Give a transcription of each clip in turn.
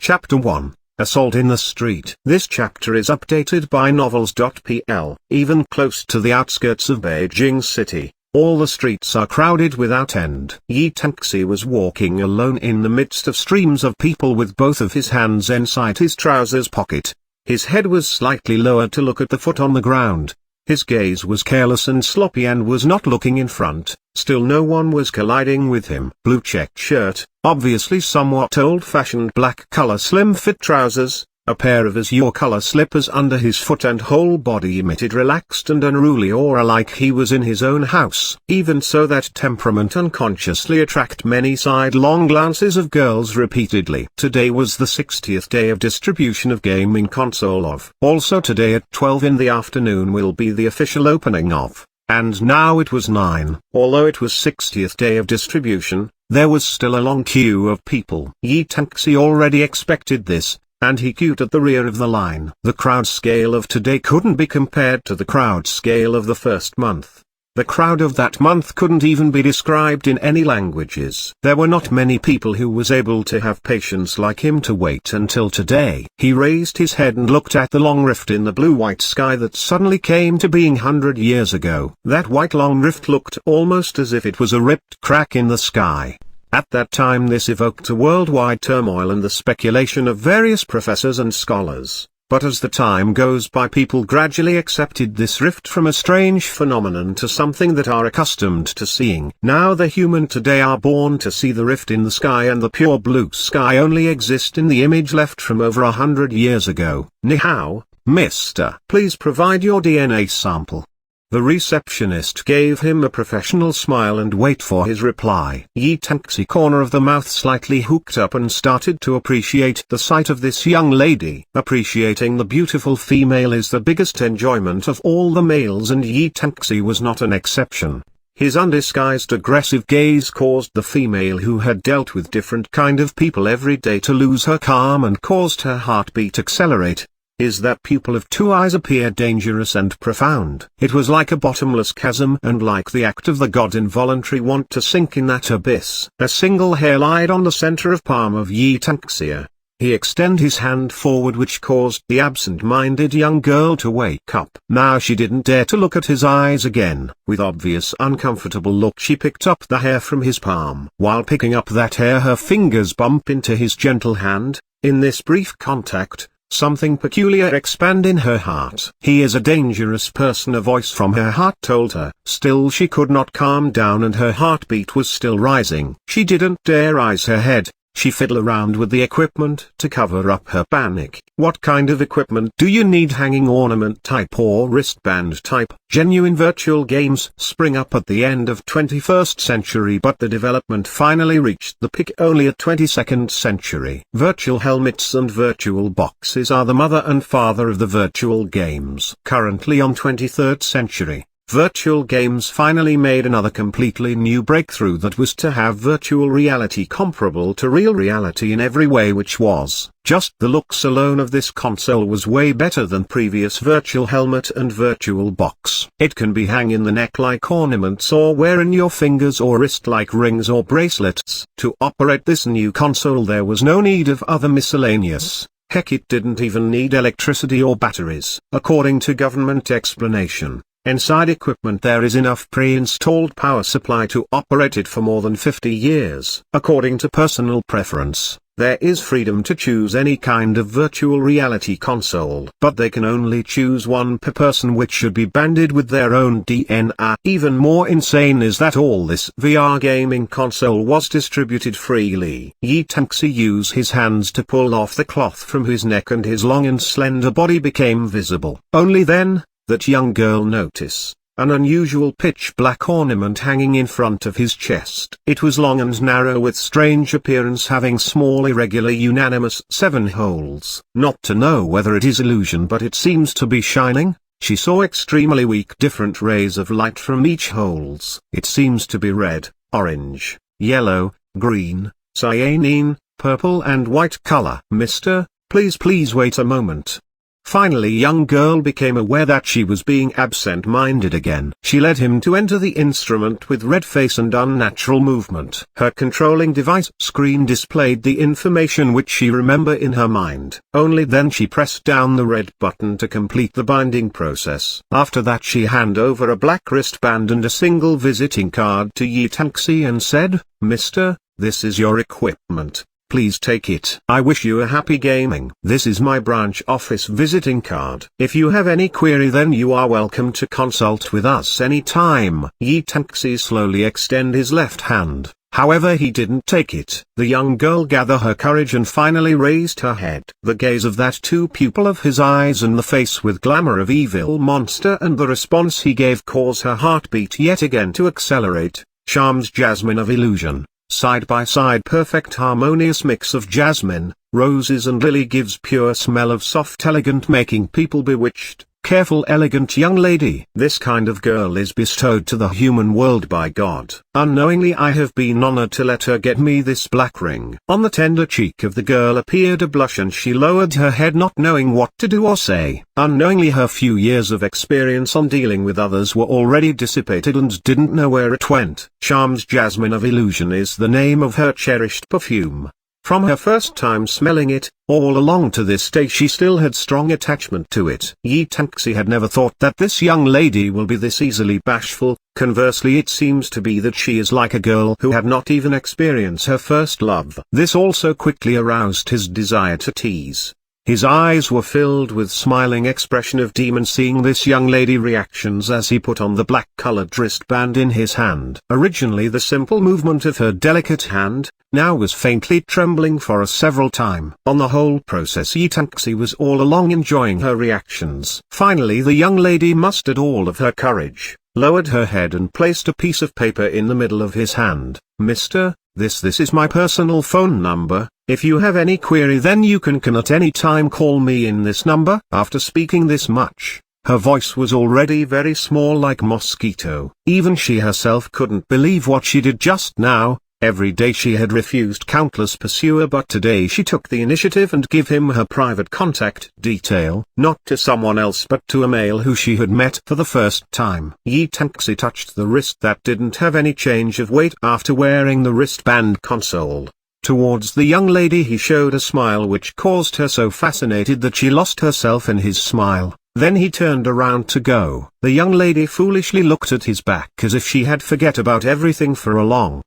Chapter 1. Assault in the Street. This chapter is updated by novels.pl. Even close to the outskirts of Beijing City, all the streets are crowded without end. Yi Tangxi was walking alone in the midst of streams of people with both of his hands inside his trousers pocket. His head was slightly lowered to look at the foot on the ground. His gaze was careless and sloppy and was not looking in front. Still no one was colliding with him. Blue checked shirt, obviously somewhat old-fashioned black color slim-fit trousers, a pair of azure color slippers under his foot, and whole body emitted relaxed and unruly aura like he was in his own house. Even so, that temperament unconsciously attract many sidelong glances of girls repeatedly. Today was the 60th day of distribution of gaming console of. Also today at 12 in the afternoon will be the official opening of. And now it was 9. Although it was 60th day of distribution, there was still a long queue of people. Yi Tangxi already expected this, and he queued at the rear of the line. The crowd scale of today couldn't be compared to the crowd scale of the first month. The crowd of that month couldn't even be described in any languages. There were not many people who was able to have patience like him to wait until today. He raised his head and looked at the long rift in the blue-white sky that suddenly came to being 100 years ago. That white long rift looked almost as if it was a ripped crack in the sky. At that time this evoked a worldwide turmoil and the speculation of various professors and scholars. But as the time goes by, people gradually accepted this rift from a strange phenomenon to something that are accustomed to seeing. Now the human today are born to see the rift in the sky, and the pure blue sky only exist in the image left from over 100 years ago. Ni hao, mister. Please provide your DNA sample. The receptionist gave him a professional smile and wait for his reply. Yi Tangxi corner of the mouth slightly hooked up and started to appreciate the sight of this young lady. Appreciating the beautiful female is the biggest enjoyment of all the males, and Yi Tangxi was not an exception. His undisguised aggressive gaze caused the female, who had dealt with different kind of people every day, to lose her calm and caused her heartbeat accelerate. That pupil of two eyes appeared dangerous and profound. It was like a bottomless chasm, and like the act of the god involuntary want to sink in that abyss. A single hair lied on the center of palm of Yi Tangxi. He extended his hand forward, which caused the absent-minded young girl to wake up. Now she didn't dare to look at his eyes again. With obvious uncomfortable look, she picked up the hair from his palm. While picking up that hair, her fingers bump into his gentle hand. In this brief contact, something peculiar expanded in her heart. He is a dangerous person, a voice from her heart told her. Still she could not calm down, and her heartbeat was still rising. She didn't dare raise her head. She fiddled around with the equipment to cover up her panic. What kind of equipment do you need? Hanging ornament type or wristband type? Genuine virtual games spring up at the end of 21st century, but the development finally reached the peak only at 22nd century. Virtual helmets and virtual boxes are the mother and father of the virtual games. Currently on 23rd century, virtual games finally made another completely new breakthrough, that was to have virtual reality comparable to real reality in every way, which was, just the looks alone of this console was way better than previous virtual helmet and virtual box. It can be hang in the neck like ornaments, or wear in your fingers or wrist like rings or bracelets. To operate this new console there was no need of other miscellaneous. Heck, it didn't even need electricity or batteries. According to government explanation, inside equipment there is enough pre-installed power supply to operate it for more than 50 years. According to personal preference, there is freedom to choose any kind of virtual reality console, but they can only choose one per person, which should be banded with their own DNA. Even more insane is that all this VR gaming console was distributed freely. Yi Tangxi used his hands to pull off the cloth from his neck, and his long and slender body became visible. Only then, that young girl noticed an unusual pitch-black ornament hanging in front of his chest. It was long and narrow, with strange appearance, having small irregular unanimous 7 holes. Not to know whether it is illusion, but it seems to be shining. She saw extremely weak different rays of light from each holes. It seems to be red, orange, yellow, green, cyanine, purple and white color. Mister, please wait a moment. Finally young girl became aware that she was being absent-minded again. She led him to enter the instrument with red face and unnatural movement. Her controlling device screen displayed the information which she remembered in her mind. Only then she pressed down the red button to complete the binding process. After that she handed over a black wristband and a single visiting card to Yi Tanxi and said, "Mister, this is your equipment. Please take it. I wish you a happy gaming. This is my branch office visiting card. If you have any query then you are welcome to consult with us anytime." Yi Tanxi slowly extended his left hand, however he didn't take it. The young girl gathered her courage and finally raised her head. The gaze of that two pupil of his eyes and the face with glamour of evil monster and the response he gave caused her heartbeat yet again to accelerate. Charms jasmine of illusion. Side by side perfect harmonious mix of jasmine, roses and lily gives pure smell of soft elegant making people bewitched. Careful elegant young lady. This kind of girl is bestowed to the human world by God. Unknowingly I have been honored to let her get me this black ring. On the tender cheek of the girl appeared a blush and she lowered her head not knowing what to do or say. Unknowingly her few years of experience on dealing with others were already dissipated and didn't know where it went. Charms Jasmine of Illusion is the name of her cherished perfume. From her first time smelling it, all along to this day she still had strong attachment to it. Yi Tanxi had never thought that this young lady will be this easily bashful. Conversely it seems to be that she is like a girl who had not even experienced her first love. This also quickly aroused his desire to tease. His eyes were filled with smiling expression of demon seeing this young lady reactions as he put on the black-colored wristband in his hand. Originally the simple movement of her delicate hand, now was faintly trembling for a several time. On the whole process Yi Tanxi was all along enjoying her reactions. Finally the young lady mustered all of her courage, lowered her head and placed a piece of paper in the middle of his hand. "Mister, this is my personal phone number. If you have any query then you can at any time call me in this number." After speaking this much, her voice was already very small like mosquito. Even she herself couldn't believe what she did just now. Every day she had refused countless pursuer but today she took the initiative and gave him her private contact detail, not to someone else but to a male who she had met for the first time. Yi Tanxi touched the wrist that didn't have any change of weight after wearing the wristband console. Towards the young lady he showed a smile which caused her so fascinated that she lost herself in his smile. Then he turned around to go. The young lady foolishly looked at his back as if she had forget about everything for a long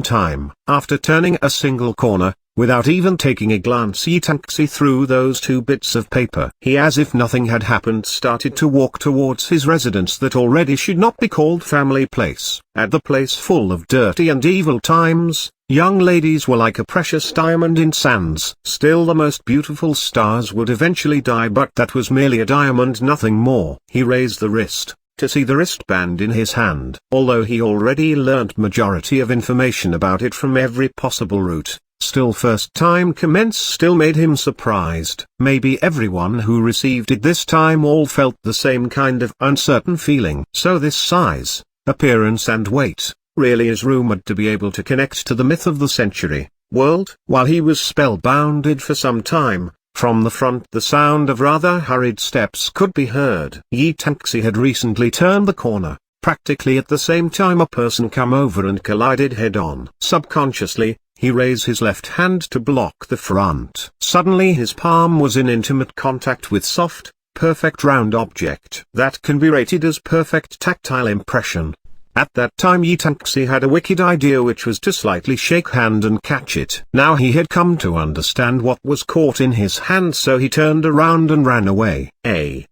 time. After turning a single corner, without even taking a glance Yi Tanxi threw those two bits of paper. He as if nothing had happened started to walk towards his residence that already should not be called family place. At the place full of dirty and evil times, young ladies were like a precious diamond in sands. Still the most beautiful stars would eventually die but that was merely a diamond nothing more. He raised the wrist to see the wristband in his hand. Although he already learnt majority of information about it from every possible route, still first time commence still made him surprised. Maybe everyone who received it this time all felt the same kind of uncertain feeling. So this size, appearance and weight, really is rumored to be able to connect to the myth of the century, world. While he was spellbounded for some time, from the front the sound of rather hurried steps could be heard. Yi Tanxi had recently turned the corner. Practically at the same time a person came over and collided head-on. Subconsciously, he raised his left hand to block the front. Suddenly his palm was in intimate contact with soft, perfect round object that can be rated as perfect tactile impression. At that time Yi Tanxi had a wicked idea which was to slightly shake hand and catch it. Now he had come to understand what was caught in his hand so he turned around and ran away.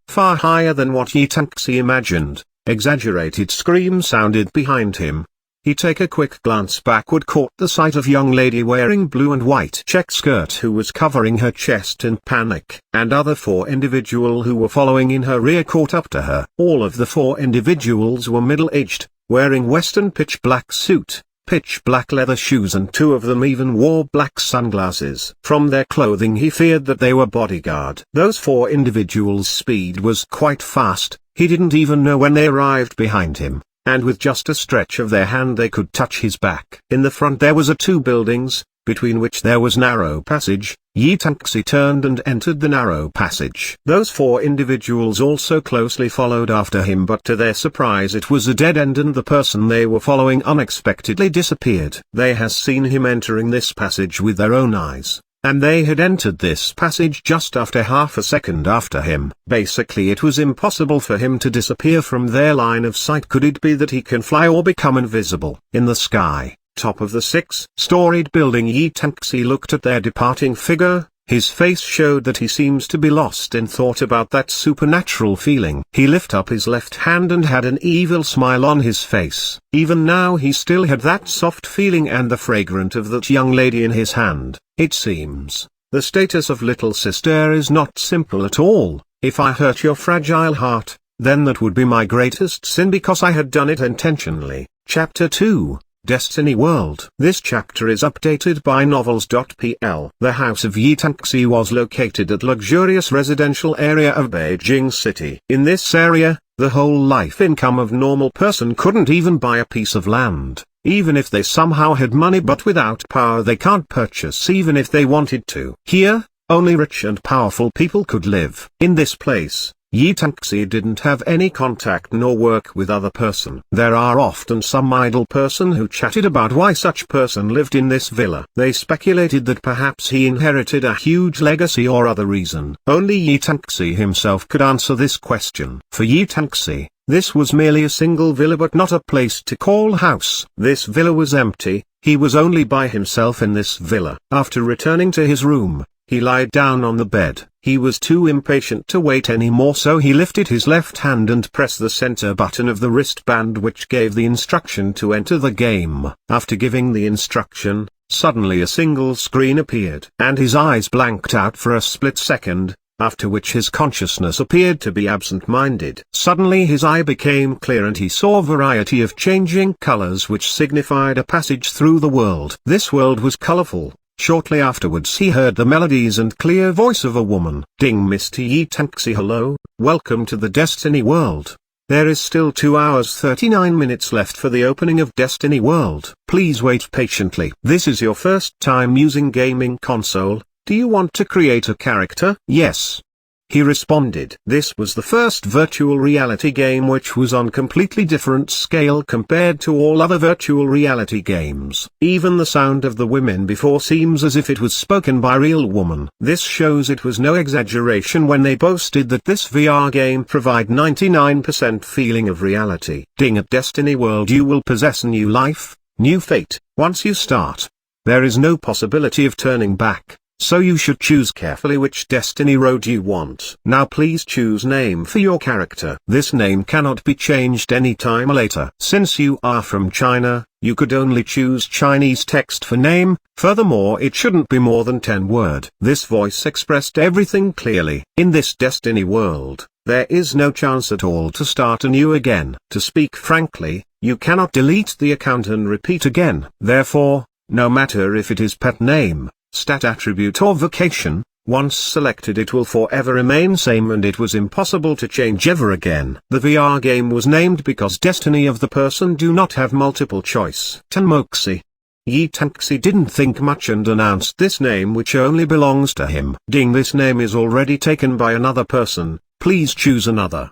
Far higher than what Yi Tanxi imagined, exaggerated scream sounded behind him. He took a quick glance backward caught the sight of young lady wearing blue and white check skirt who was covering her chest in panic, and other four individual who were following in her rear caught up to her. All of the four individuals were middle-aged, wearing western pitch black suit, pitch black leather shoes and two of them even wore black sunglasses. From their clothing he feared that they were bodyguard. Those four individuals' speed was quite fast, he didn't even know when they arrived behind him, and with just a stretch of their hand they could touch his back. In the front there was two buildings, between which there was narrow passage. Yi Taxi turned and entered the narrow passage. Those 4 individuals also closely followed after him, but to their surprise it was a dead end and the person they were following unexpectedly disappeared. They had seen him entering this passage with their own eyes, and they had entered this passage just after half a second after him. Basically it was impossible for him to disappear from their line of sight. Could it be that he can fly or become invisible? In the sky, top of the 6-storied building, Yi Taxi looked at their departing figure. His face showed that he seems to be lost in thought about that supernatural feeling. He lifted up his left hand and had an evil smile on his face. Even now he still had that soft feeling and the fragrance of that young lady in his hand. It seems, the status of little sister is not simple at all. If I hurt your fragile heart, then that would be my greatest sin because I had done it intentionally. Chapter 2. Destiny World. This chapter is updated by novels.pl. The house of Yi Taxi was located at luxurious residential area of Beijing City. In this area, the whole life income of normal person couldn't even buy a piece of land, even if they somehow had money, but without power they can't purchase even if they wanted to. Here, only rich and powerful people could live. In this place, Yi Taxi didn't have any contact nor work with other person. There are often some idle person who chatted about why such person lived in this villa. They speculated that perhaps he inherited a huge legacy or other reason. Only Yi Taxi himself could answer this question. For Yi Taxi, this was merely a single villa but not a place to call house. This villa was empty, he was only by himself in this villa. After returning to his room, he lied down on the bed. He was too impatient to wait anymore, so he lifted his left hand and pressed the center button of the wristband which gave the instruction to enter the game. After giving the instruction, suddenly a single screen appeared, and his eyes blanked out for a split second, after which his consciousness appeared to be absent-minded. Suddenly his eye became clear and he saw a variety of changing colors which signified a passage through the world. This world was colorful. Shortly afterwards he heard the melodies and clear voice of a woman. Ding, Mr. Yi Taxi, hello, welcome to the Destiny World. There is still 2 hours 39 minutes left for the opening of Destiny World. Please wait patiently. This is your first time using gaming console. Do you want to create a character? Yes. He responded. This was the first virtual reality game which was on completely different scale compared to all other virtual reality games. Even the sound of the women before seems as if it was spoken by real woman. This shows it was no exaggeration when they boasted that this VR game provide 99% feeling of reality. Ding, at Destiny World you will possess a new life, new fate. Once you start, there is no possibility of turning back. So you should choose carefully which destiny road you want. Now please choose name for your character. This name cannot be changed any time later. Since you are from China, you could only choose Chinese text for name. Furthermore, it shouldn't be more than 10 word. This voice expressed everything clearly. In this Destiny World, there is no chance at all to start anew again. To speak frankly, you cannot delete the account and repeat again. Therefore, no matter if it is pet name, stat attribute or vocation, once selected it will forever remain same and it was impossible to change ever again. The VR game was named because destiny of the person do not have multiple choice. Tanmoxi. Yi Taxi didn't think much and announced this name which only belongs to him. Ding, this name is already taken by another person, please choose another.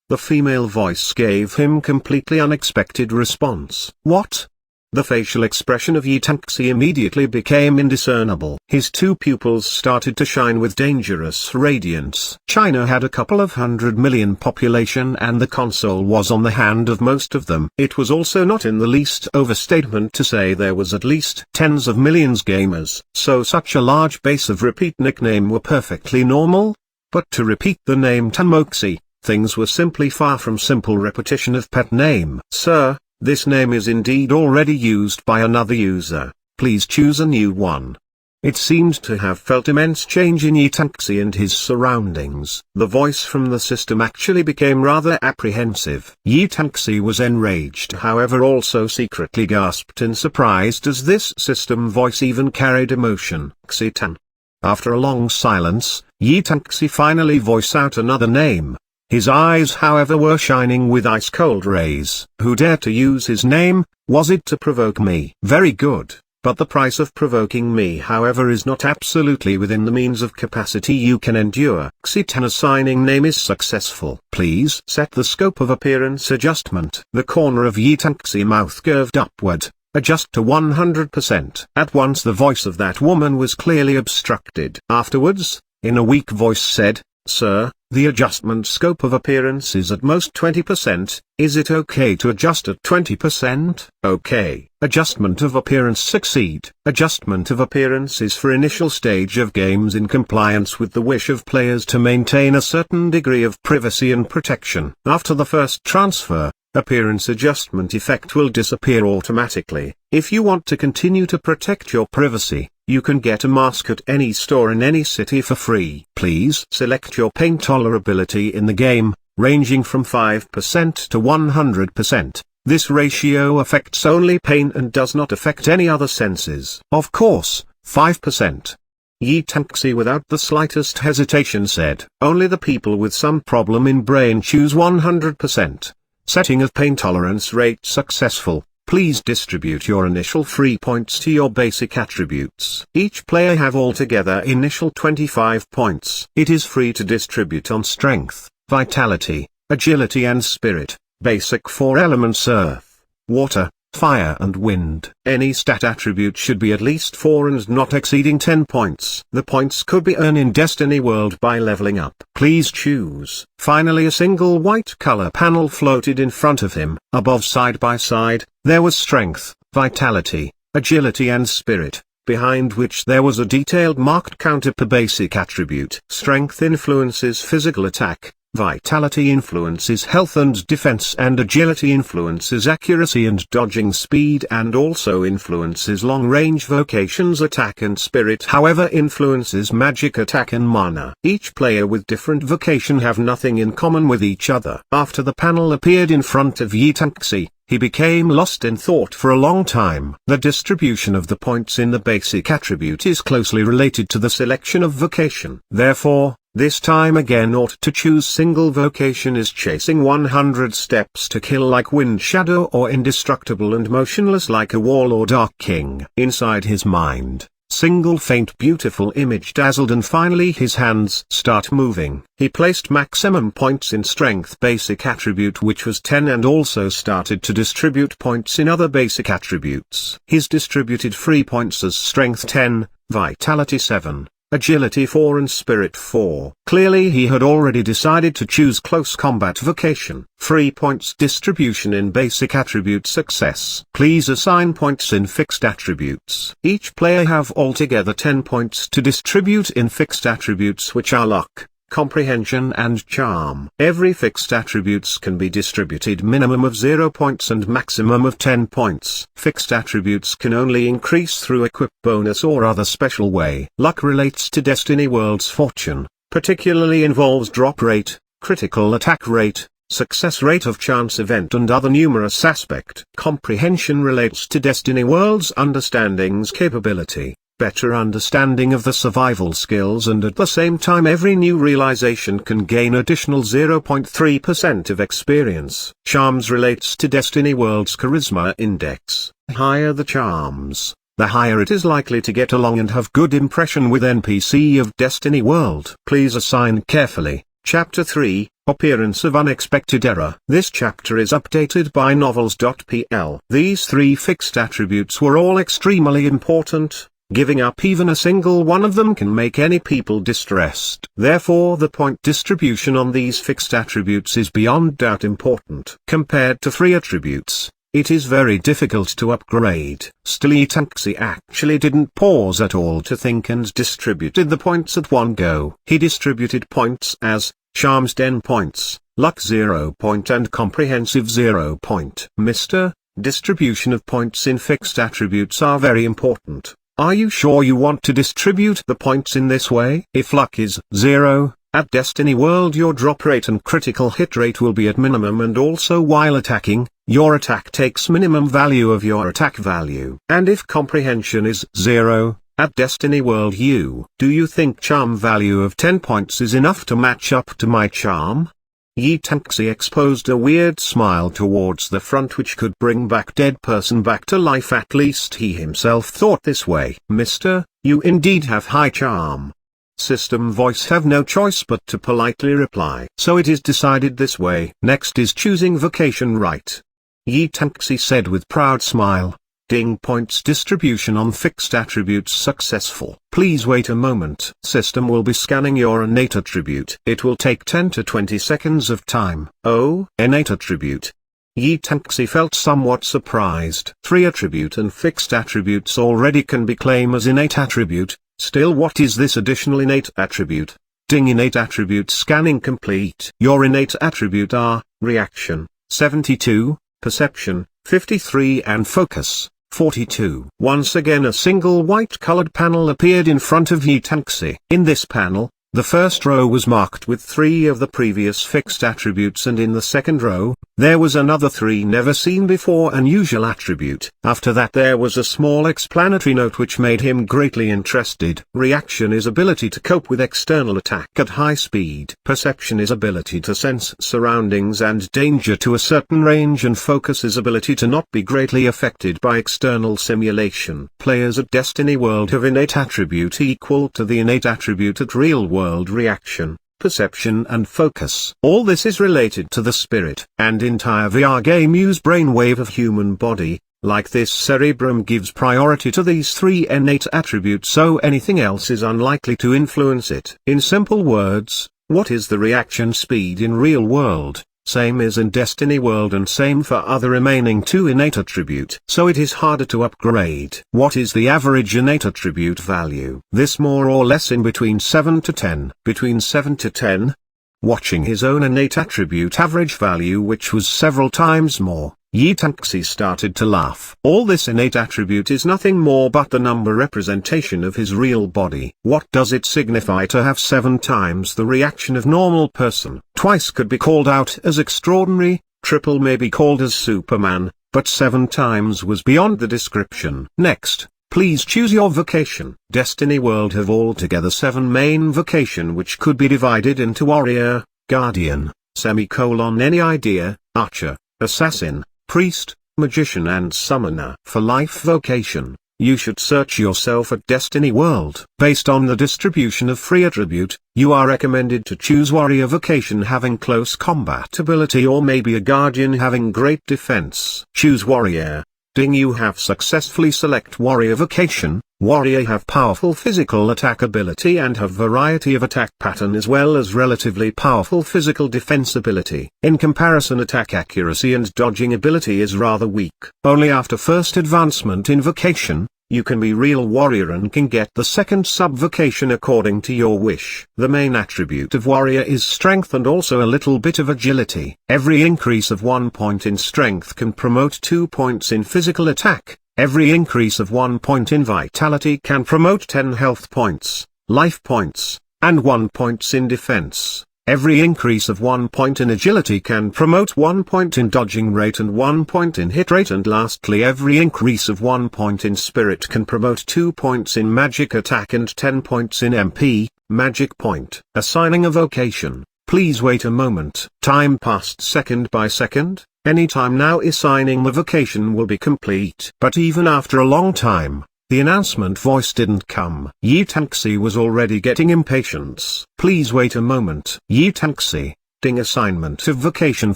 The female voice gave him completely unexpected response. What? The facial expression of Yi Taxi immediately became indiscernible. His 2 pupils started to shine with dangerous radiance. China had a couple of 100 million population and the console was on the hand of most of them. It was also not in the least overstatement to say there was at least tens of millions gamers. So such a large base of repeat nickname were perfectly normal. But to repeat the name Tanmoxi, things were simply far from simple repetition of pet name. Sir, this name is indeed already used by another user, please choose a new one. It seemed to have felt immense change in Yi Taxi and his surroundings. The voice from the system actually became rather apprehensive. Yi Taxi was enraged, however also secretly gasped in surprise as this system voice even carried emotion. Xitan. After a long silence, Yi Taxi finally voiced out another name. His eyes however were shining with ice-cold rays. Who dared to use his name? Was it to provoke me? Very good. but the price of provoking me however is not absolutely within the means of capacity you can endure. Xitan assigning name is successful. Please set the scope of appearance adjustment. The corner of Yitanxi mouth curved upward. Adjust to 100%. At once the voice of that woman was clearly obstructed. Afterwards, in a weak voice said, "Sir, the adjustment scope of appearance is at most 20%, is it okay to adjust at 20%? Okay. Adjustment of appearance succeed. Adjustment of appearance is for initial stage of games in compliance with the wish of players to maintain a certain degree of privacy and protection. After the first transfer, appearance adjustment effect will disappear automatically. If you want to continue to protect your privacy, you can get a mask at any store in any city for free. Please select your pain tolerability in the game, ranging from 5% to 100%. This ratio affects only pain and does not affect any other senses. Of course, 5%. Yitanxi without the slightest hesitation said, "Only the people with some problem in brain choose 100%. Setting of pain tolerance rate successful. Please distribute your initial free points to your basic attributes. Each player have altogether initial 25 points. It is free to distribute on strength, vitality, agility and spirit, basic 4 elements earth, water, fire and wind. Any stat attribute should be at least 4 and not exceeding 10 points. The points could be earned in Destiny World by leveling up. Please choose." Finally a single white color panel floated in front of him. Above side by side, there was strength, vitality, agility and spirit, behind which there was a detailed marked counter per basic attribute. Strength influences physical attack. Vitality influences health and defense and agility influences accuracy and dodging speed and also influences long-range vocations attack and spirit however influences magic attack and mana. Each player with different vocation have nothing in common with each other. After the panel appeared in front of Yitanxi, he became lost in thought for a long time. The distribution of the points in the basic attribute is closely related to the selection of vocation. Therefore, this time again ought to choose single vocation is chasing 100 steps to kill like wind shadow or indestructible and motionless like a wall or dark king. Inside his mind, single faint beautiful image dazzled and finally his hands start moving. He placed maximum points in strength basic attribute which was 10 and also started to distribute points in other basic attributes. His distributed free points as strength 10, vitality 7. Agility 4 and Spirit 4. Clearly he had already decided to choose close combat vocation. Free points distribution in basic attribute success. Please assign points in fixed attributes. Each player have altogether 10 points to distribute in fixed attributes which are luck, comprehension and charm. Every fixed attributes can be distributed minimum of 0 points and maximum of 10 points. Fixed attributes can only increase through equip bonus or other special way. Luck relates to Destiny World's fortune, particularly involves drop rate, critical attack rate, success rate of chance event and other numerous aspect. Comprehension relates to Destiny World's understanding's capability, better understanding of the survival skills and at the same time every new realization can gain additional 0.3% of experience. Charms relates to Destiny World's charisma index. Higher the charms, the higher it is likely to get along and have good impression with NPC of Destiny World. Please assign carefully. Chapter 3, Appearance of Unexpected Error. This chapter is updated by novels.pl. These 3 fixed attributes were all extremely important. Giving up even a single one of them can make any people distressed. Therefore the point distribution on these fixed attributes is beyond doubt important. Compared to free attributes, it is very difficult to upgrade. Still Yitanxi actually didn't pause at all to think and distributed the points at one go. He distributed points as, charms 10 points, luck 0 point and comprehensive 0 point. Mr. Distribution of points in fixed attributes are very important. Are you sure you want to distribute the points in this way? If luck is 0, at Destiny World your drop rate and critical hit rate will be at minimum and also while attacking, your attack takes minimum value of your attack value. And if comprehension is 0, at Destiny World do you think charm value of 10 points is enough to match up to my charm? Yi Tanxi exposed a weird smile towards the front which could bring back dead person back to life, at least he himself thought this way. Mister, you indeed have high charm. System voice have no choice but to politely reply. So it is decided this way. Next is choosing vocation, right? Yi Tanxi said with proud smile. Ding, points distribution on fixed attributes successful. Please wait a moment. System will be scanning your innate attribute. It will take 10 to 20 seconds of time. Oh, innate attribute. Yi Tanxi felt somewhat surprised. 3 attribute and fixed attributes already can be claimed as innate attribute. Still, what is this additional innate attribute? Ding, innate attribute scanning complete. Your innate attribute are, reaction, 72, perception, 53 and focus, 42. Once again a single white-colored panel appeared in front of Yi Tanxi. In this panel, the first row was marked with 3 of the previous fixed attributes, and in the second row, there was another 3 never seen before unusual attribute. After that there was a small explanatory note which made him greatly interested. Reaction is ability to cope with external attack at high speed. Perception is ability to sense surroundings and danger to a certain range, and focus is ability to not be greatly affected by external simulation. Players at Destiny World have innate attribute equal to the innate attribute at real world: reaction, perception and focus. All this is related to the spirit and entire VR game use brainwave of human body. Like this, cerebrum gives priority to these 3 innate attributes, so anything else is unlikely to influence it. In simple words, what is the reaction speed in real world? Same as in Destiny World and same for other remaining 2 innate attribute. So it is harder to upgrade. What is the average innate attribute value? This more or less in between 7 to 10. Between 7 to 10. Watching his own innate attribute average value, which was several times more, Yi Tanxi started to laugh. All this innate attribute is nothing more but the number representation of his real body. What does it signify to have 7 times the reaction of normal person? Twice could be called out as extraordinary, triple may be called as Superman, but 7 times was beyond the description. Next, please choose your vocation. Destiny World have altogether 7 main vocation which could be divided into warrior, guardian, any idea, archer, assassin, priest, magician and summoner. For life vocation, you should search yourself at Destiny World. Based on the distribution of free attribute, you are recommended to choose warrior vocation having close combat ability, or maybe a guardian having great defense. Choose warrior. Ding, you have successfully select warrior vocation. Warrior have powerful physical attack ability and have variety of attack pattern as well as relatively powerful physical defense ability. In comparison, attack accuracy and dodging ability is rather weak. Only after first advancement in vocation, you can be real warrior and can get the second sub-vocation according to your wish. The main attribute of warrior is strength and also a little bit of agility. Every increase of 1 point in strength can promote 2 points in physical attack. Every increase of 1 point in vitality can promote 10 health points, life points, and 1 points in defense. Every increase of 1 point in agility can promote 1 point in dodging rate and 1 point in hit rate, and lastly every increase of 1 point in spirit can promote 2 points in magic attack and 10 points in MP, magic point. Assigning a vocation. Please wait a moment. Time passed second by second. Any time now assigning the vocation will be complete. But even after a long time, the announcement voice didn't come. Yi Tanxi was already getting impatience. Please wait a moment. Yi Tanxi, ding, assignment of vocation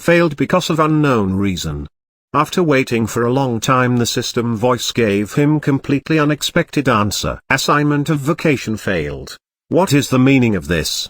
failed because of unknown reason. After waiting for a long time, the system voice gave him completely unexpected answer. Assignment of vocation failed. What is the meaning of this?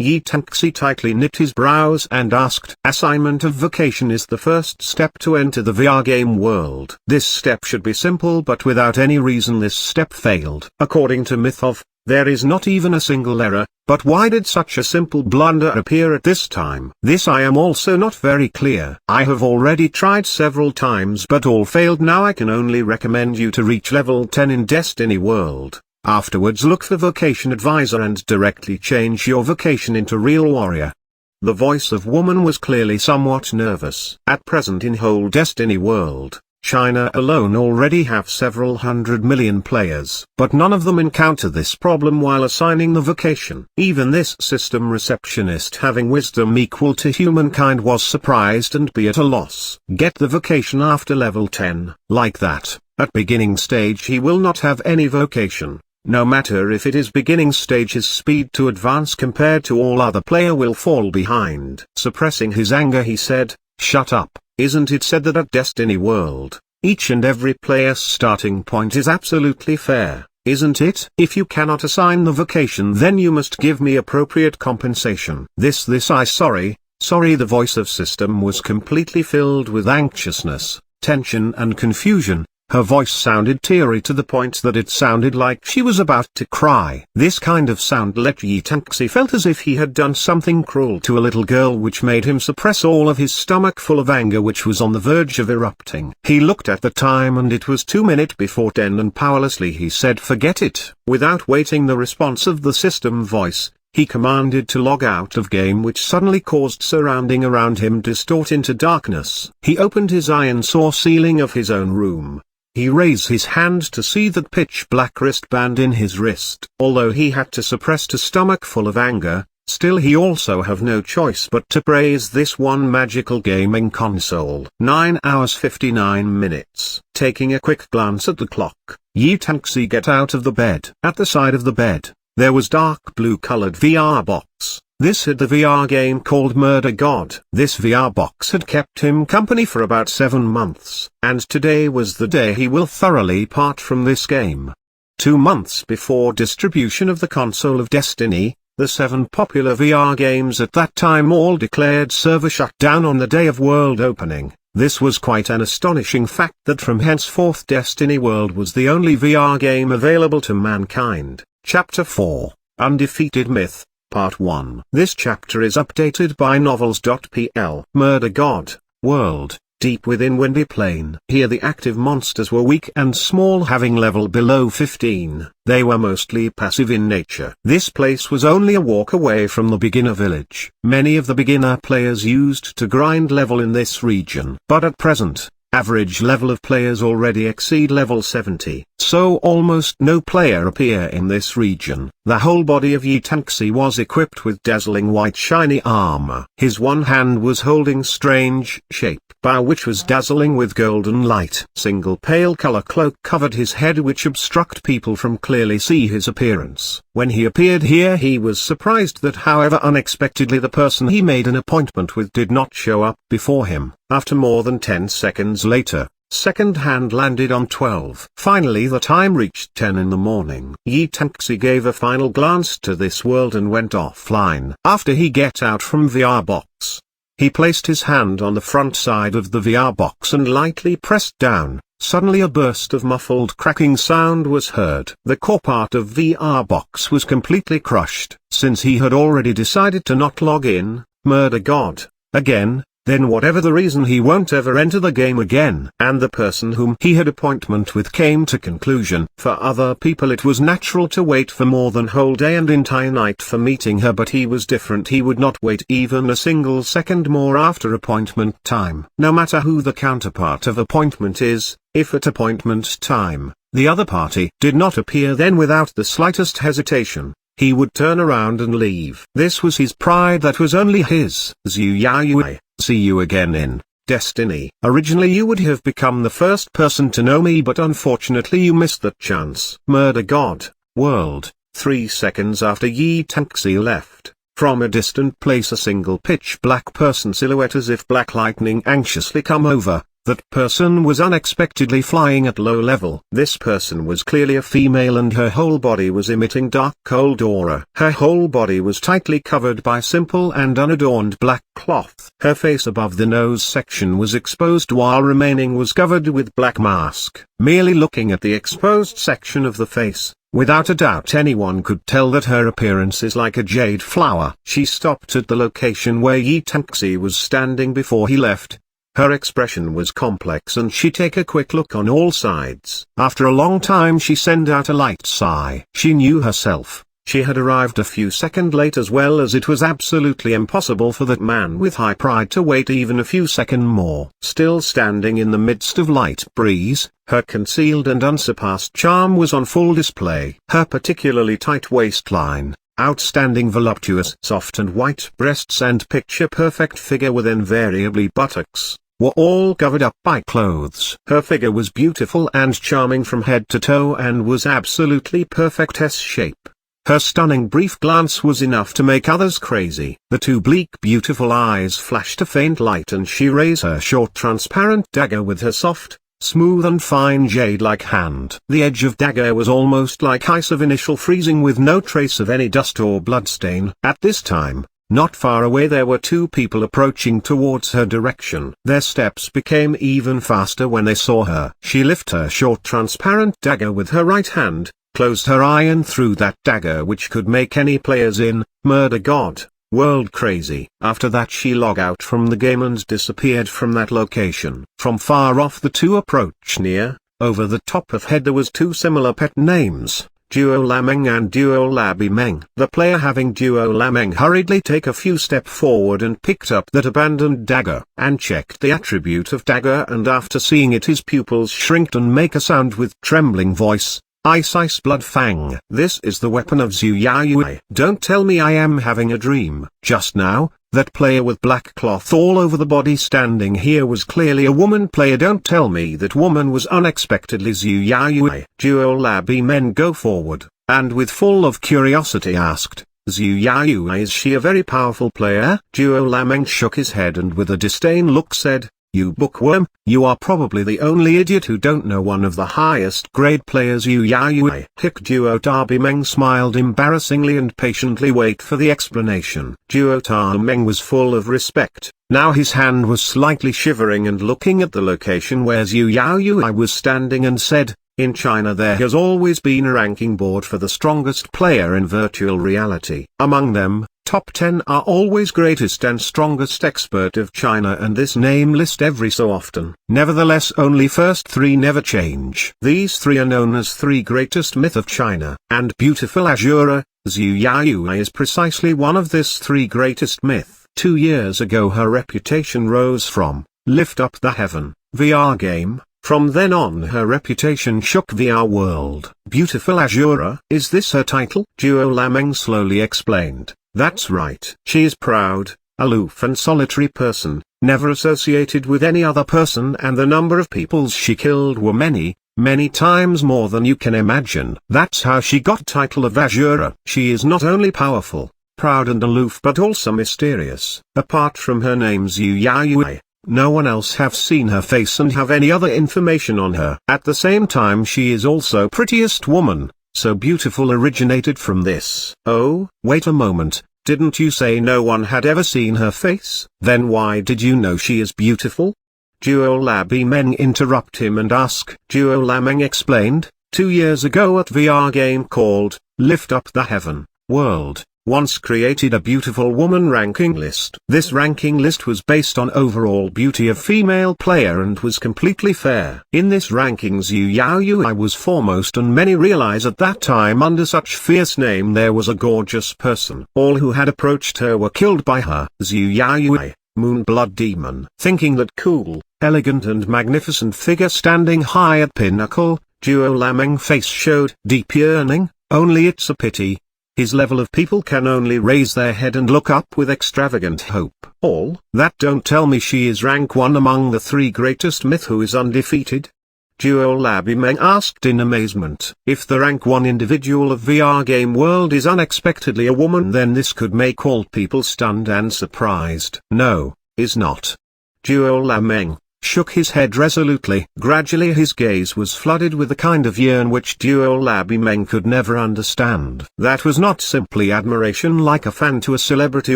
Yi Tanxi tightly knit his brows and asked. Assignment of vocation is the first step to enter the VR game world. This step should be simple, but without any reason this step failed. According to Mythov, there is not even a single error, but why did such a simple blunder appear at this time? This I am also not very clear. I have already tried several times but all failed. Now I can only recommend you to reach level 10 in Destiny World. Afterwards look for Vocation Advisor and directly change your vocation into Real Warrior. The voice of woman was clearly somewhat nervous. At present in whole Destiny World, China alone already have several 100 million players, but none of them encounter this problem while assigning the vocation. Even this system receptionist, having wisdom equal to humankind, was surprised and be at a loss. Get the vocation after level 10, like that. At beginning stage he will not have any vocation. No matter if it is beginning stage, his speed to advance compared to all other player will fall behind. Suppressing his anger, he said, "Shut up. Isn't it said that at Destiny World, each and every player's starting point is absolutely fair, isn't it? If you cannot assign the vocation, then you must give me appropriate compensation." Sorry. The voice of system was completely filled with anxiousness, tension and confusion. Her voice sounded teary to the point that it sounded like she was about to cry. This kind of sound let Yi Tangxi felt as if he had done something cruel to a little girl, which made him suppress all of his stomach full of anger, which was on the verge of erupting. He looked at the time and it was 2 minutes before 10, and powerlessly he said, "Forget it." Without waiting the response of the system voice, he commanded to log out of game, which suddenly caused surrounding around him distort into darkness. He opened his eye and saw ceiling of his own room. He raised his hand to see that pitch black wristband in his wrist. Although he had to suppress a stomach full of anger, still he also have no choice but to praise this one magical gaming console. 9 hours 59 minutes. Taking a quick glance at the clock, Yi Tangxi get out of the bed. At the side of the bed, there was dark blue colored VR box. This had the VR game called Murder God. This VR box had kept him company for about 7 months, and today was the day he will thoroughly part from this game. 2 months before distribution of the console of Destiny, the 7 popular VR games at that time all declared server shutdown on the day of world opening. This was quite an astonishing fact that from henceforth Destiny World was the only VR game available to mankind. Chapter 4, Undefeated Myth. Part 1. This chapter is updated by novels.pl. Murder God, World, deep within Windy Plain. Here the active monsters were weak and small, having level below 15. They were mostly passive in nature. This place was only a walk away from the beginner village. Many of the beginner players used to grind level in this region. But at present, average level of players already exceed level 70, so almost no player appear in this region. The whole body of Yi Tangxi was equipped with dazzling white shiny armor. His one hand was holding strange shape bow, which was dazzling with golden light. Single pale color cloak covered his head, which obstruct people from clearly see his appearance. When he appeared here, he was surprised that however unexpectedly the person he made an appointment with did not show up before him. After more than 10 seconds later, second hand landed on 12. Finally the time reached 10 in the morning. Yi Tangxi gave a final glance to this world and went offline. After he get out from VR box, he placed his hand on the front side of the VR box and lightly pressed down. Suddenly a burst of muffled cracking sound was heard. The core part of VR box was completely crushed. Since he had already decided to not log in, Murder God, again, then whatever the reason he won't ever enter the game again. And the person whom he had appointment with came to conclusion. For other people it was natural to wait for more than whole day and entire night for meeting her, but he was different. He would not wait even a single second more after appointment time. No matter who the counterpart of appointment is, if at appointment time, the other party did not appear, then without the slightest hesitation, he would turn around and leave. This was his pride that was only his. Zhu. See you again in Destiny. Originally you would have become the first person to know me, but unfortunately you missed that chance. Murder God, World. 3 seconds after Yi Tangxi left, from a distant place a single pitch black person silhouette as if black lightning anxiously come over. That person was unexpectedly flying at low level. This person was clearly a female and her whole body was emitting dark cold aura. Her whole body was tightly covered by simple and unadorned black cloth. Her face above the nose section was exposed while remaining was covered with black mask. Merely looking at the exposed section of the face, without a doubt anyone could tell that her appearance is like a jade flower. She stopped at the location where Yi Tangxi was standing before he left. Her expression was complex and she take a quick look on all sides. After a long time she sent out a light sigh. She knew herself. She had arrived a few seconds late as well, as it was absolutely impossible for that man with high pride to wait even a few seconds more. Still standing in the midst of light breeze, her concealed and unsurpassed charm was on full display. Her particularly tight waistline, outstanding voluptuous soft and white breasts and picture-perfect figure with invariably buttocks, were all covered up by clothes. Her figure was beautiful and charming from head to toe and was absolutely perfect S-shape. Her stunning brief glance was enough to make others crazy. The two bleak beautiful eyes flashed a faint light and she raised her short transparent dagger with her soft, smooth and fine jade-like hand. The edge of dagger was almost like ice of initial freezing with no trace of any dust or bloodstain. At this time, not far away there were two people approaching towards her direction. Their steps became even faster when they saw her. She lifted her short transparent dagger with her right hand, closed her eye and threw that dagger which could make any players in Murder God world crazy. After that she logged out from the game and disappeared from that location. From far off the two approached near. Over the top of head there was two similar pet names, Duo Lameng and Duo Labimeng. The player having Duo Lameng hurriedly take a few steps forward and picked up that abandoned dagger, and checked the attribute of dagger, and after seeing it his pupils shrinked and make a sound with trembling voice. Ice blood fang. This is the weapon of Zhu Yaoyue. Don't tell me I am having a dream. Just now, that player with black cloth all over the body standing here was clearly a woman player. Don't tell me that woman was unexpectedly Zhu Yaoyue. Duo Labi men go forward, and with full of curiosity asked, Zhu Yaoyue, is she a very powerful player? Duo Lameng shook his head and with a disdain look said, you bookworm, you are probably the only idiot who don't know one of the highest grade players Zhu Yaoyue. Hick Duo Tabimeng smiled embarrassingly and patiently wait for the explanation. Duo Tabimeng was full of respect. Now his hand was slightly shivering and looking at the location where Zhu Yaoyue was standing and said, in China there has always been a ranking board for the strongest player in virtual reality. Among them, top 10 are always greatest and strongest expert of China, and this name list every so often. Nevertheless only first three never change. These three are known as three greatest myth of China. And beautiful Azura, Zhu Yaoyue is precisely one of this three greatest myth. 2 years ago her reputation rose from Lift Up the Heaven VR game. From then on her reputation shook VR world. Beautiful Azura, is this her title? Duo Lameng slowly explained. That's right. She is proud, aloof and solitary person, never associated with any other person, and the number of peoples she killed were many, many times more than you can imagine. That's how she got title of Azura. She is not only powerful, proud and aloof but also mysterious. Apart from her name Zhu Yaoyue, no one else have seen her face and have any other information on her. At the same time she is also prettiest woman. So beautiful originated from this. Oh, wait a moment, didn't you say no one had ever seen her face? Then why did you know she is beautiful? Duo Labimeng interrupt him and ask. Duo Lameng explained, 2 years ago a VR game called Lift Up the Heaven world once created a beautiful woman ranking list. This ranking list was based on overall beauty of female player and was completely fair. In this ranking Zhu Yaoyue was foremost, and many realize at that time under such fierce name there was a gorgeous person. All who had approached her were killed by her. Zhu Yaoyue, Moon Blood Demon. Thinking that cool, elegant and magnificent figure standing high at pinnacle, Duo Lameng face showed deep yearning. Only it's a pity his level of people can only raise their head and look up with extravagant hope. All that don't tell me she is rank 1 among the three greatest myth who is undefeated? Duo Labimeng asked in amazement. If the rank 1 individual of VR game world is unexpectedly a woman, then this could make all people stunned and surprised. No, is not. Duo Lameng shook his head resolutely. Gradually his gaze was flooded with a kind of yearn which Duo Labimeng could never understand. That was not simply admiration like a fan to a celebrity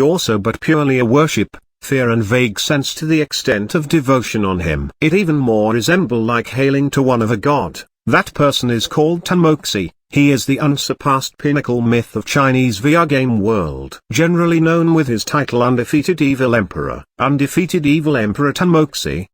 also, but purely a worship, fear and vague sense to the extent of devotion on him. It even more resembled like hailing to one of a god. That person is called Tanmoxi. He is the unsurpassed pinnacle myth of Chinese VR game world. Generally known with his title Undefeated Evil Emperor. Undefeated Evil Emperor Tanmoxi.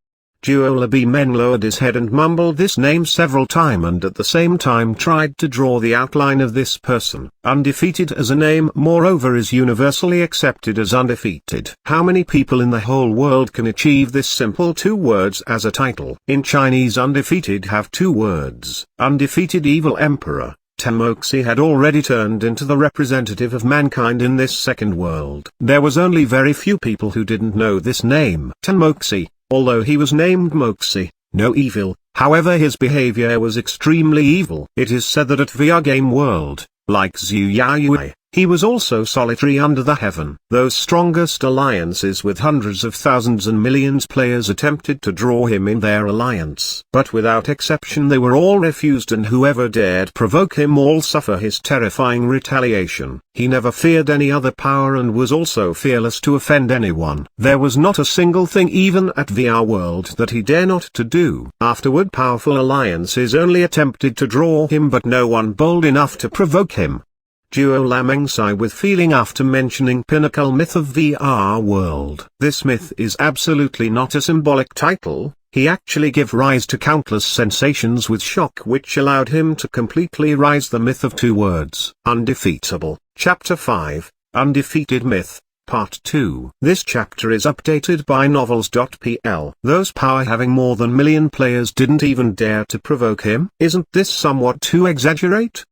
Duolabi Men lowered his head and mumbled this name several times and at the same time tried to draw the outline of this person. Undefeated as a name moreover is universally accepted as undefeated. How many people in the whole world can achieve this simple 2 words as a title? In Chinese, undefeated have 2 words. Undefeated evil emperor. Tenmoxi had already turned into the representative of mankind in this second world. There was only very few people who didn't know this name. Tenmoxi, although he was named Moxi, no evil, however his behavior was extremely evil. It is said that at VR Game World, like Zhu Yaoyue, he was also solitary under the heaven. Those strongest alliances with hundreds of thousands and millions players attempted to draw him in their alliance. But without exception they were all refused, and whoever dared provoke him all suffer his terrifying retaliation. He never feared any other power and was also fearless to offend anyone. There was not a single thing even at VR World that he dare not to do. Afterward powerful alliances only attempted to draw him, but no one bold enough to provoke him. Duo Lameng sigh with feeling after mentioning pinnacle myth of VR World. This myth is absolutely not a symbolic title, he actually gave rise to countless sensations with shock which allowed him to completely rise the myth of 2 words. Undefeatable. Chapter 5, Undefeated Myth, Part 2. This chapter is updated by novels.pl. Those power having more than million players didn't even dare to provoke him? Isn't this somewhat too exaggerate?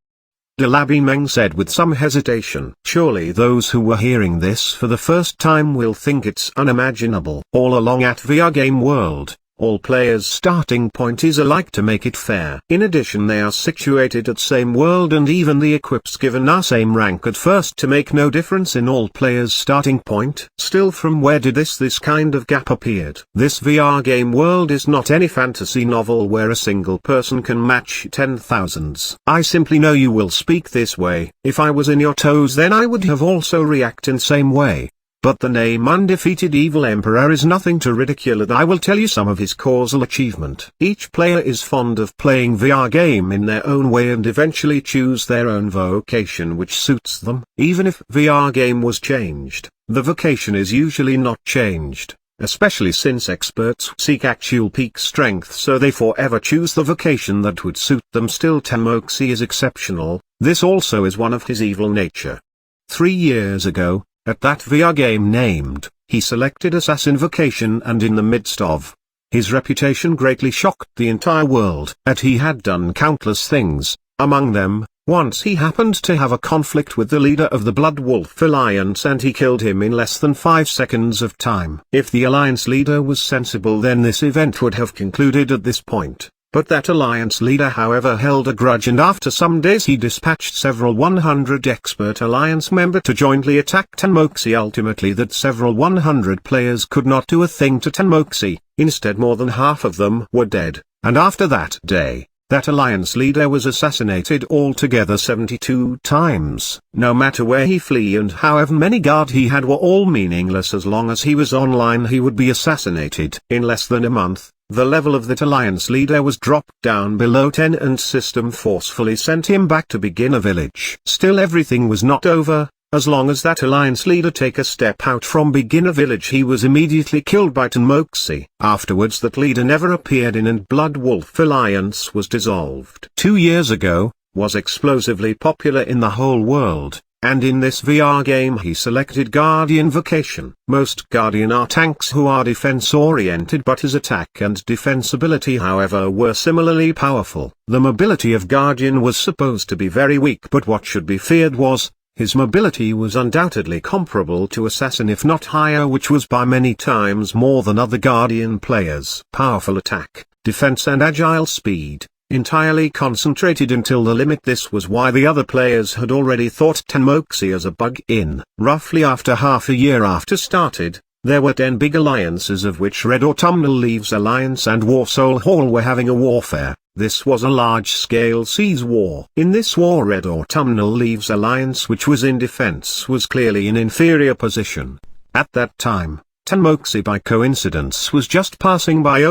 Duolabi Men said with some hesitation. Surely those who were hearing this for the first time will think it's unimaginable. All along at VR Game World, all players' starting point is alike to make it fair. In addition, they are situated at same world and even the equips given are same rank at first to make no difference in all players' starting point. Still, from where did this kind of gap appeared? This VR Game World is not any fantasy novel where a single person can match 10,000s. I simply know you will speak this way. If I was in your toes then I would have also react in same way. But the name Undefeated Evil Emperor is nothing to ridicule, and I will tell you some of his causal achievement. Each player is fond of playing VR game in their own way and eventually choose their own vocation which suits them. Even if VR game was changed, the vocation is usually not changed, especially since experts seek actual peak strength, so they forever choose the vocation that would suit them. Still, Tenmoxi is exceptional. This also is one of his evil nature. 3 years ago, at that VR game named, he selected Assassin Vocation, and in the midst of his reputation greatly shocked the entire world. And he had done countless things, among them, once he happened to have a conflict with the leader of the Blood Wolf Alliance and he killed him in less than 5 seconds of time. If the alliance leader was sensible then this event would have concluded at this point. But that alliance leader however held a grudge, and after some days he dispatched several 100 expert alliance members to jointly attack Tenmoxi. Ultimately that several 100 players could not do a thing to Tenmoxi, instead more than half of them were dead, and after that day, that alliance leader was assassinated altogether 72 times. No matter where he flee and however many guard he had were all meaningless. As long as he was online he would be assassinated. In less than a month, the level of that alliance leader was dropped down below 10 and system forcefully sent him back to beginner village. Still, everything was not over. As long as that alliance leader take a step out from beginner village he was immediately killed by Tenmoxi. Afterwards that leader never appeared in and Blood Wolf Alliance was dissolved. 2 years ago, was explosively popular in the whole world. And in this VR game he selected Guardian Vocation. Most Guardian are tanks who are defense-oriented, but his attack and defense ability however were similarly powerful. The mobility of Guardian was supposed to be very weak, but what should be feared was, his mobility was undoubtedly comparable to Assassin if not higher, which was by many times more than other Guardian players. Powerful attack, defense and agile speed. Entirely concentrated until the limit. This was why the other players had already thought Tenmoxi as a bug-in. Roughly after half a year after started, there were 10 big alliances, of which Red Autumnal Leaves Alliance and Warsoul Hall were having a warfare. This was a large-scale siege war. In this war Red Autumnal Leaves Alliance, which was in defense, was clearly in inferior position. At that time, Tenmoxi by coincidence was just passing by,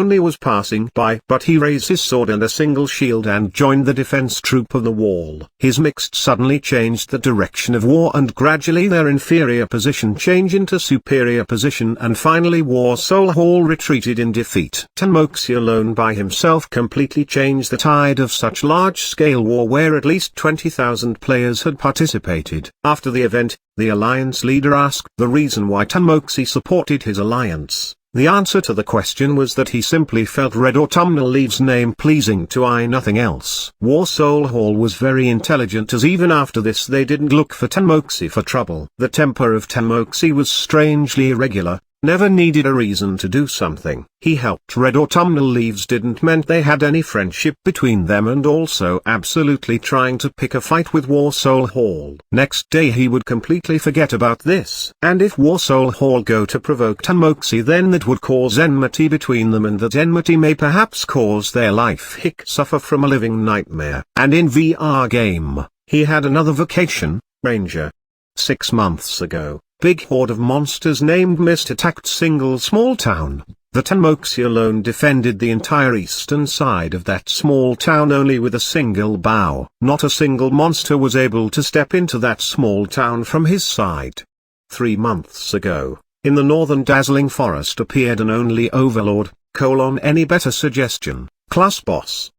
but he raised his sword and a single shield and joined the defense troop of the wall. His mixed suddenly changed the direction of war, and gradually their inferior position changed into superior position, and finally Warsaw Hall retreated in defeat. Tenmoxi alone by himself completely changed the tide of such large-scale war where at least 20,000 players had participated. After the event, the alliance leader asked the reason why Tenmoxi supported his alliance. The answer to the question was that he simply felt Red Autumnal leaves name pleasing to eye, nothing else. Warsaw Hall was very intelligent, as even after this they didn't look for Tenmoxi for trouble. The temper of Tenmoxi was strangely irregular, never needed a reason to do something. He helped Red Autumnal leaves didn't meant they had any friendship between them, and also absolutely trying to pick a fight with Warsaw Hall. Next day he would completely forget about this. And if Warsaw Hall go to provoke Tenmoxi, then that would cause enmity between them, and that enmity may perhaps cause their life suffer from a living nightmare. And in VR game, he had another vocation, Ranger. 6 months ago, big horde of monsters named Mist attacked single small town. The Tenmoxi alone defended the entire eastern side of that small town only with a single bow. Not a single monster was able to step into that small town from his side. 3 months ago, in the northern dazzling forest appeared an only overlord, any better suggestion, class boss.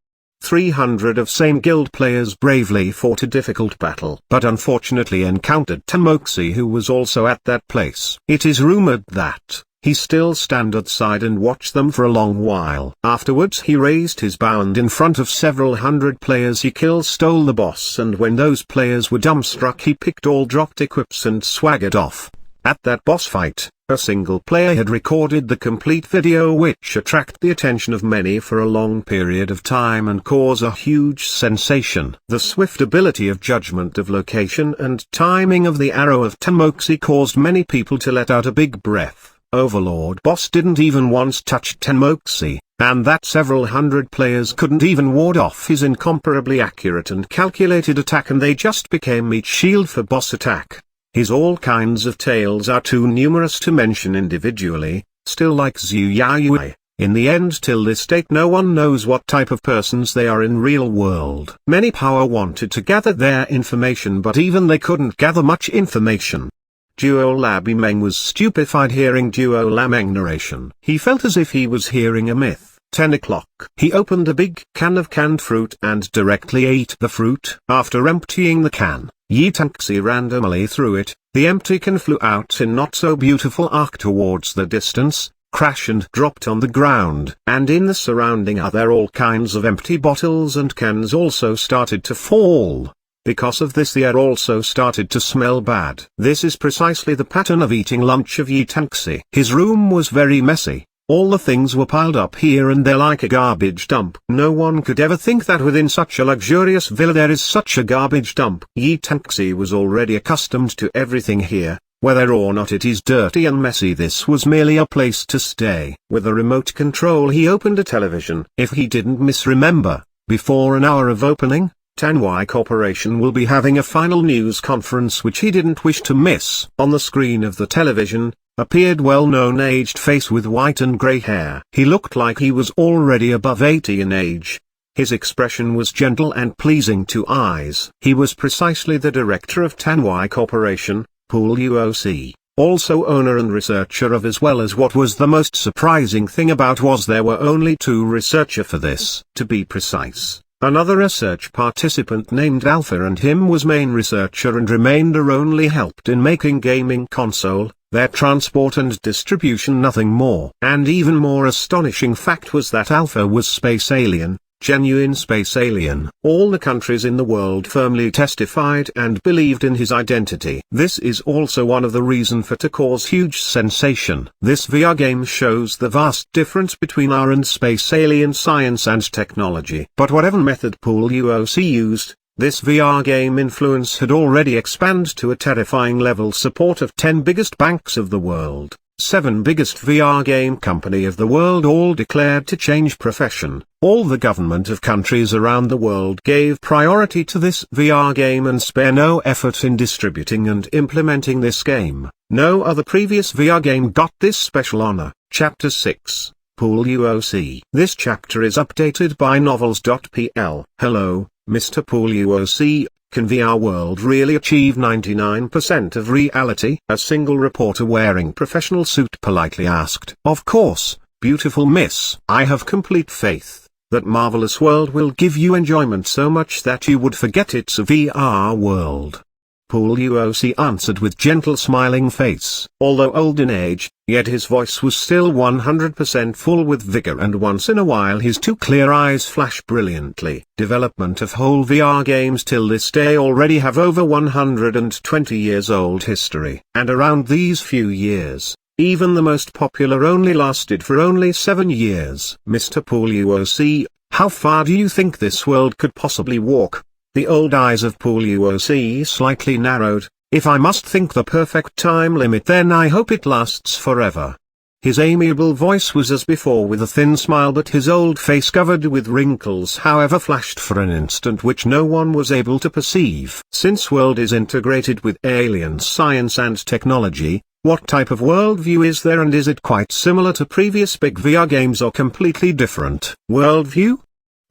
300 of same guild players bravely fought a difficult battle, but unfortunately encountered Tenmoxi, who was also at that place. It is rumored that he still stand outside and watch them for a long while. Afterwards he raised his bow and in front of several hundred players he stole the boss, and when those players were dumbstruck he picked all dropped equips and swaggered off. At that boss fight, a single player had recorded the complete video, which attracted the attention of many for a long period of time and caused a huge sensation. The swift ability of judgment of location and timing of the arrow of Tenmoxi caused many people to let out a big breath. Overlord boss didn't even once touch Tenmoxi, and that several hundred players couldn't even ward off his incomparably accurate and calculated attack, and they just became meat shield for boss attack. His all kinds of tales are too numerous to mention individually, still like Zhu Yaoyue. In the end, till this date no one knows what type of persons they are in real world. Many power wanted to gather their information, but even they couldn't gather much information. Duo Labimeng was stupefied hearing Duo Lameng narration. He felt as if he was hearing a myth. 10 o'clock. He opened a big can of canned fruit and directly ate the fruit. After emptying the can, Tenmoxi randomly threw it. The empty can flew out in not so beautiful arc towards the distance, crashed and dropped on the ground. And in the surrounding other all kinds of empty bottles and cans also started to fall. Because of this the air also started to smell bad. This is precisely the pattern of eating lunch of Tenmoxi. His room was very messy. All the things were piled up here and there like a garbage dump. No one could ever think that within such a luxurious villa there is such a garbage dump. Tenmoxi was already accustomed to everything here, whether or not it is dirty and messy. This was merely a place to stay. With a remote control he opened a television. If he didn't misremember, before an hour of opening, Tenwai Corporation will be having a final news conference which he didn't wish to miss. On the screen of the television appeared well-known aged face with white and grey hair. He looked like he was already above 80 in age. His expression was gentle and pleasing to eyes. He was precisely the director of Tenwai Corporation, Luo Si, also owner and researcher of, as well as what was the most surprising thing about was there were only 2 researchers for this. To be precise, another research participant named Alpha and him was main researcher, and remainder only helped in making gaming console, their transport and distribution, nothing more. And even more astonishing fact was that Alpha was space alien, genuine space alien. All the countries in the world firmly testified and believed in his identity. This is also one of the reasons for to cause huge sensation. This VR game shows the vast difference between our and space alien science and technology. But whatever method Luo Si used, this VR game influence had already expanded to a terrifying level. Support of 10 biggest banks of the world, 7 biggest VR game company of the world all declared to change profession. All the government of countries around the world gave priority to this VR game and spare no effort in distributing and implementing this game. No other previous VR game got this special honor. Chapter 6, Luo Si. This chapter is updated by novels.pl. Hello, Mr. Luo Si. Can VR world really achieve 99% of reality? A single reporter wearing professional suit politely asked. Of course, beautiful miss. I have complete faith that marvelous world will give you enjoyment so much that you would forget it's a VR world. Luo Si answered with gentle smiling face. Although old in age, yet his voice was still 100% full with vigor, and once in a while his two clear eyes flash brilliantly. Development of whole VR games till this day already have over 120 years old history. And around these few years, even the most popular only lasted for only 7 years. Mr. Luo Si, how far do you think this world could possibly walk? The old eyes of Luo Si slightly narrowed. If I must think the perfect time limit, then I hope it lasts forever. His amiable voice was as before with a thin smile, but his old face covered with wrinkles however flashed for an instant which no one was able to perceive. Since world is integrated with alien science and technology, what type of worldview is there, and is it quite similar to previous big VR games or completely different? Worldview?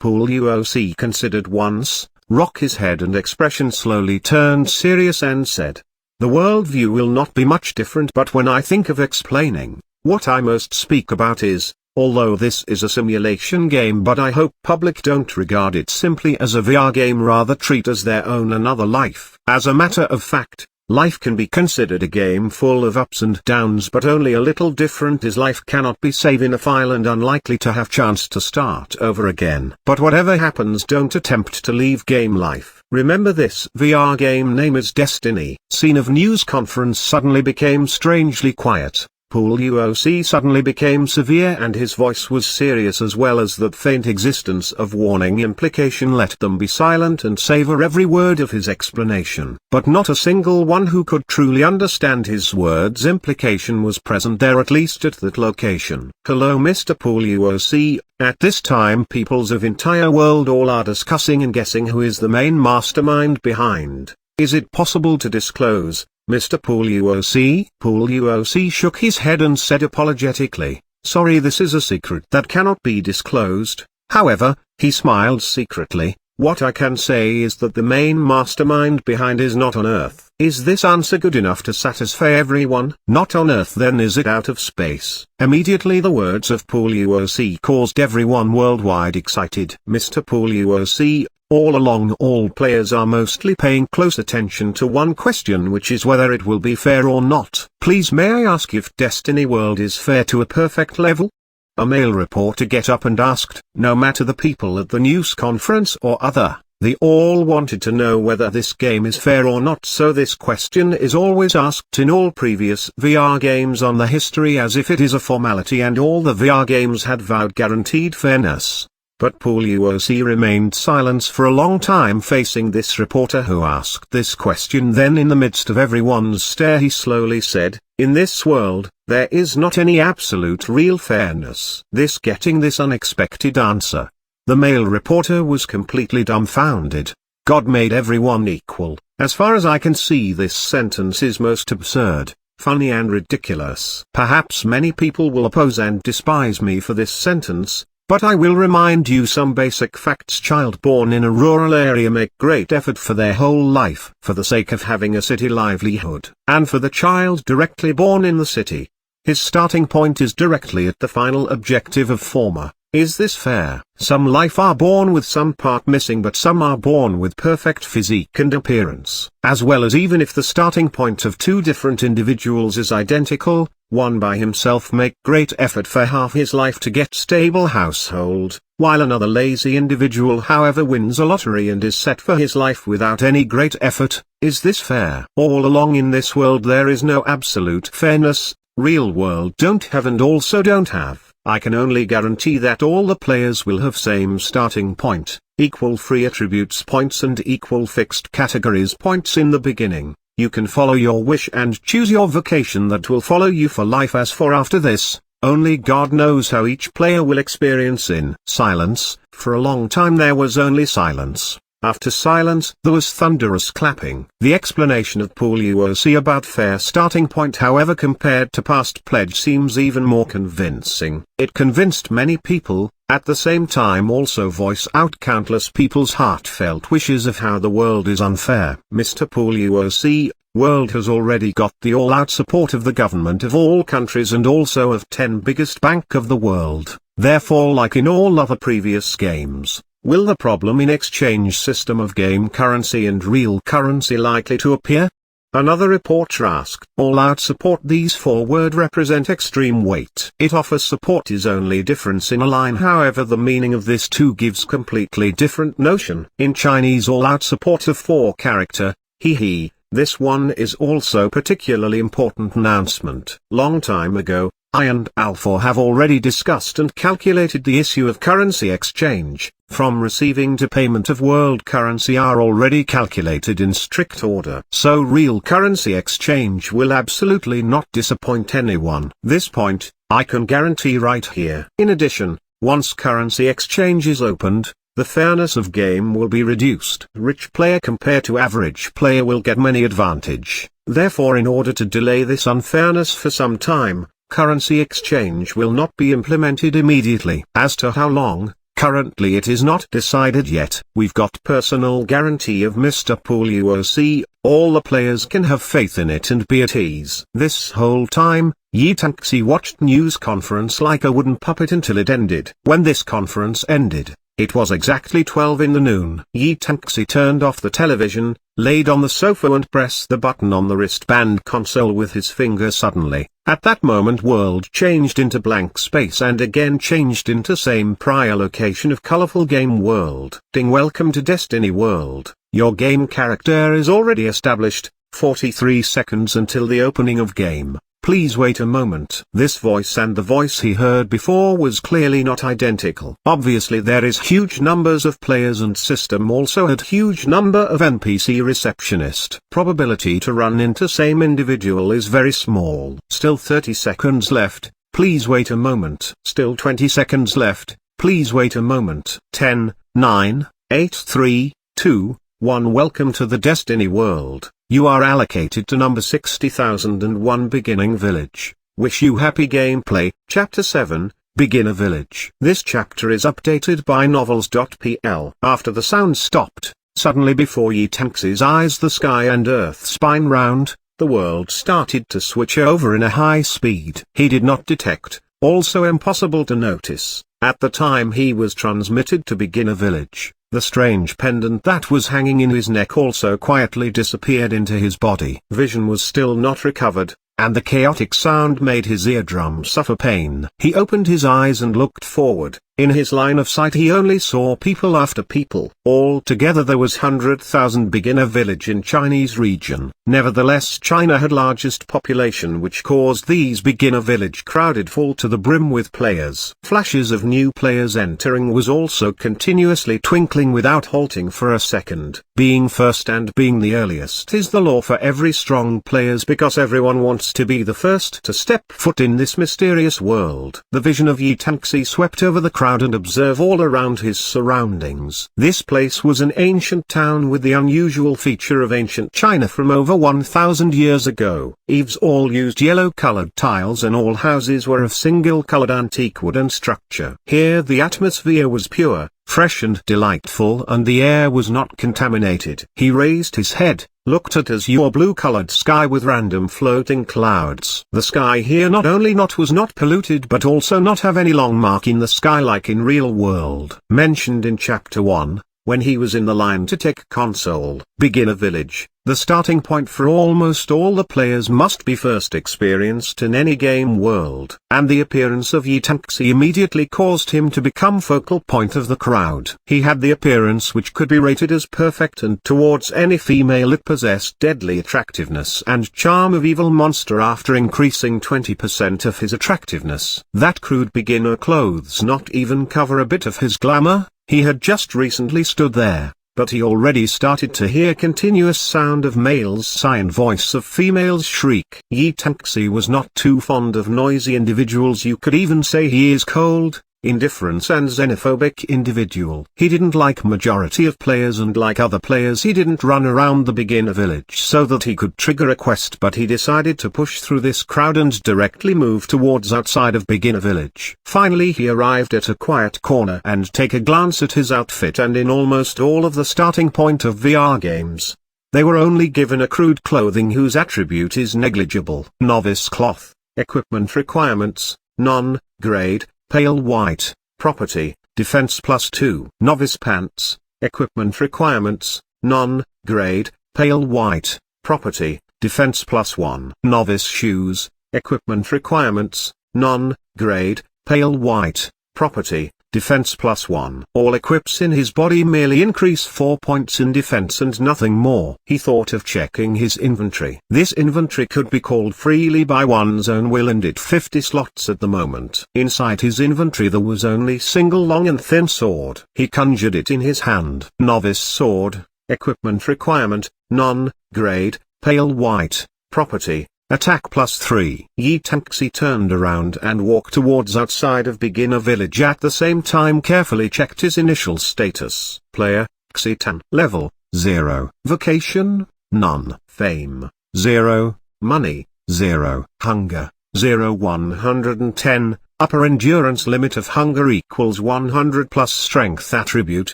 Luo Si considered once, rocked his head, and expression slowly turned serious and said, the worldview will not be much different, but when I think of explaining, what I most speak about is, although this is a simulation game, but I hope public don't regard it simply as a VR game, rather treat as their own another life. As a matter of fact, life can be considered a game full of ups and downs, but only a little different is life cannot be saved in a file and unlikely to have chance to start over again. But whatever happens, don't attempt to leave game life. Remember this VR game name is Destiny. Scene of news conference suddenly became strangely quiet. Luo Si suddenly became severe, and his voice was serious, as well as that faint existence of warning implication. Let them be silent and savor every word of his explanation. But not a single one who could truly understand his words' implication was present there, at least at that location. Hello, Mr. Luo Si. At this time peoples of entire world all are discussing and guessing who is the main mastermind behind. Is it possible to disclose, Mr. Luo Si? Luo Si shook his head and said apologetically, sorry, this is a secret that cannot be disclosed. However, he smiled secretly, what I can say is that the main mastermind behind is not on Earth. Is this answer good enough to satisfy everyone? Not on Earth, then is it out of space? Immediately the words of Luo Si caused everyone worldwide excited. Mr. Luo Si, all along all players are mostly paying close attention to one question, which is whether it will be fair or not. Please, may I ask if Destiny World is fair to a perfect level? A male reporter get up and asked. No matter the people at the news conference or other, they all wanted to know whether this game is fair or not, so this question is always asked in all previous VR games on the history as if it is a formality, and all the VR games had vowed guaranteed fairness. But Luo Si remained silent for a long time facing this reporter who asked this question. Then in the midst of everyone's stare he slowly said, in this world, there is not any absolute real fairness. Getting this unexpected answer, the male reporter was completely dumbfounded. God made everyone equal. As far as I can see, this sentence is most absurd, funny and ridiculous. Perhaps many people will oppose and despise me for this sentence, but I will remind you some basic facts. Child born in a rural area make great effort for their whole life for the sake of having a city livelihood. And for the child directly born in the city, his starting point is directly at the final objective of former. Is this fair? Some life are born with some part missing, but some are born with perfect physique and appearance. As well as even if the starting point of two different individuals is identical, one by himself make great effort for half his life to get stable household, while another lazy individual however wins a lottery and is set for his life without any great effort. Is this fair? All along in this world there is no absolute fairness. Real world don't have and also don't have. I can only guarantee that all the players will have same starting point, equal free attributes points and equal fixed categories points in the beginning. You can follow your wish and choose your vocation that will follow you for life. As for after this, only God knows how each player will experience in silence. For a long time there was only silence. After silence, there was thunderous clapping. The explanation of Luo Si about fair starting point, however, compared to past pledge, seems even more convincing. It convinced many people, at the same time also voice out countless people's heartfelt wishes of how the world is unfair. Mr. Luo Si, world has already got the all-out support of the government of all countries and also of 10 biggest bank of the world. Therefore, like in all other previous games, will the problem in exchange system of game currency and real currency likely to appear? Another reporter asked. All-out support. These 4 words represent extreme weight. It offers support is only difference in a line, however the meaning of this too gives completely different notion. In Chinese, all-out support of 4 character, he. This one is also particularly important announcement. Long time ago, I and Alpha have already discussed and calculated the issue of currency exchange. From receiving to payment of world currency are already calculated in strict order. So real currency exchange will absolutely not disappoint anyone. This point, I can guarantee right here. In addition, once currency exchange is opened, the fairness of game will be reduced. Rich player compared to average player will get many advantage. Therefore, in order to delay this unfairness for some time, currency exchange will not be implemented immediately. As to how long, currently it is not decided yet. We've got personal guarantee of Mr. Luo Si, all the players can have faith in it and be at ease. This whole time, Yi Tanxi watched news conference like a wooden puppet until it ended. When this conference ended, it was exactly 12 in the noon. Yi Tanxi turned off the television, laid on the sofa and pressed the button on the wristband console with his finger. Suddenly, at that moment, world changed into blank space and again changed into same prior location of colorful game world. Welcome to Destiny World. Your game character is already established. 43 seconds until the opening of game. Please wait a moment. This voice and the voice he heard before was clearly not identical. Obviously there is huge numbers of players and system also had huge number of NPC receptionist. Probability to run into same individual is very small. Still 30 seconds left, please wait a moment. Still 20 seconds left, please wait a moment. 10, 9, 8, 3, 2, 1. Welcome to the Destiny World. You are allocated to number 60,001 Beginning Village. Wish you happy gameplay. Chapter 7, Beginner Village. This chapter is updated by novels.pl. After the sound stopped, suddenly before Yi Tanxi's eyes the sky and earth spin round, the world started to switch over in a high speed. He did not detect, also impossible to notice, at the time he was transmitted to Beginner Village. The strange pendant that was hanging in his neck also quietly disappeared into his body. Vision was still not recovered, and the chaotic sound made his eardrum suffer pain. He opened his eyes and looked forward. In his line of sight he only saw people after people. Altogether there was 100,000 beginner village in Chinese region. Nevertheless, China had largest population, which caused these beginner village crowded full to the brim with players. Flashes of new players entering was also continuously twinkling without halting for a second. Being first and being the earliest is the law for every strong players, because everyone wants to be the first to step foot in this mysterious world. The vision of Yi Tanxi swept over the crowd and observe all around his surroundings. This place was an ancient town with the unusual feature of ancient China from over 1,000 years ago. Eaves all used yellow-colored tiles and all houses were of single-colored antique wooden structure. Here the atmosphere was pure, fresh and delightful, and the air was not contaminated. He raised his head, looked at azure blue-colored sky with random floating clouds. The sky here not only was not polluted but also not have any long mark in the sky like in real world. Mentioned in chapter 1, when he was in the line to take console. Beginner village. The starting point for almost all the players must be first experienced in any game world. And the appearance of Yi Tanxi immediately caused him to become focal point of the crowd. He had the appearance which could be rated as perfect, and towards any female it possessed deadly attractiveness and charm of evil monster. After increasing 20% of his attractiveness, that crude beginner clothes not even cover a bit of his glamour. He had just recently stood there, but he already started to hear continuous sound of male's sigh and voice of female's shriek. Yi Tangxi was not too fond of noisy individuals. You could even say he is cold, indifferent and xenophobic individual. He didn't like majority of players, and like other players he didn't run around the beginner village so that he could trigger a quest, but he decided to push through this crowd and directly move towards outside of beginner village. Finally he arrived at a quiet corner and take a glance at his outfit, and in almost all of the starting point of VR games, they were only given a crude clothing whose attribute is negligible. Novice cloth, equipment requirements, non-grade, pale white, property, defense +2. Novice pants, equipment requirements, non-grade, pale white, property, defense +1. Novice shoes, equipment requirements, non-grade, pale white, property, defense +1. All equips in his body merely increase 4 points in defense and nothing more. He thought of checking his inventory. This inventory could be called freely by one's own will, and it 50 slots at the moment. Inside his inventory there was only single long and thin sword. He conjured it in his hand. Novice sword, equipment requirement, non-grade, pale white, property, attack +3. Yi Tangxi turned around and walked towards outside of beginner village, at the same time carefully checked his initial status. Player, Xitan. Level, 0. Vocation, none. Fame, 0. Money, 0. Hunger, 0. 110. Upper endurance limit of hunger equals 100 plus strength attribute.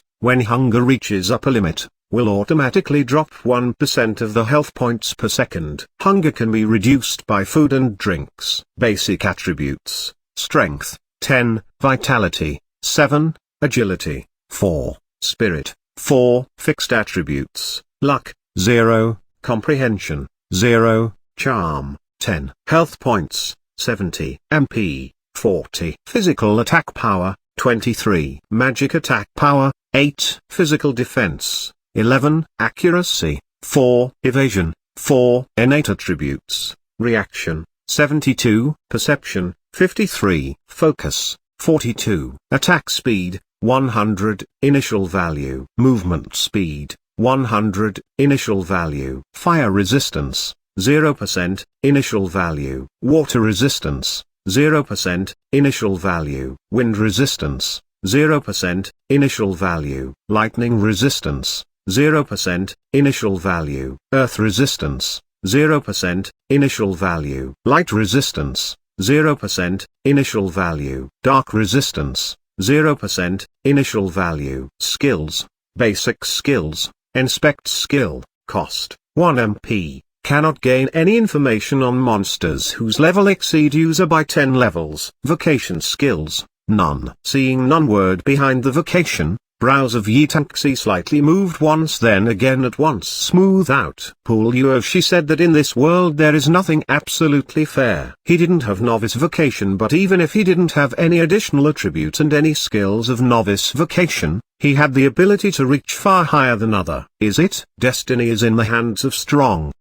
When hunger reaches upper limit, will automatically drop 1% of the health points per second. Hunger can be reduced by food and drinks. Basic attributes: strength, 10, vitality, 7, agility, 4, spirit, 4. Fixed attributes: luck, 0, comprehension, 0, charm, 10. Health points, 70. MP, 40. Physical attack power, 23. Magic attack power, 8. Physical defense, 11. Accuracy, 4. Evasion, 4. Innate attributes: reaction, 72. Perception, 53. Focus, 42. Attack speed, 100. Initial value. Movement speed, 100. Initial value. Fire resistance, 0%. Initial value. Water resistance, 0%. Initial value. Wind resistance, 0%. Initial value. Lightning resistance, 0%, initial value. Earth resistance, 0%, initial value. Light resistance, 0%, initial value. Dark resistance, 0%, initial value. Skills: basic skills, inspect skill, cost, 1 MP. Cannot gain any information on monsters whose level exceed user by 10 levels. Vocation skills, none. Seeing none word behind the vocation, brows of Yi Tangxi slightly moved once, then again at once smooth out. Pool Yuo, she said that in this world there is nothing absolutely fair. He didn't have novice vocation, but even if he didn't have any additional attribute and any skills of novice vocation, he had the ability to reach far higher than other. Is it? Destiny is in the hands of strong.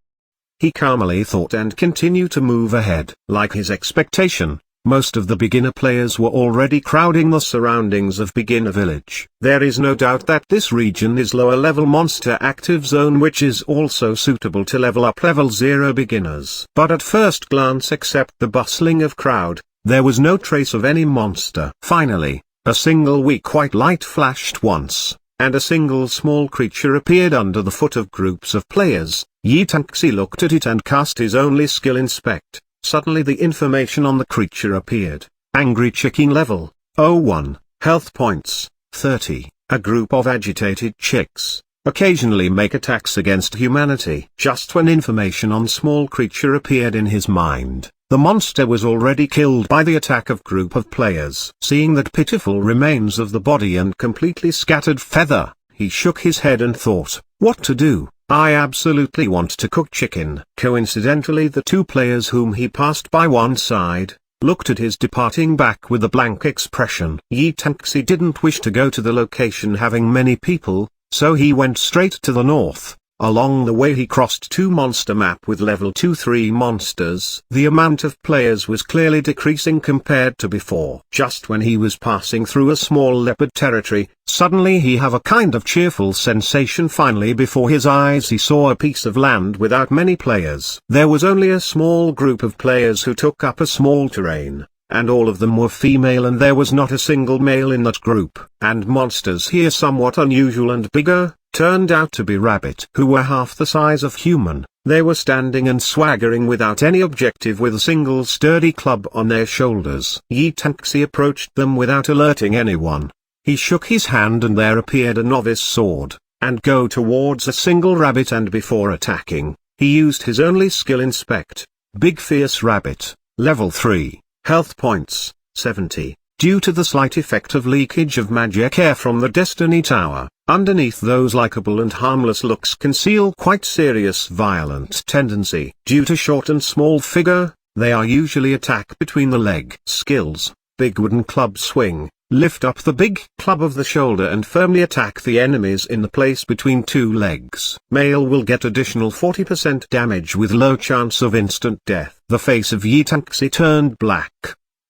He calmly thought and continued to move ahead. Like his expectation, most of the beginner players were already crowding the surroundings of beginner village. There is no doubt that this region is lower level monster active zone, which is also suitable to level up level 0 beginners. But at first glance, except the bustling of crowd, there was no trace of any monster. Finally, a single weak white light flashed once, and a single small creature appeared under the foot of groups of players. Yi Tangxi looked at it and cast his only skill, inspect. Suddenly the information on the creature appeared. Angry chicken level, 01, health points, 30. A group of agitated chicks occasionally make attacks against humanity. Just when information on small creature appeared in his mind, the monster was already killed by the attack of group of players. Seeing that pitiful remains of the body and completely scattered feather, he shook his head and thought, what to do? I absolutely want to cook chicken. Coincidentally, the two players whom he passed by one side, looked at his departing back with a blank expression. Yi Tangxi didn't wish to go to the location having many people, so he went straight to the north, Along the way he crossed 2 monster map with level 2-3 monsters. The amount of players was clearly decreasing compared to before. Just when he was passing through a small leopard territory, suddenly he have a kind of cheerful sensation. Finally before his eyes he saw a piece of land without many players. There was only a small group of players who took up a small terrain, and all of them were female, and there was not a single male in that group. And monsters here, somewhat unusual and bigger, turned out to be rabbit, who were half the size of human. They were standing and swaggering without any objective with a single sturdy club on their shoulders. Yi Tanxi approached them without alerting anyone. He shook his hand and there appeared a novice sword, and go towards a single rabbit, and before attacking, he used his only skill, Inspect. Big fierce rabbit, level 3, health points, 70. Due to the slight effect of leakage of magic air from the Destiny Tower, underneath those likable and harmless looks conceal quite serious violent tendency. Due to short and small figure, they are usually attack between the leg. Skills: big wooden club swing, lift up the big club of the shoulder and firmly attack the enemies in the place between 2 legs. Male will get additional 40% damage with low chance of instant death. The face of Yi Tanxi turned black.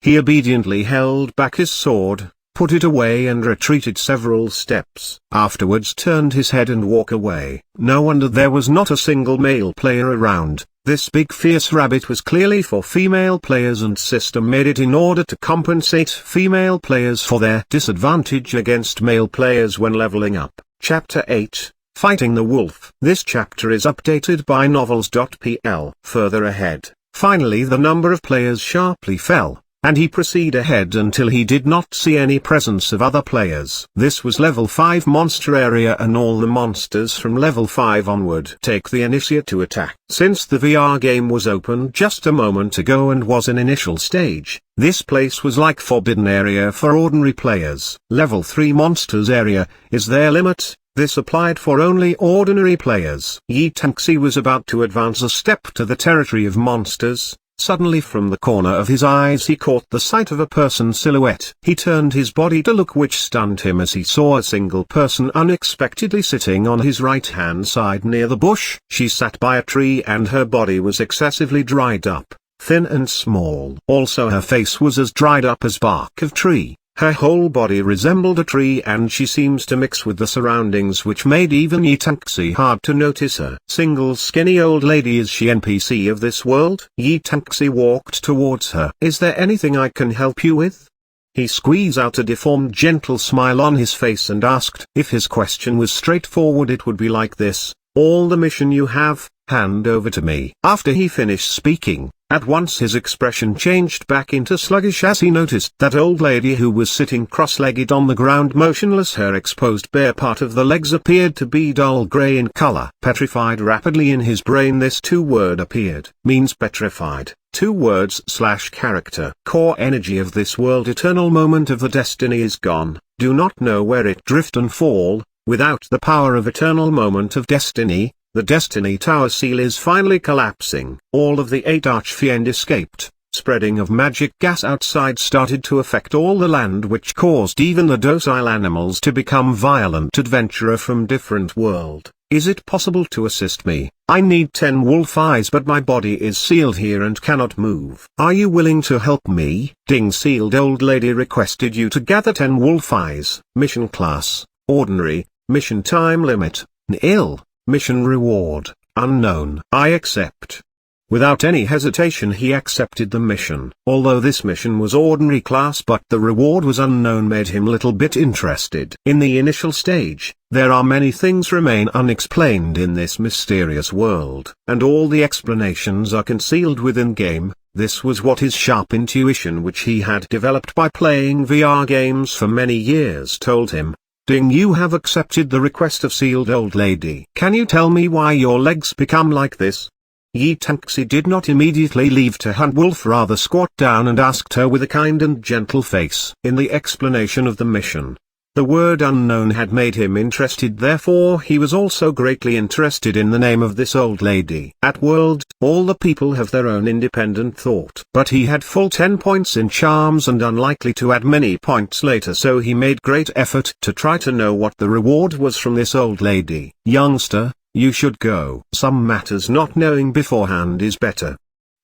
He obediently held back his sword, put it away and retreated several steps. Afterwards turned his head and walked away. No wonder there was not a single male player around. This big fierce rabbit was clearly for female players, and system made it in order to compensate female players for their disadvantage against male players when leveling up. Chapter 8, Fighting the Wolf. This chapter is updated by novels.pl. Further ahead, finally the number of players sharply fell, and he proceeded ahead until he did not see any presence of other players. This was level 5 monster area, and all the monsters from level 5 onward take the initiate to attack. Since the VR game was open just a moment ago and was an initial stage, this place was like forbidden area for ordinary players. Level 3 monsters area is their limit. This applied for only ordinary players. Yi Tanxi was about to advance a step to the territory of monsters. Suddenly from the corner of his eyes he caught the sight of a person's silhouette. He turned his body to look, which stunned him as he saw a single person unexpectedly sitting on his right-hand side near the bush. She sat by a tree and her body was excessively dried up, thin and small. Also her face was as dried up as bark of tree. Her whole body resembled a tree, and she seems to mix with the surroundings, which made even Yi Tanxi hard to notice her. Single skinny old lady, is she NPC of this world? Yi Tanxi walked towards her. Is there anything I can help you with? He squeezed out a deformed gentle smile on his face and asked. If his question was straightforward it would be like this: all the mission you have, hand over to me. After he finished speaking, at once his expression changed back into sluggish as he noticed that old lady who was sitting cross-legged on the ground motionless. Her exposed bare part of the legs appeared to be dull grey in color. Petrified. Rapidly in his brain this 2-word appeared. Means petrified. 2 words / character. Core energy of this world. Eternal moment of the destiny is gone. Do not know where it drift and fall. Without the power of eternal moment of destiny, the Destiny Tower seal is finally collapsing. All of the 8 Archfiend escaped. Spreading of magic gas outside started to affect all the land, which caused even the docile animals to become violent. Adventurer from different world, is it possible to assist me? I need 10 wolf eyes, but my body is sealed here and cannot move. Are you willing to help me? Ding. Sealed old lady requested you to gather 10 wolf eyes. Mission class, ordinary. Mission time limit, nil. Mission reward, unknown. I accept. Without any hesitation he accepted the mission. Although this mission was ordinary class but the reward was unknown, made him little bit interested. In the initial stage, there are many things remain unexplained in this mysterious world, and all the explanations are concealed within game. This was what his sharp intuition, which he had developed by playing VR games for many years, told him. Ding. You have accepted the request of sealed old lady. Can you tell me why your legs become like this? Yi Tanxi did not immediately leave to hunt wolf, rather squat down and asked her with a kind and gentle face. In the explanation of the mission, the word unknown had made him interested, therefore he was also greatly interested in the name of this old lady. At world, all the people have their own independent thought. But he had full 10 points in charms and unlikely to add many points later, so he made great effort to try to know what the reward was from this old lady. Youngster, You should go. Some matters not knowing beforehand is better.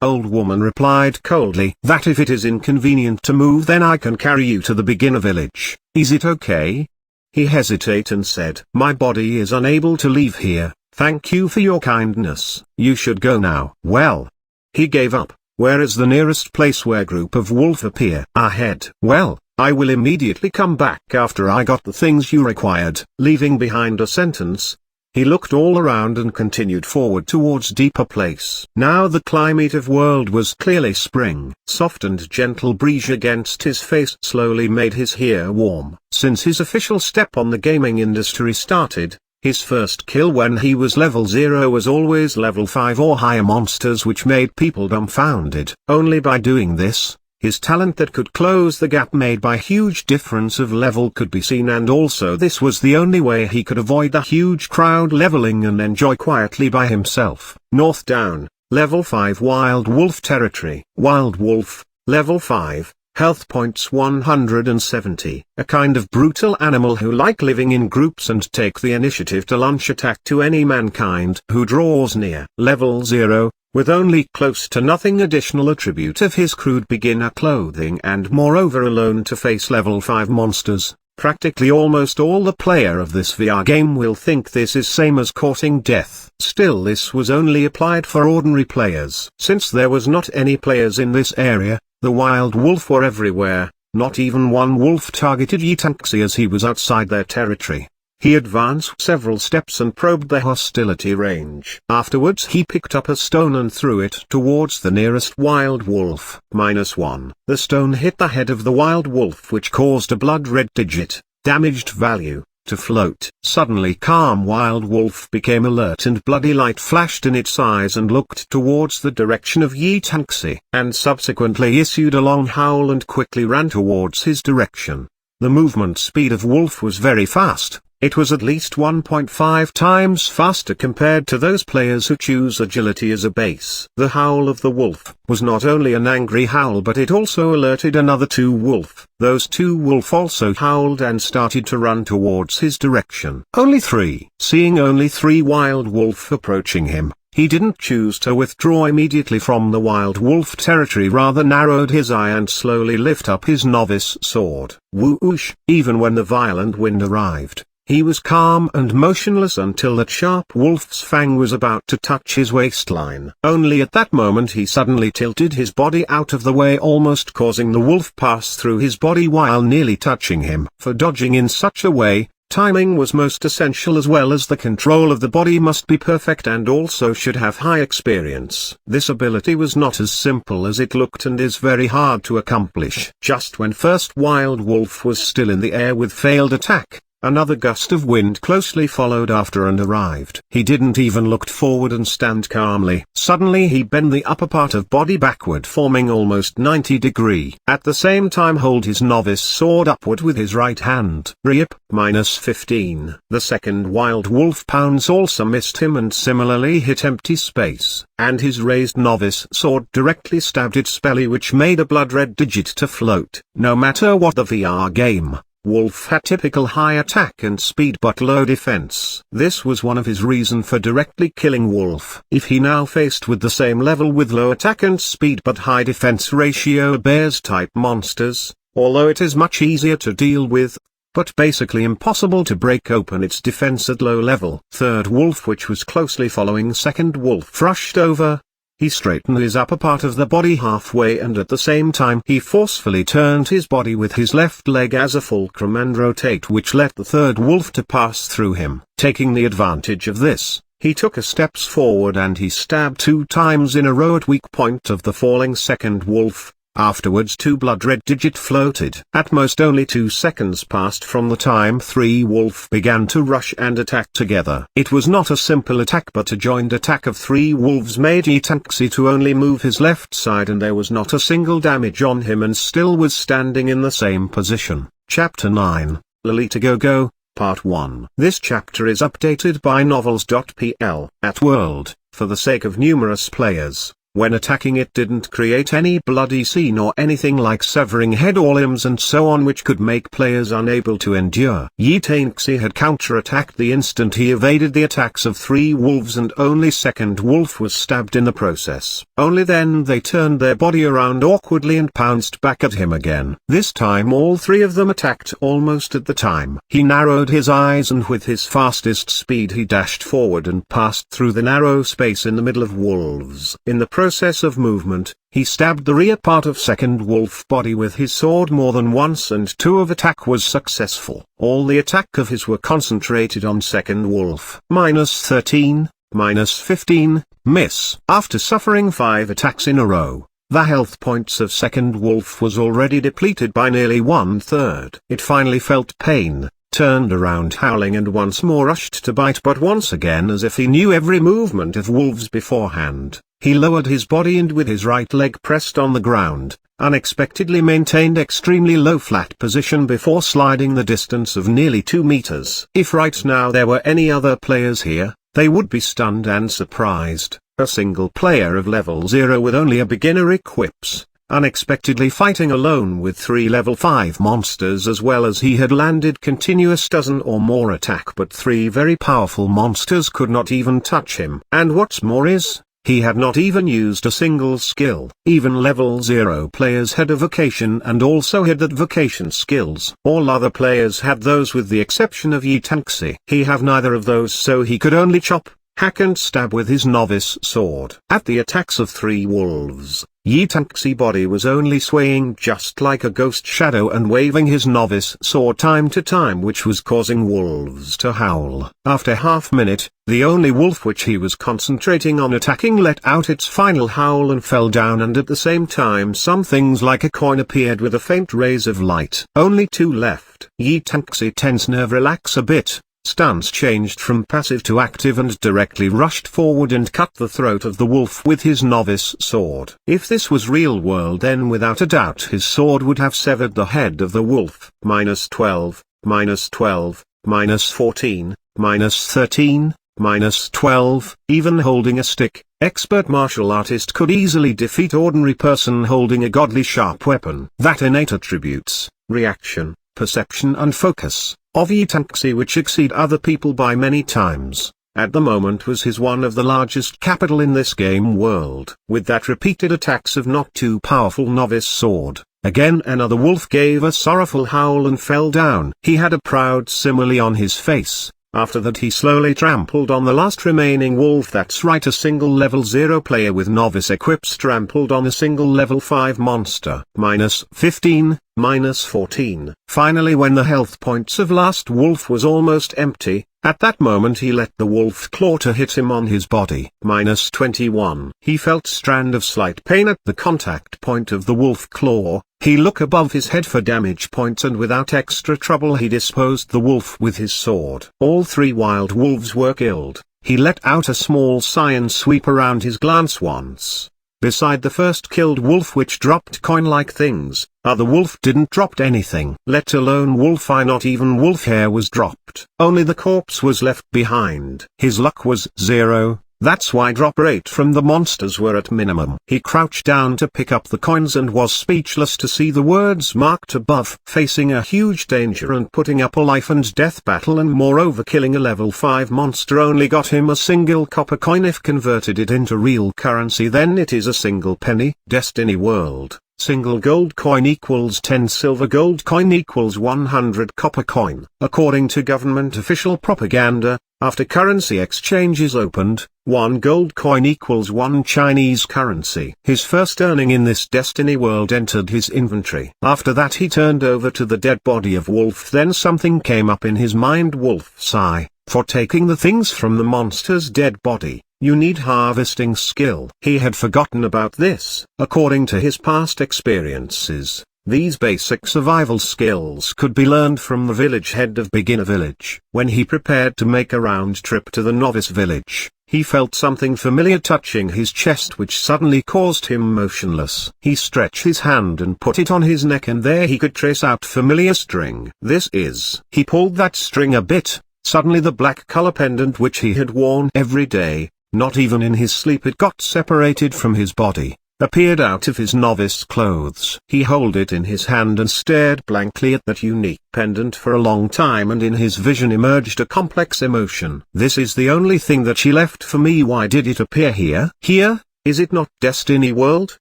Old woman replied coldly that if it is inconvenient to move then I can carry you to the beginner village. Is it okay? He hesitated and said, my body is unable to leave here, thank you for your kindness. You should go now. Well. He gave up. Where is the nearest place where group of wolf appear? Ahead. Well, I will immediately come back after I got the things you required. Leaving behind a sentence, he looked all around and continued forward towards deeper place. Now the climate of world was clearly spring. Soft and gentle breeze against his face slowly made his hair warm. Since his official step on the gaming industry started, his first kill when he was level 0 was always level 5 or higher monsters, which made people dumbfounded. Only by doing this, his talent that could close the gap made by huge difference of level could be seen, and also this was the only way he could avoid the huge crowd leveling and enjoy quietly by himself. North down, level 5 Wild Wolf territory. Wild Wolf, level 5, health points 170. A kind of brutal animal who like living in groups and take the initiative to launch attack to any mankind who draws near. Level 0. With only close to nothing additional attribute of his crude beginner clothing and moreover alone to face level 5 monsters, practically almost all the player of this VR game will think this is same as courting death. Still, this was only applied for ordinary players. Since there was not any players in this area, the wild wolf were everywhere, not even one wolf targeted Yitaxi as he was outside their territory. He advanced several steps and probed the hostility range. Afterwards he picked up a stone and threw it towards the nearest wild wolf. -1. The stone hit the head of the wild wolf, which caused a blood-red digit, damaged value, to float. Suddenly calm wild wolf became alert and bloody light flashed in its eyes and looked towards the direction of Yitaxi, and subsequently issued a long howl and quickly ran towards his direction. The movement speed of wolf was very fast. It was at least 1.5 times faster compared to those players who choose agility as a base. The howl of the wolf was not only an angry howl, but it also alerted another 2 wolf. Those 2 wolf also howled and started to run towards his direction. Only 3. Seeing only 3 wild wolf approaching him, he didn't choose to withdraw immediately from the wild wolf territory, rather narrowed his eye and slowly lift up his novice sword. Whoosh! Even when the violent wind arrived, he was calm and motionless until that sharp wolf's fang was about to touch his waistline. Only at that moment he suddenly tilted his body out of the way, almost causing the wolf pass through his body while nearly touching him. For dodging in such a way, timing was most essential, as well as the control of the body must be perfect and also should have high experience. This ability was not as simple as it looked and is very hard to accomplish. Just when first wild wolf was still in the air with failed attack, another gust of wind closely followed after and arrived. He didn't even look forward and stand calmly. Suddenly he bent the upper part of body backward, forming almost 90 degree. At the same time hold his novice sword upward with his right hand. Rip, -15. The second wild wolf pounce also missed him and similarly hit empty space, and his raised novice sword directly stabbed its belly, which made a blood-red digit to float. No matter what the VR game, wolf had typical high attack and speed but low defense. This was one of his reasons for directly killing wolf. If he now faced with the same level with low attack and speed but high defense ratio bears type monsters, although it is much easier to deal with, but basically impossible to break open its defense at low level. Third wolf, which was closely following second wolf, rushed over. He straightened his upper part of the body halfway and at the same time he forcefully turned his body with his left leg as a fulcrum and rotate, which let the third wolf to pass through him. Taking the advantage of this, he took a steps forward and he stabbed 2 times in a row at weak point of the falling second wolf. Afterwards 2 blood-red digit floated. At most only 2 seconds passed from the time 3 wolf began to rush and attack together. It was not a simple attack, but a joined attack of 3 wolves made Yitaxi to only move his left side, and there was not a single damage on him and still was standing in the same position. Chapter 9, Lolita Gogo, Part 1. This chapter is updated by novels.pl. At World, for the sake of numerous players, When attacking it didn't create any bloody scene or anything like severing head or limbs and so on, which could make players unable to endure. Yitanxi had counterattacked the instant he evaded the attacks of 3 wolves, and only second wolf was stabbed in the process. Only then they turned their body around awkwardly and pounced back at him again. This time all 3 of them attacked almost at the time. He narrowed his eyes and with his fastest speed he dashed forward and passed through the narrow space in the middle of wolves. In the process of movement, he stabbed the rear part of second wolf body with his sword more than once, and 2 of attack was successful. All the attack of his were concentrated on second wolf. -13, -15, miss. After suffering 5 attacks in a row, the health points of second wolf was already depleted by nearly 1/3. It finally felt pain, turned around howling and once more rushed to bite, but once again, as if he knew every movement of wolves beforehand, he lowered his body and with his right leg pressed on the ground, unexpectedly maintained extremely low flat position before sliding the distance of nearly 2 meters. If right now there were any other players here, they would be stunned and surprised. A single player of level 0 with only a beginner equips, unexpectedly fighting alone with 3 level 5 monsters, as well as he had landed continuous dozen or more attack, but 3 very powerful monsters could not even touch him. And what's more is, he had not even used a single skill. Even level 0 players had a vocation and also had that vocation skills. All other players had those with the exception of Yitanxi. He have neither of those, so he could only chop, hack and stab with his novice sword. At the attacks of 3 wolves, Yitanxi's body was only swaying just like a ghost shadow and waving his novice sword time to time, which was causing wolves to howl. After half-minute, the only wolf which he was concentrating on attacking let out its final howl and fell down, and at the same time some things like a coin appeared with a faint rays of light. Only 2 left. Yitanxi tense nerve relax a bit. Stance changed from passive to active and directly rushed forward and cut the throat of the wolf with his novice sword. If this was real world, then without a doubt his sword would have severed the head of the wolf. -12, -12, -14, -13, -12. Even holding a stick, expert martial artist could easily defeat ordinary person holding a godly sharp weapon. That innate attributes, reaction, perception and focus, of Yitanxi, which exceed other people by many times, at the moment was his one of the largest capital in this game world. With that repeated attacks of not too powerful novice sword, again another wolf gave a sorrowful howl and fell down. He had a proud simile on his face. After that he slowly trampled on the last remaining wolf. That's right, a single level 0 player with novice equips trampled on a single level 5 monster. -15, -14. Finally, when the health points of last wolf was almost empty, at that moment he let the wolf claw to hit him on his body. -21. He felt strand of slight pain at the contact point of the wolf claw. He looked above his head for damage points, and without extra trouble he disposed the wolf with his sword. All 3 wild wolves were killed. He let out a small sigh and sweep around his glance once. Beside the first killed wolf, which dropped coin-like things, other wolf didn't drop anything. Let alone wolf eye, not even wolf hair was dropped. Only the corpse was left behind. His luck was 0. That's why drop rate from the monsters were at minimum. He crouched down to pick up the coins and was speechless to see the words marked above. Facing a huge danger and putting up a life and death battle, and moreover killing a level 5 monster only got him a single copper coin. If converted it into real currency, then it is a single penny. Destiny world. Single gold coin equals 10 silver gold coin equals 100 copper coin. According to government official propaganda, after currency exchange is opened, 1 gold coin equals 1 Chinese currency. His first earning in this Destiny world entered his inventory. After that he turned over to the dead body of wolf. Then something came up in his mind. Wolf's eye. For taking the things from the monster's dead body, you need harvesting skill. He had forgotten about this. According to his past experiences, these basic survival skills could be learned from the village head of beginner village. When he prepared to make a round trip to the novice village, he felt something familiar touching his chest, which suddenly caused him motionless. He stretched his hand and put it on his neck, and there he could trace out familiar string. This is. He pulled that string a bit. Suddenly the black color pendant which he had worn every day, not even in his sleep it got separated from his body, appeared out of his novice clothes. He held it in his hand and stared blankly at that unique pendant for a long time, and in his vision emerged a complex emotion. This is the only thing that she left for me. Why did it appear here? Here? Is it not Destiny World?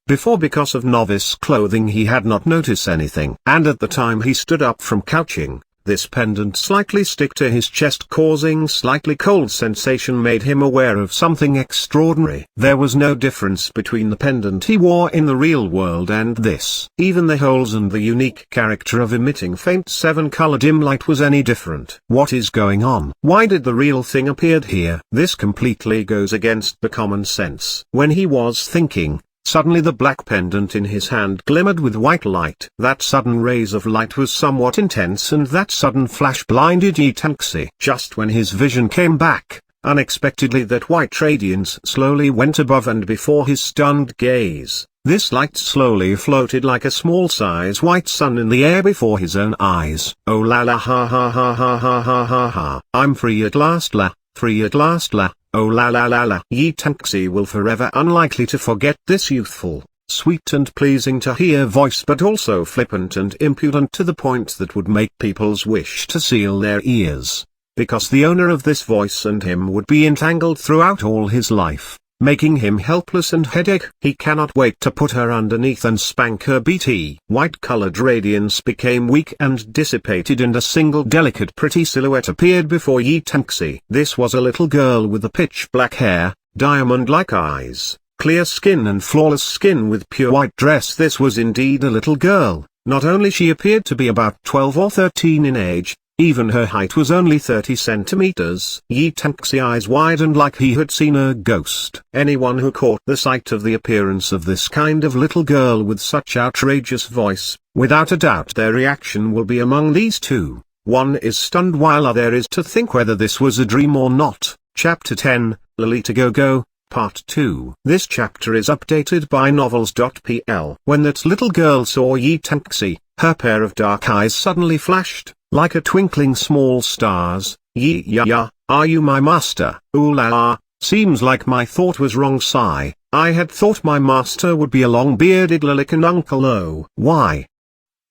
Before, because of novice clothing, he had not noticed anything. And at the time he stood up from couching, this pendant slightly stick to his chest, causing slightly cold sensation, made him aware of something extraordinary. There was no difference between the pendant he wore in the real world and this. Even the holes and the unique character of emitting faint 7-color dim light was any different. What is going on? Why did the real thing appeared here? This completely goes against the common sense. When he was thinking, suddenly the black pendant in his hand glimmered with white light. That sudden rays of light was somewhat intense, and that sudden flash blinded Yi Tanxi. Just when his vision came back, unexpectedly that white radiance slowly went above and before his stunned gaze. This light slowly floated like a small-size white sun in the air before his own eyes. Oh la la, ha ha ha ha ha ha ha ha. I'm free at last la, free at last la. Oh la la la la. Yi Tanxi will forever unlikely to forget this youthful, sweet and pleasing to hear voice, but also flippant and impudent to the point that would make people's wish to seal their ears. Because the owner of this voice and him would be entangled throughout all his life, making him helpless and headache. He cannot wait to put her underneath and spank her BT. White-colored radiance became weak and dissipated, and a single delicate pretty silhouette appeared before Yi Tanxi. This was a little girl with the pitch-black hair, diamond-like eyes, clear skin and flawless skin with pure white dress. This was indeed a little girl. Not only she appeared to be about 12 or 13 in age, even her height was only 30 centimeters. Yi Tanxi eyes widened like he had seen a ghost. Anyone who caught the sight of the appearance of this kind of little girl with such outrageous voice, without a doubt their reaction will be among these two. One is stunned while other is to think whether this was a dream or not. Chapter 10, Lolita Gogo, Part 2. This chapter is updated by novels.pl. When that little girl saw Yi Tanxi, her pair of dark eyes suddenly flashed, like a twinkling small stars. Yi ya, are you my master? Ooh la la, seems like my thought was wrong. Sigh, I had thought my master would be a long-bearded Lolican uncle. Oh, why?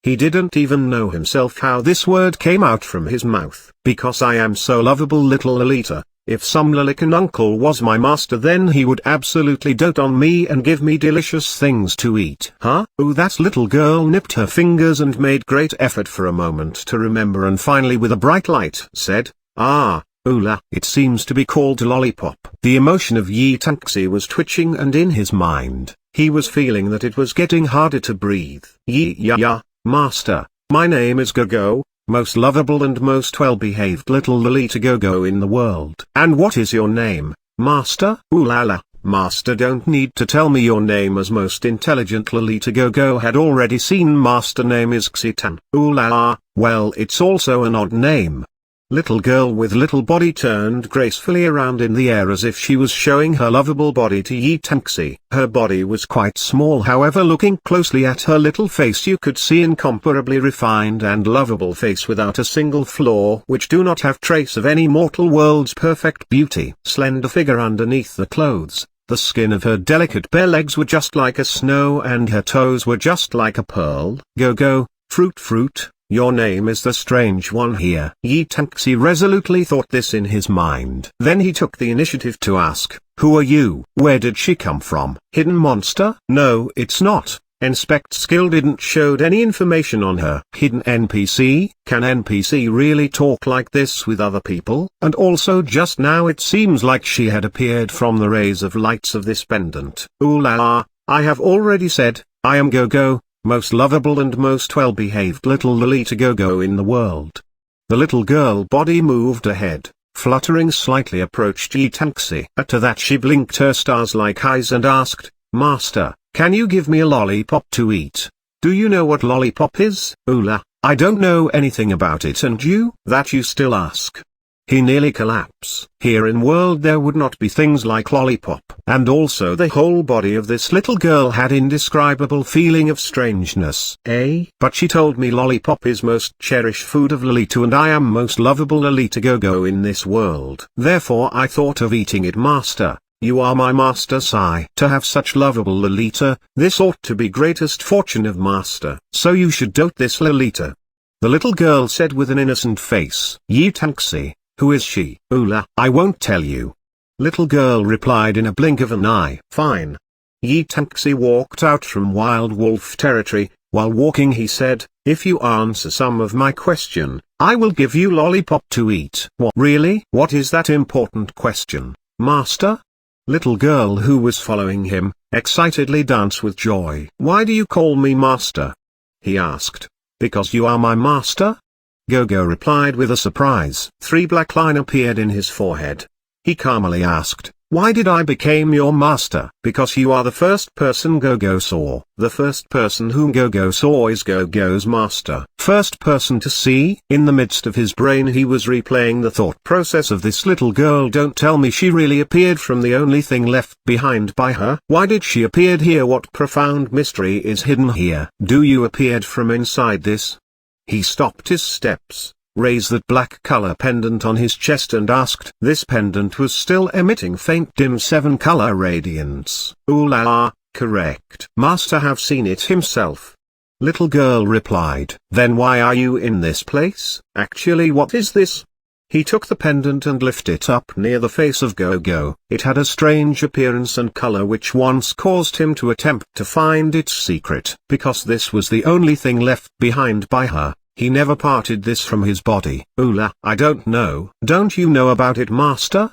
He didn't even know himself how this word came out from his mouth. Because I am so lovable, little Lolita. If some Lolican uncle was my master, then he would absolutely dote on me and give me delicious things to eat. Huh? Ooh, that little girl nipped her fingers and made great effort for a moment to remember, and finally with a bright light said, ah, oola. It seems to be called lollipop. The emotion of Yi Tanxi was twitching, and in his mind, he was feeling that it was getting harder to breathe. Yi ya, master, my name is Gogo, most lovable and most well-behaved little Lolita Gogo in the world. And what is your name, master? Ooh la la, master don't need to tell me your name, as most intelligent Lolita Gogo had already seen. Master name is Xitan. Ooh la la, well, it's also an odd name. Little girl with little body turned gracefully around in the air as if she was showing her lovable body to Yi Tanxi. Her body was quite small, however looking closely at her little face you could see incomparably refined and lovable face without a single flaw, which do not have trace of any mortal world's perfect beauty. Slender figure underneath the clothes, the skin of her delicate bare legs were just like a snow and her toes were just like a pearl. Gogo, fruit. Your name is the strange one here. Yi Tanxi resolutely thought this in his mind. Then he took the initiative to ask, who are you? Where did she come from? Hidden monster? No, it's not. Inspect skill didn't showed any information on her. Hidden NPC? Can NPC really talk like this with other people? And also just now it seems like she had appeared from the rays of lights of this pendant. Ooh la la, I have already said, I am Gogo, most lovable and most well-behaved little Lolita Gogo in the world. The little girl body moved ahead, fluttering slightly, approached Yi Tanxi. To that she blinked her stars-like eyes and asked, Master, can you give me a lollipop to eat? Do you know what lollipop is? Ooh la, I don't know anything about it. And you? That you still ask? He nearly collapsed. Here in world there would not be things like lollipop. And also the whole body of this little girl had indescribable feeling of strangeness. But she told me lollipop is most cherished food of Lolita, and I am most lovable Lolita Gogo in this world. Therefore I thought of eating it. Master, You are my master Si. To have such lovable Lolita, this ought to be greatest fortune of master. So you should dote this Lolita. The little girl said with an innocent face. Yi Tanxi, who is she? Ula, I won't tell you. Little girl replied in a blink of an eye. Fine. Yi Tanxi walked out from Wild Wolf territory. While walking he said, if you answer some of my question, I will give you lollipop to eat. What? Really? What is that important question, master? Little girl who was following him, excitedly danced with joy. Why do you call me master? He asked. Because you are my master? Gogo replied with a surprise. 3 black lines appeared in his forehead. He calmly asked, why did I become your master? Because you are the first person Gogo saw. The first person whom Gogo saw is Gogo's master. First person to see? In the midst of his brain he was replaying the thought process of this little girl. Don't tell me she really appeared from the only thing left behind by her. Why did she appear here? What profound mystery is hidden here? Do you appeared from inside this? He stopped his steps, raised that black color pendant on his chest and asked. This pendant was still emitting faint dim 7-color radiance. Ooh la la, correct. Master have seen it himself. Little girl replied. Then why are you in this place? Actually, what is this? He took the pendant and lifted it up near the face of Gogo. It had a strange appearance and color which once caused him to attempt to find its secret. Because this was the only thing left behind by her, he never parted this from his body. Ula, I don't know. Don't you know about it, master?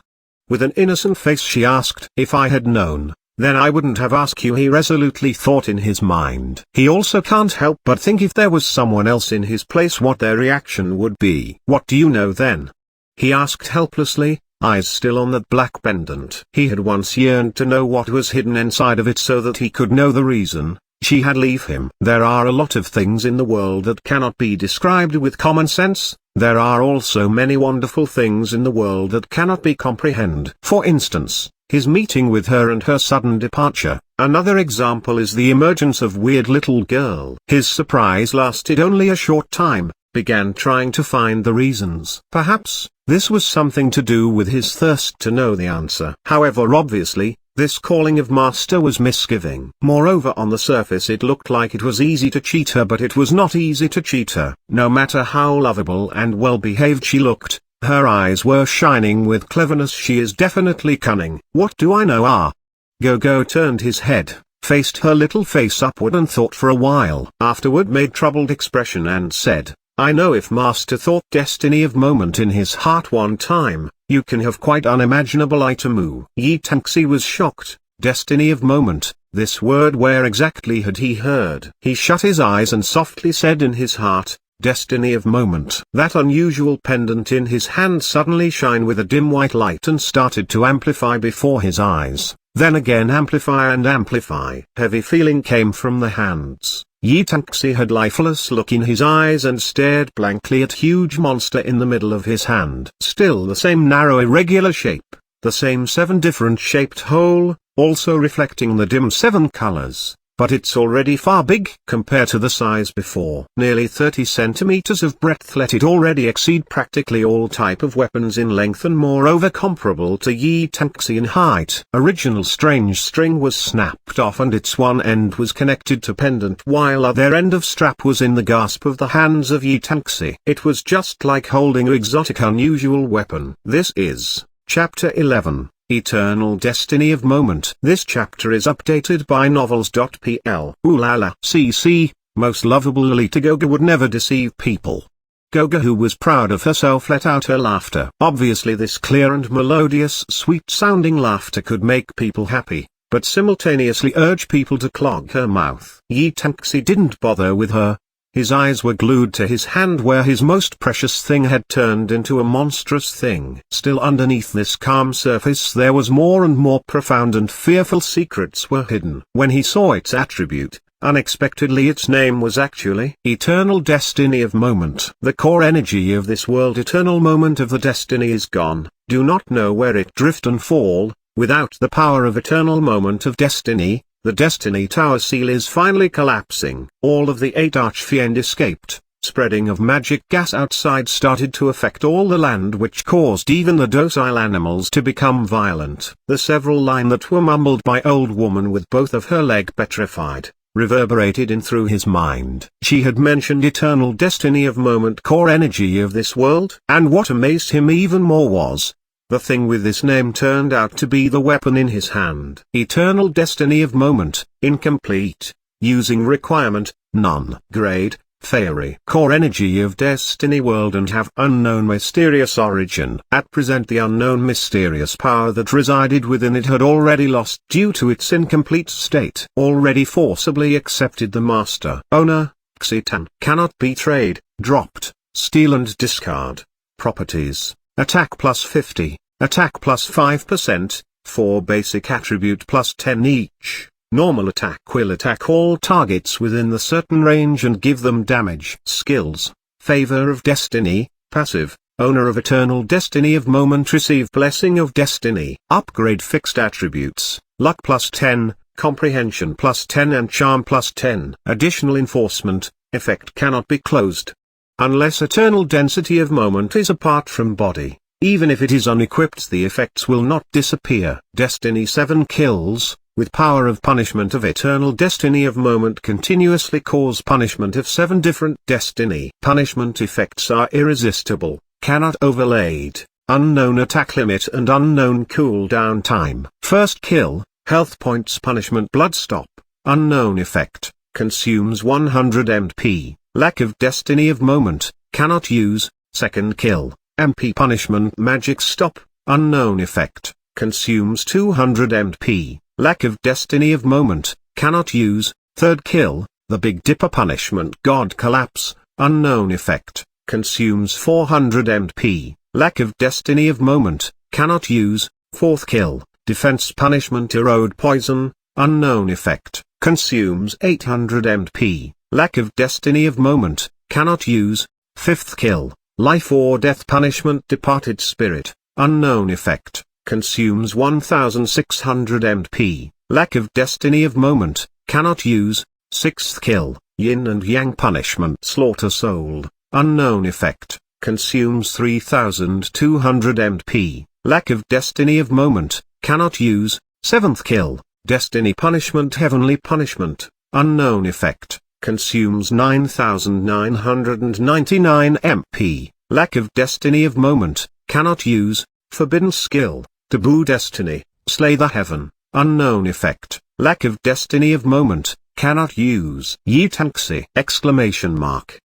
With an innocent face she asked. If I had known, then I wouldn't have asked you, he resolutely thought in his mind. He also can't help but think if there was someone else in his place what their reaction would be. What do you know then? He asked helplessly, eyes still on that black pendant. He had once yearned to know what was hidden inside of it so that he could know the reason. She had leave him. There are a lot of things in the world that cannot be described with common sense. There are also many wonderful things in the world that cannot be comprehended. For instance, his meeting with her and her sudden departure. Another example is the emergence of weird little girl. His surprise lasted only a short time, began trying to find the reasons. Perhaps, this was something to do with his thirst to know the answer. However, obviously, this calling of master was misgiving. Moreover, on the surface it looked like it was easy to cheat her, but it was not easy to cheat her. No matter how lovable and well-behaved she looked, her eyes were shining with cleverness. She is definitely cunning. What do I know? Gogo turned his head, faced her little face upward and thought for a while. Afterward made troubled expression and said, I know if master thought destiny of moment in his heart one time, you can have quite unimaginable itemu. Yi Tanxi was shocked. Destiny of moment, this word where exactly had he heard? He shut his eyes and softly said in his heart, destiny of moment. That unusual pendant in his hand suddenly shone with a dim white light and started to amplify before his eyes, then again amplify and amplify. Heavy feeling came from the hands. Yi Tanxi had lifeless look in his eyes and stared blankly at huge monster in the middle of his hand. Still the same narrow irregular shape, the same 7 different shaped hole, also reflecting the dim 7 colors, but it's already far big compared to the size before. Nearly 30 centimeters of breadth, let it already exceed practically all type of weapons in length and moreover comparable to Yi Tanxi in height. Original strange string was snapped off and its one end was connected to pendant while other end of strap was in the grasp of the hands of Yi Tanxi. It was just like holding an exotic unusual weapon. This is Chapter 11. Eternal Destiny of Moment. This chapter is updated by novels.pl. Ooh la la. CC, most lovable Lolita. Gogo would never deceive people. Gogo, who was proud of herself, let out her laughter. Obviously this clear and melodious sweet-sounding laughter could make people happy, but simultaneously urge people to clog her mouth. Yi Tanxi didn't bother with her. His eyes were glued to his hand where his most precious thing had turned into a monstrous thing. Still underneath this calm surface there was more and more profound and fearful secrets were hidden. When he saw its attribute, unexpectedly its name was actually Eternal Destiny of Moment. The core energy of this world, eternal moment of the destiny, is gone. Do not know where it drift and fall. Without the power of eternal moment of destiny, the Destiny Tower seal is finally collapsing. All of the 8 Archfiend escaped, spreading of magic gas outside started to affect all the land, which caused even the docile animals to become violent. The several lines that were mumbled by old woman with both of her leg petrified, reverberated in through his mind. She had mentioned eternal destiny of moment, core energy of this world. And what amazed him even more was, the thing with this name turned out to be the weapon in his hand. Eternal destiny of moment, incomplete, using requirement, none. Grade, fairy. Core energy of destiny world and have unknown mysterious origin. At present the unknown mysterious power that resided within it had already lost due to its incomplete state. Already forcibly accepted the master. Owner, Xitan. Cannot be trade, dropped, steal and discard. Properties. Attack plus 50, attack plus 5%, 4 basic attribute plus 10 each. Normal attack will attack all targets within the certain range and give them damage. Skills, Favor of Destiny, passive, owner of eternal destiny of moment receive blessing of destiny. Upgrade fixed attributes, luck plus 10, comprehension plus 10 and charm plus 10. Additional enforcement, effect cannot be closed unless eternal density of moment is apart from body. Even if it is unequipped, the effects will not disappear. Destiny 7 kills, with power of punishment of eternal destiny of moment continuously cause punishment of 7 different destiny. Punishment effects are irresistible, cannot overlaid, unknown attack limit and unknown cooldown time. First kill, health points punishment blood stop, unknown effect, consumes 100 MP. Lack of destiny of moment, cannot use. Second kill, MP punishment magic stop, unknown effect, consumes 200 MP. Lack of destiny of moment, cannot use. Third kill, the Big Dipper punishment god collapse, unknown effect, consumes 400 MP. Lack of destiny of moment, cannot use. Fourth kill, defense punishment erode poison, unknown effect, consumes 800 MP. Lack of destiny of moment, cannot use. Fifth kill, life or death punishment departed spirit, unknown effect, consumes 1600 MP. Lack of destiny of moment, cannot use. Sixth kill, yin and yang punishment slaughter soul, unknown effect, consumes 3200 MP. Lack of destiny of moment, cannot use. Seventh kill, destiny punishment heavenly punishment, unknown effect, consumes 9999 MP. Lack of destiny of moment, cannot use. Forbidden skill, taboo destiny, slay the heaven, unknown effect. Lack of destiny of moment, cannot use. Yitanxi! Exclamation mark.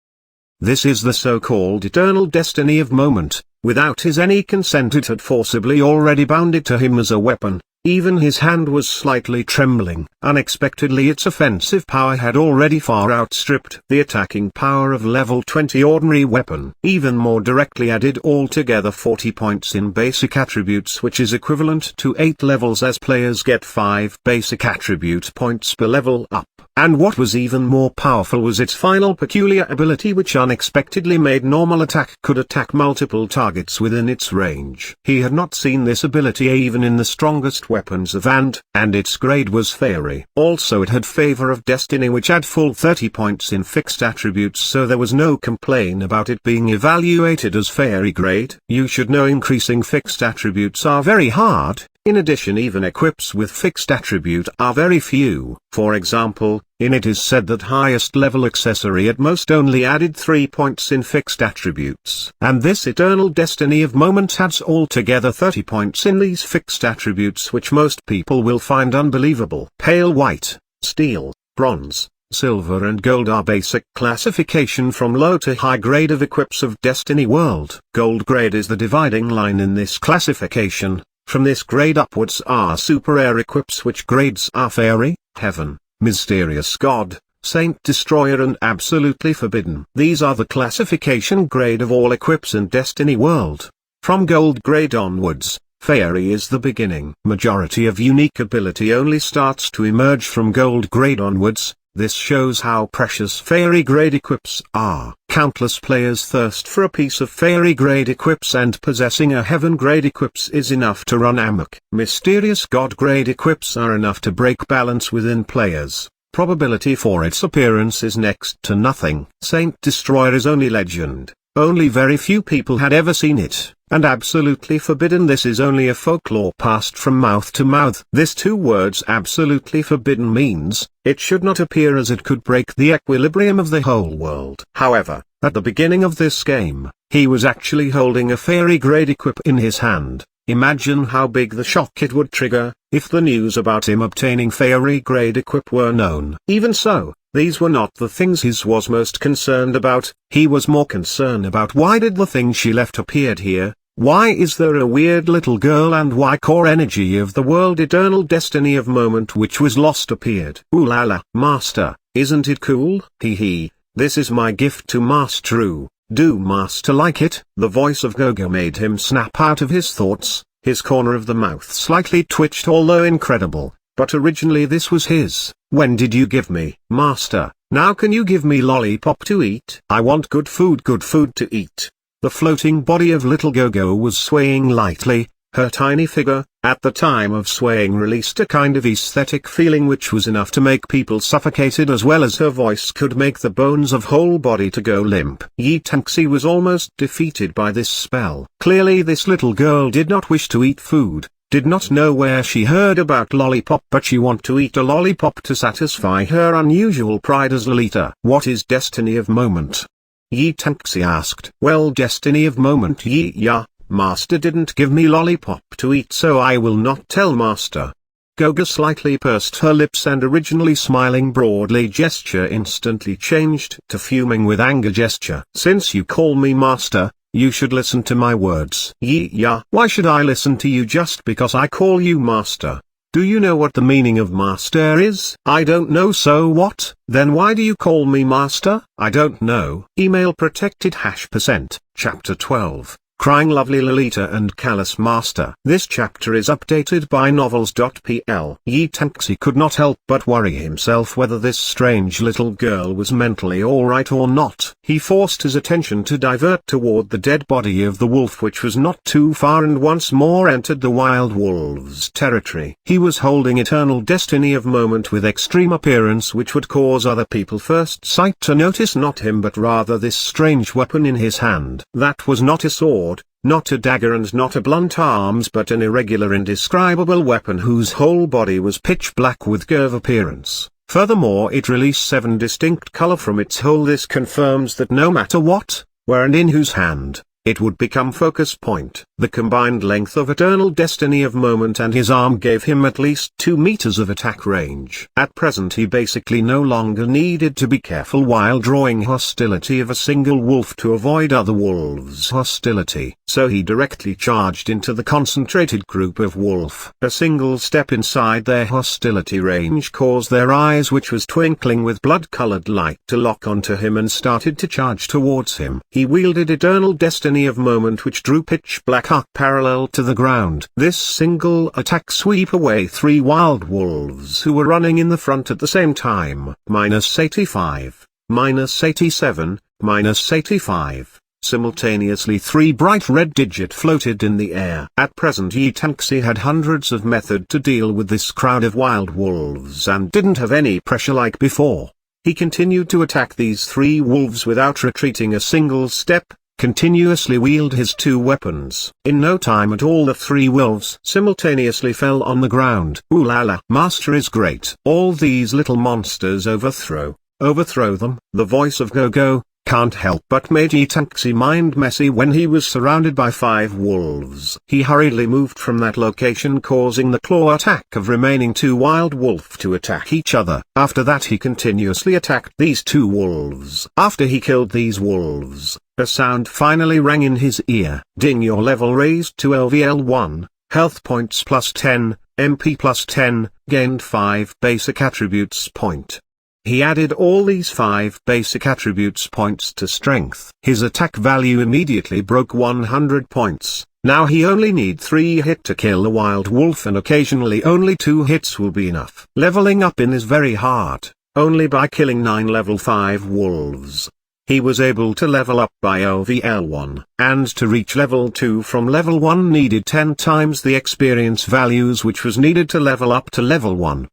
This is the so-called eternal destiny of moment. Without his any consent it had forcibly already bound it to him as a weapon. Even his hand was slightly trembling. Unexpectedly its offensive power had already far outstripped the attacking power of level 20 ordinary weapon. Even more directly added altogether 40 points in basic attributes, which is equivalent to 8 levels, as players get 5 basic attribute points per level up. And what was even more powerful was its final peculiar ability, which unexpectedly made normal attack could attack multiple targets within its range. He had not seen this ability even in the strongest weapons of and its grade was fairy. Also it had favor of destiny, which had full 30 points in fixed attributes, so there was no complaint about it being evaluated as fairy grade. You should know increasing fixed attributes are very hard. In addition, even equips with fixed attribute are very few. For example, in it is said that highest level accessory at most only added 3 points in fixed attributes. And this eternal destiny of moment has altogether 30 points in these fixed attributes, which most people will find unbelievable. Pale white, steel, bronze, silver and gold are basic classification from low to high grade of equips of Destiny World. Gold grade is the dividing line in this classification. From this grade upwards are super rare equips, which grades are fairy, heaven, mysterious god, saint destroyer and absolutely forbidden. These are the classification grade of all equips in Destiny World. From gold grade onwards, fairy is the beginning. Majority of unique ability only starts to emerge from gold grade onwards. This shows how precious fairy grade equips are. Countless players thirst for a piece of fairy grade equips, and possessing a heaven grade equips is enough to run amok. Mysterious god grade equips are enough to break balance within players. Probability for its appearance is next to nothing. Saint Destroyer is only legend. Only very few people had ever seen it, and absolutely forbidden. This is only a folklore passed from mouth to mouth. This two words absolutely forbidden means, it should not appear as it could break the equilibrium of the whole world. However, at the beginning of this game, he was actually holding a fairy grade equip in his hand. Imagine how big the shock it would trigger, if the news about him obtaining fairy grade equip were known. Even so, these were not the things he was most concerned about. He was more concerned about why did the thing she left appeared here, why is there a weird little girl, and why core energy of the world eternal destiny of moment which was lost appeared. Ooh la la, Master, isn't it cool? Hee hee, this is my gift to Master. Do Master like it? The voice of Gogo made him snap out of his thoughts. His corner of the mouth slightly twitched, although incredible, but originally this was his. When did you give me? Master, now can you give me lollipop to eat? I want good food to eat. The floating body of little Gogo was swaying lightly. Her tiny figure, at the time of swaying, released a kind of aesthetic feeling which was enough to make people suffocated, as well as her voice could make the bones of whole body to go limp. Yi Tanxi was almost defeated by this spell. Clearly this little girl did not wish to eat food, did not know where she heard about lollipop, but she wanted to eat a lollipop to satisfy her unusual pride as Lolita. What is destiny of moment? Yi Tanxi asked. Well, destiny of moment, yeah. Master didn't give me lollipop to eat, so I will not tell Master. Gogo slightly pursed her lips, and originally smiling broadly gesture instantly changed to fuming with anger gesture. Since you call me Master, you should listen to my words. Yeah, why should I listen to you just because I call you Master? Do you know what the meaning of Master is? I don't know, so what? Then why do you call me Master? I don't know. Email protected #%, Chapter 12. Crying Lovely Lolita and Callous Master. This chapter is updated by novels.pl. Yi Tanxi could not help but worry himself whether this strange little girl was mentally alright or not. He forced his attention to divert toward the dead body of the wolf, which was not too far, and once more entered the wild wolves' territory. He was holding eternal destiny of moment with extreme appearance, which would cause other people first sight to notice not him but rather this strange weapon in his hand. That was not a sword, not a dagger, and not a blunt arms, but an irregular indescribable weapon whose whole body was pitch black with curve appearance. Furthermore, it released 7 distinct color from its hole. This confirms that no matter what, where and in whose hand, it would become focus point. The combined length of eternal destiny of moment and his arm gave him at least 2 meters of attack range. At present he basically no longer needed to be careful while drawing hostility of a single wolf to avoid other wolves' hostility. So he directly charged into the concentrated group of wolf. A single step inside their hostility range caused their eyes, which was twinkling with blood-colored light, to lock onto him and started to charge towards him. He wielded eternal destiny of moment, which drew pitch black arc parallel to the ground. This single attack sweep away 3 wild wolves who were running in the front at the same time. -85, -87, -85. Simultaneously 3 bright red digit floated in the air. At present Yi Tanxi had hundreds of method to deal with this crowd of wild wolves and didn't have any pressure like before. He continued to attack these 3 wolves without retreating a single step, continuously wield his 2 weapons. In no time at all the 3 wolves simultaneously fell on the ground. Ooh la la, Master is great. All these little monsters overthrow them. The voice of Gogo can't help but made Yi Tanxi mind messy when he was surrounded by 5 wolves. He hurriedly moved from that location, causing the claw attack of remaining 2 wild wolf to attack each other. After that he continuously attacked these 2 wolves. After he killed these wolves, a sound finally rang in his ear. Ding, your level raised to LVL1, health points +10, MP +10, gained 5 basic attributes point. He added all these 5 basic attributes points to strength. His attack value immediately broke 100 points. Now he only need 3 hit to kill a wild wolf, and occasionally only 2 hits will be enough. Leveling up in is very hard. Only by killing 9 level 5 wolves, he was able to level up by LVL1, and to reach level 2 from level 1 needed 10 times the experience values which was needed to level up to level 1.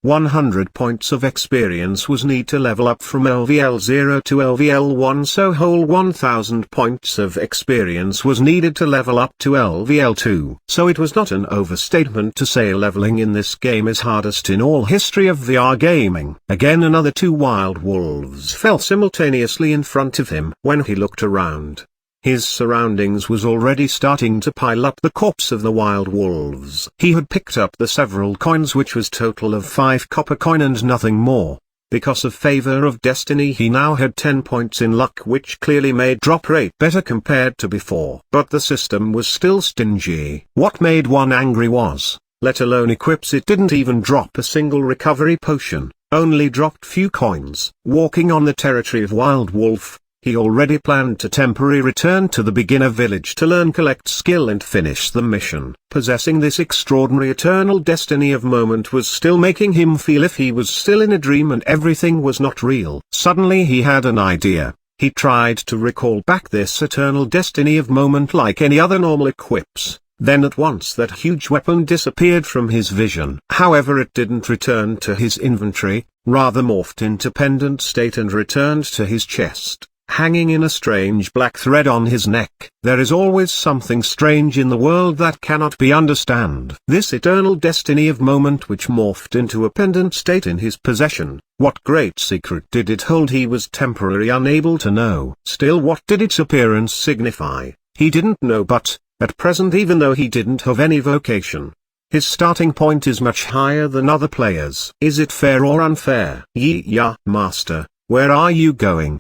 100 points of experience was need to level up from LVL 0 to LVL 1, so whole 1000 points of experience was needed to level up to LVL 2. So it was not an overstatement to say leveling in this game is hardest in all history of VR gaming. Again, another two wild wolves fell simultaneously in front of him. When he looked around, his surroundings was already starting to pile up the corpse of the wild wolves. He had picked up the several coins, which was total of 5 copper coin and nothing more. Because of favor of destiny, he now had 10 points in luck, which clearly made drop rate better compared to before. But the system was still stingy. What made one angry was, let alone equips, it didn't even drop a single recovery potion, only dropped few coins. Walking on the territory of Wild Wolf, he already planned to temporarily return to the beginner village to learn collect skill and finish the mission. Possessing this extraordinary eternal destiny of moment was still making him feel if he was still in a dream and everything was not real. Suddenly he had an idea. He tried to recall back this eternal destiny of moment like any other normal equips. Then at once that huge weapon disappeared from his vision. However, it didn't return to his inventory, rather morphed into pendant state and returned to his chest, hanging in a strange black thread on his neck. There is always something strange in the world that cannot be understood. This eternal destiny of moment which morphed into a pendant state in his possession, what great secret did it hold? He was temporarily unable to know. Still, what did its appearance signify? He didn't know, but at present, even though he didn't have any vocation, his starting point is much higher than other players. Is it fair or unfair? Yeah, master, where are you going?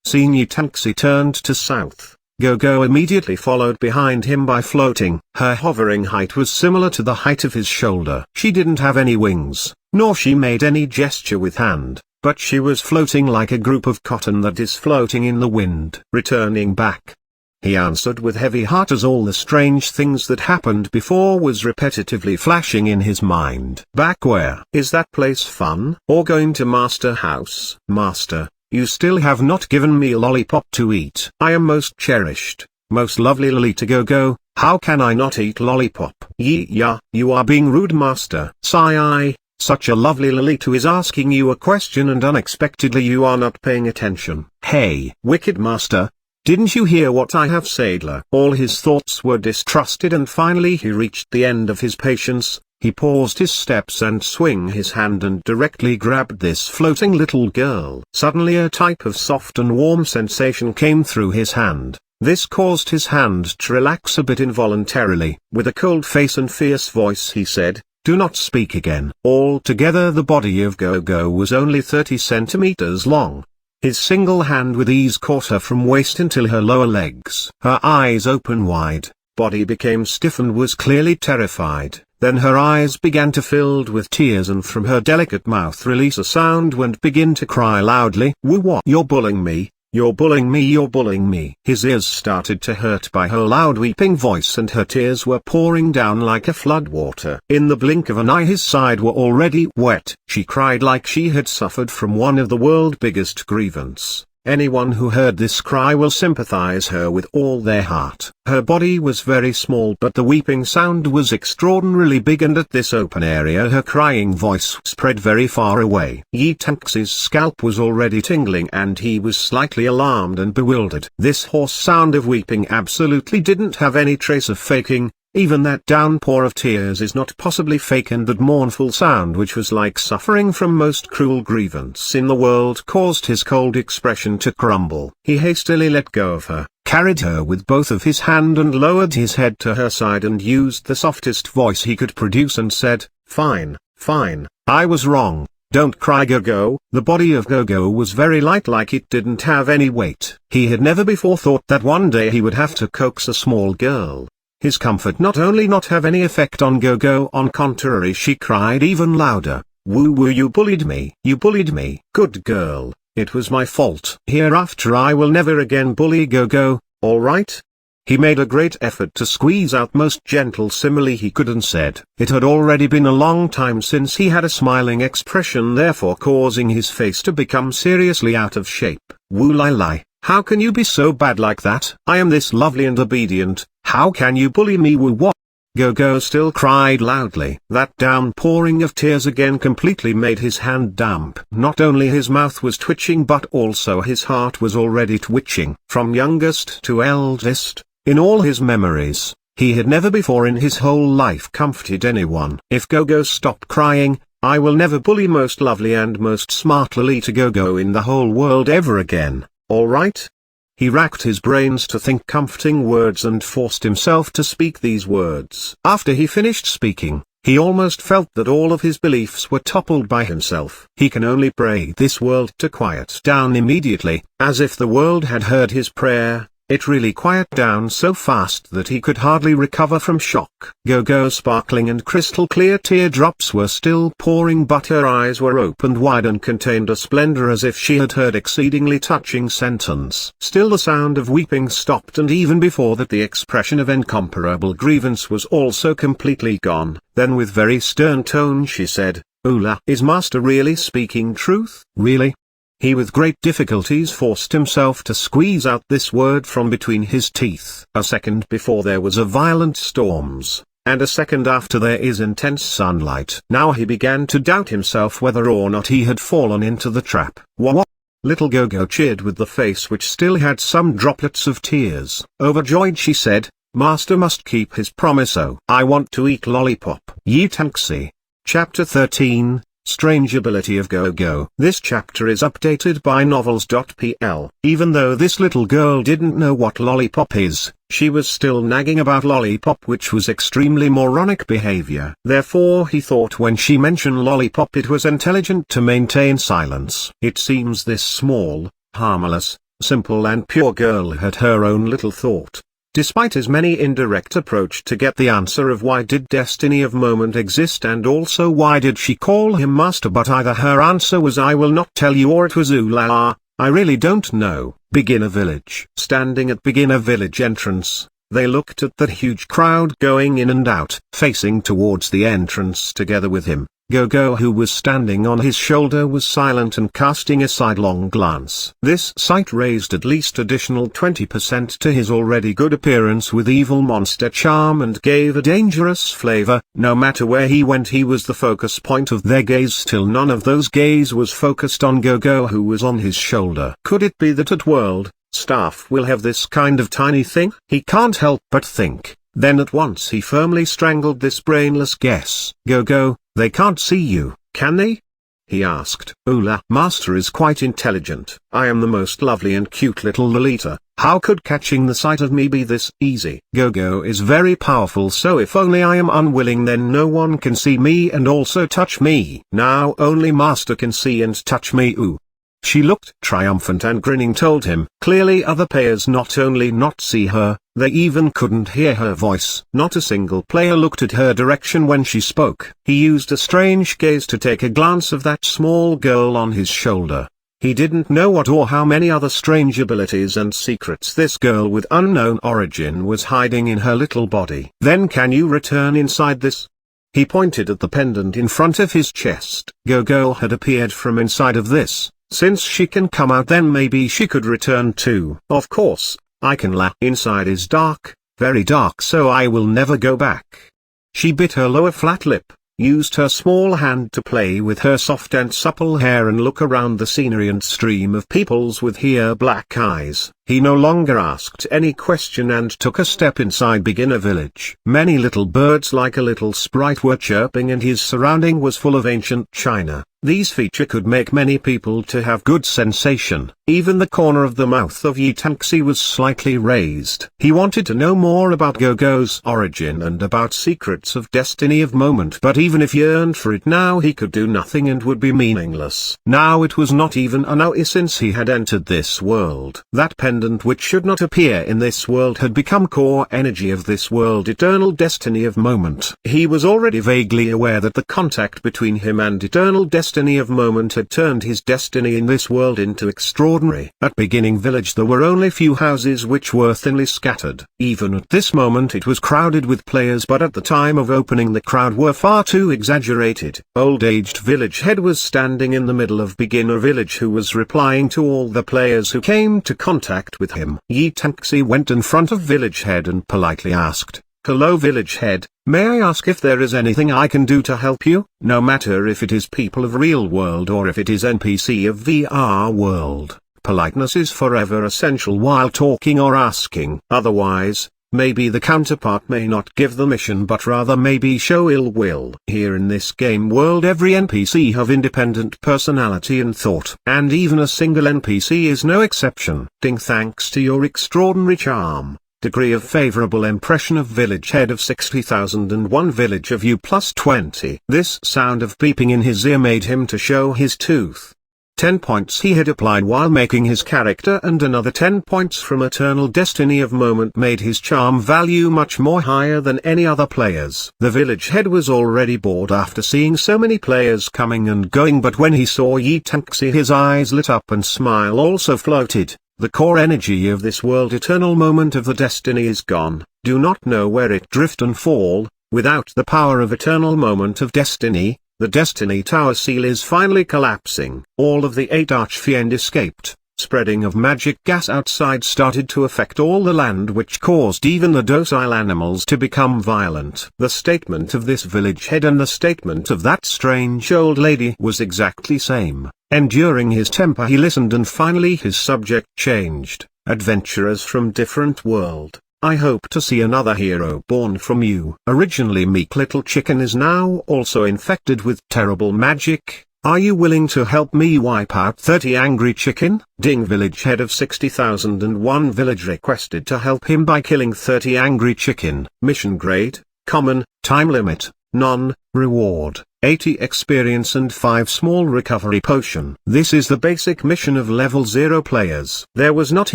Seeing Taxi turned to south, Gogo immediately followed behind him by floating. Her hovering height was similar to the height of his shoulder. She didn't have any wings, nor she made any gesture with hand, but she was floating like a group of cotton that is floating in the wind. Returning back, he answered with heavy heart, as all the strange things that happened before was repetitively flashing in his mind. Back where? Is that place fun? Or going to Master House? Master, you still have not given me a lollipop to eat. I am most cherished, most lovely Lolita Gogo, how can I not eat lollipop? Yeah, you are being rude, master. Sigh, such a lovely Lolita is asking you a question and unexpectedly you are not paying attention. Hey, wicked master, didn't you hear what I have said? All his thoughts were distrusted, and finally he reached the end of his patience. He paused his steps and swung his hand and directly grabbed this floating little girl. Suddenly a type of soft and warm sensation came through his hand. This caused his hand to relax a bit involuntarily. With a cold face and fierce voice he said, "Do not speak again." Altogether the body of Gogo was only 30 centimeters long. His single hand with ease caught her from waist until her lower legs. Her eyes open wide, body became stiff and was clearly terrified. Then her eyes began to fill with tears and from her delicate mouth release a sound and begin to cry loudly. Woo, what? You're bullying me, you're bullying me, you're bullying me. His ears started to hurt by her loud weeping voice and her tears were pouring down like a floodwater. In the blink of an eye his side were already wet. She cried like she had suffered from one of the world's biggest grievance. Anyone who heard this cry will sympathize her with all their heart. Her body was very small but the weeping sound was extraordinarily big, and at this open area her crying voice spread very far away. Taxi's scalp was already tingling and he was slightly alarmed and bewildered. This hoarse sound of weeping absolutely didn't have any trace of faking. Even that downpour of tears is not possibly fake, and that mournful sound, which was like suffering from most cruel grievance in the world, caused his cold expression to crumble. He hastily let go of her, carried her with both of his hand and lowered his head to her side and used the softest voice he could produce and said, "Fine, fine, I was wrong. Don't cry, Gogo." The body of Gogo was very light, like it didn't have any weight. He had never before thought that one day he would have to coax a small girl. His comfort not only not have any effect on Gogo, on contrary she cried even louder. Woo woo, you bullied me. You bullied me. Good girl, it was my fault. Hereafter I will never again bully Gogo, alright? He made a great effort to squeeze out most gentle simile he could and said, it had already been a long time since he had a smiling expression, therefore causing his face to become seriously out of shape. Woo lie. How can you be so bad like that? I am this lovely and obedient, how can you bully me? Woo what? Gogo still cried loudly. That downpouring of tears again completely made his hand damp. Not only his mouth was twitching but also his heart was already twitching. From youngest to eldest, in all his memories, he had never before in his whole life comforted anyone. If Gogo stopped crying, I will never bully most lovely and most smart Lolita Gogo in the whole world ever again, alright? He racked his brains to think comforting words and forced himself to speak these words. After he finished speaking, he almost felt that all of his beliefs were toppled by himself. He can only pray this world to quiet down immediately. As if the world had heard his prayer, it really quieted down so fast that he could hardly recover from shock. Gogo's sparkling and crystal clear teardrops were still pouring, but her eyes were opened wide and contained a splendor as if she had heard exceedingly touching sentence. Still the sound of weeping stopped, and even before that the expression of incomparable grievance was also completely gone. Then with very stern tone she said, "Ula, is Master really speaking truth?" "Really?" He with great difficulties forced himself to squeeze out this word from between his teeth. A second before there was a violent storms, and a second after there is intense sunlight. Now he began to doubt himself whether or not he had fallen into the trap. What? Little Gogo cheered with the face which still had some droplets of tears. Overjoyed she said, "Master must keep his promise. Oh, I want to eat lollipop." Yi Tanxi. Chapter 13. Strange Ability of Gogo. This chapter is updated by novels.pl. Even though this little girl didn't know what lollipop is, she was still nagging about lollipop, which was extremely moronic behavior. Therefore he thought when she mentioned lollipop it was intelligent to maintain silence. It seems this small, harmless, simple and pure girl had her own little thought. Despite his many indirect approach to get the answer of why did destiny of moment exist and also why did she call him master, but either her answer was I will not tell you or it was ooh la la, I really don't know. Beginner Village. Standing at Beginner Village entrance, they looked at that huge crowd going in and out, facing towards the entrance together with him. Gogo, who was standing on his shoulder, was silent and casting a sidelong glance. This sight raised at least additional 20% to his already good appearance with evil monster charm and gave a dangerous flavor. No matter where he went he was the focus point of their gaze. Still none of those gaze was focused on Gogo, who was on his shoulder. Could it be that at world staff will have this kind of tiny thing? He can't help but think. Then at once he firmly strangled this brainless guess. Gogo, they can't see you, can they? He asked. Ula, Master is quite intelligent. I am the most lovely and cute little Lolita. How could catching the sight of me be this easy? Gogo is very powerful, so if only I am unwilling then no one can see me and also touch me. Now only Master can see and touch me. Ooh. She looked triumphant and grinning told him. Clearly other players not only not see her, they even couldn't hear her voice. Not a single player looked at her direction when she spoke. He used a strange gaze to take a glance of that small girl on his shoulder. He didn't know what or how many other strange abilities and secrets this girl with unknown origin was hiding in her little body. Then can you return inside this? He pointed at the pendant in front of his chest. Gogo had appeared from inside of this. Since she can come out then maybe she could return too. Of course, I can la. Inside is dark, very dark, so I will never go back. She bit her lower flat lip, used her small hand to play with her soft and supple hair and look around the scenery and stream of peoples with here black eyes. He no longer asked any question and took a step inside Beginner Village. Many little birds like a little sprite were chirping and his surrounding was full of ancient china. These feature could make many people to have good sensation. Even the corner of the mouth of Yi Tanxi was slightly raised. He wanted to know more about Gogo's origin and about secrets of destiny of moment, but even if he yearned for it now he could do nothing and would be meaningless. Now it was not even an hour since he had entered this world. That pendant which should not appear in this world had become core energy of this world, eternal destiny of moment. He was already vaguely aware that the contact between him and eternal destiny of moment had turned his destiny in this world into extraordinary. At Beginning Village there were only few houses which were thinly scattered. Even at this moment it was crowded with players, but at the time of opening the crowd were far too exaggerated. Old-aged village head was standing in the middle of Beginner Village, who was replying to all the players who came to contact with him. Yi Tanxi went in front of village head and politely asked, Hello village head, may I ask if there is anything I can do to help you? No matter if it is people of real world or if it is NPC of VR world, politeness is forever essential while talking or asking. Otherwise, maybe the counterpart may not give the mission but rather maybe show ill will. Here in this game world every NPC have independent personality and thought. And even a single NPC is no exception. Thanks to your extraordinary charm, degree of favorable impression of village head of 60,001 village of you plus 20. This sound of beeping in his ear made him to show his tooth. 10 points he had applied while making his character and another 10 points from Eternal Destiny of Moment made his charm value much more higher than any other players. The village head was already bored after seeing so many players coming and going, but when he saw Yi Tanxi his eyes lit up and smile also floated. The core energy of this world eternal moment of the destiny is gone, do not know where it drift and fall. Without the power of eternal moment of destiny, the Destiny Tower seal is finally collapsing. All of the 8 Archfiend escaped. Spreading of magic gas outside started to affect all the land, which caused even the docile animals to become violent. The statement of this village head and the statement of that strange old lady was exactly same. Enduring his temper he listened and finally his subject changed. Adventurers from different world, I hope to see another hero born from you. Originally meek little chicken is now also infected with terrible magic. Are you willing to help me wipe out 30 angry chicken? Ding village head of 60,001 village requested to help him by killing 30 angry chicken. Mission grade, common, time limit, none, reward, 80 experience and 5 small recovery potion. This is the basic mission of level 0 players. There was not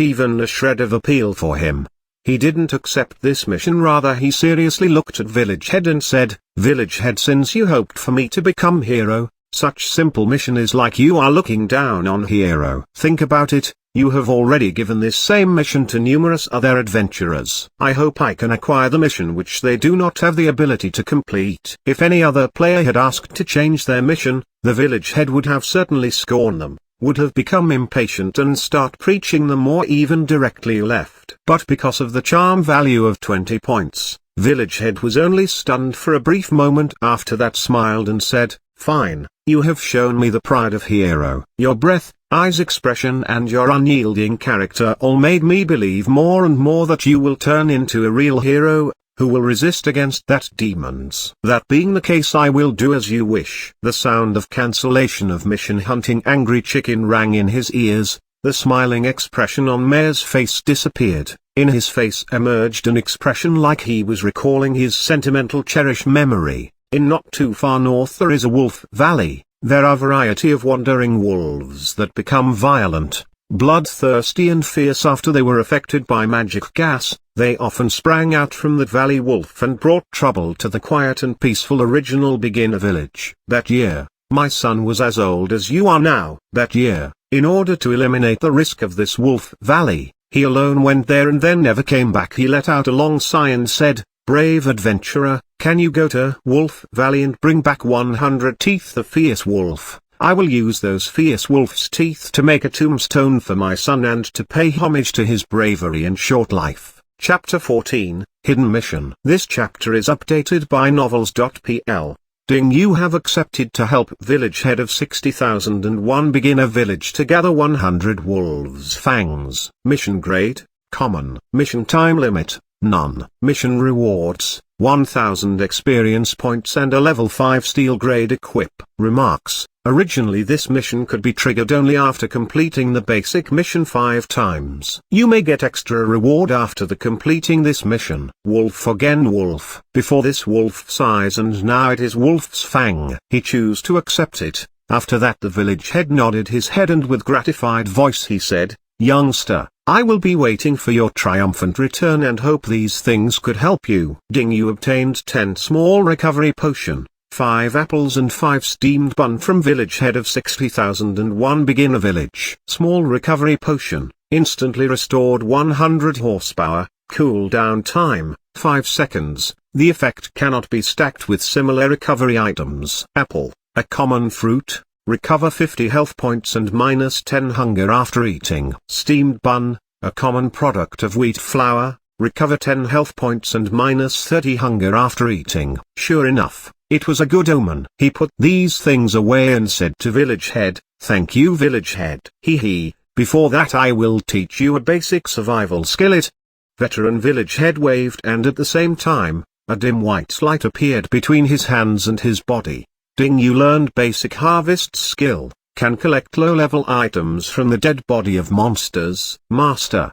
even a shred of appeal for him. He didn't accept this mission, rather he seriously looked at village head and said, village head, since you hoped for me to become hero, such simple mission is like you are looking down on hero. Think about it, you have already given this same mission to numerous other adventurers. I hope I can acquire the mission which they do not have the ability to complete. If any other player had asked to change their mission, the village head would have certainly scorned them, would have become impatient and start preaching them or even directly left. But because of the charm value of 20 points, village head was only stunned for a brief moment, after that smiled and said, fine, you have shown me the pride of hero. Your breath, eyes expression and your unyielding character all made me believe more and more that you will turn into a real hero, who will resist against that demons. That being the case, I will do as you wish. The sound of cancellation of mission hunting angry chicken rang in his ears. The smiling expression on Mayor's face disappeared. In his face emerged an expression like he was recalling his sentimental cherished memory. In not too far north there is a wolf valley. There are variety of wandering wolves that become violent, bloodthirsty and fierce after they were affected by magic gas. They often sprang out from the valley wolf and brought trouble to the quiet and peaceful original beginner village. That year, my son was as old as you are now. That year, in order to eliminate the risk of this wolf valley, he alone went there and then never came back. He let out a long sigh and said, brave adventurer, can you go to Wolf Valley and bring back 100 teeth of fierce wolf? I will use those fierce wolf's teeth to make a tombstone for my son and to pay homage to his bravery and short life. Chapter 14, Hidden Mission. This chapter is updated by novels.pl. Ding, you have accepted to help village head of 60,001 beginner village to gather 100 wolves' fangs. Mission grade, common. Mission time limit, none. Mission rewards, 1000 experience points and a level 5 steel grade equip. Remarks: originally this mission could be triggered only after completing the basic mission 5 times. You may get extra reward after the completing this mission. Wolf again wolf. Before this wolf's eyes and now it is wolf's fang. He chose to accept it. After that the village head nodded his head and with gratified voice he said, youngster, I will be waiting for your triumphant return and hope these things could help you. Ding, you obtained 10 small recovery potion, 5 apples and 5 steamed bun from village head of 60,001 beginner village. Small recovery potion, instantly restored 100 horsepower, cooldown time, 5 seconds. The effect cannot be stacked with similar recovery items. Apple, a common fruit, recover 50 health points and minus 10 hunger after eating. Steamed bun, a common product of wheat flour, recover 10 health points and minus 30 hunger after eating. Sure enough, it was a good omen. He put these things away and said to Village Head, "Thank you, Village Head. Hee. Before that I will teach you a basic survival skillet." Veteran Village Head waved, and at the same time, a dim white light appeared between his hands and his body. Ding, you learned basic harvest skill. Can collect low-level items from the dead body of monsters. Master.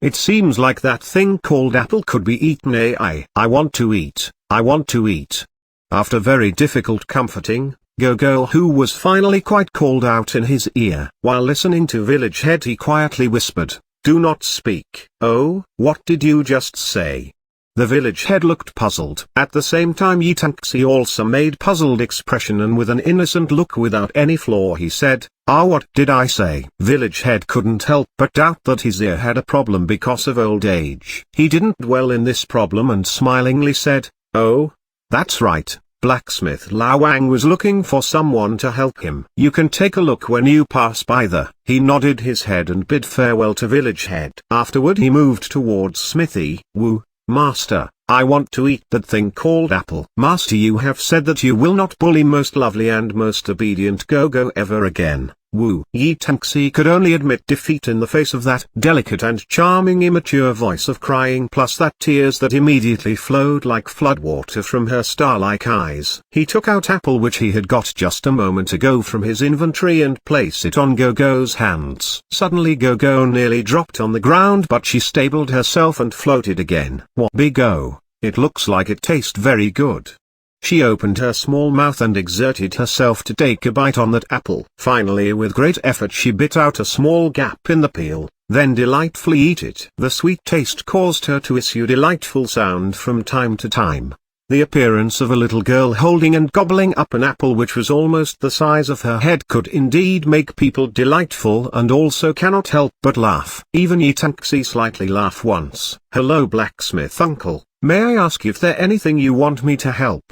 It seems like that thing called apple could be eaten. I want to eat. After very difficult comforting, Gogo, who was finally quite called out in his ear. While listening to Village Head, he quietly whispered, "Do not speak." "Oh, what did you just say?" The Village Head looked puzzled. At the same time, Yitanxi also made puzzled expression, and with an innocent look without any flaw he said, "What did I say?" Village Head couldn't help but doubt that his ear had a problem because of old age. He didn't dwell in this problem and smilingly said, "Oh, that's right. Blacksmith Lao Wang was looking for someone to help him. You can take a look when you pass by there." He nodded his head and bid farewell to Village Head. Afterward he moved towards Smithy. "Woo, Master, I want to eat that thing called apple." "Master, you have said that you will not bully most lovely and most obedient Gogo ever again." Woo. Yitanxi could only admit defeat in the face of that delicate and charming immature voice of crying, plus that tears that immediately flowed like floodwater from her star-like eyes. He took out apple which he had got just a moment ago from his inventory and placed it on Gogo's hands. Suddenly Gogo nearly dropped on the ground, but she stabilized herself and floated again. "What big-o, it looks like it tastes very good." She opened her small mouth and exerted herself to take a bite on that apple. Finally, with great effort, she bit out a small gap in the peel, then delightfully eat it. The sweet taste caused her to issue delightful sound from time to time. The appearance of a little girl holding and gobbling up an apple which was almost the size of her head could indeed make people delightful, and also cannot help but laugh. Even Yitanxi slightly laughed once. "Hello, Blacksmith Uncle, may I ask if there anything you want me to help?"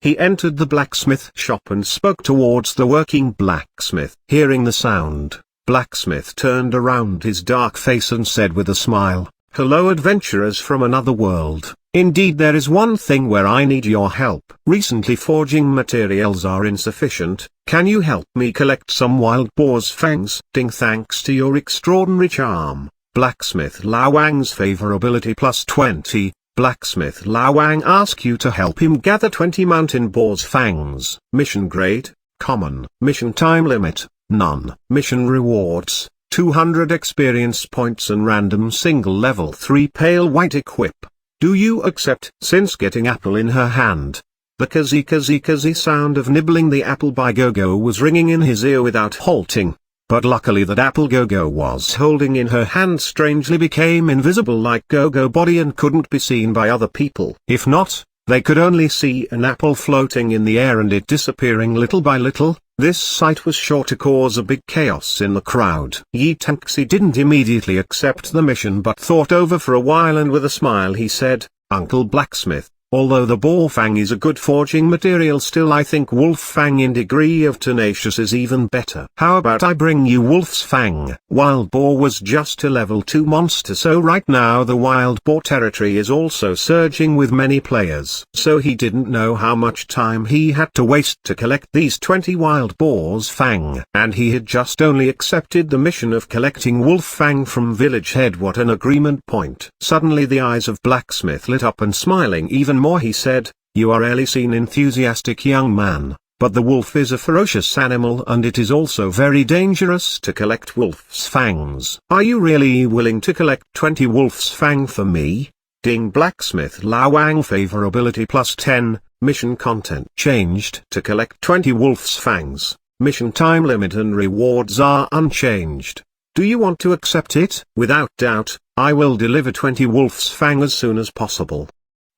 He entered the blacksmith shop and spoke towards the working blacksmith. Hearing the sound, Blacksmith turned around his dark face and said with a smile, "Hello, adventurers from another world. Indeed, there is one thing where I need your help. Recently forging materials are insufficient. Can you help me collect some wild boar's fangs? Thanks to your extraordinary charm, Blacksmith Lao Wang's favorability plus 20. Blacksmith Lao Wang asks you to help him gather 20 mountain boar's fangs. Mission grade, common. Mission time limit, none. Mission rewards, 200 experience points and random single level 3 pale white equip. Do you accept?" Since getting apple in her hand, the kazee sound of nibbling the apple by Gogo was ringing in his ear without halting. But luckily that apple Gogo was holding in her hand strangely became invisible like Gogo body and couldn't be seen by other people. If not, they could only see an apple floating in the air and it disappearing little by little. This sight was sure to cause a big chaos in the crowd. Yitanxi didn't immediately accept the mission but thought over for a while, and with a smile he said, "Uncle Blacksmith, although the boar fang is a good forging material, still I think wolf fang in degree of tenacious is even better. How about I bring you wolf's fang?" Wild boar was just a level 2 monster, so right now the wild boar territory is also surging with many players. So he didn't know how much time he had to waste to collect these 20 wild boar's fang. And he had just only accepted the mission of collecting wolf fang from Village Head. What an agreement point. Suddenly the eyes of Blacksmith lit up, and smiling even more he said, "You are really an enthusiastic young man, but the wolf is a ferocious animal and it is also very dangerous to collect wolf's fangs. Are you really willing to collect 20 wolf's fang for me?" Ding. Blacksmith Lao Wang favorability plus 10, mission content changed to collect 20 wolf's fangs. Mission time limit and rewards are unchanged. Do you want to accept it? Without doubt, I will deliver 20 wolf's fang as soon as possible,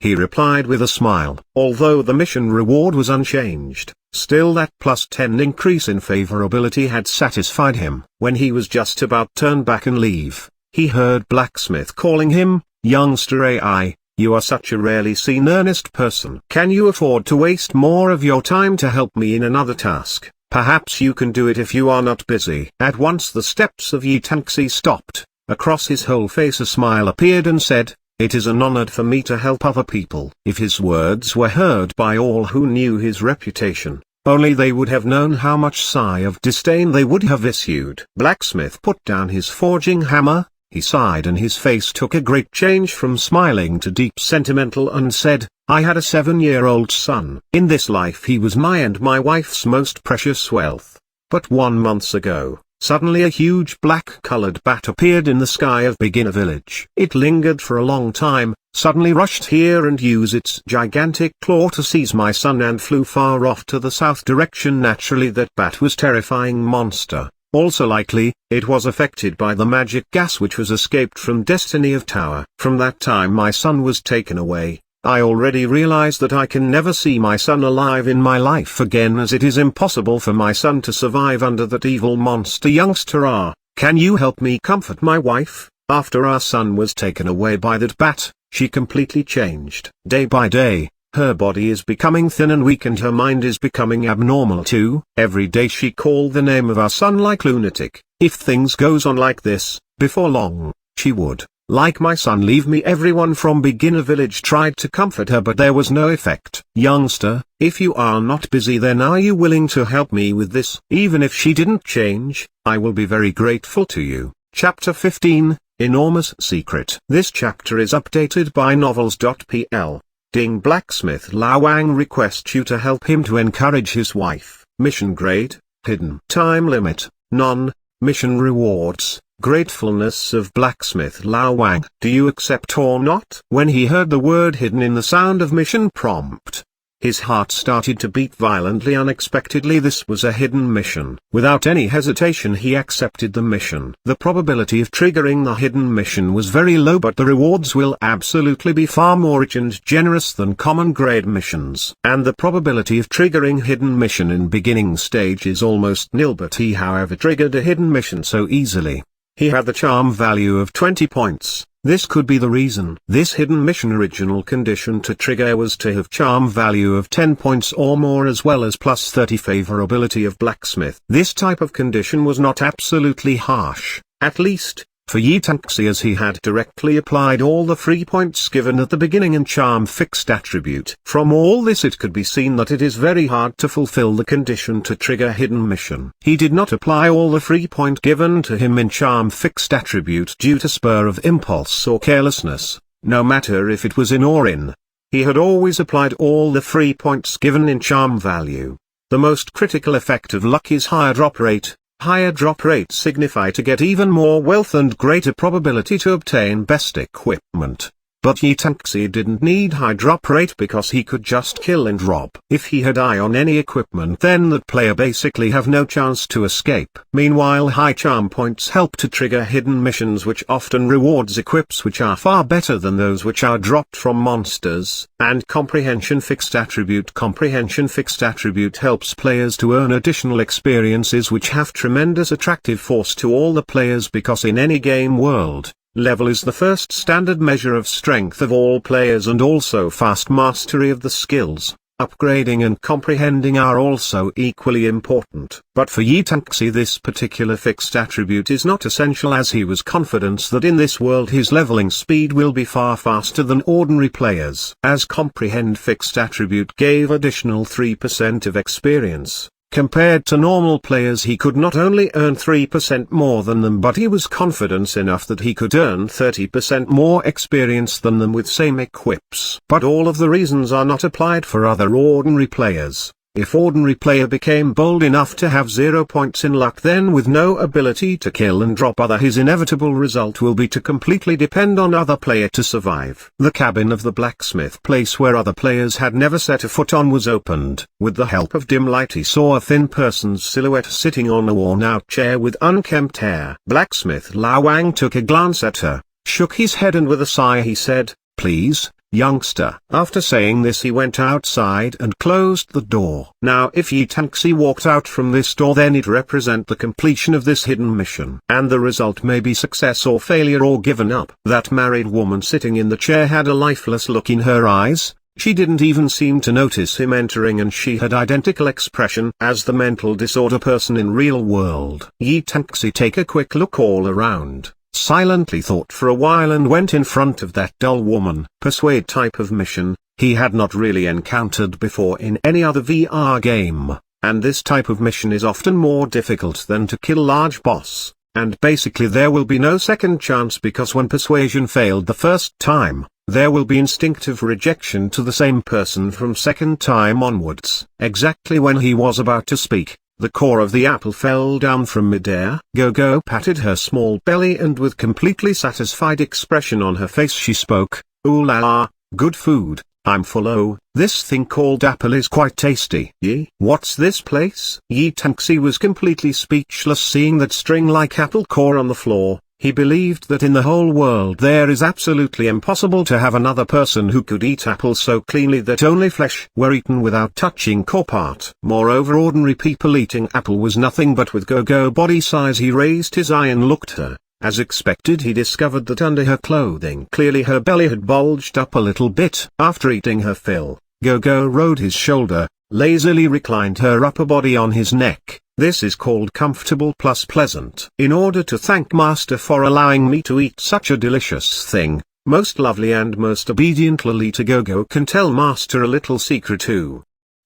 he replied with a smile. Although the mission reward was unchanged, still that plus 10 increase in favorability had satisfied him. When he was just about to turn back and leave, he heard Blacksmith calling him, "Youngster AI, you are such a rarely seen earnest person. Can you afford to waste more of your time to help me in another task? Perhaps you can do it if you are not busy." At once the steps of Yitanxi stopped. Across his whole face a smile appeared and said, It is an honor for me to help other people. If his words were heard by all who knew his reputation, only they would have known how much sigh of disdain they would have issued. Blacksmith put down his forging hammer, he sighed and his face took a great change from smiling to deep sentimental and said, I had a 7-year-old son. In this life he was my and my wife's most precious wealth. But 1 month ago, suddenly a huge black-colored bat appeared in the sky of Beginner Village. It lingered for a long time, suddenly rushed here and used its gigantic claw to seize my son and flew far off to the south direction. Naturally that bat was terrifying monster. Also likely, it was affected by the magic gas which was escaped from Destiny of Tower. From that time my son was taken away. I already realize that I can never see my son alive in my life again, as it is impossible for my son to survive under that evil monster. Youngster, can you help me comfort my wife? After our son was taken away by that bat, she completely changed. Day by day, her body is becoming thin and weak and her mind is becoming abnormal too. Every day she called the name of our son like lunatic. If things goes on like this, before long, she would, like my son, leave me. Everyone from Beginner Village tried to comfort her but there was no effect. Youngster, if you are not busy then are you willing to help me with this? Even if she didn't change, I will be very grateful to you. Chapter 15, Enormous Secret. This chapter is updated by novels.pl. Ding. Blacksmith Lao Wang requests you to help him to encourage his wife. Mission grade, hidden. Time limit, none. Mission rewards, gratefulness of Blacksmith Lao Wang. Do you accept or not? When he heard the word hidden in the sound of mission prompt, his heart started to beat violently. Unexpectedly this was a hidden mission. Without any hesitation he accepted the mission. The probability of triggering the hidden mission was very low but the rewards will absolutely be far more rich and generous than common grade missions. And the probability of triggering hidden mission in beginning stage is almost nil, but he however triggered a hidden mission so easily. He had the charm value of 20 points. This could be the reason. This hidden mission original condition to trigger was to have charm value of 10 points or more as well as plus 30 favorability of Blacksmith. This type of condition was not absolutely harsh, at least, for Yi Tanxi, as he had directly applied all the free points given at the beginning and charm fixed attribute. From all this it could be seen that it is very hard to fulfill the condition to trigger hidden mission. He did not apply all the free point given to him in charm fixed attribute due to spur of impulse or carelessness, no matter if it was in or in. He had always applied all the free points given in charm value. The most critical effect of luck is higher drop rate. Higher drop rates signify to get even more wealth and greater probability to obtain best equipment. But Yi Tanxi didn't need high drop rate because he could just kill and rob. If he had eye on any equipment then that player basically have no chance to escape. Meanwhile high charm points help to trigger hidden missions which often rewards equips which are far better than those which are dropped from monsters. And comprehension fixed attribute. Comprehension fixed attribute helps players to earn additional experiences which have tremendous attractive force to all the players because in any game world, level is the first standard measure of strength of all players and also fast mastery of the skills. Upgrading and comprehending are also equally important. But for Yi Tanxi this particular fixed attribute is not essential as he was confident that in this world his leveling speed will be far faster than ordinary players. As comprehend fixed attribute gave additional 3% of experience. Compared to normal players he could not only earn 3% more than them but he was confident enough that he could earn 30% more experience than them with same equips. But all of the reasons are not applied for other ordinary players. If ordinary player became bold enough to have 0 points in luck then with no ability to kill and drop other, his inevitable result will be to completely depend on other player to survive. The cabin of the blacksmith, place where other players had never set a foot on, was opened. With the help of dim light he saw a thin person's silhouette sitting on a worn-out chair with unkempt hair. Blacksmith Lao Wang took a glance at her, shook his head and with a sigh he said, "Please, youngster." After saying this he went outside and closed the door. Now if Yi Tanxi walked out from this door then it represent the completion of this hidden mission. And the result may be success or failure or given up. That married woman sitting in the chair had a lifeless look in her eyes. She didn't even seem to notice him entering and she had identical expression as the mental disorder person in real world. Yi Tanxi take a quick look all around. silently thought for a while and went in front of that dull woman. Persuade type of mission, he had not really encountered before in any other VR game, and this type of mission is often more difficult than to kill large boss, and basically there will be no second chance because when persuasion failed the first time, there will be instinctive rejection to the same person from second time onwards. Exactly when he was about to speak, the core of the apple fell down from midair. Gogo patted her small belly and with completely satisfied expression on her face she spoke, "Ooh la la, good food, I'm full. Oh, this thing called apple is quite tasty." "Yee, what's this place?" Yi Tanxi was completely speechless seeing that string-like apple core on the floor. He believed that in the whole world there is absolutely impossible to have another person who could eat apples so cleanly that only flesh were eaten without touching core part. Moreover, ordinary people eating apple was nothing but with Gogo body size. He raised his eye and looked at her. As expected, he discovered that under her clothing clearly her belly had bulged up a little bit. After eating her fill, Gogo rode his shoulder, lazily reclined her upper body on his neck. This is called comfortable plus pleasant. "In order to thank Master for allowing me to eat such a delicious thing, most lovely and most obedient Lolita, Gogo can tell Master a little secret too."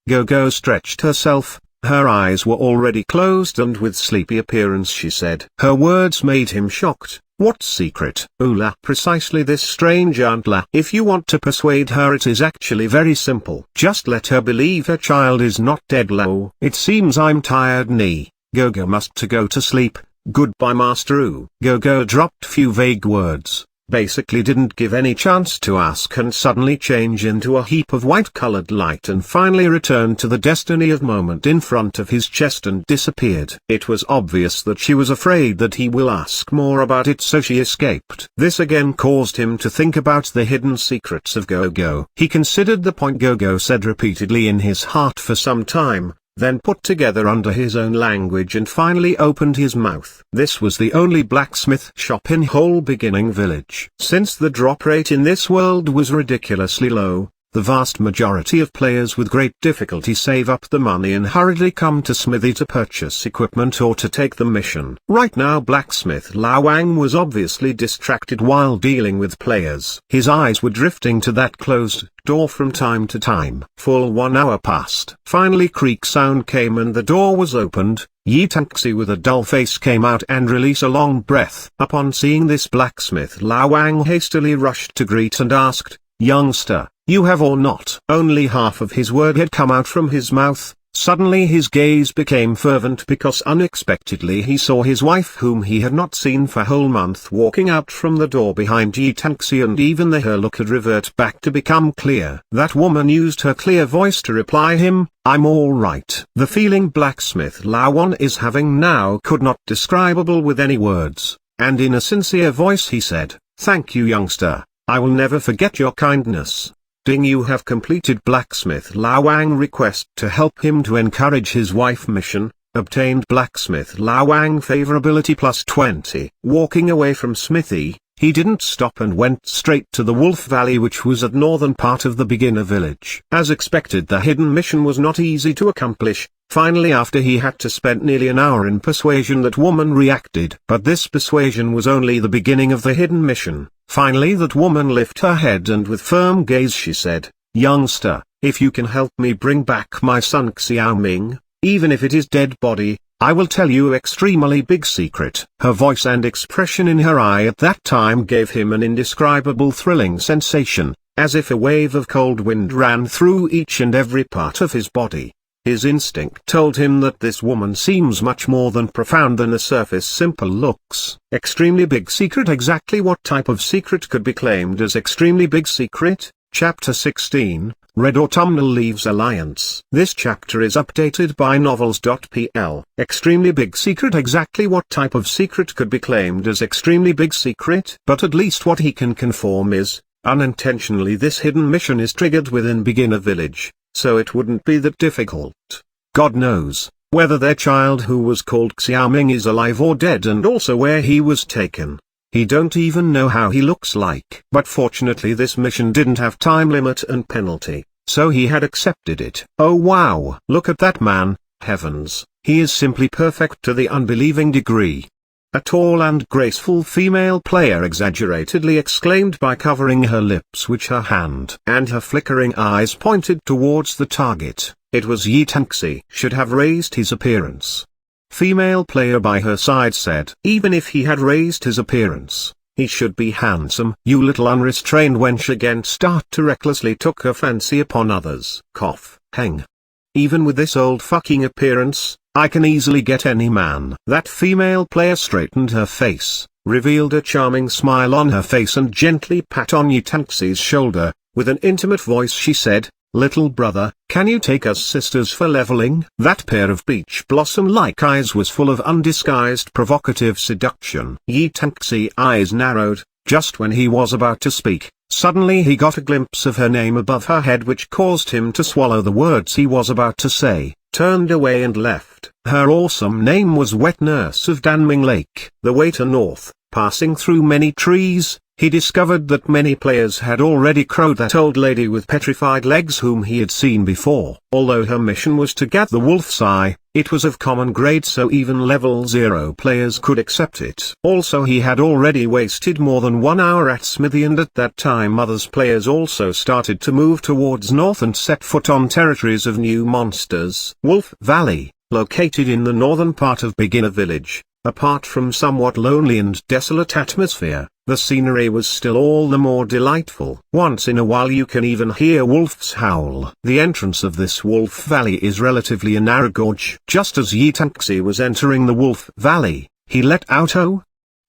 Gogo stretched herself. Her eyes were already closed and with sleepy appearance she said. Her words made him shocked. "What secret?" "Ula, precisely this strange Auntla. If you want to persuade her it is actually very simple. Just let her believe her child is not dead." "Lo, it seems I'm tired. Gogo must to go to sleep. Goodbye Master Oo." Gogo dropped few vague words, basically didn't give any chance to ask and suddenly change into a heap of white-colored light and finally returned to the destiny of moment in front of his chest and disappeared. It was obvious that she was afraid that he will ask more about it, so she escaped. This again caused him to think about the hidden secrets of Gogo. He considered the point Gogo said repeatedly in his heart for some time, then put together under his own language and finally opened his mouth. This was the only blacksmith shop in whole beginning village. Since the drop rate in this world was ridiculously low, the vast majority of players with great difficulty save up the money and hurriedly come to Smithy to purchase equipment or to take the mission. Right now Blacksmith Lao Wang was obviously distracted while dealing with players. His eyes were drifting to that closed door from time to time. Full 1 hour passed. Finally creak sound came and the door was opened. Yi Tanxi with a dull face came out and released a long breath. Upon seeing this, Blacksmith Lao Wang hastily rushed to greet and asked, "Youngster, you have or not?" Only half of his word had come out from his mouth. Suddenly his gaze became fervent because unexpectedly he saw his wife, whom he had not seen for a whole month, walking out from the door behind Yi Tanxi, and even her look had revert back to become clear. That woman used her clear voice to reply him, "I'm all right." The feeling Blacksmith Lawan is having now could not describable with any words, and in a sincere voice he said, "Thank you youngster, I will never forget your kindness." Ding, you have completed Blacksmith Lawang request to help him to encourage his wife mission, obtained Blacksmith Lawang favorability plus 20. Walking away from Smithy, he didn't stop and went straight to the Wolf Valley, which was at northern part of the beginner village. As expected, the hidden mission was not easy to accomplish. Finally, after he had to spend nearly an hour in persuasion, that woman reacted. But this persuasion was only the beginning of the hidden mission. Finally that woman lifted her head and with firm gaze she said, "Youngster, if you can help me bring back my son Xiaoming, even if it is dead body, I will tell you extremely big secret." Her voice and expression in her eye at that time gave him an indescribable thrilling sensation, as if a wave of cold wind ran through each and every part of his body. His instinct told him that this woman seems much more than profound than the surface simple looks. Extremely big secret. Exactly what type of secret could be claimed as extremely big secret? Chapter 16, Red Autumnal leaves Alliance. This chapter is updated by novels.pl. Extremely big secret. Exactly what type of secret could be claimed as extremely big secret? But at least what he can confirm is, unintentionally this hidden mission is triggered within beginner village. So it wouldn't be that difficult. God knows whether their child who was called Xiaoming is alive or dead, and also where he was taken. He don't even know how he looks like. But fortunately this mission didn't have time limit and penalty, so he had accepted it. Oh wow, look at that man, heavens, he is simply perfect to the unbelieving degree. A tall and graceful female player exaggeratedly exclaimed by covering her lips, which her hand and her flickering eyes pointed towards the target. It was Yi Tanxi. Should have raised his appearance. Female player by her side said, even if he had raised his appearance, he should be handsome. You little unrestrained wench, again start to recklessly took her fancy upon others. Cough, hang. Even with this old fucking appearance, I can easily get any man. That female player straightened her face, revealed a charming smile on her face and gently pat on Yi Tanxi's shoulder. With an intimate voice she said, little brother, can you take us sisters for leveling? That pair of peach blossom-like eyes was full of undisguised provocative seduction. Yi Tanxi eyes narrowed, just when he was about to speak. Suddenly he got a glimpse of her name above her head, which caused him to swallow the words he was about to say, turned away and left. Her awesome name was Wet Nurse of Danming Lake. The way to north, passing through many trees, he discovered that many players had already crowed that old lady with petrified legs whom he had seen before. Although her mission was to get the wolf's eye, it was of common grade, so even level 0 players could accept it. Also he had already wasted more than 1 hour at Smithy, and at that time others players also started to move towards north and set foot on territories of new monsters. Wolf Valley, located in the northern part of Beginner Village. Apart from somewhat lonely and desolate atmosphere, the scenery was still all the more delightful. Once in a while you can even hear wolves howl. The entrance of this wolf valley is relatively a narrow gorge. Just as Yi Tanxi was entering the wolf valley, he let out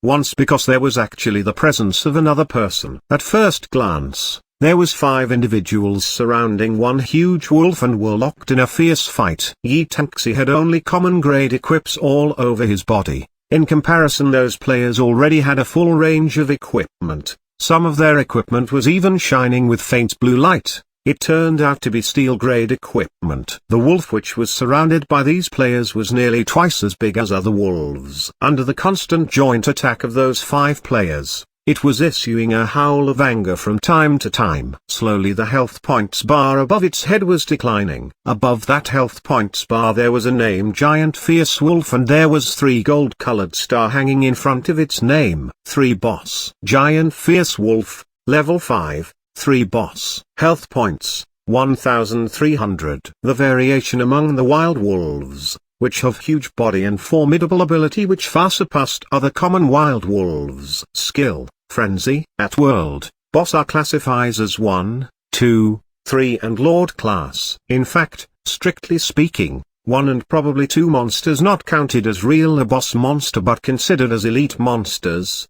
once because there was actually the presence of another person. At first glance, there was 5 individuals surrounding one huge wolf and were locked in a fierce fight. Yi Tanxi had only common grade equips all over his body. In comparison, those players already had a full range of equipment. Some of their equipment was even shining with faint blue light. It turned out to be steel grade equipment. The wolf which was surrounded by these players was nearly twice as big as other wolves. Under the constant joint attack of those 5 players, it was issuing a howl of anger from time to time. Slowly the health points bar above its head was declining. Above that health points bar there was a name, Giant Fierce Wolf, and there was 3 gold-colored star hanging in front of its name. 3 boss. Giant Fierce Wolf, level 5, 3 boss. Health points, 1300. The variation among the wild wolves, which have huge body and formidable ability which far surpassed other common wild wolves. Skill, Frenzy. At World, Boss are classified as 1, 2, 3 and Lord class. In fact, strictly speaking, 1 and probably 2 monsters not counted as real a boss monster but considered as elite monsters.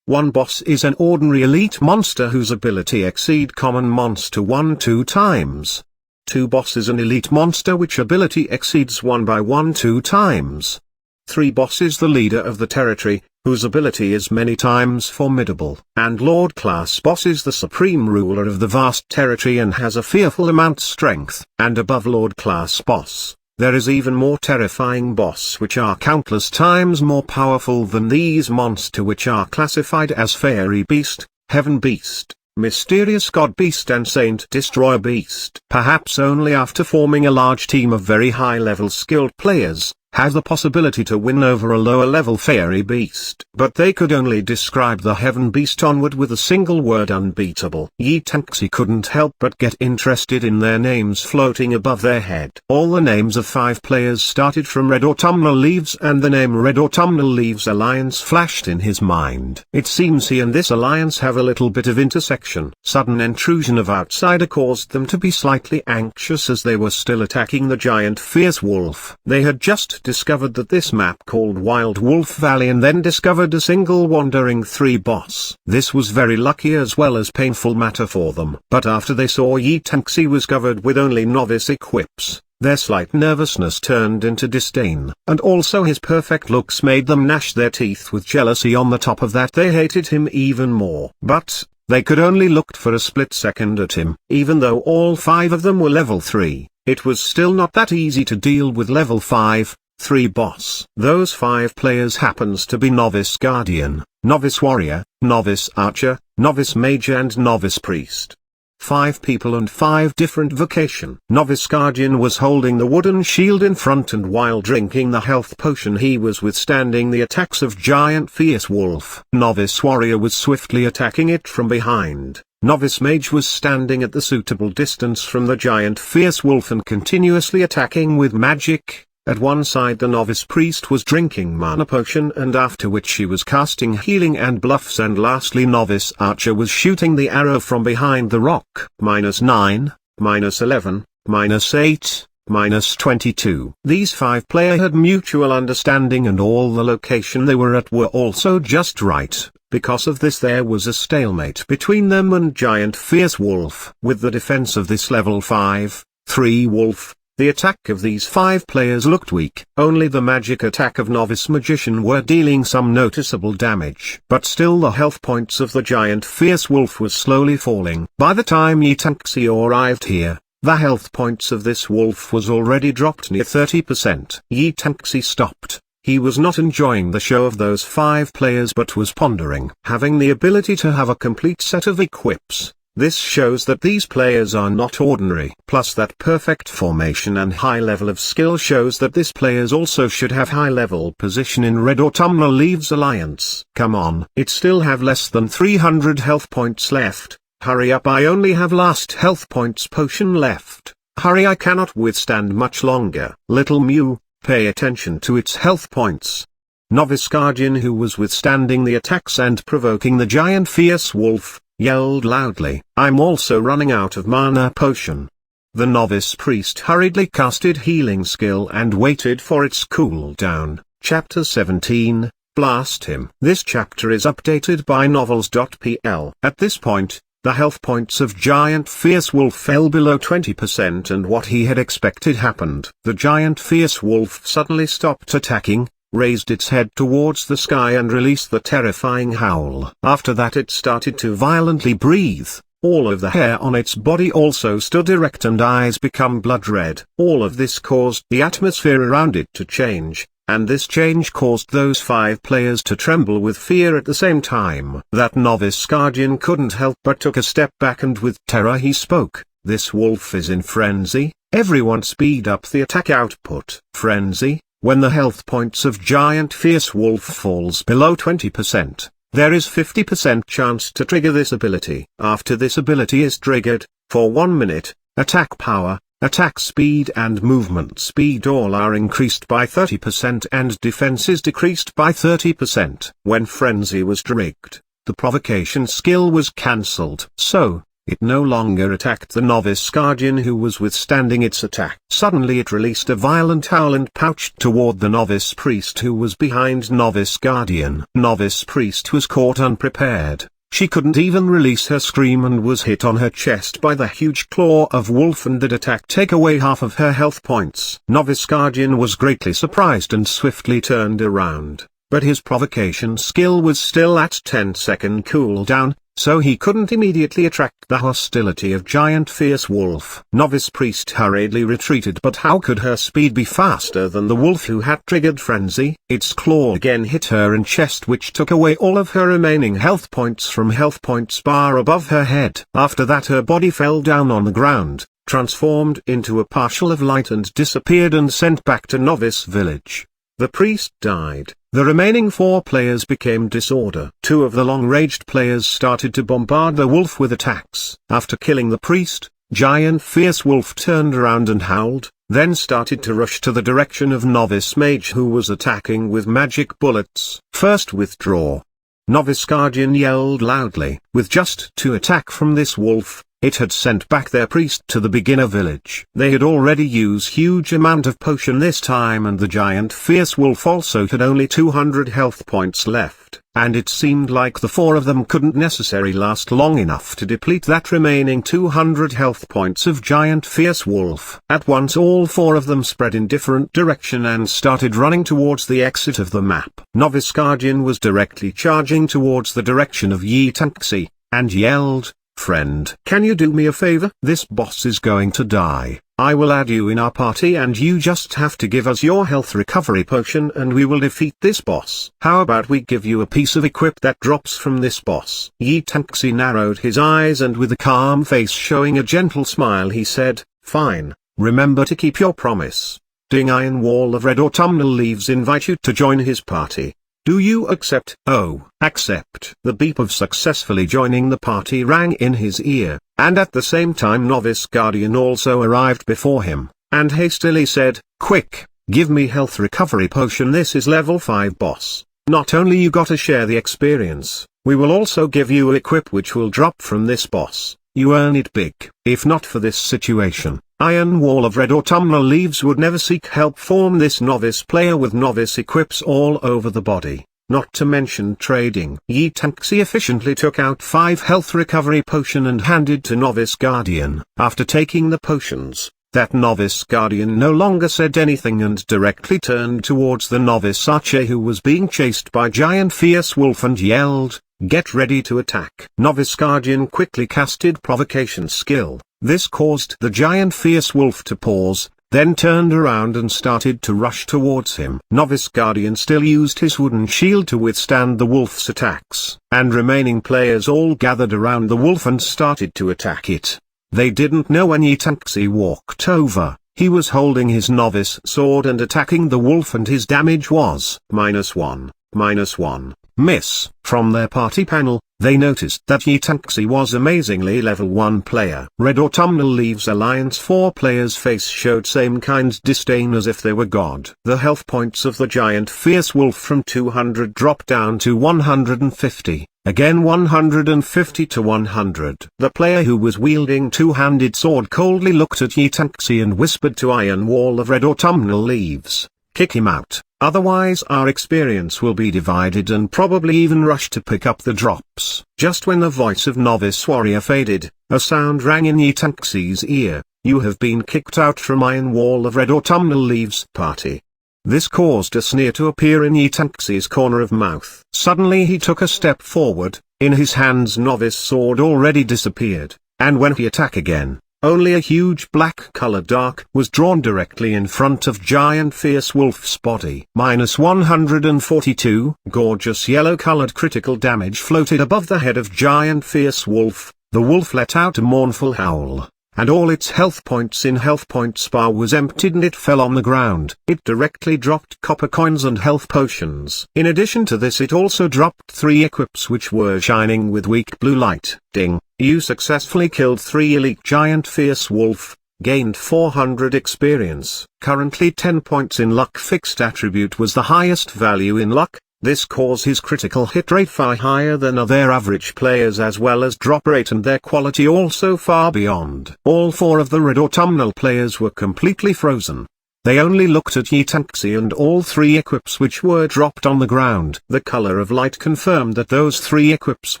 1 boss is an ordinary elite monster whose ability exceed common monster 1-2 times. 2 boss is an elite monster which ability exceeds 1 by 1-2 times. 3 boss is the leader of the territory, whose ability is many times formidable. And Lord class boss is the supreme ruler of the vast territory and has a fearful amount strength. And above Lord class boss, there is even more terrifying boss which are countless times more powerful than these monster, which are classified as Fairy Beast, Heaven Beast, Mysterious God Beast and Saint Destroyer Beast. Perhaps only after forming a large team of very high-level skilled players, has the possibility to win over a lower-level Fairy Beast. But they could only describe the Heaven Beast onward with a single word: unbeatable. Yi Tanxi couldn't help but get interested in their names floating above their head. All the names of 5 players started from Red Autumnal Leaves, and the name Red Autumnal Leaves Alliance flashed in his mind. It seems he and this alliance have a little bit of intersection. Sudden intrusion of outsider caused them to be slightly anxious as they were still attacking the giant fierce wolf. They had just discovered that this map called Wild Wolf Valley, and then discovered a single wandering 3 boss. This was very lucky as well as painful matter for them. But after they saw Yi Tanxi was covered with only novice equips, their slight nervousness turned into disdain. And also his perfect looks made them gnash their teeth with jealousy. On the top of that they hated him even more. But they could only look for a split second at him. Even though all 5 of them were level 3, it was still not that easy to deal with level 5, 3 boss. Those 5 players happens to be Novice Guardian, Novice Warrior, Novice Archer, Novice Mage and Novice Priest. 5 people and 5 different vocation. Novice Guardian was holding the wooden shield in front, and while drinking the health potion he was withstanding the attacks of giant fierce wolf. Novice Warrior was swiftly attacking it from behind. Novice Mage was standing at the suitable distance from the giant fierce wolf and continuously attacking with magic. At one side the Novice Priest was drinking mana potion, and after which she was casting healing and bluffs, and lastly Novice Archer was shooting the arrow from behind the rock. -9, -11, -8, -22. These 5 players had mutual understanding, and all the location they were at were also just right. Because of this there was a stalemate between them and giant fierce wolf. With the defense of this level 5/3 wolf, the attack of these 5 players looked weak. Only the magic attack of Novice Magician were dealing some noticeable damage. But still the health points of the giant fierce wolf was slowly falling. By the time Yitanxi arrived here, the health points of this wolf was already dropped near 30%. Yitanxi stopped. He was not enjoying the show of those 5 players but was pondering. Having the ability to have a complete set of equips, this shows that these players are not ordinary. Plus that perfect formation and high level of skill shows that this players also should have high level position in Red Autumnal Leaves Alliance. Come on. It still have less than 300 health points left. Hurry up, I only have last health points potion left. Hurry, I cannot withstand much longer. Little Mew, pay attention to its health points. Novice Guardian, who was withstanding the attacks and provoking the giant fierce wolf, yelled loudly, I'm also running out of mana potion. The Novice Priest hurriedly casted healing skill and waited for its cooldown. Chapter 17, Blast Him. This chapter is updated by novels.pl. At this point, the health points of giant fierce wolf fell below 20%, and what he had expected happened. The giant fierce wolf suddenly stopped attacking, raised its head towards the sky and released the terrifying howl. After that it started to violently breathe. All of the hair on its body also stood erect and eyes become blood red. All of this caused the atmosphere around it to change, and this change caused those 5 players to tremble with fear at the same time. That Novice Guardian couldn't help but took a step back, and with terror he spoke, this wolf is in frenzy. Everyone speed up the attack output. Frenzy. When the health points of giant fierce wolf falls below 20%, there is 50% chance to trigger this ability. After this ability is triggered, for 1 minute, attack power, attack speed and movement speed all are increased by 30% and defense is decreased by 30%. When frenzy was trigged, the provocation skill was cancelled. So, it no longer attacked the Novice Guardian who was withstanding its attack. Suddenly it released a violent howl and pounced toward the Novice Priest who was behind Novice Guardian. Novice Priest was caught unprepared. She couldn't even release her scream and was hit on her chest by the huge claw of wolf, and did attack take away half of her health points. Novice Guardian was greatly surprised and swiftly turned around, but his provocation skill was still at 10-second cooldown, so he couldn't immediately attract the hostility of giant fierce wolf. Novice Priest hurriedly retreated, but how could her speed be faster than the wolf who had triggered frenzy? Its claw again hit her in chest, which took away all of her remaining health points from health points bar above her head. After that her body fell down on the ground, transformed into a partial of light and disappeared and sent back to Novice Village. The priest died. The remaining 4 players became disorder. 2 of the long-ranged players started to bombard the wolf with attacks. After killing the priest, giant fierce wolf turned around and howled, then started to rush to the direction of Novice Mage who was attacking with magic bullets. First withdraw. Novice Guardian yelled loudly. With just 2 attack from this wolf, it had sent back their priest to the beginner village. They had already used huge amount of potion this time, and the giant fierce wolf also had only 200 health points left, and it seemed like the 4 of them couldn't necessarily last long enough to deplete that remaining 200 health points of giant fierce wolf. At once all 4 of them spread in different direction and started running towards the exit of the map. Novice Guardian was directly charging towards the direction of Yitanxi, and yelled, Friend, can you do me a favor? This boss is going to die. I will add you in our party and you just have to give us your health recovery potion and we will defeat this boss. How about we give you a piece of equip that drops from this boss? Yi Tanxi narrowed his eyes and with a calm face showing a gentle smile he said, fine, remember to keep your promise. Ding Iron Wall of Red Autumnal Leaves invite you to join his party. Do you accept? Oh, accept. The beep of successfully joining the party rang in his ear, and at the same time Novice Guardian also arrived before him, and hastily said, quick, give me health recovery potion. This is level 5 boss. Not only you gotta share the experience, we will also give you equip which will drop from this boss. You earn it big. If not for this situation, Iron Wall of Red Autumnal Leaves would never seek help from this novice player with novice equips all over the body, not to mention trading. Yi Tanxi efficiently took out 5 health recovery potion and handed to Novice Guardian. After taking the potions, that Novice Guardian no longer said anything and directly turned towards the Novice Archer who was being chased by Giant Fierce Wolf and yelled, get ready to attack. Novice Guardian quickly casted Provocation skill. This caused the Giant Fierce Wolf to pause, then turned around and started to rush towards him. Novice Guardian still used his wooden shield to withstand the wolf's attacks, and remaining players all gathered around the wolf and started to attack it. They didn't know when Yi Tanxi walked over. He was holding his novice sword and attacking the wolf and his damage was -1, -1. Miss. From their party panel, they noticed that Yi Tanxi was amazingly level 1 player. Red Autumnal Leaves Alliance 4 players' face showed same kind disdain as if they were god. The health points of the Giant Fierce Wolf from 200 dropped down to 150, again 150 to 100. The player who was wielding two-handed sword coldly looked at Yi Tanxi and whispered to Iron Wall of Red Autumnal Leaves, kick him out. Otherwise our experience will be divided and probably even rush to pick up the drops. Just when the voice of Novice Warrior faded, a sound rang in Yi Tanxi's ear, you have been kicked out from Iron Wall of Red Autumnal Leaves party. This caused a sneer to appear in Yi Tanxi's corner of mouth. Suddenly he took a step forward, in his hands Novice sword already disappeared, and when he attacked again, only a huge black-colored arc was drawn directly in front of Giant Fierce Wolf's body. -142. Gorgeous yellow-colored critical damage floated above the head of Giant Fierce Wolf. The wolf let out a mournful howl, and all its health points in health points bar was emptied and it fell on the ground. It directly dropped copper coins and health potions. In addition to this it also dropped 3 equips which were shining with weak blue light. Ding. You successfully killed 3 elite Giant Fierce Wolf, gained 400 experience. Currently 10 points in luck. Fixed attribute was the highest value in luck. This caused his critical hit rate far higher than other average players as well as drop rate and their quality also far beyond. All 4 of the Red Autumnal players were completely frozen. They only looked at Yi Tanxi and all 3 equips which were dropped on the ground. The color of light confirmed that those 3 equips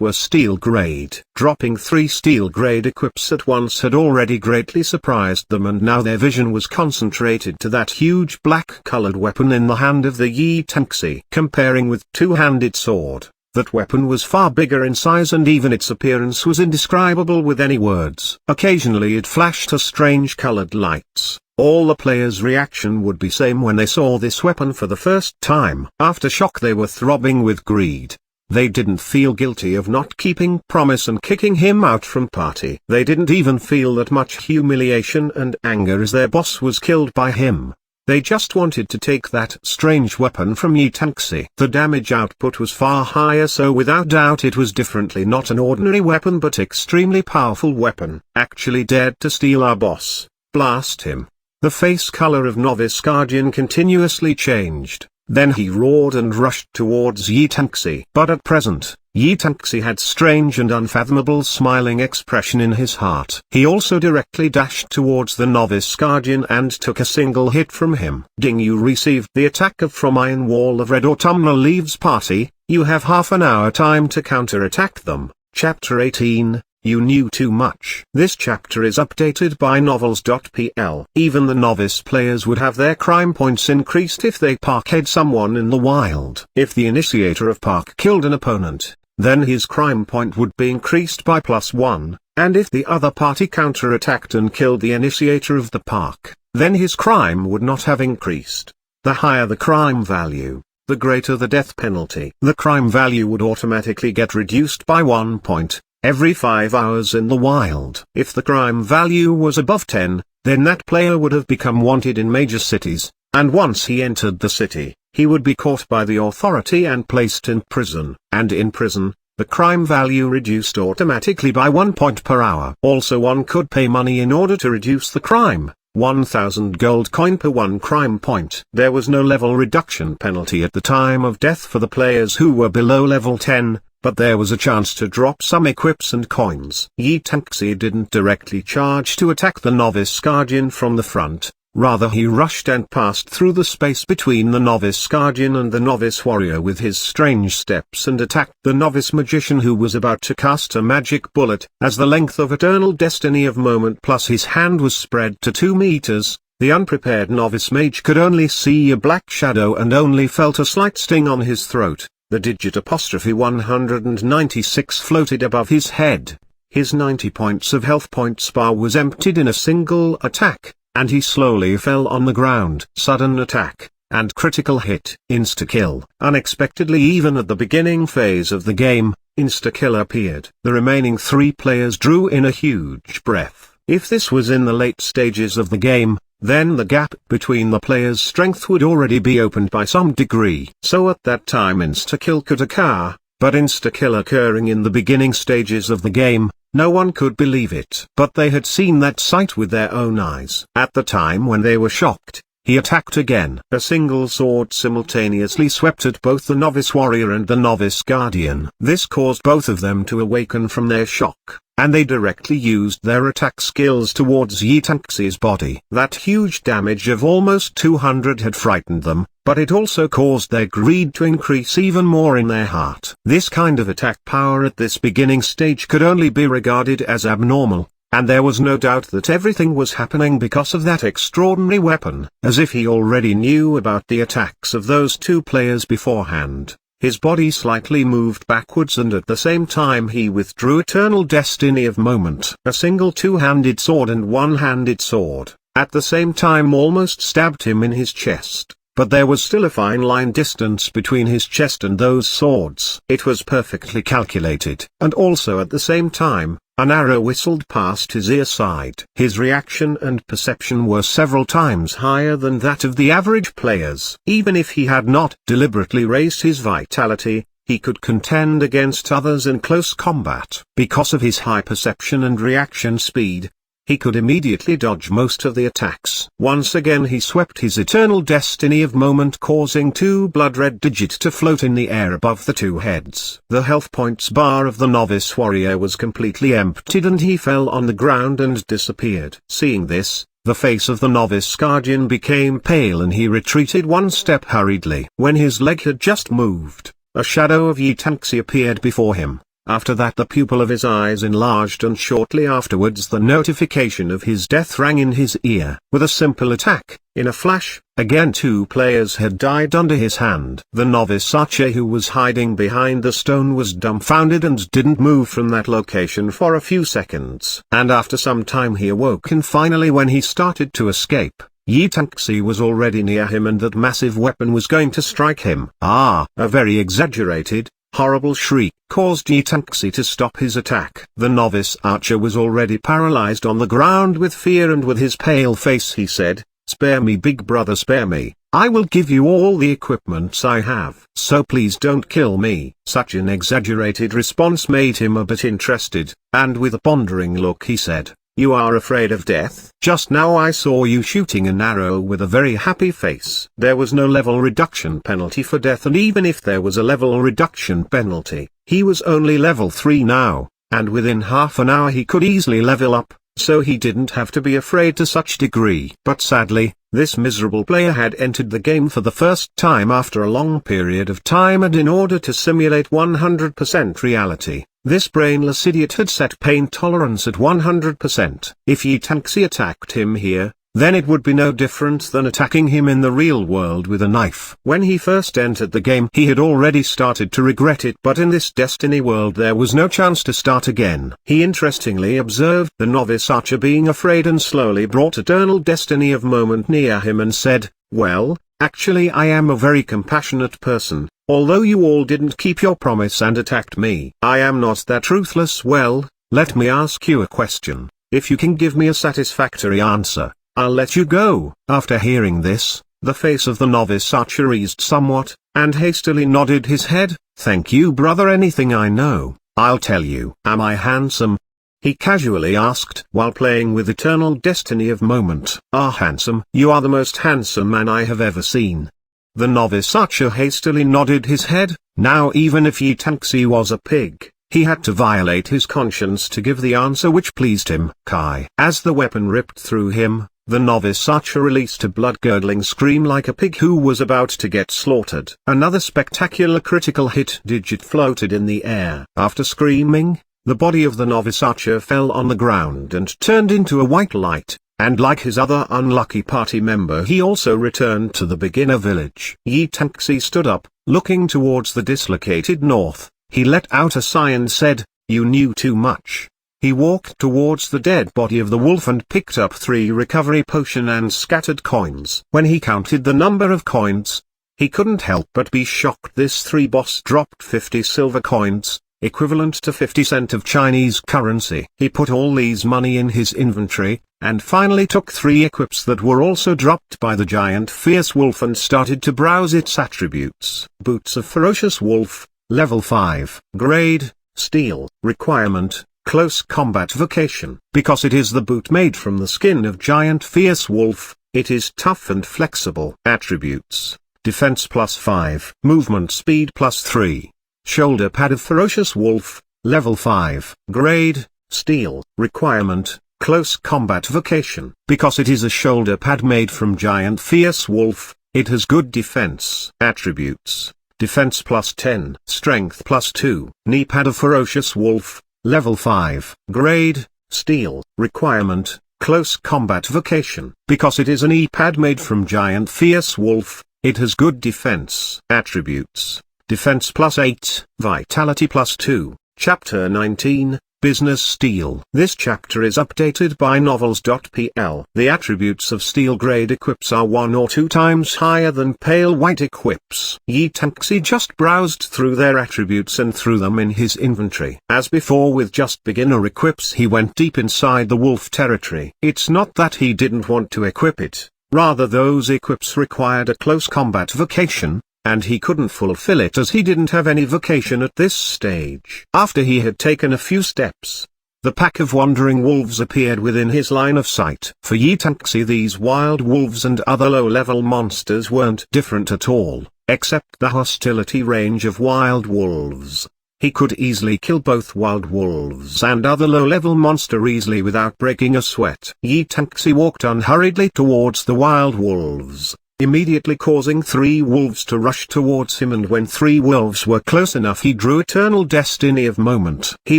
were steel grade. Dropping 3 steel grade equips at once had already greatly surprised them and now their vision was concentrated to that huge black colored weapon in the hand of the Yi Tanxi. Comparing with two-handed sword, that weapon was far bigger in size and even its appearance was indescribable with any words. Occasionally it flashed a strange colored lights. All the players' reaction would be same when they saw this weapon for the first time. After shock they were throbbing with greed. They didn't feel guilty of not keeping promise and kicking him out from party. They didn't even feel that much humiliation and anger as their boss was killed by him. They just wanted to take that strange weapon from Yi Tanxi. The damage output was far higher so without doubt it was definitely not an ordinary weapon but extremely powerful weapon. Actually dared to steal our boss. Blast him. The face color of Novice Guardian continuously changed, then he roared and rushed towards Yi Tanxi. But at present, Yi Tanxi had strange and unfathomable smiling expression in his heart. He also directly dashed towards the Novice Guardian and took a single hit from him. Ding, you received the attack from Iron Wall of Red Autumnal Leaves party. You have half an hour time to counter-attack them. Chapter 18. You knew too much. This chapter is updated by novels.pl. Even the novice players would have their crime points increased if they parked someone in the wild. If the initiator of park killed an opponent, then his crime point would be increased by +1, and if the other party counter-attacked and killed the initiator of the park, then his crime would not have increased. The higher the crime value, the greater the death penalty. The crime value would automatically get reduced by 1 point every 5 hours in the wild. If the crime value was above 10, then that player would have become wanted in major cities, and once he entered the city, he would be caught by the authority and placed in prison. And in prison, the crime value reduced automatically by 1 point per hour. Also, one could pay money in order to reduce the crime. 1,000 gold coin per 1 crime point. There was no level reduction penalty at the time of death for the players who were below level 10, but there was a chance to drop some equips and coins. Yi Tangxi didn't directly charge to attack the novice guardian from the front, rather he rushed and passed through the space between the novice guardian and the novice warrior with his strange steps and attacked the novice magician who was about to cast a magic bullet. As the length of eternal destiny of moment plus his hand was spread to 2 meters, the unprepared novice mage could only see a black shadow and only felt a slight sting on his throat. The digit '196 floated above his head. His 90 points of health points bar was emptied in a single attack, and he slowly fell on the ground. Sudden attack, and critical hit. Insta-kill. Unexpectedly, even at the beginning phase of the game, insta-kill appeared. The remaining 3 players drew in a huge breath. If this was in the late stages of the game, then the gap between the players' strength would already be opened by some degree. So at that time insta-kill could occur, but insta-kill occurring in the beginning stages of the game, no one could believe it. But they had seen that sight with their own eyes. At the time when they were shocked, he attacked again. A single sword simultaneously swept at both the novice warrior and the novice guardian. This caused both of them to awaken from their shock, and they directly used their attack skills towards Yi Tangxi's body. That huge damage of almost 200 had frightened them, but it also caused their greed to increase even more in their heart. This kind of attack power at this beginning stage could only be regarded as abnormal, and there was no doubt that everything was happening because of that extraordinary weapon. As if he already knew about the attacks of those 2 players beforehand, his body slightly moved backwards and at the same time he withdrew Eternal Destiny of Moment. A single 2-handed sword and 1-handed sword, at the same time almost stabbed him in his chest. But there was still a fine line distance between his chest and those swords. It was perfectly calculated. And also at the same time, an arrow whistled past his ear side. His reaction and perception were several times higher than that of the average players. Even if he had not deliberately raised his vitality, he could contend against others in close combat. Because of his high perception and reaction speed, he could immediately dodge most of the attacks. Once again he swept his Eternal Destiny of Moment, causing 2 blood-red digits to float in the air above the 2 heads. The health points bar of the novice warrior was completely emptied and he fell on the ground and disappeared. Seeing this, the face of the novice guardian became pale and he retreated 1 step hurriedly. When his leg had just moved, a shadow of Yi Tangxi appeared before him. After that the pupil of his eyes enlarged and shortly afterwards the notification of his death rang in his ear. With a simple attack, in a flash, again 2 players had died under his hand. The novice archer who was hiding behind the stone was dumbfounded and didn't move from that location for a few seconds. And after some time he awoke, and finally when he started to escape, Yi Tangxi was already near him and that massive weapon was going to strike him. A very exaggerated, horrible shriek caused Yi Tangxi to stop his attack. The novice archer was already paralyzed on the ground with fear, and with his pale face he said, "Spare me, big brother, spare me. I will give you all the equipments I have. So please don't kill me." Such an exaggerated response made him a bit interested, and with a pondering look he said, "You are afraid of death? Just now I saw you shooting an arrow with a very happy face." There was no level reduction penalty for death, and even if there was a level reduction penalty, he was only level 3 now, and within half an hour he could easily level up, so he didn't have to be afraid to such degree. But sadly, this miserable player had entered the game for the first time after a long period of time, and in order to simulate 100% reality, this brainless idiot had set pain tolerance at 100%. If Yi Tangxi attacked him here, then it would be no different than attacking him in the real world with a knife. When he first entered the game he had already started to regret it, but in this Destiny world there was no chance to start again. He interestingly observed the novice archer being afraid and slowly brought Eternal Destiny of Moment near him and said, "Well, actually I am a very compassionate person. Although you all didn't keep your promise and attacked me, I am not that ruthless. Well, let me ask you a question. If you can give me a satisfactory answer, I'll let you go." After hearing this, the face of the novice archer eased somewhat, and hastily nodded his head. "Thank you, brother. Anything I know, I'll tell you." "Am I handsome?" he casually asked while playing with Eternal Destiny of Moment. "Ah, handsome? You are the most handsome man I have ever seen." The novice archer hastily nodded his head. Now even if Yi Tanxi was a pig, he had to violate his conscience to give the answer which pleased him. Kai. As the weapon ripped through him, the novice archer released a blood-curdling scream like a pig who was about to get slaughtered. Another spectacular critical hit digit floated in the air. After screaming, the body of the novice archer fell on the ground and turned into a white light. And like his other unlucky party member he also returned to the beginner village. Yi Tanxi stood up, looking towards the dislocated north. He let out a sigh and said, "You knew too much." He walked towards the dead body of the wolf and picked up 3 recovery potion and scattered coins. When he counted the number of coins, he couldn't help but be shocked. This 3 boss dropped 50 silver coins, equivalent to 50 cents of Chinese currency. He put all these money in his inventory, and finally took 3 equips that were also dropped by the giant fierce wolf and started to browse its attributes. Boots of Ferocious Wolf, level 5. Grade, Steel. Requirement, Close Combat Vocation. Because it is the boot made from the skin of giant fierce wolf, it is tough and flexible. Attributes, Defense +5. Movement speed +3. Shoulder pad of Ferocious Wolf, level 5. Grade, Steel. Requirement, Close Combat Vocation. Because it is a shoulder pad made from giant fierce wolf, it has good defense. Attributes, Defense +10. Strength +2. Knee pad of Ferocious Wolf, level 5. Grade, Steel. Requirement, Close Combat Vocation. Because it is an knee-pad made from giant fierce wolf, it has good defense. Attributes, Defense +8. Vitality +2. Chapter 19, Business Steel. This chapter is updated by novels.pl. The attributes of steel grade equips are 1 or 2 times higher than pale white equips. Yi Tanxi just browsed through their attributes and threw them in his inventory. As before with just beginner equips he went deep inside the wolf territory. It's not that he didn't want to equip it, rather those equips required a close combat vocation, and he couldn't fulfill it as he didn't have any vocation at this stage. After he had taken a few steps, the pack of wandering wolves appeared within his line of sight. For Yi Tanxi these wild wolves and other low-level monsters weren't different at all, except the hostility range of wild wolves. He could easily kill both wild wolves and other low-level monster easily without breaking a sweat. Yi Tanxi walked unhurriedly towards the wild wolves, immediately causing 3 wolves to rush towards him, and when 3 wolves were close enough he drew Eternal Destiny of Moment. He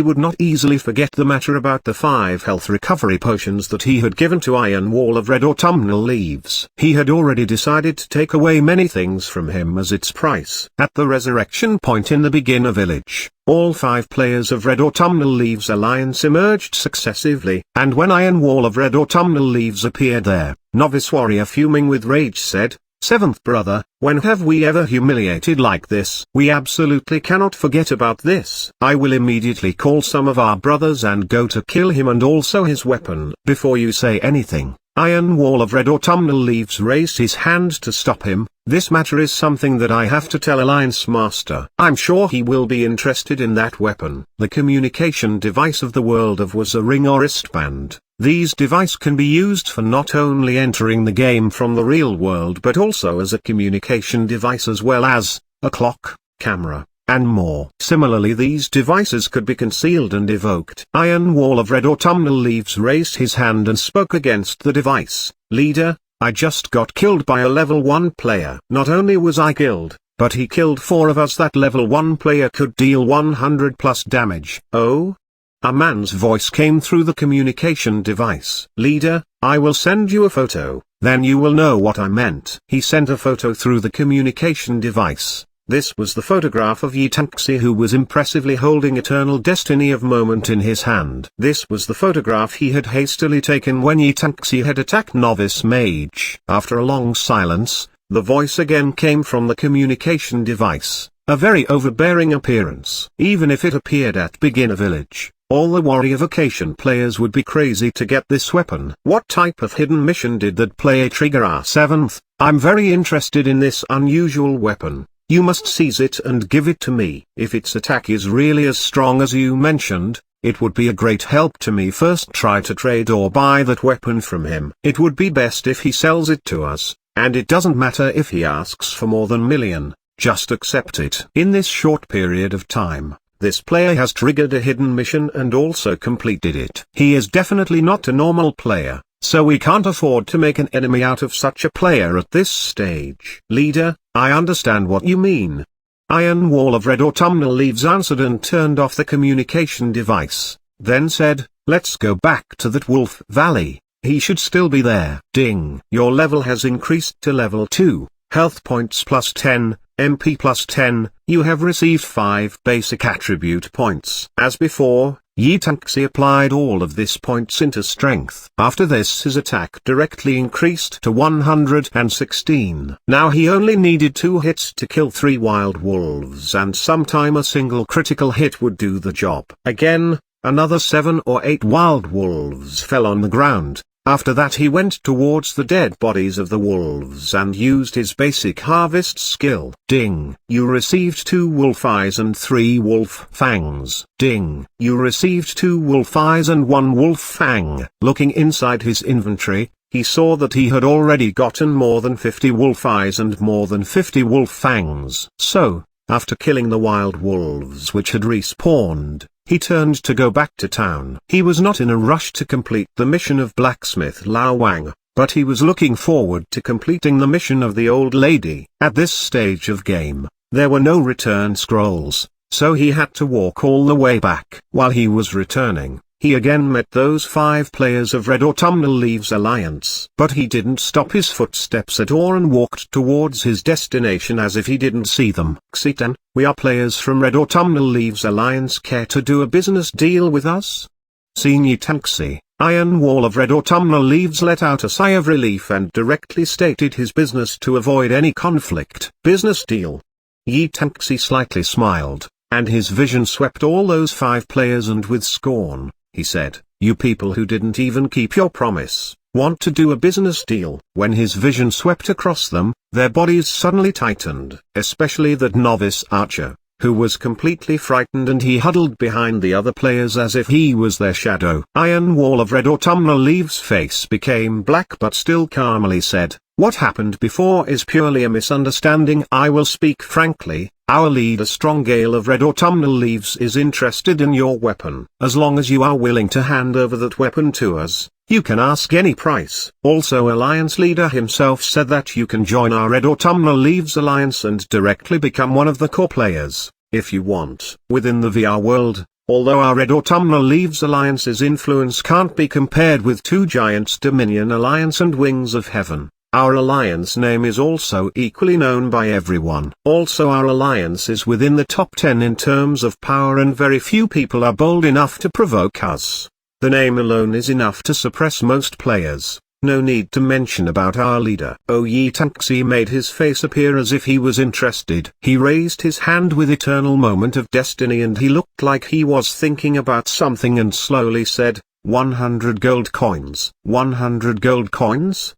would not easily forget the matter about the 5 health recovery potions that he had given to Iron Wall of Red Autumnal Leaves. He had already decided to take away many things from him as its price. At the resurrection point in the beginner village, all 5 players of Red Autumnal Leaves Alliance emerged successively, and when Iron Wall of Red Autumnal Leaves appeared there, Novice Warrior fuming with rage said, "Seventh brother, when have we ever humiliated like this? We absolutely cannot forget about this. I will immediately call some of our brothers and go to kill him and also his weapon." Before you say anything, Iron Wall of Red Autumnal Leaves raised his hand to stop him. "This matter is something that I have to tell Alliance Master. I'm sure he will be interested in that weapon." The communication device of the world of was a ring or wristband. These devices can be used for not only entering the game from the real world but also as a communication device as well as a clock, camera, and more. Similarly these devices could be concealed and evoked. Iron Wall of Red Autumnal Leaves raised his hand and spoke against the device. "Leader, I just got killed by a level 1 player. Not only was I killed, but he killed 4 of us. That level 1 player could deal 100+ damage." "Oh? A man's voice came through the communication device. "Leader, I will send you a photo, then you will know what I meant." He sent a photo through the communication device. This was the photograph of Yi Tanxi, who was impressively holding Eternal Destiny of Moment in his hand. This was the photograph he had hastily taken when Yi Tanxi had attacked Novice Mage. After a long silence, the voice again came from the communication device, a very overbearing appearance. Even if it appeared at Beginner Village, all the Warrior Vocation players would be crazy to get this weapon. What type of hidden mission did that player trigger? R7th, I'm very interested in this unusual weapon. You must seize it and give it to me. If its attack is really as strong as you mentioned, it would be a great help to me. First try to trade or buy that weapon from him. It would be best if he sells it to us, and it doesn't matter if he asks for more than million, just accept it. In this short period of time, this player has triggered a hidden mission and also completed it. He is definitely not a normal player, so we can't afford to make an enemy out of such a player at this stage. Leader, I understand what you mean. Iron Wall of Red Autumnal Leaves answered and turned off the communication device, then said, let's go back to that Wolf Valley, he should still be there. Ding. Your level has increased to level 2, health points plus 10, MP plus 10, you have received 5 basic attribute points. As before, Yi Tanxi applied all of this points into strength. After this his attack directly increased to 116. Now he only needed 2 hits to kill 3 wild wolves, and sometime a single critical hit would do the job. Again, another 7 or 8 wild wolves fell on the ground. After that he went towards the dead bodies of the wolves and used his basic harvest skill. Ding. You received 2 wolf eyes and 3 wolf fangs. Ding. You received 2 wolf eyes and 1 wolf fang. Looking inside his inventory, he saw that he had already gotten more than 50 wolf eyes and more than 50 wolf fangs. So, after killing the wild wolves which had respawned, he turned to go back to town. He was not in a rush to complete the mission of Blacksmith Lao Wang, but he was looking forward to completing the mission of the old lady. At this stage of game, there were no return scrolls, so he had to walk all the way back. While he was returning, he again met those 5 players of Red Autumnal Leaves Alliance. But he didn't stop his footsteps at all and walked towards his destination as if he didn't see them. Xitan, we are players from Red Autumnal Leaves Alliance. Care to do a business deal with us? Yi Tanxi, Iron Wall of Red Autumnal Leaves let out a sigh of relief and directly stated his business to avoid any conflict. Business deal. Yi Tanxi slightly smiled, and his vision swept all those 5 players, and with scorn, he said, you people who didn't even keep your promise, want to do a business deal. When his vision swept across them, their bodies suddenly tightened, especially that novice archer, who was completely frightened, and he huddled behind the other players as if he was their shadow. Iron Wall of Red Autumnal Leaves' face became black but still calmly said, what happened before is purely a misunderstanding. I will speak frankly. Our leader Stronggale of Red Autumnal Leaves is interested in your weapon. As long as you are willing to hand over that weapon to us, you can ask any price. Also, Alliance leader himself said that you can join our Red Autumnal Leaves Alliance and directly become one of the core players, if you want. Within the VR world, although our Red Autumnal Leaves Alliance's influence can't be compared with 2 giants, Dominion Alliance and Wings of Heaven, our alliance name is also equally known by everyone. Also, our alliance is within the top 10 in terms of power, and very few people are bold enough to provoke us. The name alone is enough to suppress most players. No need to mention about our leader. Yi Tanxi made his face appear as if he was interested. He raised his hand with Eternal Moment of Destiny, and he looked like he was thinking about something, and slowly said, 100 gold coins. 100 gold coins?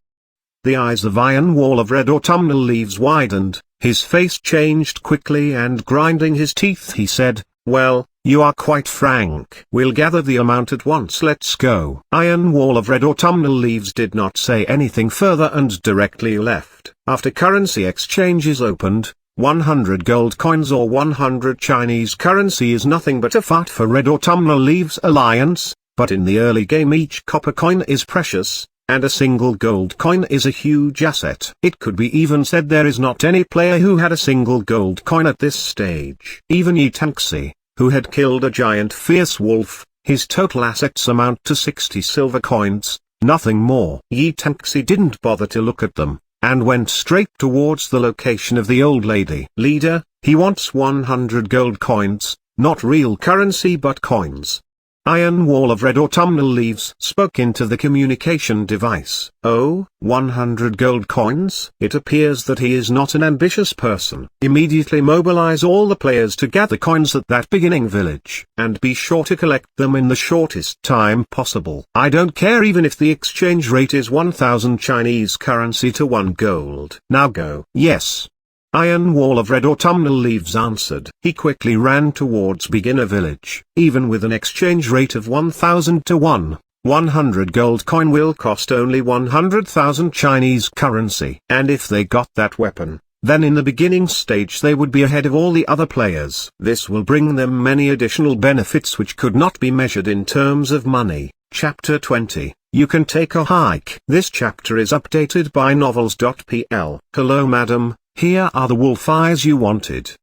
The eyes of Iron Wall of Red Autumnal Leaves widened, his face changed quickly, and grinding his teeth he said, well, you are quite frank. We'll gather the amount at once, let's go. Iron Wall of Red Autumnal Leaves did not say anything further and directly left. After currency exchanges opened, 100 gold coins or 100 Chinese currency is nothing but a fart for Red Autumnal Leaves Alliance, but in the early game each copper coin is precious, and a single gold coin is a huge asset. It could be even said there is not any player who had a single gold coin at this stage. Even Yi Tanxi, who had killed a giant fierce wolf, His total assets amount to 60 silver coins, nothing more. Yi Tangxi didn't bother to look at them, and went straight towards the location of the old lady. Leader, he wants 100 gold coins, not real currency but coins. Iron Wall of Red Autumnal Leaves spoke into the communication device. Oh, 100 gold coins? It appears that he is not an ambitious person. Immediately mobilize all the players to gather coins at that beginning village, and be sure to collect them in the shortest time possible. I don't care even if the exchange rate is 1,000 Chinese currency to 1 gold. Now go. Yes. Iron Wall of Red Autumnal Leaves answered. He quickly ran towards beginner village. Even with an exchange rate of 1,000 to 1, 100 gold coin will cost only 100,000 Chinese currency. And if they got that weapon, then in the beginning stage they would be ahead of all the other players. This will bring them many additional benefits which could not be measured in terms of money. Chapter 20. You can take a hike. This chapter is updated by novels.pl. Hello madam. Here are the wolf eyes you wanted.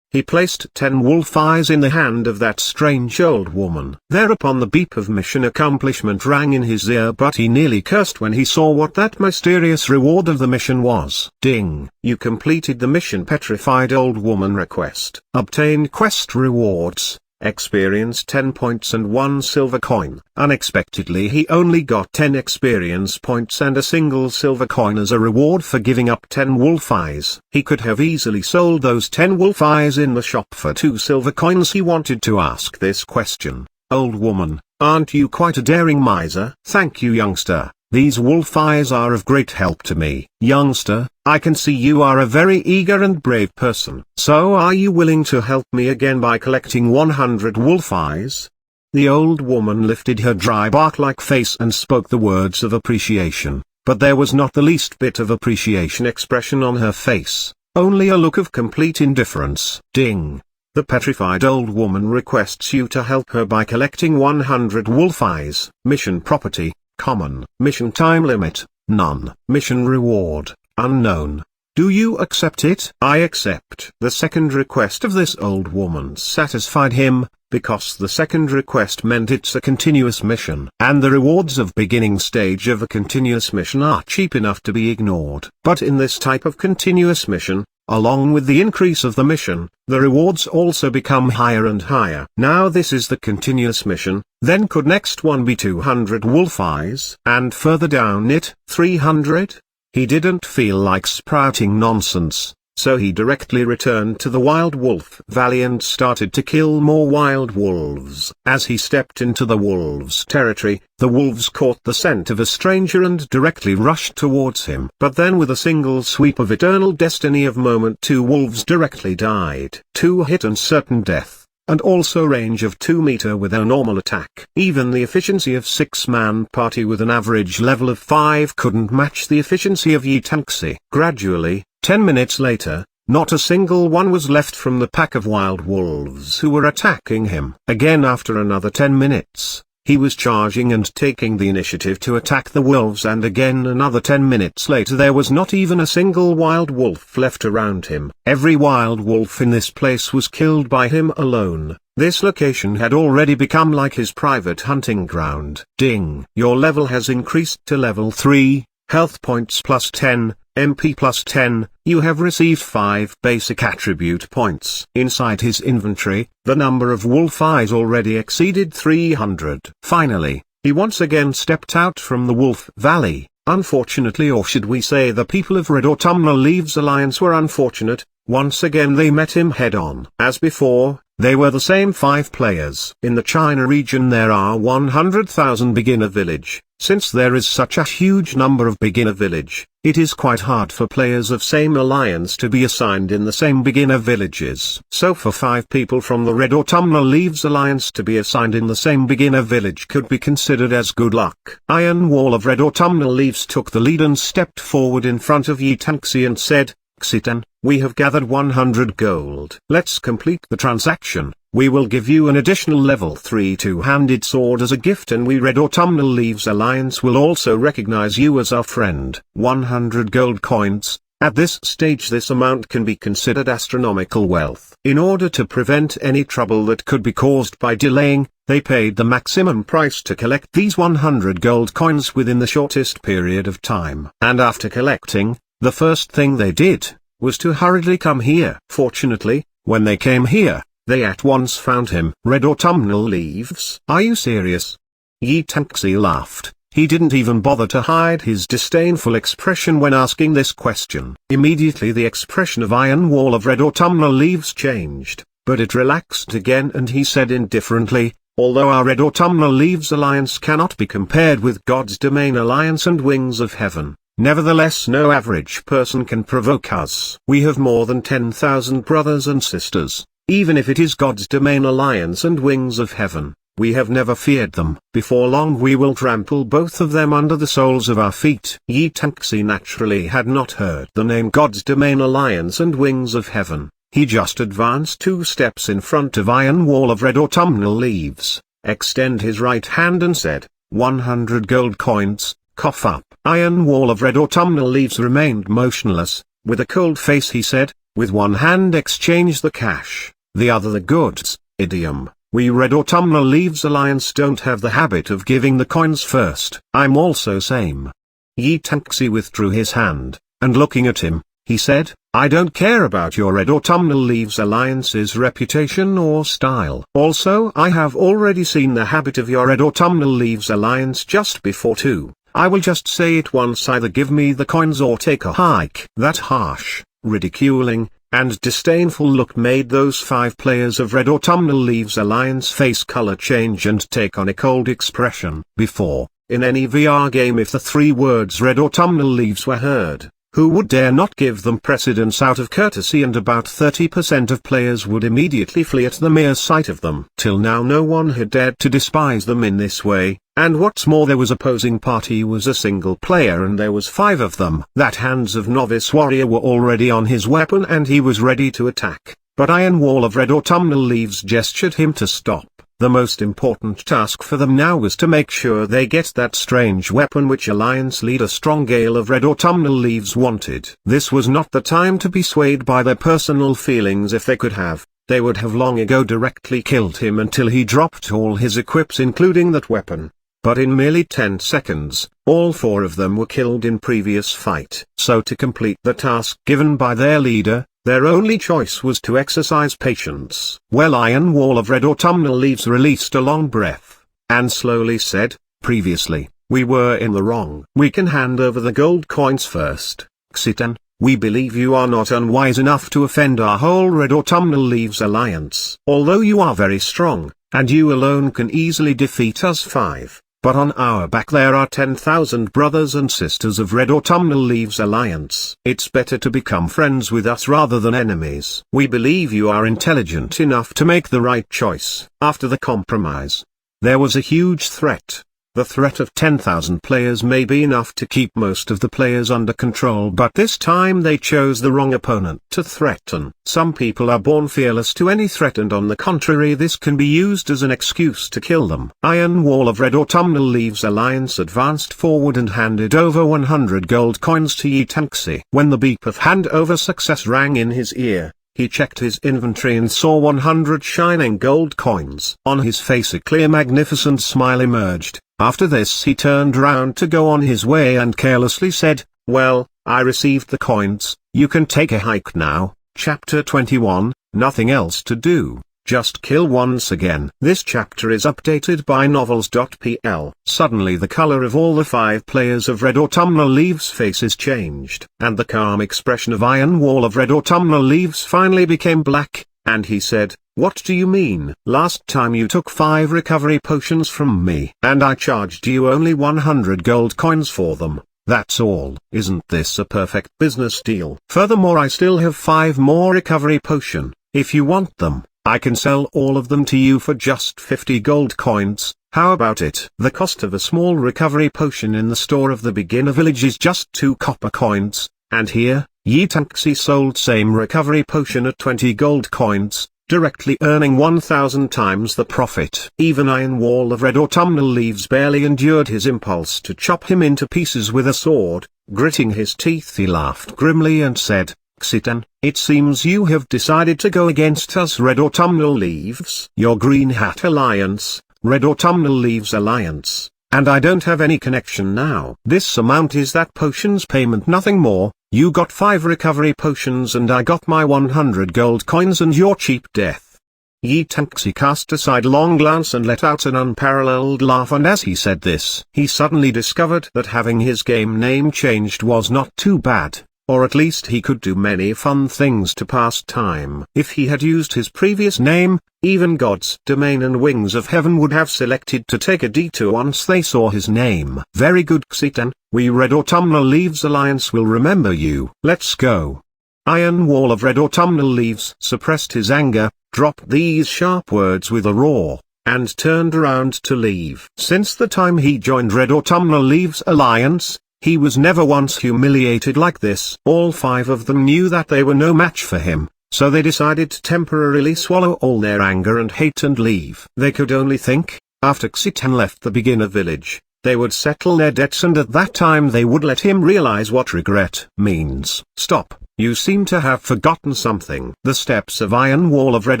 He placed 10 wolf eyes in the hand of that strange old woman. Thereupon the beep of mission accomplishment rang in his ear, but he nearly cursed when he saw what that mysterious reward of the mission was. Ding! You completed the mission. Petrified old woman request. Obtained quest rewards. Experience 10 points and 1 silver coin. Unexpectedly he only got 10 experience points and a single silver coin as a reward for giving up 10 wolf eyes. He could have easily sold those 10 wolf eyes in the shop for 2 silver coins. He wanted to ask this question. Old woman, aren't you quite a daring miser? Thank you youngster. These wolf eyes are of great help to me. Youngster, I can see you are a very eager and brave person. So are you willing to help me again by collecting 100 wolf eyes? The old woman lifted her dry bark-like face and spoke the words of appreciation, but there was not the least bit of appreciation expression on her face, only a look of complete indifference. Ding! The petrified old woman requests you to help her by collecting 100 wolf eyes. Mission property. Common. Mission time limit, none. Mission reward, unknown. Do you accept it? I accept. The second request of this old woman satisfied him, because the second request meant it's a continuous mission. And the rewards of beginning stage of a continuous mission are cheap enough to be ignored. But in this type of continuous mission, along with the increase of the mission, the rewards also become higher and higher. Now this is the continuous mission, then could next one be 200 wolf eyes? And further down it, 300? He didn't feel like sprouting nonsense, so he directly returned to the Wild Wolf Valley and started to kill more wild wolves. As he stepped into the wolves' territory, the wolves caught the scent of a stranger and directly rushed towards him. But then with a single sweep of eternal destiny of moment 2 wolves directly died. 2 hit and certain death, and also range of 2 meter with a normal attack. Even the efficiency of 6-man party with an average level of 5 couldn't match the efficiency of Yi Tangxi. Gradually, 10 minutes later, not a single one was left from the pack of wild wolves who were attacking him. Again after another 10 minutes, he was charging and taking the initiative to attack the wolves, and again another 10 minutes later there was not even a single wild wolf left around him. Every wild wolf in this place was killed by him alone. This location had already become like his private hunting ground. Ding! Your level has increased to level 3, health points plus 10. MP plus 10, you have received 5 basic attribute points. Inside his inventory, the number of wolf eyes already exceeded 300. Finally, he once again stepped out from the Wolf Valley. Unfortunately, or should we say the people of Red Autumnal Leaves Alliance were unfortunate, once again they met him head-on. As before, they were the same 5 players. In the China region there are 100,000 beginner village. Since there is such a huge number of beginner village, it is quite hard for players of same alliance to be assigned in the same beginner villages. So for 5 people from the Red Autumnal Leaves Alliance to be assigned in the same beginner village could be considered as good luck. Iron Wall of Red Autumnal Leaves took the lead and stepped forward in front of Yi Tangxi and said, Xitan, we have gathered 100 gold. Let's complete the transaction. We will give you an additional level 3 two-handed sword as a gift, and we Red Autumnal Leaves Alliance will also recognize you as our friend. 100 gold coins. At this stage this amount can be considered astronomical wealth. In order to prevent any trouble that could be caused by delaying, they paid the maximum price to collect these 100 gold coins within the shortest period of time. And after collecting, the first thing they did was to hurriedly come here. Fortunately, when they came here, they at once found him. Red autumnal leaves. Are you serious? Yi Tanxi laughed. He didn't even bother to hide his disdainful expression when asking this question. Immediately the expression of Iron Wall of Red Autumnal Leaves changed, but it relaxed again and he said indifferently, although our Red Autumnal Leaves alliance cannot be compared with God's Domain Alliance and Wings of Heaven, nevertheless no average person can provoke us. We have more than 10,000 brothers and sisters, even if it is God's Domain Alliance and Wings of Heaven. We have never feared them. Before long we will trample both of them under the soles of our feet. Yi Tanxi naturally had not heard the name God's Domain Alliance and Wings of Heaven. He just advanced 2 steps in front of Iron Wall of Red Autumnal Leaves, extend his right hand and said, 100 gold coins, cough up. Iron Wall of Red Autumnal Leaves remained motionless. With a cold face he said, with one hand exchange the cash, the other the goods. Idiom. We Red Autumnal Leaves Alliance don't have the habit of giving the coins first. I'm also same. Yi Tanxi withdrew his hand, and looking at him, he said, I don't care about your Red Autumnal Leaves Alliance's reputation or style. Also I have already seen the habit of your Red Autumnal Leaves Alliance just before too. I will just say it once, either give me the coins or take a hike. That harsh, ridiculing, and disdainful look made those 5 players of Red Autumnal Leaves Alliance face color change and take on a cold expression. Before, in any VR game, if the 3 words Red Autumnal Leaves were heard, who would dare not give them precedence out of courtesy, and about 30% of players would immediately flee at the mere sight of them. Till now no one had dared to despise them in this way, and what's more, there was opposing party was a single player and there was 5 of them. That hands of novice warrior were already on his weapon and he was ready to attack, but Iron Wall of Red Autumnal Leaves gestured him to stop. The most important task for them now was to make sure they get that strange weapon which Alliance leader Stronggale of Red Autumnal Leaves wanted. This was not the time to be swayed by their personal feelings. If they could have, they would have long ago directly killed him until he dropped all his equips including that weapon. But in merely 10 seconds, all 4 of them were killed in previous fight. So to complete the task given by their leader, their only choice was to exercise patience. Well, Iron Wall of Red Autumnal Leaves released a long breath, and slowly said, previously, we were in the wrong. We can hand over the gold coins first. Xitan, we believe you are not unwise enough to offend our whole Red Autumnal Leaves Alliance. Although you are very strong, and you alone can easily defeat us 5. But on our back there are 10,000 brothers and sisters of Red Autumnal Leaves Alliance. It's better to become friends with us rather than enemies. We believe you are intelligent enough to make the right choice. After the compromise, there was a huge threat. The threat of 10,000 players may be enough to keep most of the players under control, but this time they chose the wrong opponent to threaten. Some people are born fearless to any threat, and on the contrary this can be used as an excuse to kill them. Iron Wall of Red Autumnal Leaves Alliance advanced forward and handed over 100 gold coins to Yi Tanxi. When the beep of handover success rang in his ear, he checked his inventory and saw 100 shining gold coins. On his face a clear magnificent smile emerged. After this he turned round to go on his way and carelessly said, well, I received the coins, you can take a hike now. Chapter 21, Nothing else to do, just kill once again. This chapter is updated by novels.pl. Suddenly the color of all the 5 players of Red Autumnal Leaves' faces changed, and the calm expression of Iron Wall of Red Autumnal Leaves finally became black, and he said, what do you mean? Last time you took 5 recovery potions from me, and I charged you only 100 gold coins for them. That's all. Isn't this a perfect business deal? Furthermore, I still have 5 more recovery potion. If you want them, I can sell all of them to you for just 50 gold coins. How about it? The cost of a small recovery potion in the store of the beginner village is just 2 copper coins, and here, Yi Tanxi sold same recovery potion at 20 gold coins. directly earning 1,000 times the profit. Even Iron Wall of Red Autumnal Leaves barely endured his impulse to chop him into pieces with a sword. Gritting his teeth, he laughed grimly and said, "Xitan, it seems you have decided to go against us Red Autumnal Leaves. Your Green Hat Alliance, Red Autumnal Leaves Alliance, and I don't have any connection now. This amount is that potion's payment, nothing more. You got 5 recovery potions and I got my 100 gold coins and your cheap death." Yi Tanxi cast a sidelong glance and let out an unparalleled laugh, and as he said this, he suddenly discovered that having his game name changed was not too bad. Or at least he could do many fun things to pass time. If he had used his previous name, even God's Domain and Wings of Heaven would have selected to take a detour once they saw his name. "Very good, Xitan, we Red Autumnal Leaves Alliance will remember you. Let's go." Iron Wall of Red Autumnal Leaves suppressed his anger, dropped these sharp words with a roar, and turned around to leave. Since the time he joined Red Autumnal Leaves Alliance, he was never once humiliated like this. All 5 of them knew that they were no match for him, so they decided to temporarily swallow all their anger and hate and leave. They could only think, after Xitan left the beginner village, they would settle their debts, and at that time they would let him realize what regret means. "Stop, you seem to have forgotten something." The steps of Iron Wall of Red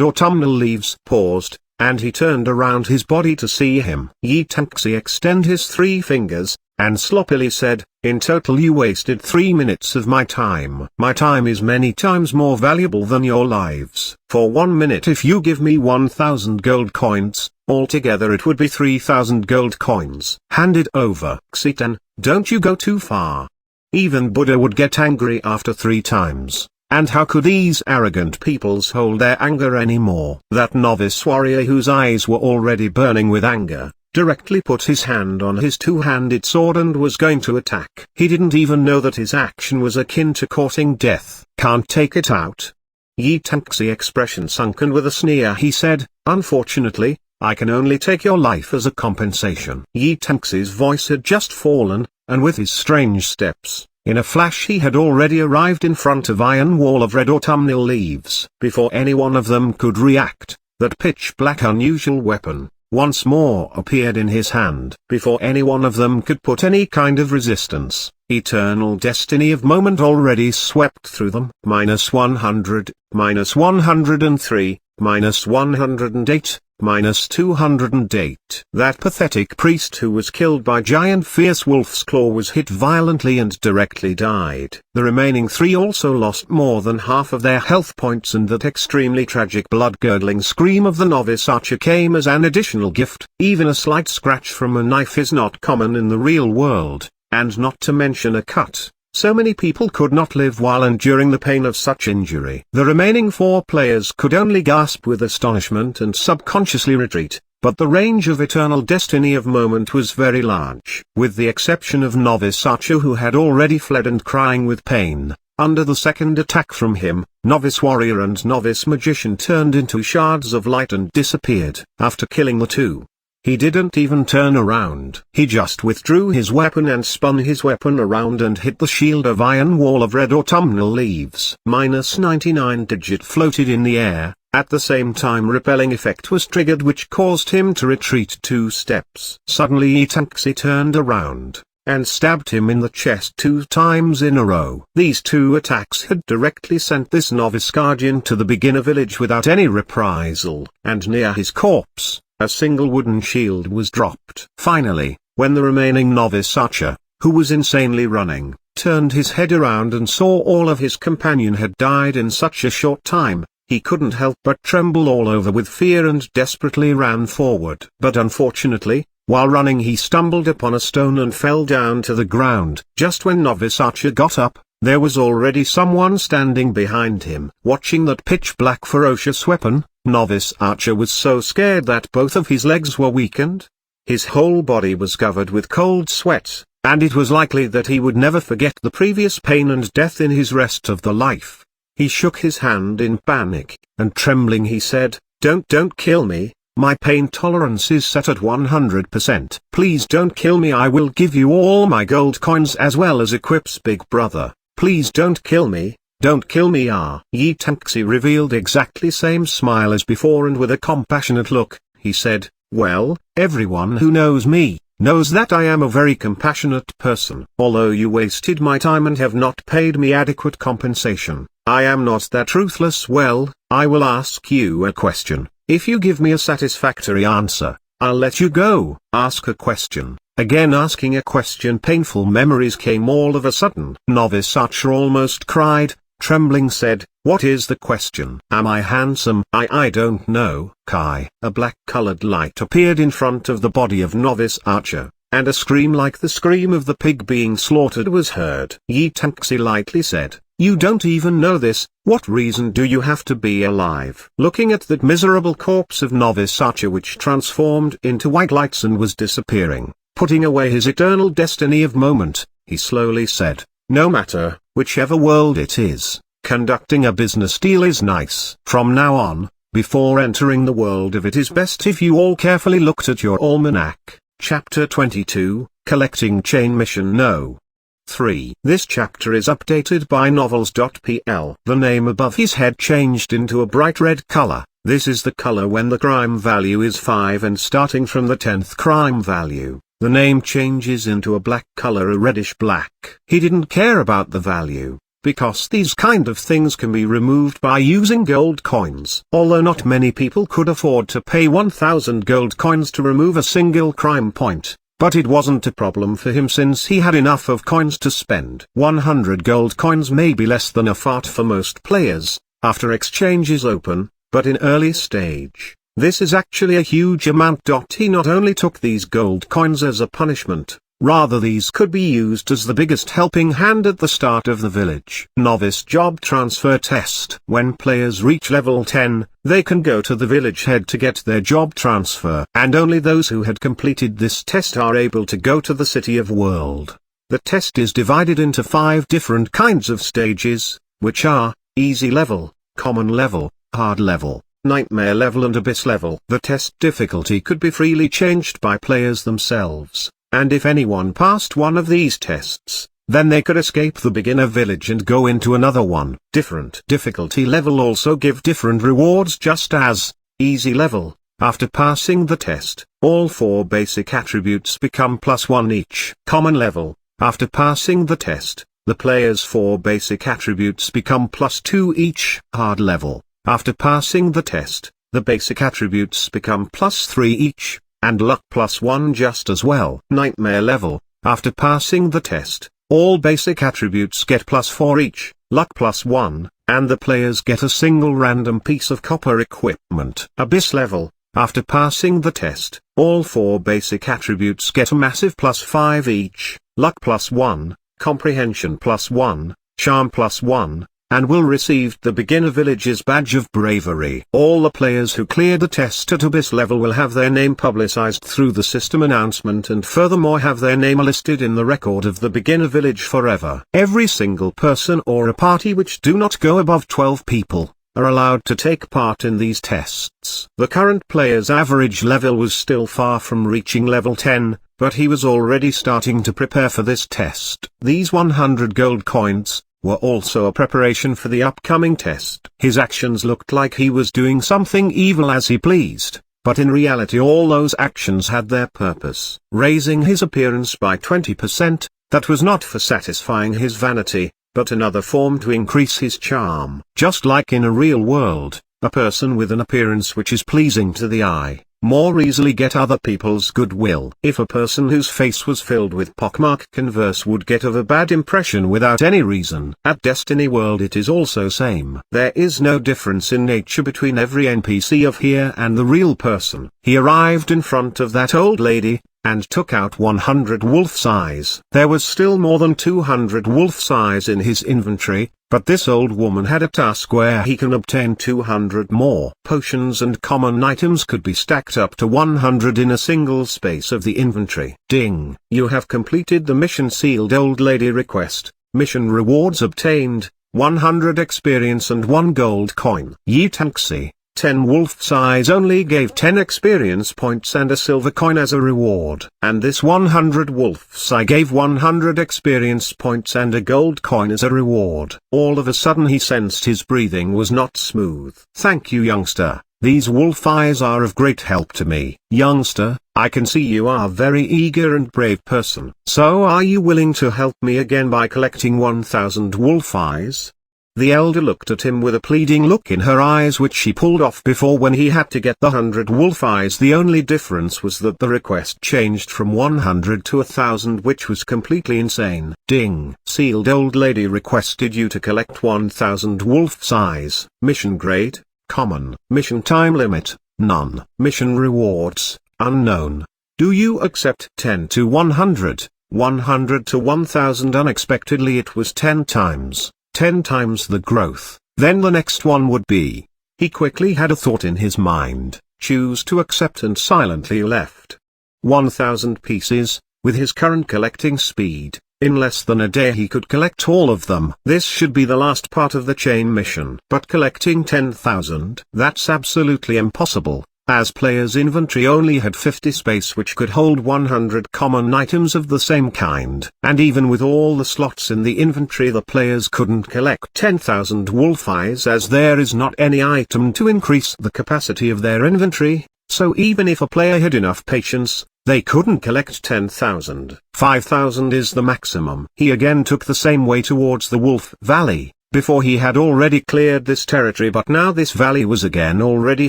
Autumnal Leaves paused, and he turned around his body to see him. Yi Tanxi extended his 3 fingers, and sloppily said, "In total you wasted 3 minutes of my time. My time is many times more valuable than your lives. For 1 minute if you give me 1,000 gold coins, altogether it would be 3,000 gold coins. Hand it over." "Xitan, don't you go too far. Even Buddha would get angry after 3 times. And how could these arrogant peoples hold their anger anymore?" That novice warrior, whose eyes were already burning with anger, directly put his hand on his 2-handed sword and was going to attack. He didn't even know that his action was akin to courting death. "Can't take it out?" Yi Tanxi's expression sunk, and with a sneer he said, "Unfortunately, I can only take your life as a compensation." Yi Tanxi's voice had just fallen, and with his strange steps, in a flash he had already arrived in front of Iron Wall of Red Autumnal Leaves. Before any one of them could react, that pitch-black unusual weapon once more appeared in his hand. Before any one of them could put any kind of resistance, eternal destiny of moment already swept through them. -100, -103, -108, -208. That pathetic priest who was killed by giant fierce wolf's claw was hit violently and directly died. The remaining 3 also lost more than half of their health points, and that extremely tragic blood-curdling scream of the novice archer came as an additional gift. Even a slight scratch from a knife is not common in the real world, and not to mention a cut. So many people could not live while enduring the pain of such injury. The remaining 4 players could only gasp with astonishment and subconsciously retreat, but the range of eternal destiny of moment was very large. With the exception of Novice Archer, who had already fled and crying with pain, under the second attack from him, Novice Warrior and Novice Magician turned into shards of light and disappeared. After killing the 2, he didn't even turn around. He just withdrew his weapon and spun his weapon around and hit the shield of Iron Wall of Red Autumnal Leaves. -99 digit floated in the air. At the same time repelling effect was triggered, which caused him to retreat 2 steps. Suddenly Yi Tanxi turned around, and stabbed him in the chest 2 times in a row. These 2 attacks had directly sent this novice guardian to the beginner village without any reprisal, and near his corpse, a single wooden shield was dropped. Finally, when the remaining novice archer, who was insanely running, turned his head around and saw all of his companion had died in such a short time, he couldn't help but tremble all over with fear and desperately ran forward. But unfortunately, while running he stumbled upon a stone and fell down to the ground. Just when novice archer got up, there was already someone standing behind him. Watching that pitch-black ferocious weapon, Novice Archer was so scared that both of his legs were weakened. His whole body was covered with cold sweat, and it was likely that he would never forget the previous pain and death in his rest of the life. He shook his hand in panic, and trembling he said, Don't kill me, my pain tolerance is set at 100%. Please don't kill me, I will give you all my gold coins as well as equips Big Brother. Please don't kill me, Don't kill me Yi Tanxi revealed exactly same smile as before, and with a compassionate look, he said, well, everyone who knows me knows that I am a very compassionate person. Although you wasted my time and have not paid me adequate compensation, I am not that ruthless. Well, I will ask you a question. If you give me a satisfactory answer, I'll let you go. Ask a question. Again asking a question. Painful memories came all of a sudden. Novice Archer almost cried, trembling said, what is the question? Am I handsome? I don't know. Kai. A black-colored light appeared in front of the body of Novice Archer, and a scream like the scream of the pig being slaughtered was heard. Yi Tanxi lightly said, you don't even know this. What reason do you have to be alive? Looking at that miserable corpse of Novice Archer which transformed into white lights and was disappearing, putting away his eternal destiny of moment, he slowly said, no matter, whichever world it is, conducting a business deal is nice. From now on, before entering the world of it is best if you all carefully looked at your almanac. Chapter 22, Collecting Chain Mission No. 3. This chapter is updated by novels.pl. The name above his head changed into a bright red color. This is the color when the crime value is 5, and starting from the 10th crime value, the name changes into a black color, a reddish black. He didn't care about the value, because these kind of things can be removed by using gold coins. Although not many people could afford to pay 1,000 gold coins to remove a single crime point, but it wasn't a problem for him since he had enough of coins to spend. 100 gold coins may be less than a fart for most players, after exchange is open, but in early stage, this is actually a huge amount. He not only took these gold coins as a punishment, rather these could be used as the biggest helping hand at the start of the village. Novice Job Transfer Test. When players reach level 10, they can go to the village head to get their job transfer, and only those who had completed this test are able to go to the City of World. The test is divided into 5 different kinds of stages, which are easy level, common level, hard level, nightmare level and abyss level. The test difficulty could be freely changed by players themselves, and if anyone passed one of these tests, then they could escape the beginner village and go into another one. Different difficulty level also give different rewards, just as easy level, after passing the test, all 4 basic attributes become +1 each. Common level, after passing the test, the player's 4 basic attributes become +2 each. Hard level, after passing the test, the basic attributes become +3 each, and luck +1 just as well. Nightmare level, after passing the test, all basic attributes get +4 each, luck +1, and the players get a single random piece of copper equipment. Abyss level, after passing the test, all 4 basic attributes get a massive +5 each, luck +1, comprehension +1, charm +1, and will receive the beginner village's badge of bravery. All the players who clear the test at abyss level will have their name publicized through the system announcement, and furthermore have their name listed in the record of the beginner village forever. Every single person or a party which do not go above 12 people are allowed to take part in these tests. The current player's average level was still far from reaching level 10, but he was already starting to prepare for this test. These 100 gold coins were also a preparation for the upcoming test. His actions looked like he was doing something evil as he pleased, but in reality all those actions had their purpose. Raising his appearance by 20%, that was not for satisfying his vanity, but another form to increase his charm. Just like in a real world, a person with an appearance which is pleasing to the eye more easily get other people's goodwill. If a person whose face was filled with pockmark converse would get of a bad impression without any reason. At Destiny World it is also same. There is no difference in nature between every NPC of here and the real person. He arrived in front of that old lady, and took out 100 wolf's eyes. There was still more than 200 wolf's eyes in his inventory, but this old woman had a task where he can obtain 200 more. Potions and common items could be stacked up to 100 in a single space of the inventory. Ding! You have completed the mission. Sealed old lady request. Mission rewards obtained, 100 experience and 1 gold coin. Yi Tanxi, 10 wolf's eyes only gave 10 experience points and a silver coin as a reward. And this 100 wolf's eye gave 100 experience points and a gold coin as a reward. All of a sudden he sensed his breathing was not smooth. "Thank you, youngster. These wolf eyes are of great help to me." "Youngster, I can see you are a very eager and brave person. So are you willing to help me again by collecting 1000 wolf eyes?" The elder looked at him with a pleading look in her eyes which she pulled off before when he had to get the 100 wolf eyes. The only difference was that the request changed from 100 to 1000, which was completely insane. Ding. Sealed old lady requested you to collect 1000 wolf's eyes. Mission grade, common. Mission time limit, none. Mission rewards, unknown. Do you accept? 10 to 100, 100 to 1000. Unexpectedly it was 10 times. 10 times the growth. Then the next one would be. He quickly had a thought in his mind, choose to accept, and silently left. 1000 pieces, with his current collecting speed, in less than a day he could collect all of them. This should be the last part of the chain mission. But collecting 10,000? That's absolutely impossible, as players' inventory only had 50 space which could hold 100 common items of the same kind. And even with all the slots in the inventory the players couldn't collect 10,000 wolf eyes, as there is not any item to increase the capacity of their inventory, so even if a player had enough patience, they couldn't collect 10,000. 5,000 is the maximum. He again took the same way towards the Wolf Valley. Before he had already cleared this territory, but now this valley was again already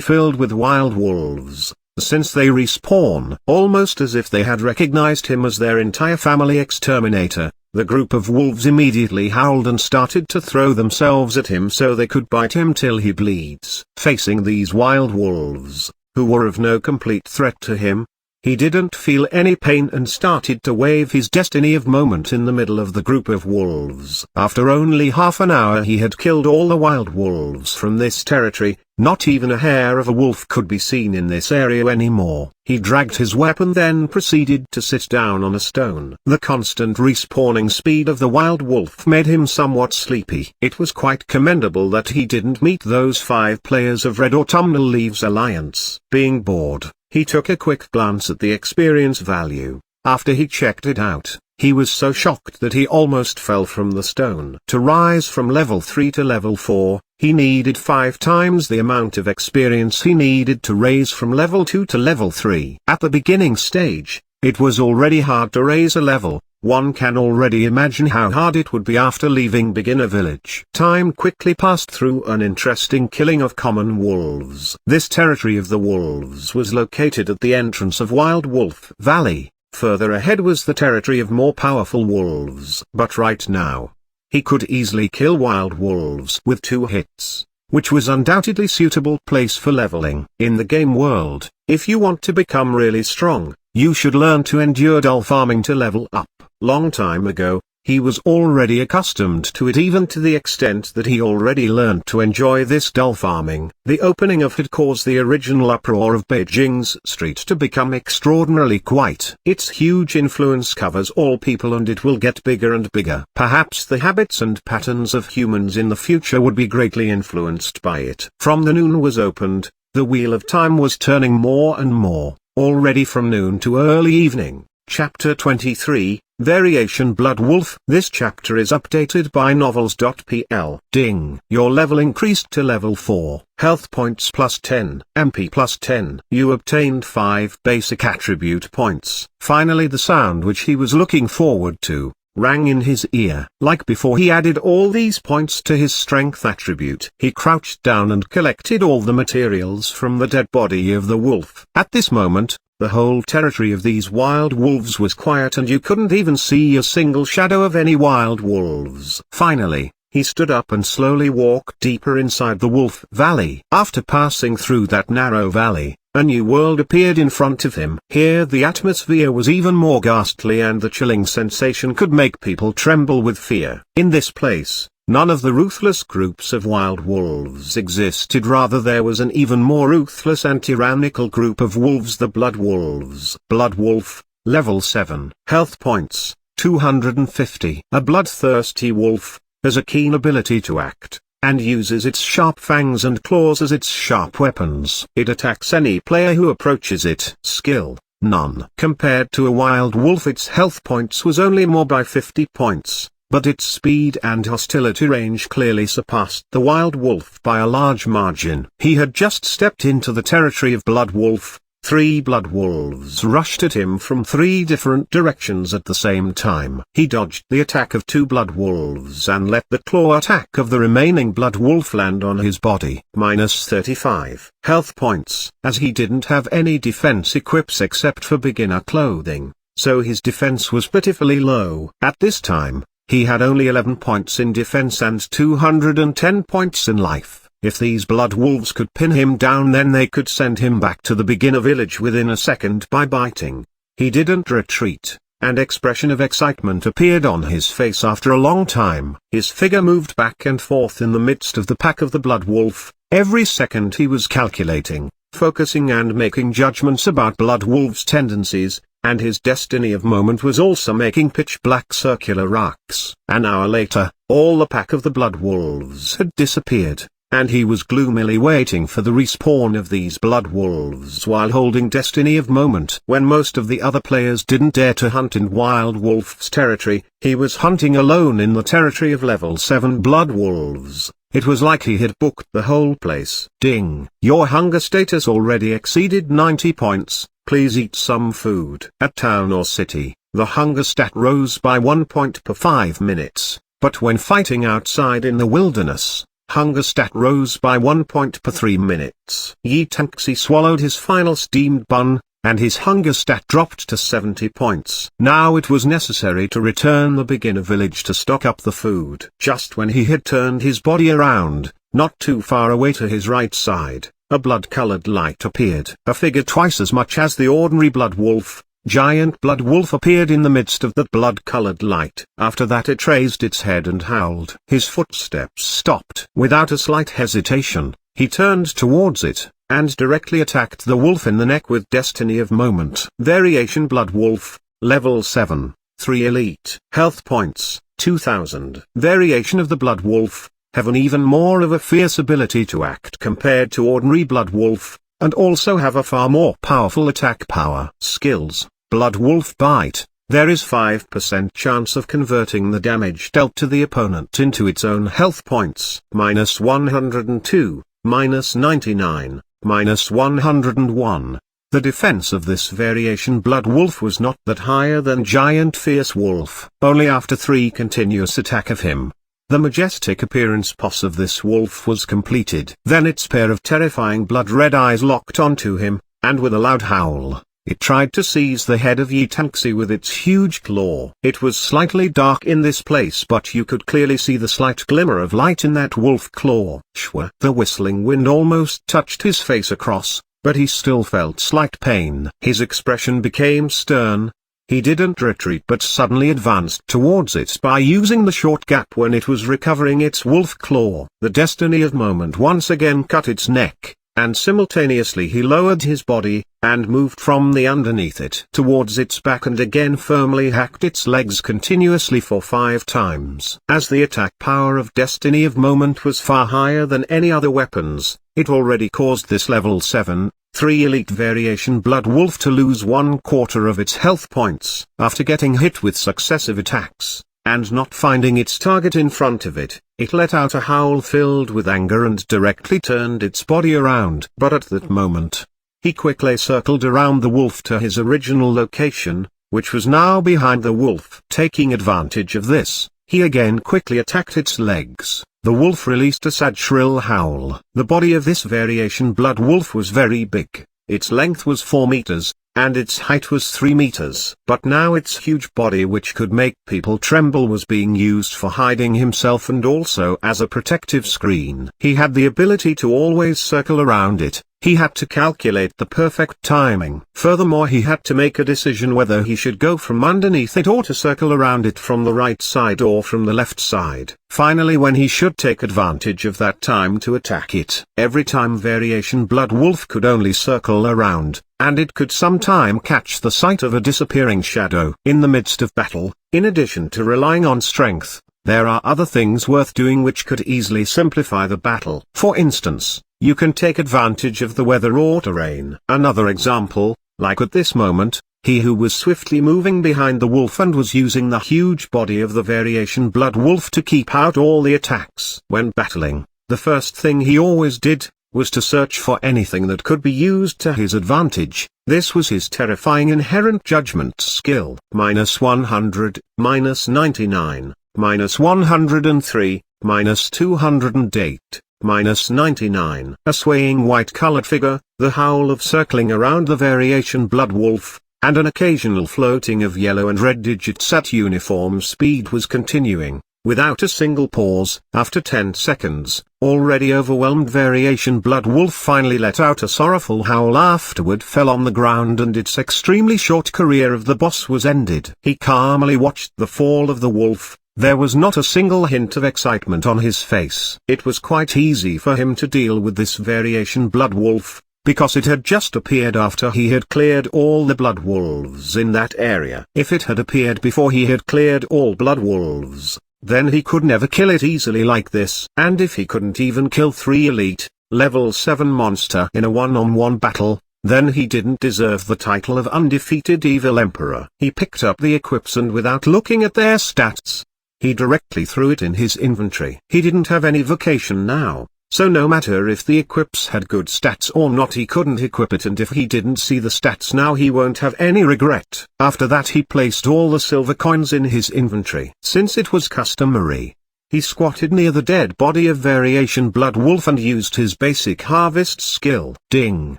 filled with wild wolves, since they respawn. Almost as if they had recognized him as their entire family exterminator, the group of wolves immediately howled and started to throw themselves at him so they could bite him till he bleeds. Facing these wild wolves, who were of no complete threat to him, he didn't feel any pain and started to wave his destiny of moment in the middle of the group of wolves. After only half an hour he had killed all the wild wolves from this territory. Not even a hair of a wolf could be seen in this area anymore. He dragged his weapon, then proceeded to sit down on a stone. The constant respawning speed of the wild wolf made him somewhat sleepy. It was quite commendable that he didn't meet those 5 players of Red Autumnal Leaves Alliance. Being bored, he took a quick glance at the experience value. After he checked it out, he was so shocked that he almost fell from the stone. To rise from level 3 to level 4, he needed 5 times the amount of experience he needed to raise from level 2 to level 3. At the beginning stage, it was already hard to raise a level. One can already imagine how hard it would be after leaving beginner village. Time quickly passed through an interesting killing of common wolves. This territory of the wolves was located at the entrance of Wild Wolf Valley. Further ahead was the territory of more powerful wolves. But right now, he could easily kill wild wolves with 2 hits, which was undoubtedly suitable place for leveling. In the game world, if you want to become really strong, you should learn to endure dull farming to level up. Long time ago, he was already accustomed to it, even to the extent that he already learned to enjoy this dull farming. The opening of it caused the original uproar of Beijing's street to become extraordinarily quiet. Its huge influence covers all people and it will get bigger and bigger. Perhaps the habits and patterns of humans in the future would be greatly influenced by it. From the noon was opened, the wheel of time was turning more and more, already from noon to early evening. Chapter 23, Variation Blood Wolf. This chapter is updated by novels.pl. Ding. Your level increased to level 4. Health points plus 10. MP plus 10. You obtained 5 basic attribute points. Finally the sound which he was looking forward to rang in his ear. Like before, he added all these points to his strength attribute. He crouched down and collected all the materials from the dead body of the wolf. At this moment, the whole territory of these wild wolves was quiet and you couldn't even see a single shadow of any wild wolves. Finally, he stood up and slowly walked deeper inside the Wolf Valley. After passing through that narrow valley, a new world appeared in front of him. Here the atmosphere was even more ghastly and the chilling sensation could make people tremble with fear. In this place, none of the ruthless groups of wild wolves existed. Rather, there was an even more ruthless and tyrannical group of wolves, the Blood Wolves. Blood Wolf, level 7. Health points, 250. A bloodthirsty wolf has a keen ability to act and uses its sharp fangs and claws as its sharp weapons. It attacks any player who approaches it. Skill: none. Compared to a wild wolf, its health points was only more by 50 points, but its speed and hostility range clearly surpassed the wild wolf by a large margin. He had just stepped into the territory of Blood Wolf. 3 blood wolves rushed at him from 3 different directions at the same time. He dodged the attack of 2 blood wolves and let the claw attack of the remaining blood wolf land on his body. Minus 35 health points. As he didn't have any defense equips except for beginner clothing, so his defense was pitifully low. At this time, he had only 11 points in defense and 210 points in life. If these blood wolves could pin him down, then they could send him back to the beginner village within a second by biting. He didn't retreat, and expression of excitement appeared on his face after a long time. His figure moved back and forth in the midst of the pack of the blood wolf. Every second he was calculating, focusing and making judgments about blood wolf's tendencies, and his destiny of moment was also making pitch-black circular arcs. An hour later, all the pack of the blood wolves had disappeared, and he was gloomily waiting for the respawn of these blood wolves while holding destiny of moment. When most of the other players didn't dare to hunt in wild wolf's territory, he was hunting alone in the territory of level 7 blood wolves. It was like he had booked the whole place. Ding! Your hunger status already exceeded 90 points, please eat some food. At town or city, the hunger stat rose by 1 point per 5 minutes, but when fighting outside in the wilderness, hunger stat rose by 1 point per 3 minutes. Yi Tanxi swallowed his final steamed bun, and his hunger stat dropped to 70 points. Now it was necessary to return the beginner village to stock up the food. Just when he had turned his body around, not too far away to his right side, a blood-colored light appeared. A figure twice as much as the ordinary blood wolf, giant blood wolf, appeared in the midst of that blood-colored light. After that it raised its head and howled. His footsteps stopped. Without a slight hesitation, he turned towards it, and directly attacked the wolf in the neck with destiny of moment. Variation Blood Wolf, Level 7, 3 Elite. Health points, 2000. Variation of the Blood Wolf, have an even more of a fierce ability to act compared to ordinary Blood Wolf, and also have a far more powerful attack power. Skills: Blood Wolf Bite. There is 5% chance of converting the damage dealt to the opponent into its own health points. Minus 102, minus 99, minus 101. The defense of this variation Blood Wolf was not that higher than Giant Fierce Wolf. Only after 3 continuous attack of him, the majestic appearance pose of this wolf was completed. Then its pair of terrifying blood-red eyes locked onto him, and with a loud howl, it tried to seize the head of Yi Tanxi with its huge claw. It was slightly dark in this place, but you could clearly see the slight glimmer of light in that wolf claw. Shwa! The whistling wind almost touched his face across, but he still felt slight pain. His expression became stern. He didn't retreat but suddenly advanced towards it by using the short gap when it was recovering its wolf claw. The destiny of moment once again cut its neck, and simultaneously he lowered his body, and moved from the underneath it towards its back and again firmly hacked its legs continuously for 5 times. As the attack power of destiny of moment was far higher than any other weapons, it already caused this level 7, 3 elite variation Blood Wolf to lose 1/4 of its health points. After getting hit with successive attacks, and not finding its target in front of it, it let out a howl filled with anger and directly turned its body around. But at that moment, he quickly circled around the wolf to his original location, which was now behind the wolf. Taking advantage of this, he again quickly attacked its legs. The wolf released a sad shrill howl. The body of this variation Blood Wolf was very big. Its length was 4 meters, and its height was 3 meters. But now its huge body, which could make people tremble, was being used for hiding himself and also as a protective screen. He had the ability to always circle around it. He had to calculate the perfect timing. Furthermore, he had to make a decision whether he should go from underneath it or to circle around it from the right side or from the left side. Finally, when he should take advantage of that time to attack it. Every time variation Blood Wolf could only circle around, and it could sometime catch the sight of a disappearing shadow. In the midst of battle, in addition to relying on strength, there are other things worth doing which could easily simplify the battle. For instance, you can take advantage of the weather or terrain. Another example, like at this moment, he who was swiftly moving behind the wolf and was using the huge body of the variation blood wolf to keep out all the attacks. When battling, the first thing he always did, was to search for anything that could be used to his advantage. This was his terrifying inherent judgment skill. -100, -99, -103, -208, -99. A swaying white-colored figure, the howl of circling around the variation blood wolf, and an occasional floating of yellow and red digits at uniform speed was continuing, without a single pause. After 10 seconds, already overwhelmed variation blood wolf finally let out a sorrowful howl, afterward fell on the ground, and its extremely short career of the boss was ended. He calmly watched the fall of the wolf. There was not a single hint of excitement on his face. It was quite easy for him to deal with this variation blood wolf, because it had just appeared after he had cleared all the blood wolves in that area. If it had appeared before he had cleared all blood wolves, then he could never kill it easily like this. And if he couldn't even kill 3 elite, level 7 monster in a one-on-one battle, then he didn't deserve the title of undefeated evil emperor. He picked up the equips and without looking at their stats, he directly threw it in his inventory. He didn't have any vocation now, so no matter if the equips had good stats or not, he couldn't equip it, and if he didn't see the stats now, he won't have any regret. After that, he placed all the silver coins in his inventory. Since it was customary, he squatted near the dead body of variation blood wolf and used his basic harvest skill. Ding!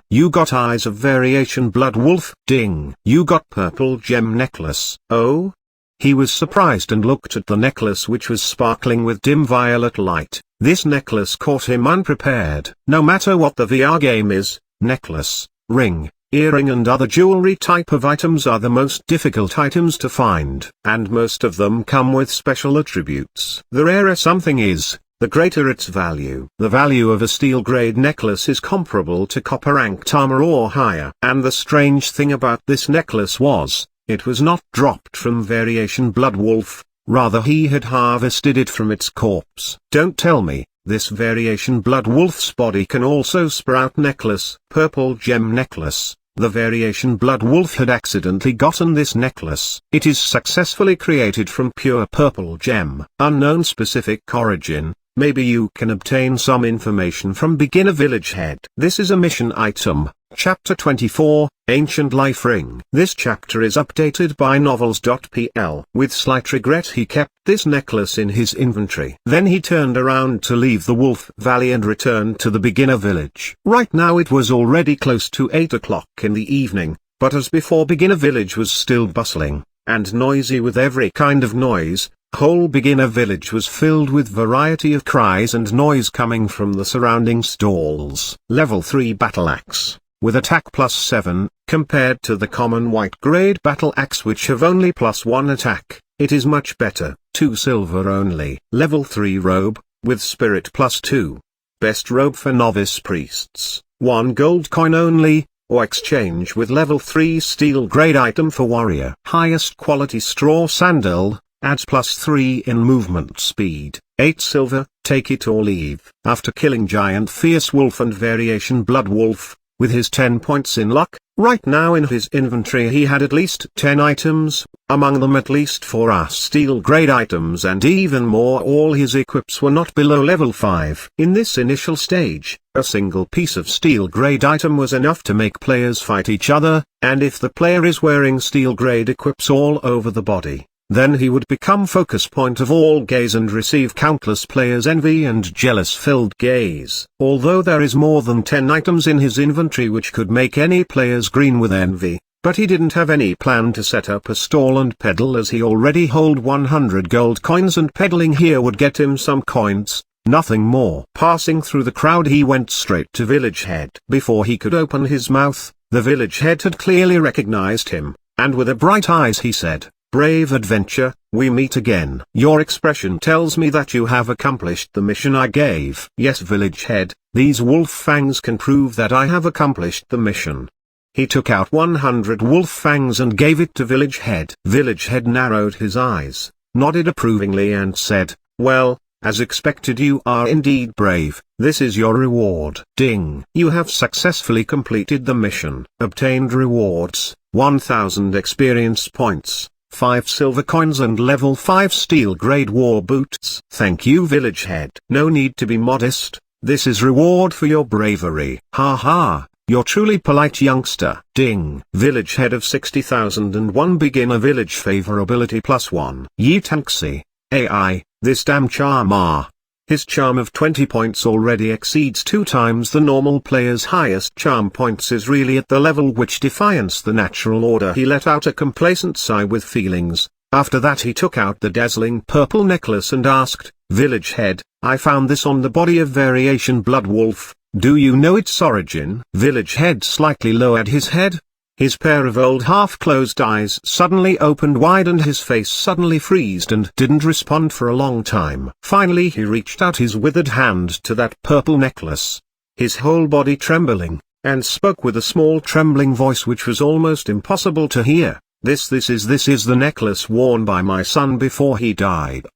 You got eyes of variation blood wolf. Ding! You got purple gem necklace. Oh? He was surprised and looked at the necklace, which was sparkling with dim violet light. This necklace caught him unprepared. No matter what the VR game is, necklace, ring, earring and other jewelry type of items are the most difficult items to find. And most of them come with special attributes. The rarer something is, the greater its value. The value of a steel-grade necklace is comparable to copper-ranked armor or higher. And the strange thing about this necklace was, it was not dropped from variation blood wolf, rather he had harvested it from its corpse. Don't tell me, this variation blood wolf's body can also sprout necklace. Purple gem necklace. The variation blood wolf had accidentally gotten this necklace. It is successfully created from pure purple gem. Unknown specific origin. Maybe you can obtain some information from beginner village head. This is a mission item. Chapter 24, Ancient Life Ring. This chapter is updated by novels.pl. With slight regret, he kept this necklace in his inventory. Then he turned around to leave the Wolf Valley and returned to the beginner village. Right now it was already close to 8 o'clock in the evening, but as before, beginner village was still bustling and noisy with every kind of noise. Whole beginner village was filled with variety of cries and noise coming from the surrounding stalls. Level 3 battle axe. With attack +7, compared to the common white grade battle axe which have only +1 attack, it is much better. 2 silver only. Level 3 robe, with spirit +2. Best robe for novice priests. 1 gold coin only, or exchange with level 3 steel grade item for warrior. Highest quality straw sandal, adds +3 in movement speed. 8 silver, take it or leave. After killing giant fierce wolf and variation blood wolf, with his 10 points in luck, right now in his inventory he had at least 10 items, among them at least 4 are steel grade items, and even more, all his equips were not below level 5. In this initial stage, a single piece of steel grade item was enough to make players fight each other, and if the player is wearing steel grade equips all over the body, then he would become focus point of all gaze and receive countless players' envy and jealous-filled gaze. Although there is more than 10 items in his inventory which could make any players green with envy, but he didn't have any plan to set up a stall and peddle, as he already hold 100 gold coins and peddling here would get him some coins, nothing more. Passing through the crowd, he went straight to village head. Before he could open his mouth, the village head had clearly recognized him, and with a bright eyes he said, "Brave adventure, we meet again. Your expression tells me that you have accomplished the mission I gave." "Yes, village head, these wolf fangs can prove that I have accomplished the mission." He took out 100 wolf fangs and gave it to village head. Village head narrowed his eyes, nodded approvingly and said, "Well, as expected you are indeed brave, this is your reward." Ding! You have successfully completed the mission. Obtained rewards, 1000 experience points, 5 silver coins and level 5 steel grade war boots. Thank you village head. No need to be modest, this is reward for your bravery. Ha ha! You're truly polite youngster. Ding! Village head of 60,001 beginner village favorability +1. Yi Tanxi. AI, this damn charmer. His charm of 20 points already exceeds 2 times the normal player's highest charm points, is really at the level which defies the natural order. He let out a complacent sigh with feelings. After that he took out the dazzling purple necklace and asked, "Village head, I found this on the body of Variation Blood Wolf. Do you know its origin?" Village head slightly lowered his head. His pair of old half-closed eyes suddenly opened wide and his face suddenly freezed and didn't respond for a long time. Finally he reached out his withered hand to that purple necklace, his whole body trembling, and spoke with a small trembling voice which was almost impossible to hear. This is the necklace worn by my son before he died."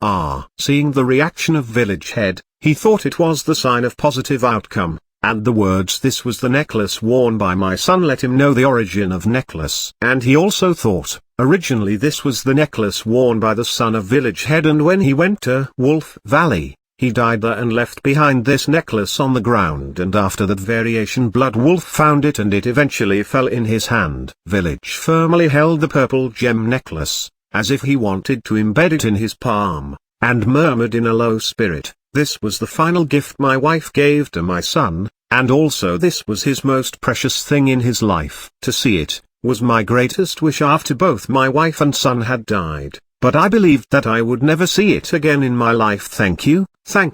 Seeing the reaction of village head, he thought it was the sign of positive outcome. And the words "this was the necklace worn by my son" let him know the origin of necklace. And he also thought, originally this was the necklace worn by the son of village head, and when he went to Wolf Valley, he died there and left behind this necklace on the ground, and after that Variation Blood Wolf found it and it eventually fell in his hand. Village firmly held the purple gem necklace, as if he wanted to embed it in his palm, and murmured in a low spirit, "This was the final gift my wife gave to my son, and also this was his most precious thing in his life. To see it was my greatest wish after both my wife and son had died, but I believed that I would never see it again in my life. Thank you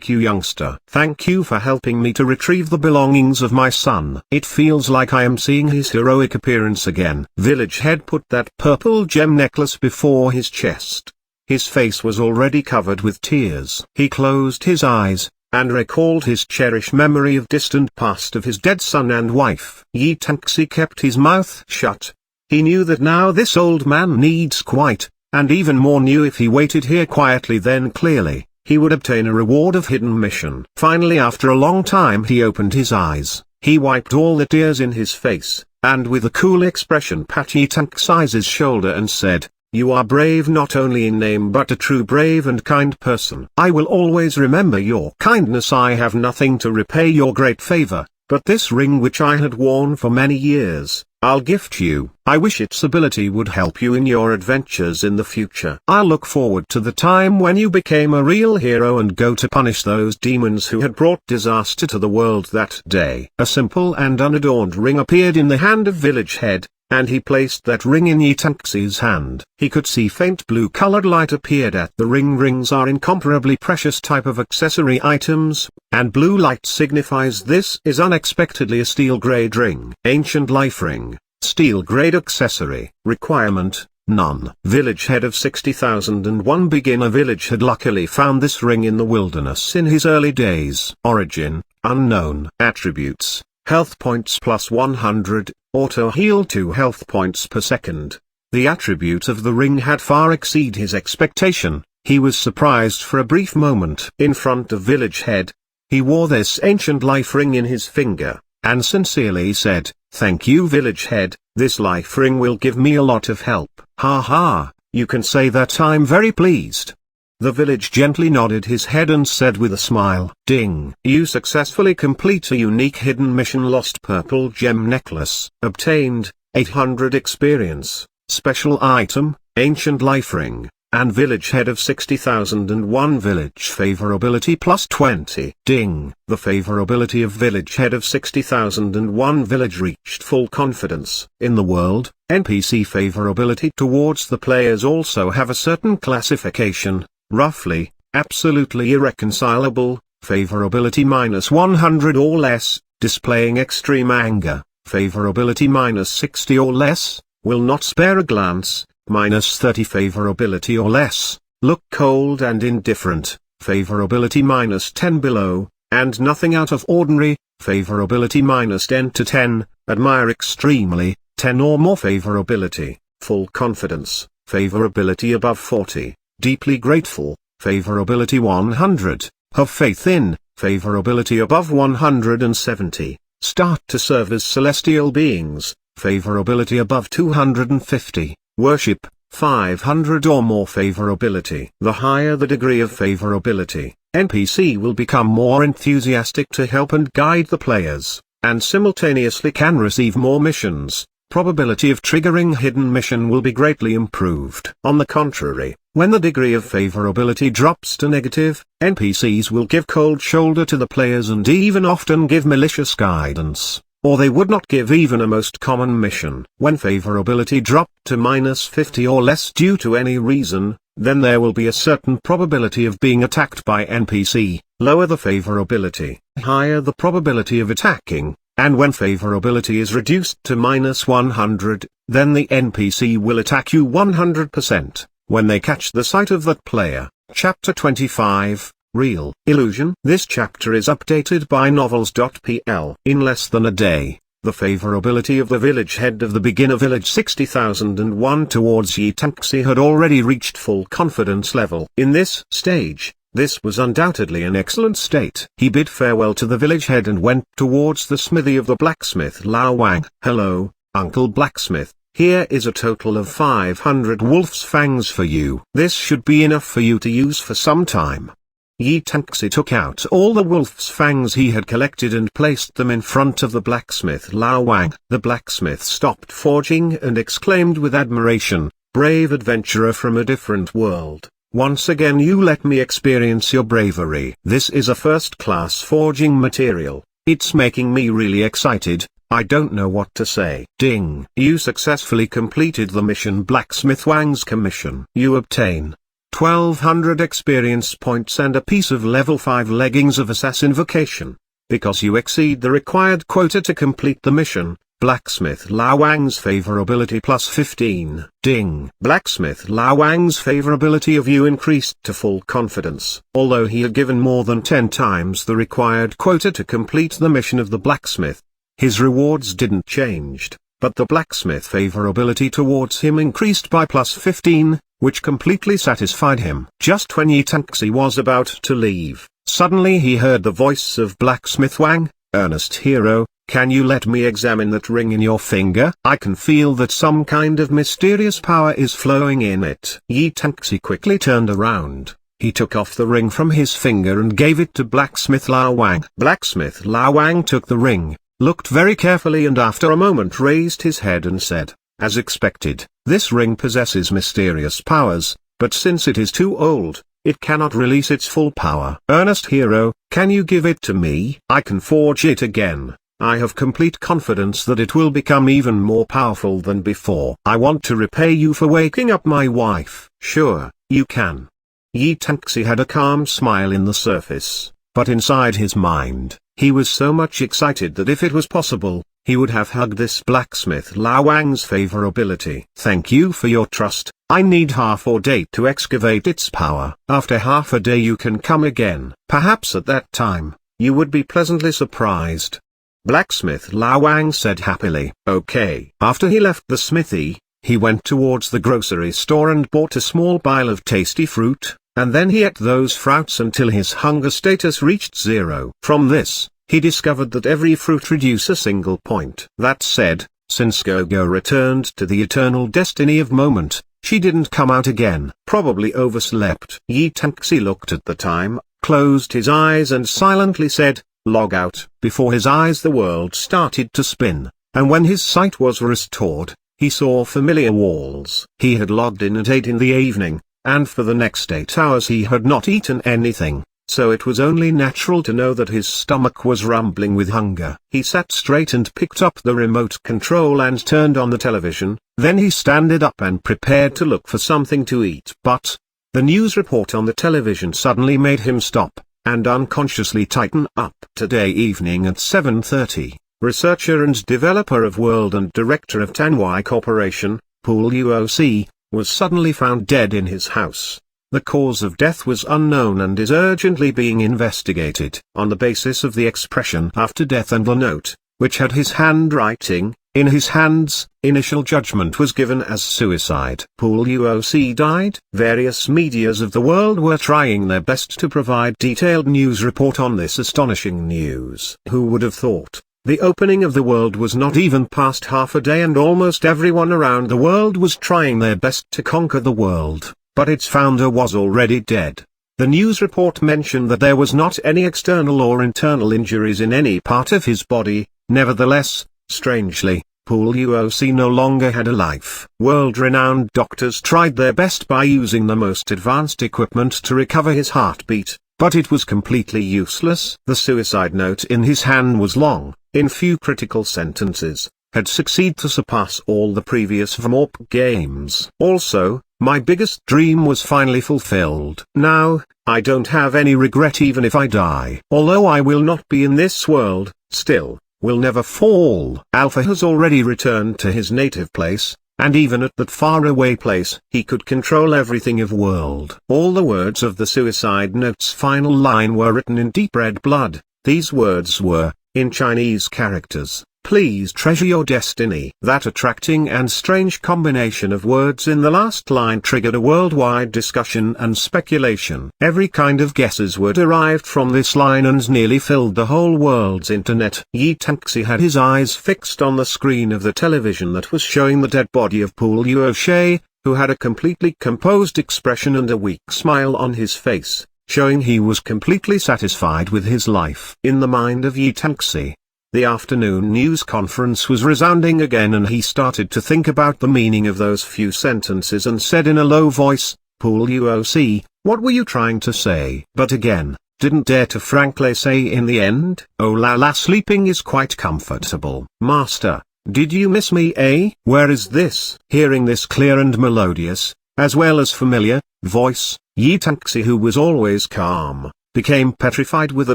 youngster. Thank you for helping me to retrieve the belongings of my son. It feels like I am seeing his heroic appearance again." Village head put that purple gem necklace before his chest. His face was already covered with tears. He closed his eyes, and recalled his cherished memory of distant past of his dead son and wife. Yi Tanxi kept his mouth shut. He knew that now this old man needs quiet, and even more knew if he waited here quietly then clearly, he would obtain a reward of hidden mission. Finally after a long time he opened his eyes, he wiped all the tears in his face, and with a cool expression pat Yi Tanxi's shoulder and said, "You are brave not only in name but a true brave and kind person. I will always remember your kindness. I have nothing to repay your great favor, but this ring which I had worn for many years, I'll gift you. I wish its ability would help you in your adventures in the future. I look forward to the time when you became a real hero and go to punish those demons who had brought disaster to the world that day." A simple and unadorned ring appeared in the hand of village head, and he placed that ring in Yi Tanxi's hand. He could see faint blue-colored light appeared at the ring. Rings are incomparably precious type of accessory items, and blue light signifies this is unexpectedly a steel-grade ring. Ancient life ring, steel-grade accessory. Requirement, none. Village head of 60,001 beginner village had luckily found this ring in the wilderness in his early days. Origin, unknown. Attributes, health points plus 100, auto heal 2 health points per second. The attribute of the ring had far exceeded his expectation. He was surprised for a brief moment. In front of village head, he wore this ancient life ring in his finger, and sincerely said, "Thank you village head, this life ring will give me a lot of help." "Ha ha, you can say that. I'm very pleased." The village gently nodded his head and said with a smile, "Ding! You successfully complete a unique hidden mission. Lost purple gem necklace. Obtained, 800 experience. Special item, ancient life ring, and village head of 60,001 village favorability plus 20. Ding! The favorability of village head of 60,001 village reached full confidence. In the world, NPC favorability towards the players also have a certain classification. Roughly, absolutely irreconcilable, favorability minus 100 or less, displaying extreme anger, favorability minus 60 or less, will not spare a glance, minus 30 favorability or less, look cold and indifferent, favorability minus 10 below, and nothing out of ordinary, favorability minus 10 to 10, admire extremely, 10 or more favorability, full confidence, favorability above 40. deeply grateful, favorability 100, have faith in, favorability above 170, start to serve as celestial beings, favorability above 250, worship, 500 or more favorability. The higher the degree of favorability, NPC will become more enthusiastic to help and guide the players, and simultaneously can receive more missions. Probability of triggering hidden mission will be greatly improved. On the contrary, when the degree of favorability drops to negative, NPCs will give cold shoulder to the players and even often give malicious guidance, or they would not give even a most common mission. When favorability dropped to -50 or less due to any reason, then there will be a certain probability of being attacked by NPC. Lower the favorability, higher the probability of attacking. And when favorability is reduced to -100, then the NPC will attack you 100%, when they catch the sight of that player. Chapter 25, Real Illusion. This chapter is updated by novels.pl. In less than a day, the favorability of the village head of the beginner village 60,001 towards Yi Tanxi had already reached full confidence level. In this stage, this was undoubtedly an excellent state. He bid farewell to the village head and went towards the smithy of the blacksmith Lao Wang. "Hello, Uncle Blacksmith, here is a total of 500 wolf's fangs for you. This should be enough for you to use for some time." Yi Tanxi took out all the wolf's fangs he had collected and placed them in front of the blacksmith Lao Wang. The blacksmith stopped forging and exclaimed with admiration, "Brave adventurer from a different world. Once again you let me experience your bravery. This is a first-class forging material. It's making me really excited. I don't know what to say." Ding! You successfully completed the mission Blacksmith Wang's commission. You obtain 1200 experience points and a piece of level 5 leggings of assassin vocation. Because you exceed the required quota to complete the mission, Blacksmith Lao Wang's favorability plus 15. Ding! Blacksmith Lao Wang's favorability of you increased to full confidence. Although he had given more than 10 times the required quota to complete the mission of the blacksmith, his rewards didn't change, but the blacksmith favorability towards him increased by plus 15, which completely satisfied him. Just when Yi Tanxi was about to leave, suddenly he heard the voice of Blacksmith Wang. "Earnest hero, can you let me examine that ring in your finger? I can feel that some kind of mysterious power is flowing in it." Yi Tanxi quickly turned around. He took off the ring from his finger and gave it to Blacksmith Lao Wang. Blacksmith Lao Wang took the ring, looked very carefully and after a moment raised his head and said, "As expected, this ring possesses mysterious powers, but since it is too old, it cannot release its full power. Earnest hero, can you give it to me? I can forge it again. I have complete confidence that it will become even more powerful than before. I want to repay you for waking up my wife." "Sure, you can." Yi Tanxi had a calm smile in the surface, but inside his mind, he was so much excited that if it was possible, he would have hugged this blacksmith Lao Wang's favorability. "Thank you for your trust. I need half a day to excavate its power. After half a day you can come again. Perhaps at that time, you would be pleasantly surprised." Blacksmith Lao Wang said happily. "Okay." After he left the smithy, he went towards the grocery store and bought a small pile of tasty fruit, and then he ate those fruits until his hunger status reached 0. From this, he discovered that every fruit reduces a single point. That said, since Gogo returned to the eternal destiny of moment, she didn't come out again. Probably overslept. Yi Tanxi looked at the time, closed his eyes and silently said, "Log out." Before his eyes the world started to spin, and when his sight was restored, he saw familiar walls. He had logged in at 8 in the evening, and for the next 8 hours he had not eaten anything, so it was only natural to know that his stomach was rumbling with hunger. He sat straight and picked up the remote control and turned on the television, then he stood up and prepared to look for something to eat. But the news report on the television suddenly made him stop, and unconsciously tighten up. Today evening at 7:30, researcher and developer of World and director of Tanwai Corporation, Luo Si, was suddenly found dead in his house. The cause of death was unknown and is urgently being investigated. On the basis of the expression after death and the note, which had his handwriting, In his hands, initial judgment was given as suicide. Luo Si died. Various medias of the world were trying their best to provide detailed news report on this astonishing news. Who would have thought? The opening of the world was not even past half a day and almost everyone around the world was trying their best to conquer the world, but its founder was already dead. The news report mentioned that there was not any external or internal injuries in any part of his body. Nevertheless, strangely, Luo Si no longer had a life. World-renowned doctors tried their best by using the most advanced equipment to recover his heartbeat, but it was completely useless. The suicide note in his hand was long, in few critical sentences, had succeeded to surpass all the previous VMORP games. Also, my biggest dream was finally fulfilled. Now, I don't have any regret even if I die. Although I will not be in this world, still, will never fall. Alpha has already returned to his native place, and even at that faraway place he could control everything of world. All the words of the suicide note's final line were written in deep red blood. These words were, in Chinese characters, "Please treasure your destiny." That attracting and strange combination of words in the last line triggered a worldwide discussion and speculation. Every kind of guesses were derived from this line and nearly filled the whole world's internet. Yi Tanxi had his eyes fixed on the screen of the television that was showing the dead body of Luo Si, who had a completely composed expression and a weak smile on his face, showing he was completely satisfied with his life. In the mind of Yi Tanxi, the afternoon news conference was resounding again and he started to think about the meaning of those few sentences and said in a low voice, Luo Si, what were you trying to say? But again, didn't dare to frankly say in the end. Oh la la, sleeping is quite comfortable. Master, did you miss me, eh? Where is this? Hearing this clear and melodious, as well as familiar, voice, Yi Tanxi, who was always calm, became petrified with a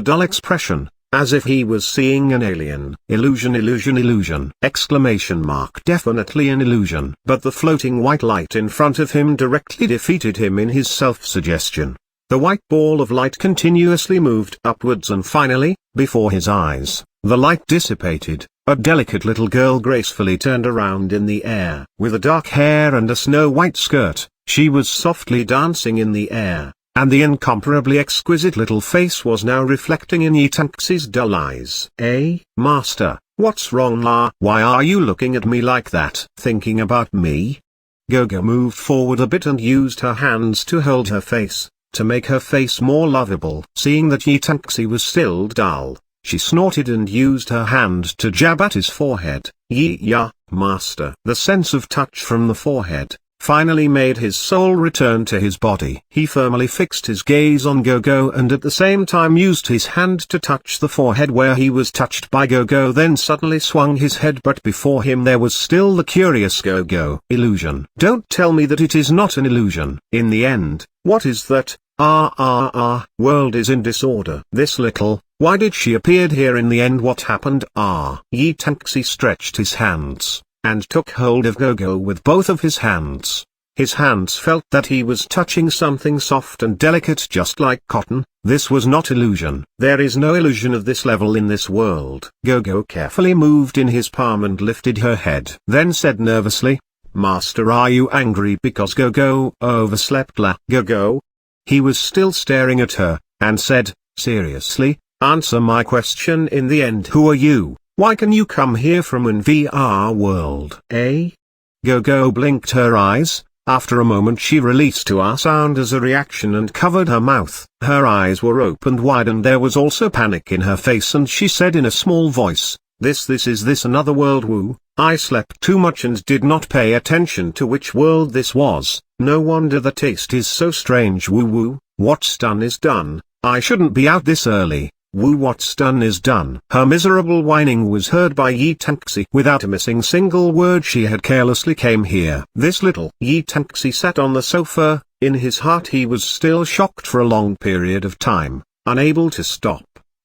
dull expression, as if he was seeing an alien. Illusion, illusion, illusion! Exclamation mark. Definitely an illusion. But the floating white light in front of him directly defeated him in his self-suggestion. The white ball of light continuously moved upwards and finally, before his eyes, the light dissipated. A delicate little girl gracefully turned around in the air. With a dark hair and a snow-white skirt, she was softly dancing in the air, and the incomparably exquisite little face was now reflecting in Yi Tanxi's dull eyes. "Eh, master, what's wrong la? Why are you looking at me like that? Thinking about me?" Gogo moved forward a bit and used her hands to hold her face, to make her face more lovable. Seeing that Yi Tanxi was still dull, she snorted and used her hand to jab at his forehead. "Ya, master." The sense of touch from the forehead finally made his soul return to his body. He firmly fixed his gaze on Gogo and at the same time used his hand to touch the forehead where he was touched by Gogo, then suddenly swung his head, but before him there was still the curious Gogo. Illusion. Don't tell me that it is not an illusion. In the end, what is that? World is in disorder. This little, why did she appeared here in the end? What happened? Yi Tanxi stretched his hands, and took hold of Gogo with both of his hands. His hands felt that he was touching something soft and delicate just like cotton. This was not illusion. There is no illusion of this level in this world. Gogo carefully moved in his palm and lifted her head. Then said nervously, "Master, are you angry because Gogo overslept la?" Gogo? He was still staring at her, and said, seriously, "Answer my question in the end. Who are you? Why can you come here from an VR world? Eh?" Gogo blinked her eyes. After a moment she released a sound as a reaction and covered her mouth. Her eyes were opened wide and there was also panic in her face, and she said in a small voice, This is this another world? Woo, I slept too much and did not pay attention to which world this was. No wonder the taste is so strange. Woo woo, what's done is done. I shouldn't be out this early. Woo, what's done is done." Her miserable whining was heard by Yi Tanxi. Without a missing single word she had carelessly came here. This little Yi Tanxi sat on the sofa. In his heart he was still shocked for a long period of time, unable to stop.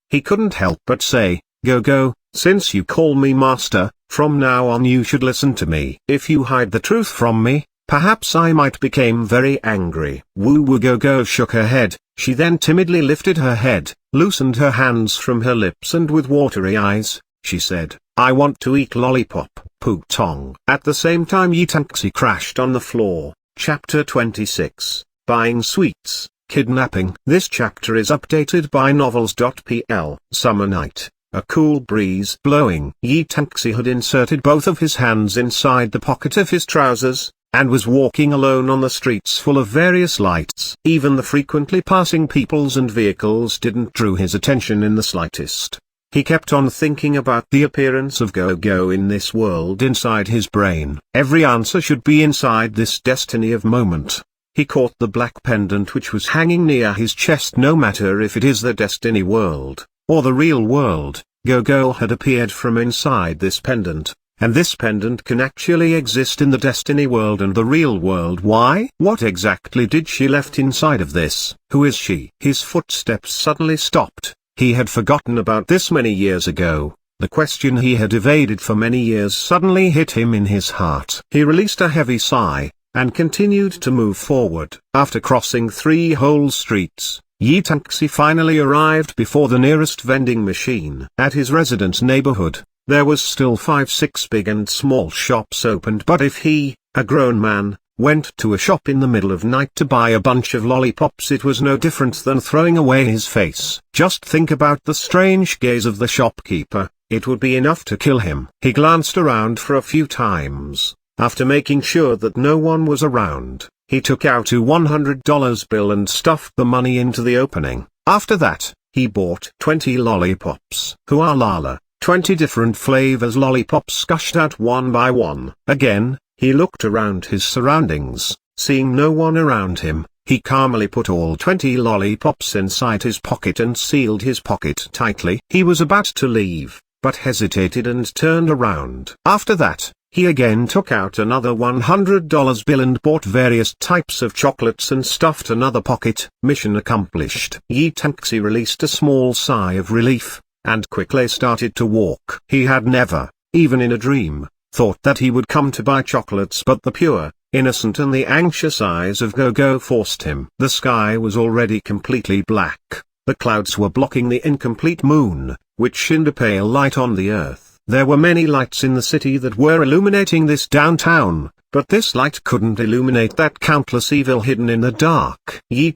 He couldn't help but say, "Gogo, since you call me master, from now on you should listen to me. If you hide the truth from me, perhaps I might become very angry." Woo woo. Gogo shook her head. She then timidly lifted her head, loosened her hands from her lips, and with watery eyes, she said. I want to eat lollipop, Putong. At the same time Yi crashed on the floor. Chapter 26, Buying Sweets, Kidnapping. This chapter is updated by novels.pl. Summer night. A cool breeze blowing. Yi had inserted both of his hands inside the pocket of his trousers, and was walking alone on the streets full of various lights. Even the frequently passing peoples and vehicles didn't draw his attention in the slightest. He kept on thinking about the appearance of Gogo in this world inside his brain. Every answer should be inside this destiny of moment. He caught the black pendant which was hanging near his chest. No matter if it is the destiny world, or the real world, Gogo had appeared from inside this pendant, and this pendant can actually exist in the destiny world and the real world. Why? What exactly did she left inside of this? Who is she? His footsteps suddenly stopped. He had forgotten about this many years ago. The question he had evaded for many years suddenly hit him in his heart. He released a heavy sigh, and continued to move forward. After crossing 3 whole streets, Yi finally arrived before the nearest vending machine. At his residence neighborhood, there was still 5-6 big and small shops opened, but if he, a grown man, went to a shop in the middle of night to buy a bunch of lollipops, it was no different than throwing away his face. Just think about the strange gaze of the shopkeeper, it would be enough to kill him. He glanced around for a few times. After making sure that no one was around, he took out a $100 bill and stuffed the money into the opening. After that, he bought 20 lollipops. Lala, 20 different flavors lollipops gushed out one by one. Again, he looked around his surroundings. Seeing no one around him, he calmly put all 20 lollipops inside his pocket and sealed his pocket tightly. He was about to leave, but hesitated and turned around. After that, he again took out another $100 bill and bought various types of chocolates and stuffed another pocket. Mission accomplished. Yi released a small sigh of relief, and quickly started to walk. He had never, even in a dream, thought that he would come to buy chocolates, but the pure, innocent and the anxious eyes of Gogo forced him. The sky was already completely black. The clouds were blocking the incomplete moon, which shined a pale light on the earth. There were many lights in the city that were illuminating this downtown, but this light couldn't illuminate that countless evil hidden in the dark. Yi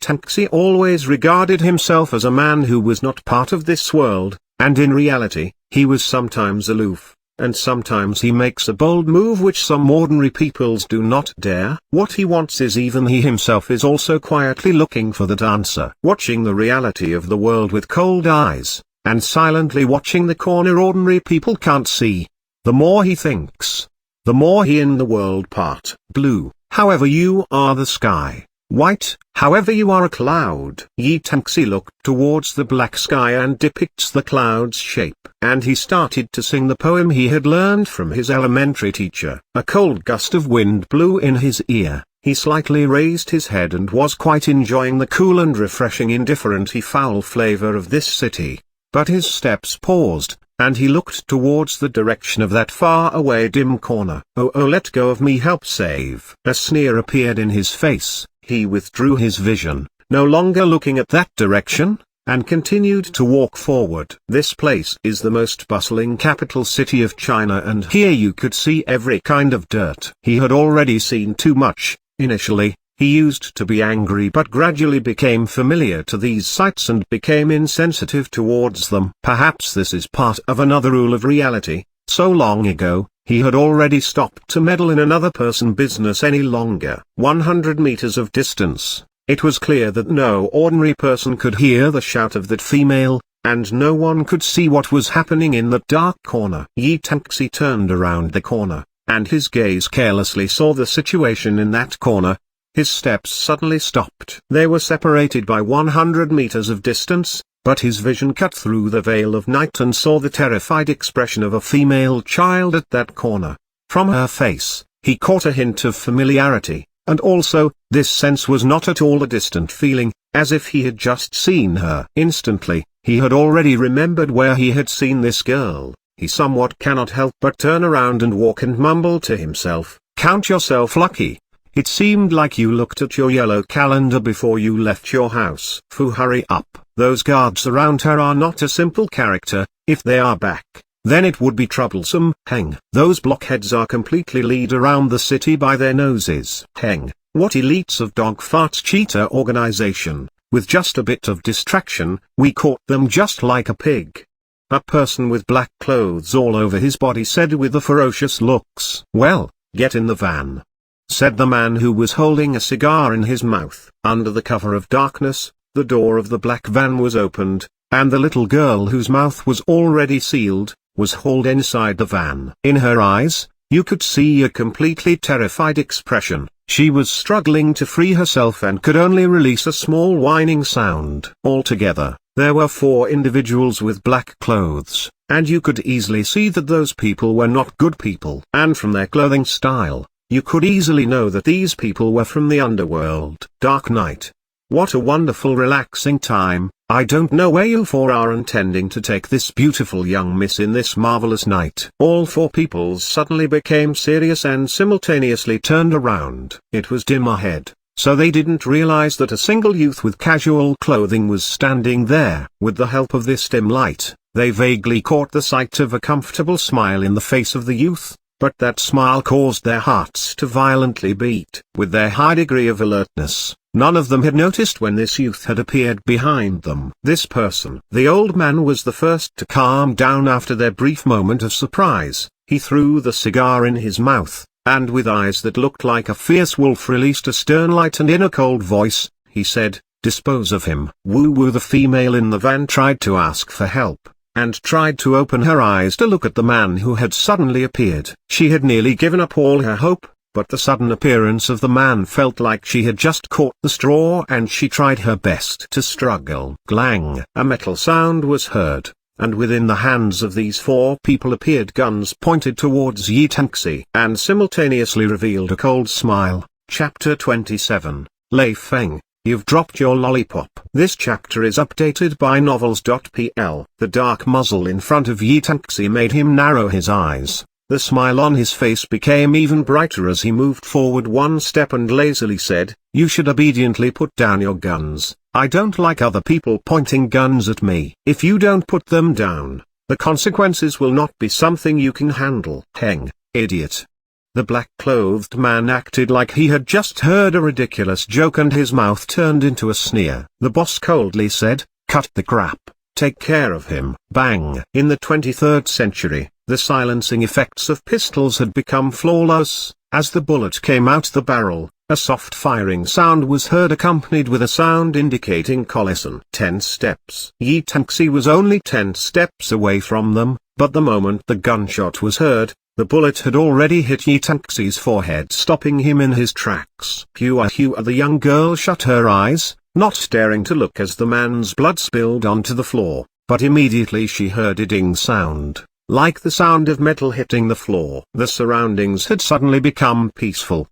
always regarded himself as a man who was not part of this world, and in reality, he was sometimes aloof, and sometimes he makes a bold move which some ordinary peoples do not dare. What he wants is even he himself is also quietly looking for that answer. Watching the reality of the world with cold eyes, and silently watching the corner ordinary people can't see. The more he thinks, the more he in the world part. Blue, however you are the sky. White, however you are a cloud. Yi looked towards the black sky and depicts the cloud's shape. And he started to sing the poem he had learned from his elementary teacher. A cold gust of wind blew in his ear. He slightly raised his head and was quite enjoying the cool and refreshing indifferent foul flavor of this city. But his steps paused, and he looked towards the direction of that far-away dim corner. Oh, let go of me, help save. A sneer appeared in his face. He withdrew his vision, no longer looking at that direction, and continued to walk forward. This place is the most bustling capital city of China, and here you could see every kind of dirt. He had already seen too much. Initially, he used to be angry but gradually became familiar to these sights and became insensitive towards them. Perhaps this is part of another rule of reality. So long ago, he had already stopped to meddle in another person's business any longer. 100 meters of distance, it was clear that no ordinary person could hear the shout of that female, and no one could see what was happening in that dark corner. Yi turned around the corner, and his gaze carelessly saw the situation in that corner. His steps suddenly stopped. They were separated by 100 meters of distance, but his vision cut through the veil of night and saw the terrified expression of a female child at that corner. From her face, he caught a hint of familiarity, and also, this sense was not at all a distant feeling, as if he had just seen her. Instantly, he had already remembered where he had seen this girl. He somewhat cannot help but turn around and walk and mumble to himself, "Count yourself lucky. It seemed like you looked at your yellow calendar before you left your house." Fu, hurry up. Those guards around her are not a simple character. If they are back, then it would be troublesome. Heng, those blockheads are completely lead around the city by their noses. Heng, what elites of dog farts cheetah organization, with just a bit of distraction, we caught them just like a pig. A person with black clothes all over his body said with a ferocious looks. Well, get in the van, said the man who was holding a cigar in his mouth. Under the cover of darkness, the door of the black van was opened, and the little girl whose mouth was already sealed, was hauled inside the van. In her eyes, you could see a completely terrified expression. She was struggling to free herself and could only release a small whining sound. Altogether, there were 4 individuals with black clothes, and you could easily see that those people were not good people. And from their clothing style, you could easily know that these people were from the underworld. Dark night. What a wonderful relaxing time. I don't know where you 4 are intending to take this beautiful young miss in this marvelous night. All 4 peoples suddenly became serious and simultaneously turned around. It was dim ahead, so they didn't realize that a single youth with casual clothing was standing there. With the help of this dim light, they vaguely caught the sight of a comfortable smile in the face of the youth, but that smile caused their hearts to violently beat. With their high degree of alertness, none of them had noticed when this youth had appeared behind them. This person, the old man, was the first to calm down after their brief moment of surprise. He threw the cigar in his mouth, and with eyes that looked like a fierce wolf released a stern light, and in a cold voice, he said, "Dispose of him." Woo-woo. The female in the van tried to ask for help, and tried to open her eyes to look at the man who had suddenly appeared. She had nearly given up all her hope, but the sudden appearance of the man felt like she had just caught the straw, and she tried her best to struggle. Glang! A metal sound was heard, and within the hands of these 4 people appeared guns pointed towards Yi Tanxi, and simultaneously revealed a cold smile. Chapter 27, Lei Feng. You've dropped your lollipop. This chapter is updated by novels.pl. The dark muzzle in front of Yi Tanxi made him narrow his eyes. The smile on his face became even brighter as he moved forward 1 step and lazily said, "You should obediently put down your guns. I don't like other people pointing guns at me. If you don't put them down, the consequences will not be something you can handle." Heng, idiot. The black-clothed man acted like he had just heard a ridiculous joke, and his mouth turned into a sneer. The boss coldly said, "Cut the crap. Take care of him." Bang! In the 23rd century, the silencing effects of pistols had become flawless. As the bullet came out the barrel, a soft firing sound was heard, accompanied with a sound indicating collision. 10 steps. Yi Tanxi was only 10 steps away from them, but the moment the gunshot was heard, the bullet had already hit Yi Tanxi's forehead, stopping him in his tracks. Hua Hua. The young girl shut her eyes, not daring to look as the man's blood spilled onto the floor, but immediately she heard a ding sound, like the sound of metal hitting the floor. The surroundings had suddenly become peaceful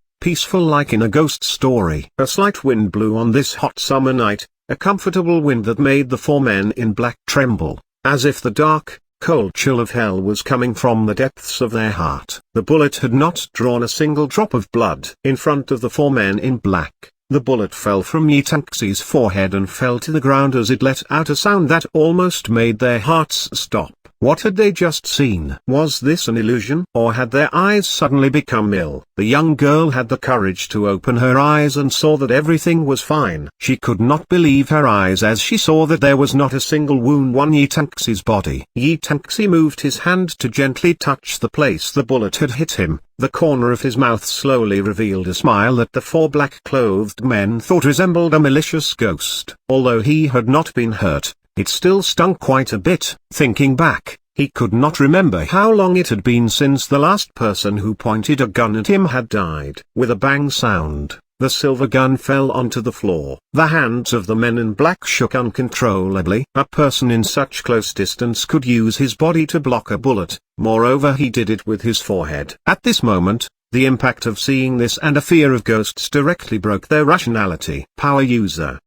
like in a ghost story. A slight wind blew on this hot summer night, a comfortable wind that made the 4 men in black tremble, as if the dark, cold chill of hell was coming from the depths of their heart. The bullet had not drawn a single drop of blood. In front of the 4 men in black, the bullet fell from Yi Tanxi's forehead and fell to the ground as it let out a sound that almost made their hearts stop. What had they just seen? Was this an illusion, or had their eyes suddenly become ill? The young girl had the courage to open her eyes and saw that everything was fine. She could not believe her eyes as she saw that there was not a single wound on Yi Tanxi's body. Yi Tanxi moved his hand to gently touch the place the bullet had hit him. The corner of his mouth slowly revealed a smile that the 4 black-clothed men thought resembled a malicious ghost. Although he had not been hurt, it still stung quite a bit. Thinking back, he could not remember how long it had been since the last person who pointed a gun at him had died. With a bang sound, the silver gun fell onto the floor. The hands of the men in black shook uncontrollably. A person in such close distance could use his body to block a bullet, moreover he did it with his forehead. At this moment, the impact of seeing this and a fear of ghosts directly broke their rationality. Power user.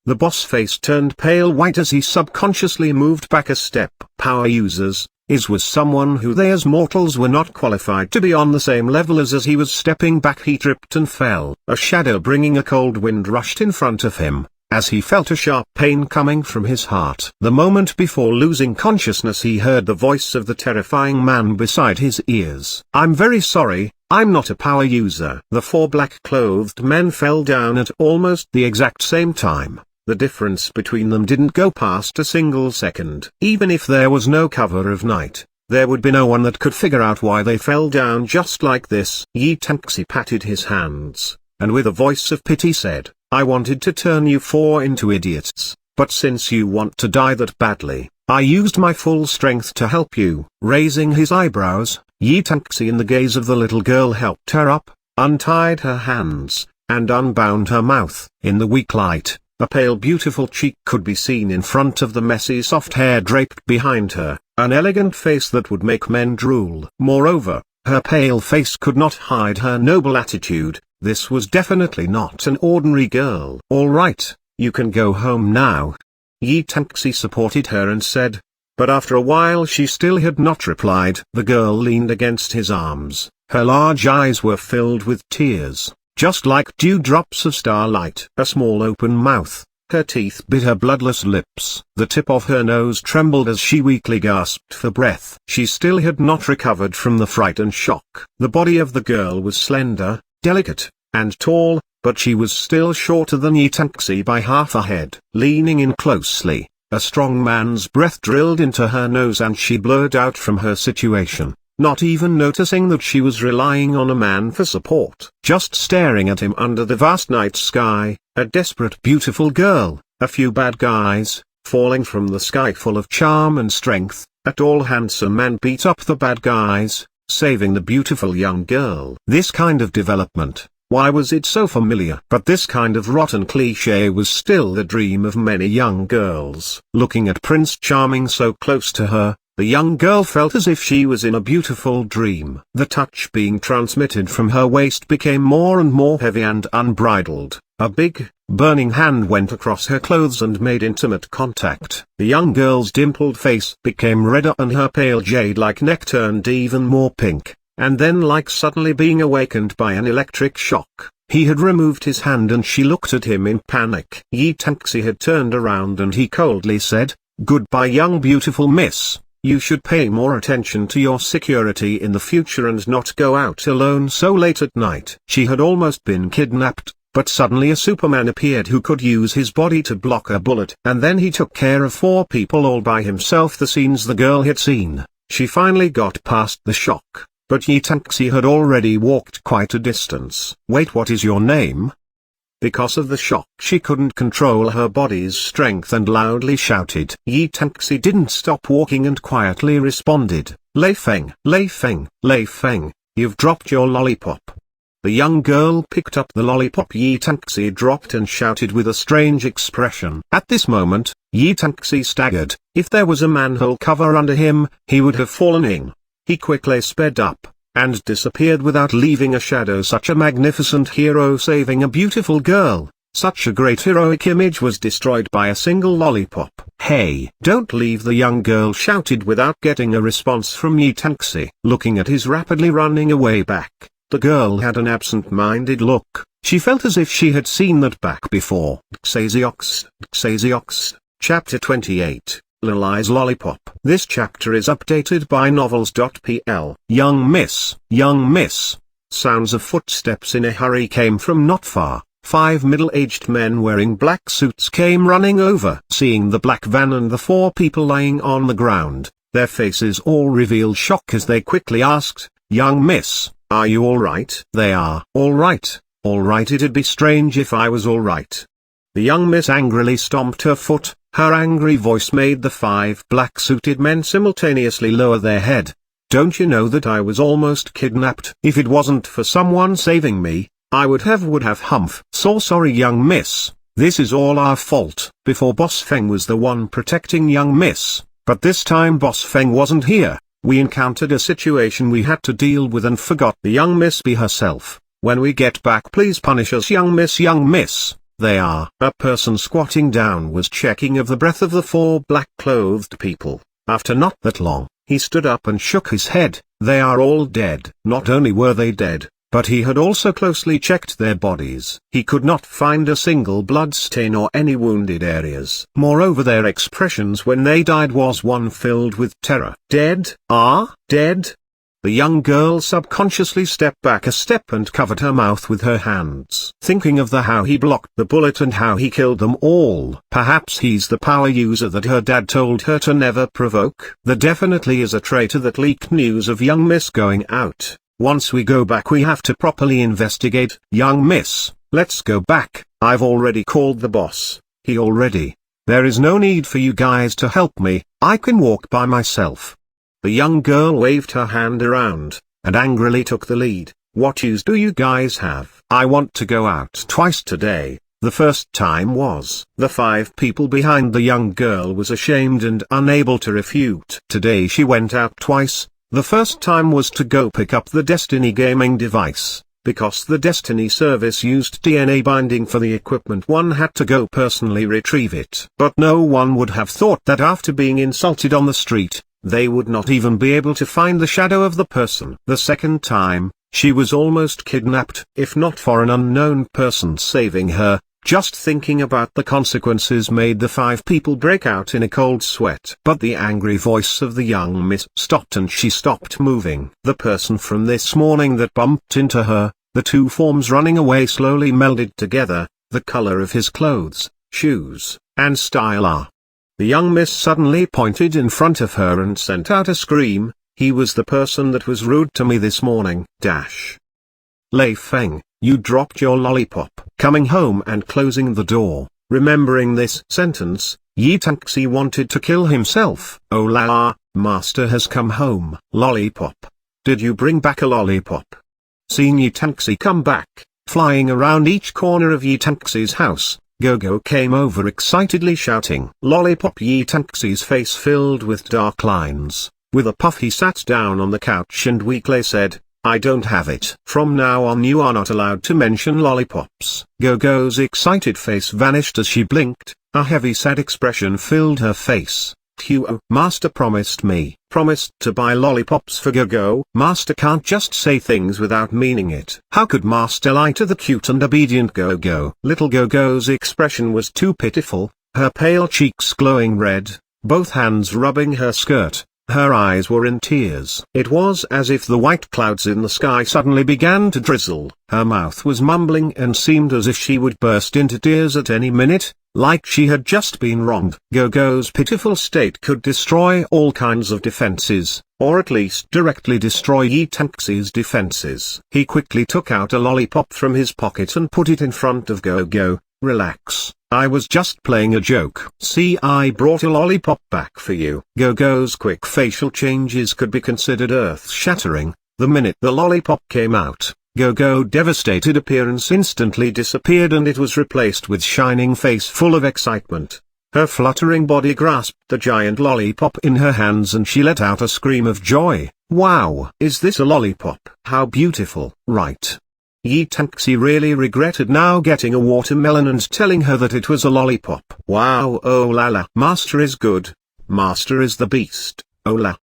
The boss face turned pale white as he subconsciously moved back a step. Power users was someone who they as mortals were not qualified to be on the same level as he was stepping back he tripped and fell. A shadow bringing a cold wind rushed in front of him, as he felt a sharp pain coming from his heart. The moment before losing consciousness he heard the voice of the terrifying man beside his ears. "I'm very sorry, I'm not a power user." The four black-clothed men fell down at almost the exact same time. The difference between them didn't go past a single second. Even if there was no cover of night, there would be no one that could figure out why they fell down just like this. Yi Tangxi patted his hands, and with a voice of pity said, "I wanted to turn you four into idiots, but since you want to die that badly, I used my full strength to help you." Raising his eyebrows, Yi Tangxi in the gaze of the little girl helped her up, untied her hands, and unbound her mouth. In the weak light, a pale beautiful cheek could be seen in front of the messy soft hair draped behind her, an elegant face that would make men drool. Moreover, her pale face could not hide her noble attitude. This was definitely not an ordinary girl. "All right, you can go home now," Yi Tangxi supported her and said. But after a while she still had not replied. The girl leaned against his arms, her large eyes were filled with tears, just like dewdrops of starlight. A small open mouth, her teeth bit her bloodless lips. The tip of her nose trembled as she weakly gasped for breath. She still had not recovered from the fright and shock. The body of the girl was slender, delicate, and tall, but she was still shorter than Yi Tangxi by half a head. Leaning in closely, a strong man's breath drilled into her nose and she blurred out from her situation, not even noticing that she was relying on a man for support. Just staring at him under the vast night sky, a desperate beautiful girl, a few bad guys, falling from the sky full of charm and strength, a tall handsome man beat up the bad guys, saving the beautiful young girl. This kind of development, why was it so familiar? But this kind of rotten cliché was still the dream of many young girls. Looking at Prince Charming so close to her, the young girl felt as if she was in a beautiful dream. The touch being transmitted from her waist became more and more heavy and unbridled. A big, burning hand went across her clothes and made intimate contact. The young girl's dimpled face became redder and her pale jade-like neck turned even more pink. And then, like suddenly being awakened by an electric shock, he had removed his hand and she looked at him in panic. Yi Tangxi had turned around and he coldly said, "Goodbye young beautiful miss, you should pay more attention to your security in the future and not go out alone so late at night." She had almost been kidnapped, but suddenly a Superman appeared who could use his body to block a bullet. And then he took care of four people all by himself. The scenes the girl had seen, she finally got past the shock. But Yi Tangxi had already walked quite a distance. "Wait, what is your name?" Because of the shock she couldn't control her body's strength and loudly shouted. Yi Tangxi didn't stop walking and quietly responded, "Lei Feng, Lei Feng, Lei Feng, you've dropped your lollipop." The young girl picked up the lollipop Yi Tangxi dropped and shouted with a strange expression. At this moment, Yi Tangxi staggered. If there was a manhole cover under him, he would have fallen in. He quickly sped up, and disappeared without leaving a shadow. Such a magnificent hero saving a beautiful girl, such a great heroic image was destroyed by a single lollipop. "Hey, don't leave!" the young girl shouted without getting a response from Yi Tangxi. Looking at his rapidly running away back, the girl had an absent-minded look. She felt as if she had seen that back before. Xaziox, Chapter 28. Lolita's Lollipop. This chapter is updated by novels.pl. Young miss. Sounds of footsteps in a hurry came from not far. 5 middle-aged men wearing black suits came running over. Seeing the black van and the 4 people lying on the ground, their faces all revealed shock as they quickly asked, "Young miss, are you alright?" "They are. Alright, it'd be strange if I was alright." The young miss angrily stomped her foot. Her angry voice made the 5 black-suited men simultaneously lower their head. "Don't you know that I was almost kidnapped? If it wasn't for someone saving me, I would have humph." "So sorry young miss, this is all our fault." Before Boss Feng was the one protecting young miss, but this time Boss Feng wasn't here. "We encountered a situation we had to deal with and forgot the young miss be herself. When we get back please punish us young miss. They are." A person squatting down was checking of the breath of the 4 black-clothed people. After not that long, he stood up and shook his head. "They are all dead." Not only were they dead, but he had also closely checked their bodies. He could not find a single blood stain or any wounded areas. Moreover, their expressions when they died was one filled with terror. Dead? Dead? The young girl subconsciously stepped back a step and covered her mouth with her hands, thinking of how he blocked the bullet and how he killed them all. Perhaps he's the power user that her dad told her to never provoke. There definitely is a traitor that leaked news of young Miss going out. Once we go back we have to properly investigate. Young Miss, let's go back. I've already called the boss. He already. There is no need for you guys to help me, I can walk by myself. The young girl waved her hand around, and angrily took the lead. What use do you guys have? I want to go out twice today. The first time was. The 5 people behind the young girl was ashamed and unable to refute. Today she went out twice. The first time was to go pick up the Destiny gaming device. Because the Destiny service used DNA binding for the equipment, one had to go personally retrieve it. But no one would have thought that after being insulted on the street, they would not even be able to find the shadow of the person. The second time, she was almost kidnapped. If not for an unknown person saving her, just thinking about the consequences made the 5 people break out in a cold sweat. But the angry voice of the young miss stopped and she stopped moving. The person from this morning that bumped into her, the 2 forms running away slowly melded together, the color of his clothes, shoes, and style are. The young miss suddenly pointed in front of her and sent out a scream. He was the person that was rude to me this morning. Lei Feng, you dropped your lollipop. Coming home and closing the door, remembering this sentence, Yi Tangxi wanted to kill himself. Oh la, master has come home. Lollipop. Did you bring back a lollipop? Seeing Yi Tangxi come back, flying around each corner of Yi Tangxi's house, Gogo came over excitedly shouting. Lollipop. Yi Tangxi's face filled with dark lines. With a puff he sat down on the couch and weakly said, I don't have it. From now on you are not allowed to mention lollipops. Gogo's excited face vanished as she blinked. A heavy sad expression filled her face. Master promised to buy lollipops for Gogo. Master can't just say things without meaning it. How could Master lie to the cute and obedient Gogo? Little Gogo's expression was too pitiful, her pale cheeks glowing red, both hands rubbing her skirt. Her eyes were in tears. It was as if the white clouds in the sky suddenly began to drizzle. Her mouth was mumbling and seemed as if she would burst into tears at any minute, like she had just been wronged. Gogo's pitiful state could destroy all kinds of defenses, or at least directly destroy Yi Tangxi's defenses. He quickly took out a lollipop from his pocket and put it in front of Gogo. Relax. I was just playing a joke. See, I brought a lollipop back for you. Gogo's quick facial changes could be considered earth-shattering. The minute the lollipop came out, Gogo's devastated appearance instantly disappeared and it was replaced with shining face full of excitement. Her fluttering body grasped the giant lollipop in her hands and she let out a scream of joy. Wow! Is this a lollipop? How beautiful! Right. Yi Tangxi really regretted now getting a watermelon and telling her that it was a lollipop. Wow, oh la la. Master is good. Master is the beast. Oh la.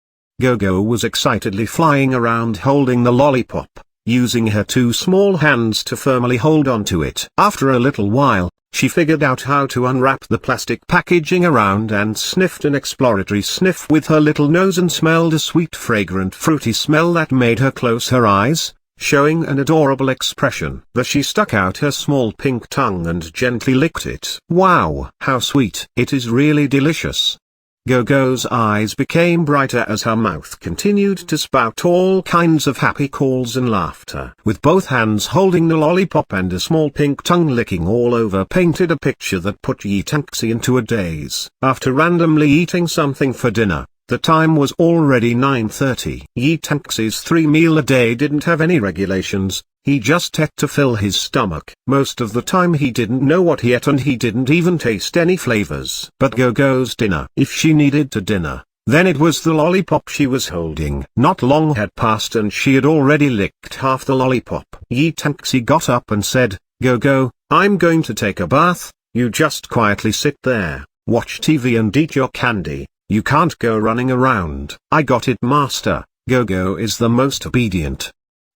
Gogo was excitedly flying around holding the lollipop, using her 2 small hands to firmly hold onto it. After a little while, she figured out how to unwrap the plastic packaging around and sniffed an exploratory sniff with her little nose and smelled a sweet fragrant fruity smell that made her close her eyes, showing an adorable expression. Then she stuck out her small pink tongue and gently licked it. Wow, how sweet. It is really delicious. Gogo's eyes became brighter as her mouth continued to spout all kinds of happy calls and laughter. With both hands holding the lollipop and a small pink tongue licking all over painted a picture that put Yi Tangxi into a daze. After randomly eating something for dinner, the time was already 9:30. Yi Tangxi's 3 meal a day didn't have any regulations, he just ate to fill his stomach. Most of the time he didn't know what he ate and he didn't even taste any flavors. But Gogo's dinner. If she needed to dinner, then it was the lollipop she was holding. Not long had passed and she had already licked half the lollipop. Yi Tangxi got up and said, Gogo, I'm going to take a bath, you just quietly sit there, watch TV and eat your candy. You can't go running around. I got it, master. Gogo is the most obedient.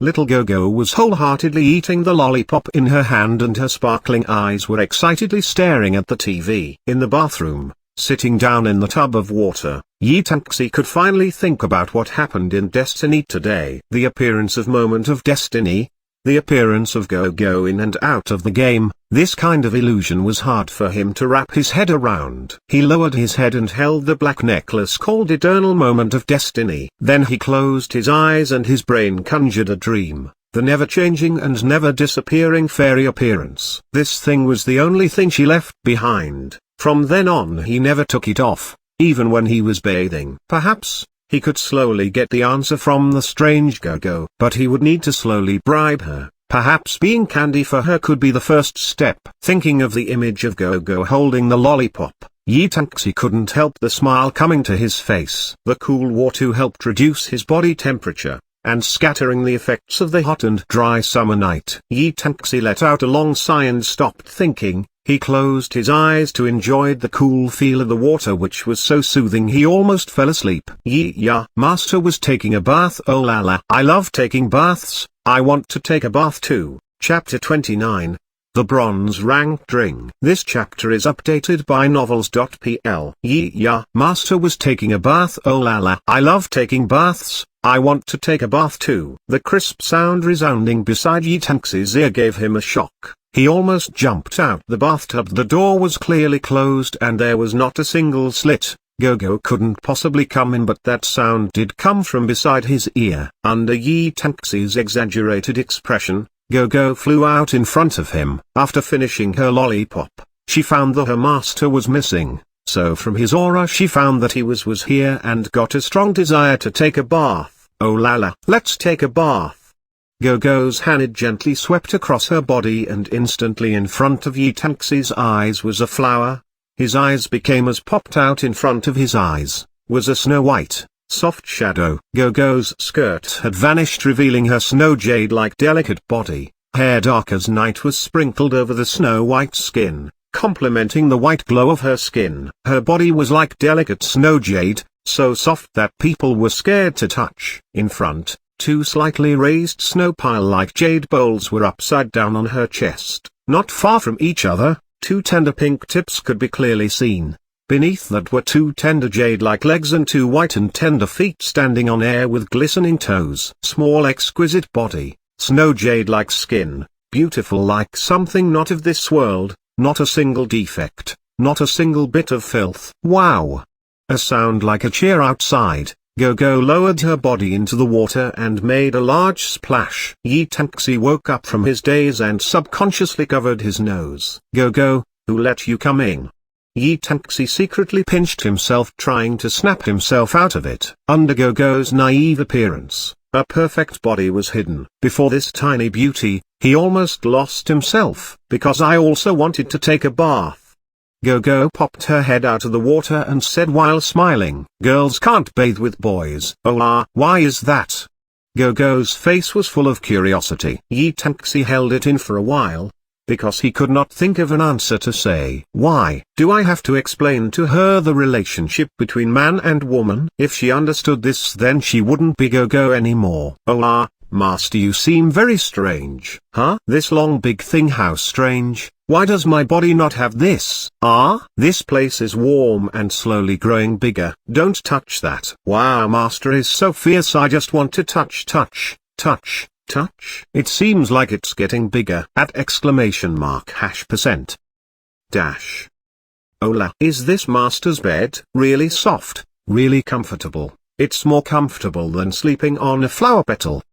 Little Gogo was wholeheartedly eating the lollipop in her hand and her sparkling eyes were excitedly staring at the TV. In the bathroom, sitting down in the tub of water, Yi Taxi could finally think about what happened in Destiny today. The appearance of Moment of Destiny, the appearance of Gogo in and out of the game, this kind of illusion was hard for him to wrap his head around. He lowered his head and held the black necklace called Eternal Moment of Destiny. Then he closed his eyes and his brain conjured a dream, the never-changing and never-disappearing fairy appearance. This thing was the only thing she left behind. From then on he never took it off, even when he was bathing. Perhaps he could slowly get the answer from the strange Gogo, but he would need to slowly bribe her. Perhaps being candy for her could be the first step. Thinking of the image of Gogo holding the lollipop, Yi Taxi couldn't help the smile coming to his face. The cool water helped reduce his body temperature, and scattering the effects of the hot and dry summer night. Yi Taxi let out a long sigh and stopped thinking. He closed his eyes to enjoy the cool feel of the water which was so soothing he almost fell asleep. Ya Master was taking a bath. Oh la la. I love taking baths, I want to take a bath too. Chapter 29. The Bronze Ranked Ring. This chapter is updated by novels.pl. Ya Master was taking a bath. Oh la la. I love taking baths, I want to take a bath too. The crisp sound resounding beside Yi Taxi's ear gave him a shock. He almost jumped out the bathtub. The door was clearly closed and there was not a single slit. Gogo couldn't possibly come in, but that sound did come from beside his ear. Under Yi Taxi's exaggerated expression, Gogo flew out in front of him. After finishing her lollipop, she found that her master was missing, so from his aura she found that he was here and got a strong desire to take a bath. Oh la la, let's take a bath. Gogo's hand gently swept across her body and instantly in front of Yi Taxi's eyes was a flower. His eyes became as popped out in front of his eyes, was a snow-white, soft shadow. Gogo's skirt had vanished revealing her snow jade-like delicate body. Hair dark as night was sprinkled over the snow-white skin, complementing the white glow of her skin. Her body was like delicate snow jade, so soft that people were scared to touch. In front, two slightly raised snow pile-like jade bowls were upside down on her chest. Not far from each other, two tender pink tips could be clearly seen. Beneath that were two tender jade-like legs and two white and tender feet standing on air with glistening toes. Small exquisite body, snow jade-like skin, beautiful like something not of this world, not a single defect, not a single bit of filth. Wow! A sound like a cheer outside. Gogo lowered her body into the water and made a large splash. Yi Taxi woke up from his daze and subconsciously covered his nose. Gogo, who let you come in? Yi Taxi secretly pinched himself trying to snap himself out of it. Under Gogo's naive appearance, a perfect body was hidden. Before this tiny beauty, he almost lost himself. Because I also wanted to take a bath. Gogo popped her head out of the water and said while smiling, girls can't bathe with boys. Oh why is that? Gogo's face was full of curiosity. Yi Taxi held it in for a while, because he could not think of an answer to say. Why do I have to explain to her the relationship between man and woman? If she understood this then she wouldn't be Gogo anymore. Oh Master, you seem very strange. Huh? This long big thing, how strange. Why does my body not have this? This place is warm and slowly growing bigger. Don't touch that. Wow, Master is so fierce, I just want to touch. It seems like it's getting bigger. !%. Dash. Ola. Is this Master's bed? Really soft, really comfortable. It's more comfortable than sleeping on a flower petal.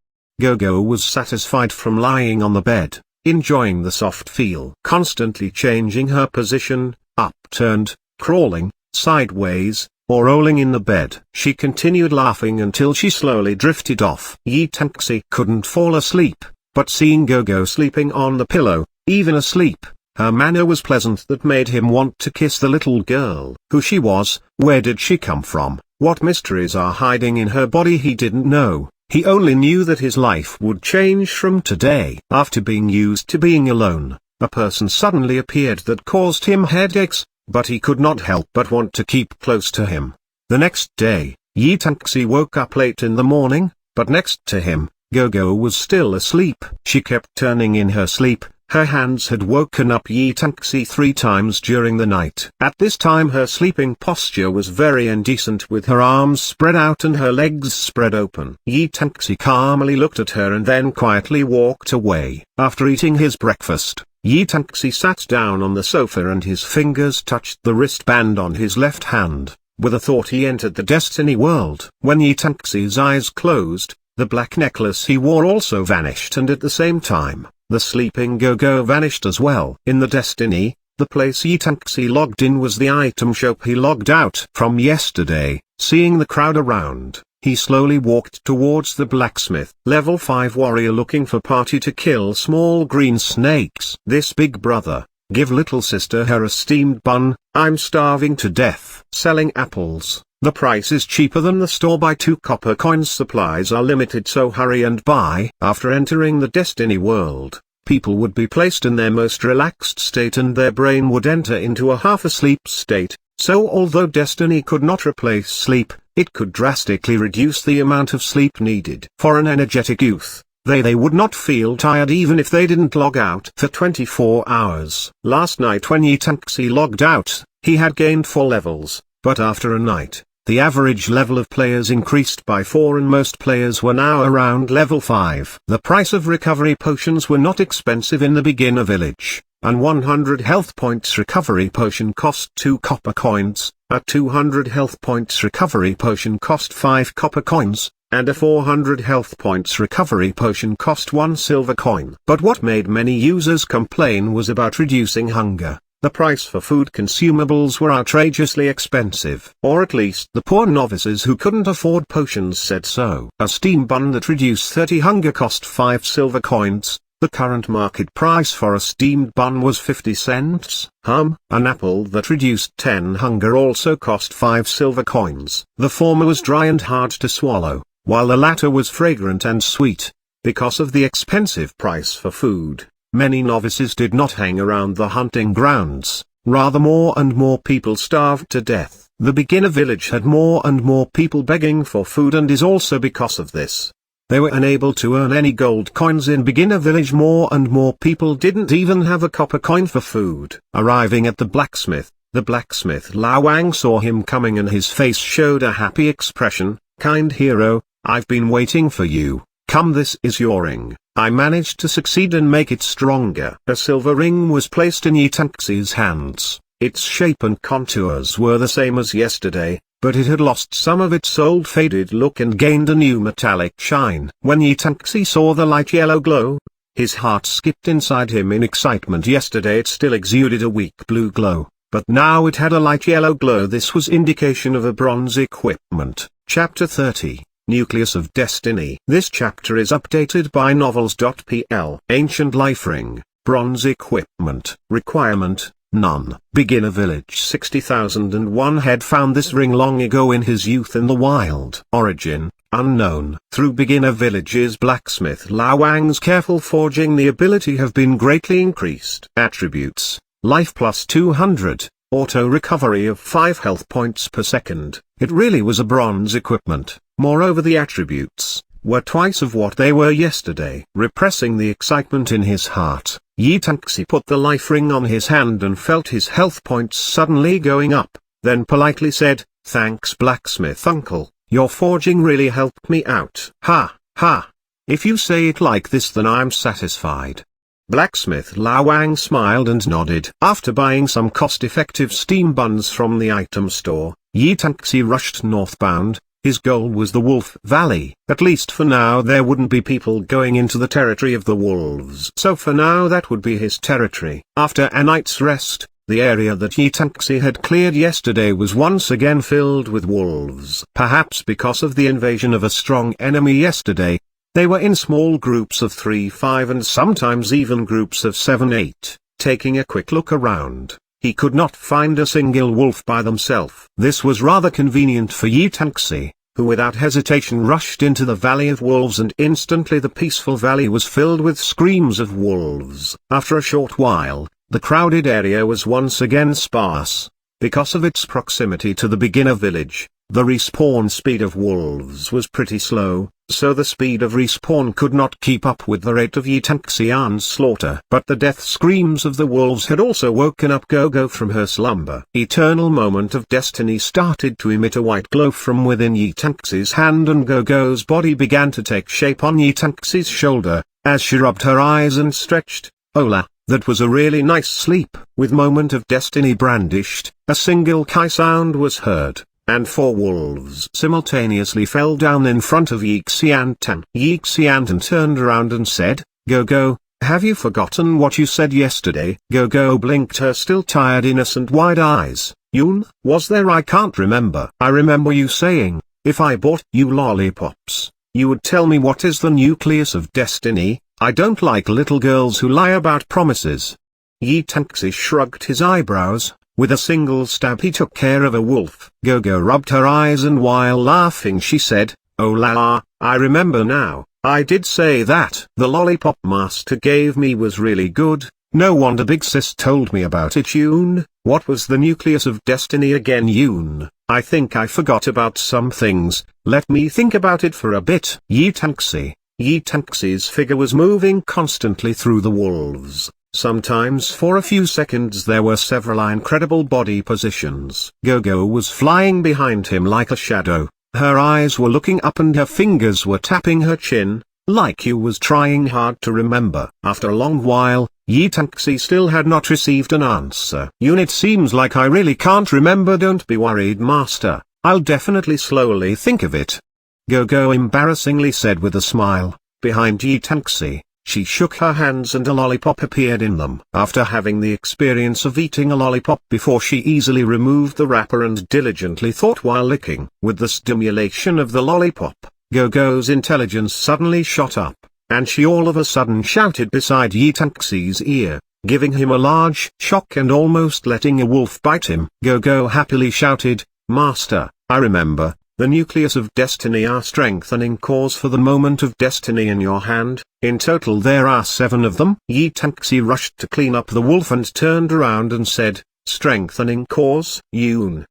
Gogo was satisfied from lying on the bed, enjoying the soft feel. Constantly changing her position, upturned, crawling, sideways, or rolling in the bed. She continued laughing until she slowly drifted off. Yi Taxi couldn't fall asleep, but seeing Gogo sleeping on the pillow, even asleep, her manner was pleasant that made him want to kiss the little girl. Who she was, where did she come from, what mysteries are hiding in her body he didn't know. He only knew that his life would change from today. After being used to being alone, a person suddenly appeared that caused him headaches, but he could not help but want to keep close to him. The next day, Yi Taxi woke up late in the morning, but next to him, Gogo was still asleep. She kept turning in her sleep. Her hands had woken up Yi Tanxi 3 times during the night. At this time her sleeping posture was very indecent, with her arms spread out and her legs spread open. Yi Tanxi calmly looked at her and then quietly walked away. After eating his breakfast, Yi Tanxi sat down on the sofa and his fingers touched the wristband on his left hand. With a thought he entered the Destiny world. When Yi Tanxi's eyes closed, the black necklace he wore also vanished, and at the same time, the sleeping Gogo vanished as well. In the Destiny, the place Yi Tanxi logged in was the item shop he logged out from yesterday. Seeing the crowd around, he slowly walked towards the blacksmith. Level 5 warrior looking for party to kill small green snakes. This big brother, give little sister her a steamed bun, I'm starving to death. Selling apples. The price is cheaper than the store. Buy 2 copper coins. Supplies are limited, so hurry and buy. After entering the Destiny world, people would be placed in their most relaxed state and their brain would enter into a half-asleep state. So although Destiny could not replace sleep, it could drastically reduce the amount of sleep needed. For an energetic youth, they would not feel tired even if they didn't log out for 24 hours. Last night when Yi Tanxi logged out, he had gained 4 levels, but after a night, the average level of players increased by 4 and most players were now around level 5. The price of recovery potions were not expensive in the beginner village. An 100 health points recovery potion cost 2 copper coins, a 200 health points recovery potion cost 5 copper coins, and a 400 health points recovery potion cost 1 silver coin. But what made many users complain was about reducing hunger. The price for food consumables were outrageously expensive. Or at least the poor novices who couldn't afford potions said so. A steam bun that reduced 30 hunger cost 5 silver coins. The current market price for a steamed bun was 50 cents. An apple that reduced 10 hunger also cost 5 silver coins. The former was dry and hard to swallow, while the latter was fragrant and sweet. Because of the expensive price for food, many novices did not hang around the hunting grounds. Rather, more and more people starved to death. The beginner village had more and more people begging for food, and is also because of this, they were unable to earn any gold coins in beginner village. More and more people didn't even have a copper coin for food. Arriving at the blacksmith Lao Wang saw him coming and his face showed a happy expression. Kind hero, I've been waiting for you. Come, this is your ring. I managed to succeed and make it stronger. A silver ring was placed in Yi Tanxi's hands. Its shape and contours were the same as yesterday, but it had lost some of its old faded look and gained a new metallic shine. When Yi Tanxi saw the light yellow glow, his heart skipped inside him in excitement. Yesterday it still exuded a weak blue glow, but now it had a light yellow glow. This was indication of a bronze equipment. Chapter 30. Nucleus of Destiny. This chapter is updated by novels.pl. Ancient Life Ring, Bronze Equipment. Requirement, none. Beginner Village 60,001 had found this ring long ago in his youth in the wild. Origin, unknown. Through Beginner Village's Blacksmith Lao Wang's careful forging, the ability have been greatly increased. Attributes, life plus 200. Auto recovery of 5 health points per second. It really was a bronze equipment. Moreover, the attributes were twice of what they were yesterday. Repressing the excitement in his heart, Yi Tanxi put the life ring on his hand and felt his health points suddenly going up, then politely said, "Thanks blacksmith uncle, your forging really helped me out." Ha, ha. If you say it like this then I'm satisfied. Blacksmith Lao Wang smiled and nodded. After buying some cost-effective steam buns from the item store, Yi Tanxi rushed northbound. His goal was the Wolf Valley. At least for now there wouldn't be people going into the territory of the wolves. So for now that would be his territory. After a night's rest, the area that Yi Tanxi had cleared yesterday was once again filled with wolves. Perhaps because of the invasion of a strong enemy yesterday, they were in small groups of 3, 5 and sometimes even groups of 7, 8. Taking a quick look around, he could not find a single wolf by themselves. This was rather convenient for Yi Tanxi, who without hesitation rushed into the Valley of Wolves, and instantly the peaceful valley was filled with screams of wolves. After a short while, the crowded area was once again sparse. Because of its proximity to the beginner village, the respawn speed of wolves was pretty slow, so the speed of respawn could not keep up with the rate of Yitaxian's slaughter. But the death screams of the wolves had also woken up Gogo from her slumber. Eternal Moment of Destiny started to emit a white glow from within Yitaxi's hand, and Gogo's body began to take shape on Yitaxi's shoulder, as she rubbed her eyes and stretched. Ola, that was a really nice sleep. With Moment of Destiny brandished, a single kai sound was heard, and 4 wolves simultaneously fell down in front of Yixiantan. Yixiantan turned around and said, Gogo, have you forgotten what you said yesterday? Gogo blinked her still tired innocent wide eyes. Yoon, was there? I can't remember. I remember you saying, if I bought you lollipops, you would tell me what is the nucleus of destiny. I don't like little girls who lie about promises. Yitaxi shrugged his eyebrows. With a single stab he took care of a wolf. Gogo rubbed her eyes, and while laughing she said, oh la, I remember now, I did say that the lollipop master gave me was really good. No wonder Big Sis told me about it. Yoon, what was the nucleus of destiny again? Yoon, I think I forgot about some things, let me think about it for a bit. Yitaxi's figure was moving constantly through the wolves. Sometimes for a few seconds there were several incredible body positions. Gogo was flying behind him like a shadow. Her eyes were looking up and her fingers were tapping her chin, like he was trying hard to remember. After a long while, Yitaxi still had not received an answer. Yoon, it seems like I really can't remember. Don't be worried, Master. I'll definitely slowly think of it. Gogo embarrassingly said with a smile. Behind Yitaxi, she shook her hands and a lollipop appeared in them. After having the experience of eating a lollipop before, she easily removed the wrapper and diligently thought while licking. With the stimulation of the lollipop, Gogo's intelligence suddenly shot up, and she all of a sudden shouted beside Yitaxi's ear, giving him a large shock and almost letting a wolf bite him. Gogo happily shouted, Master, I remember. The nucleus of destiny are strengthening cores for the moment of destiny in your hand. In total there are 7 of them. Yitaxi rushed to clean up the wolf and turned around and said, strengthening cores? Yoon,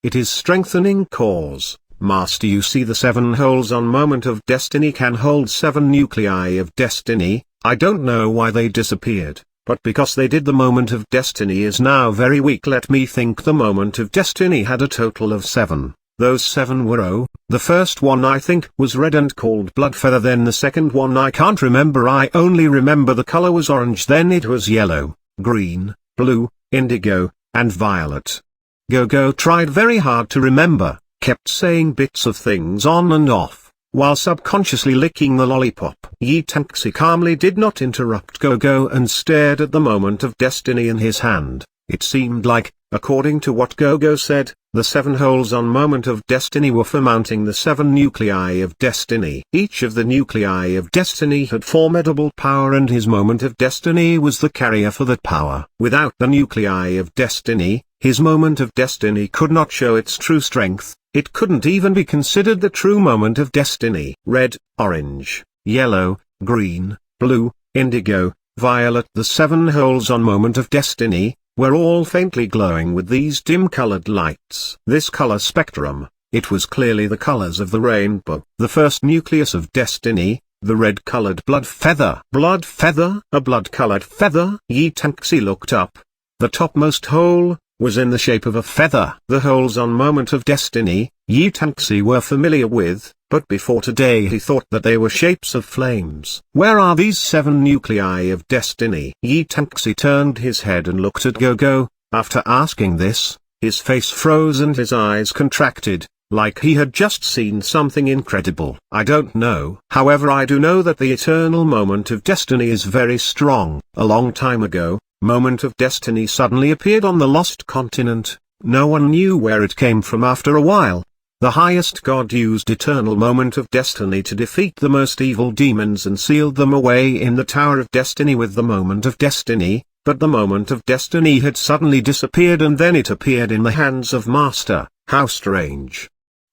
it is strengthening cores. Master, you see the 7 holes on moment of destiny can hold 7 nuclei of destiny. I don't know why they disappeared, but because they did, the moment of destiny is now very weak. Let me think. The moment of destiny had a total of 7. Those 7 were the first one I think was red and called blood feather, then the second one I can't remember, I only remember the color was orange, then it was yellow, green, blue, indigo, and violet. Gogo tried very hard to remember, kept saying bits of things on and off, while subconsciously licking the lollipop. Yitaxi calmly did not interrupt Gogo and stared at the moment of destiny in his hand. It seemed like, according to what Gogo said, the 7 holes on moment of destiny were for mounting the 7 nuclei of destiny. Each of the nuclei of destiny had formidable power, and his moment of destiny was the carrier for that power. Without the nuclei of destiny, his moment of destiny could not show its true strength. It couldn't even be considered the true moment of destiny. Red, orange, yellow, green, blue, indigo, violet. The 7 holes on moment of destiny were all faintly glowing with these dim-colored lights. This color spectrum, it was clearly the colors of the rainbow. The first nucleus of destiny, the red-colored blood feather. Blood feather? A blood-colored feather? Yitaxi looked up. The topmost hole was in the shape of a feather. The holes on moment of destiny, Yitaxi were familiar with, but before today he thought that they were shapes of flames. Where are these 7 nuclei of destiny? Yitaxi turned his head and looked at Gogo. After asking this, his face froze and his eyes contracted, like he had just seen something incredible. I don't know. However, I do know that the eternal moment of destiny is very strong. A long time ago, moment of destiny suddenly appeared on the lost continent. No one knew where it came from. After a while, the highest god used eternal moment of destiny to defeat the most evil demons and sealed them away in the Tower of Destiny with the moment of destiny. But the moment of destiny had suddenly disappeared, and then it appeared in the hands of Master. How strange.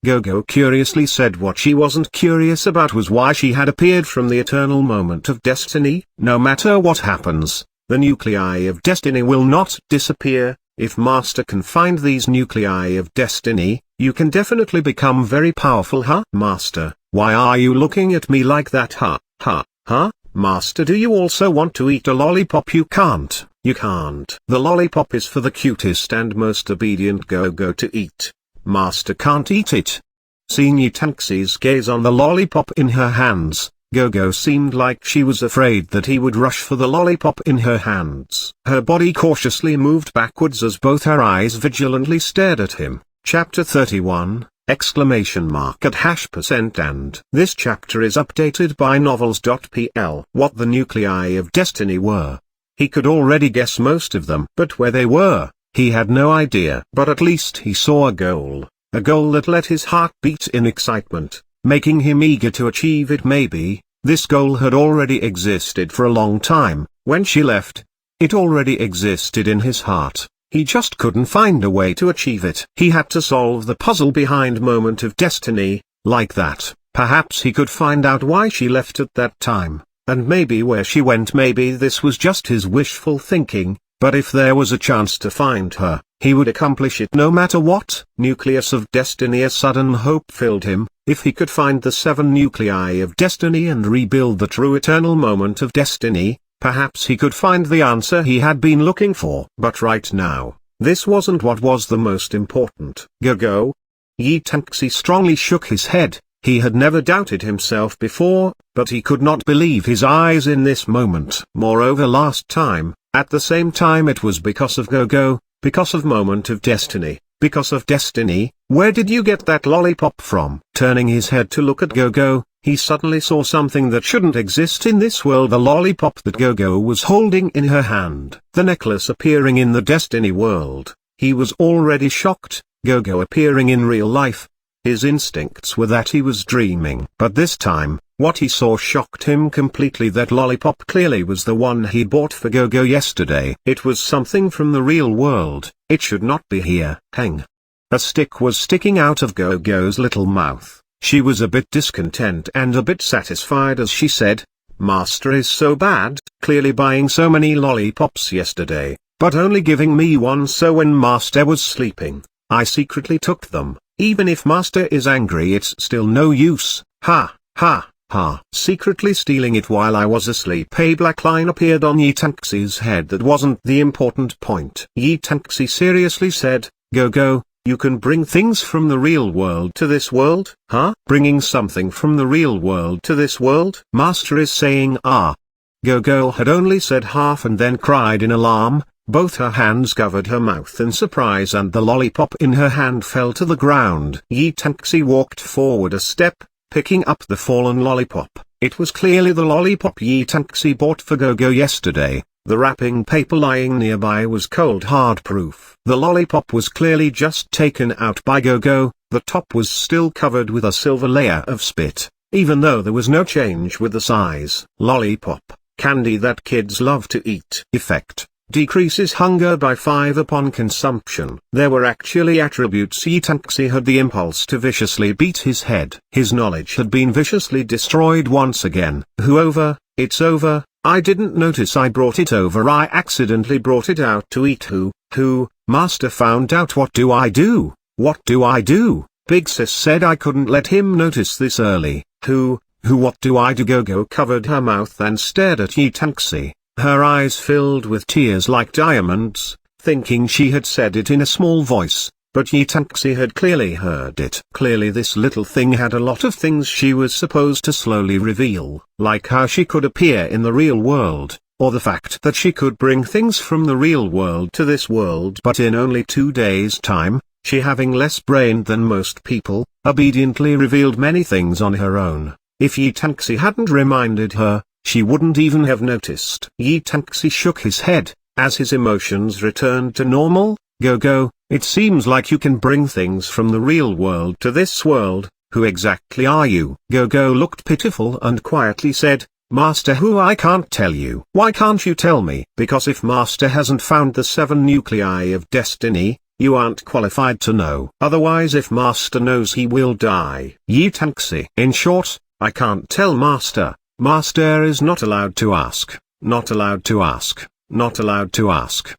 Gogo curiously said what she wasn't curious about was why she had appeared from the eternal moment of destiny. No matter what happens, the nuclei of destiny will not disappear. If Master can find these nuclei of destiny, you can definitely become very powerful. Huh? Master, Why are you looking at me like that? Huh? Master, do you also want to eat a lollipop? You can't. The lollipop is for the cutest and most obedient Gogo to eat. Master can't eat it. Seeing Yutaxi's gaze on the lollipop in her hands, Gogo seemed like she was afraid that he would rush for the lollipop in her hands. Her body cautiously moved backwards as both her eyes vigilantly stared at him. Chapter 31, ! At %. And this chapter is updated by novels.pl. What the nuclei of destiny were. He could already guess most of them, but where they were, he had no idea. But at least he saw a goal that let his heart beat in excitement, making him eager to achieve it. Maybe this goal had already existed for a long time. When she left, it already existed in his heart. He just couldn't find a way to achieve it. He had to solve the puzzle behind Moment of Destiny, like that. Perhaps he could find out why she left at that time, and maybe where she went. Maybe this was just his wishful thinking, but if there was a chance to find her, he would accomplish it no matter what. Nucleus of Destiny. A sudden hope filled him. If he could find the 7 nuclei of destiny and rebuild the true eternal moment of destiny, perhaps he could find the answer he had been looking for. But right now, this wasn't what was the most important. Gogo? Yutaxi strongly shook his head. He had never doubted himself before, but he could not believe his eyes in this moment. Moreover, last time, at the same time, it was because of Gogo, because of Moment of Destiny, because of destiny. Where did you get that lollipop from? Turning his head to look at Gogo, he suddenly saw something that shouldn't exist in this world. The lollipop that Gogo was holding in her hand. The necklace appearing in the Destiny world. He was already shocked. Gogo appearing in real life. His instincts were that he was dreaming. But this time, what he saw shocked him completely. That lollipop clearly was the one he bought for Gogo yesterday. It was something from the real world. It should not be here. Hang. A stick was sticking out of Gogo's little mouth. She was a bit discontent and a bit satisfied as she said, "Master is so bad, clearly buying so many lollipops yesterday, but only giving me one, so when Master was sleeping, I secretly took them. Even if Master is angry, it's still no use. Ha, ha, ha. Secretly stealing it while I was asleep." A black line appeared on Yutaxi's head. That wasn't the important point. Yutaxi seriously said, "Gogo, you can bring things from the real world to this world?" "Huh? Bringing something from the real world to this world?" Master is saying, "Ah." Gogo had only said half and then cried in alarm. Both her hands covered her mouth in surprise and the lollipop in her hand fell to the ground. Yutaxi walked forward a step, picking up the fallen lollipop. It was clearly the lollipop Yutaxi bought for Gogo yesterday. The wrapping paper lying nearby was cold hard proof. The lollipop was clearly just taken out by Gogo. The top was still covered with a silver layer of spit, even though there was no change with the size. Lollipop, candy that kids love to eat. Effect: decreases hunger by 5 upon consumption. There were actually attributes. Yutaxi had the impulse to viciously beat his head. His knowledge had been viciously destroyed once again. It's over. I didn't notice I brought it over. I accidentally brought it out to eat. Master found out. What do I do? What do I do? Big Sis said I couldn't let him notice this early. What do I do? Gogo covered her mouth and stared at Yutaxi. Her eyes filled with tears like diamonds, thinking she had said it in a small voice, but Yutaxi had clearly heard it. Clearly this little thing had a lot of things she was supposed to slowly reveal, like how she could appear in the real world, or the fact that she could bring things from the real world to this world. But in only 2 days' time, she, having less brain than most people, obediently revealed many things on her own. If Yutaxi hadn't reminded her, she wouldn't even have noticed. Yutaxi shook his head, as his emotions returned to normal. Gogo, it seems like you can bring things from the real world to this world. Who exactly are you? Gogo looked pitiful and quietly said, "Master, who? I can't tell you." "Why can't you tell me?" "Because if Master hasn't found the 7 nuclei of destiny, you aren't qualified to know. Otherwise, if Master knows, he will die." Yutaxi. In short, I can't tell Master. Master is not allowed to ask, not allowed to ask, not allowed to ask.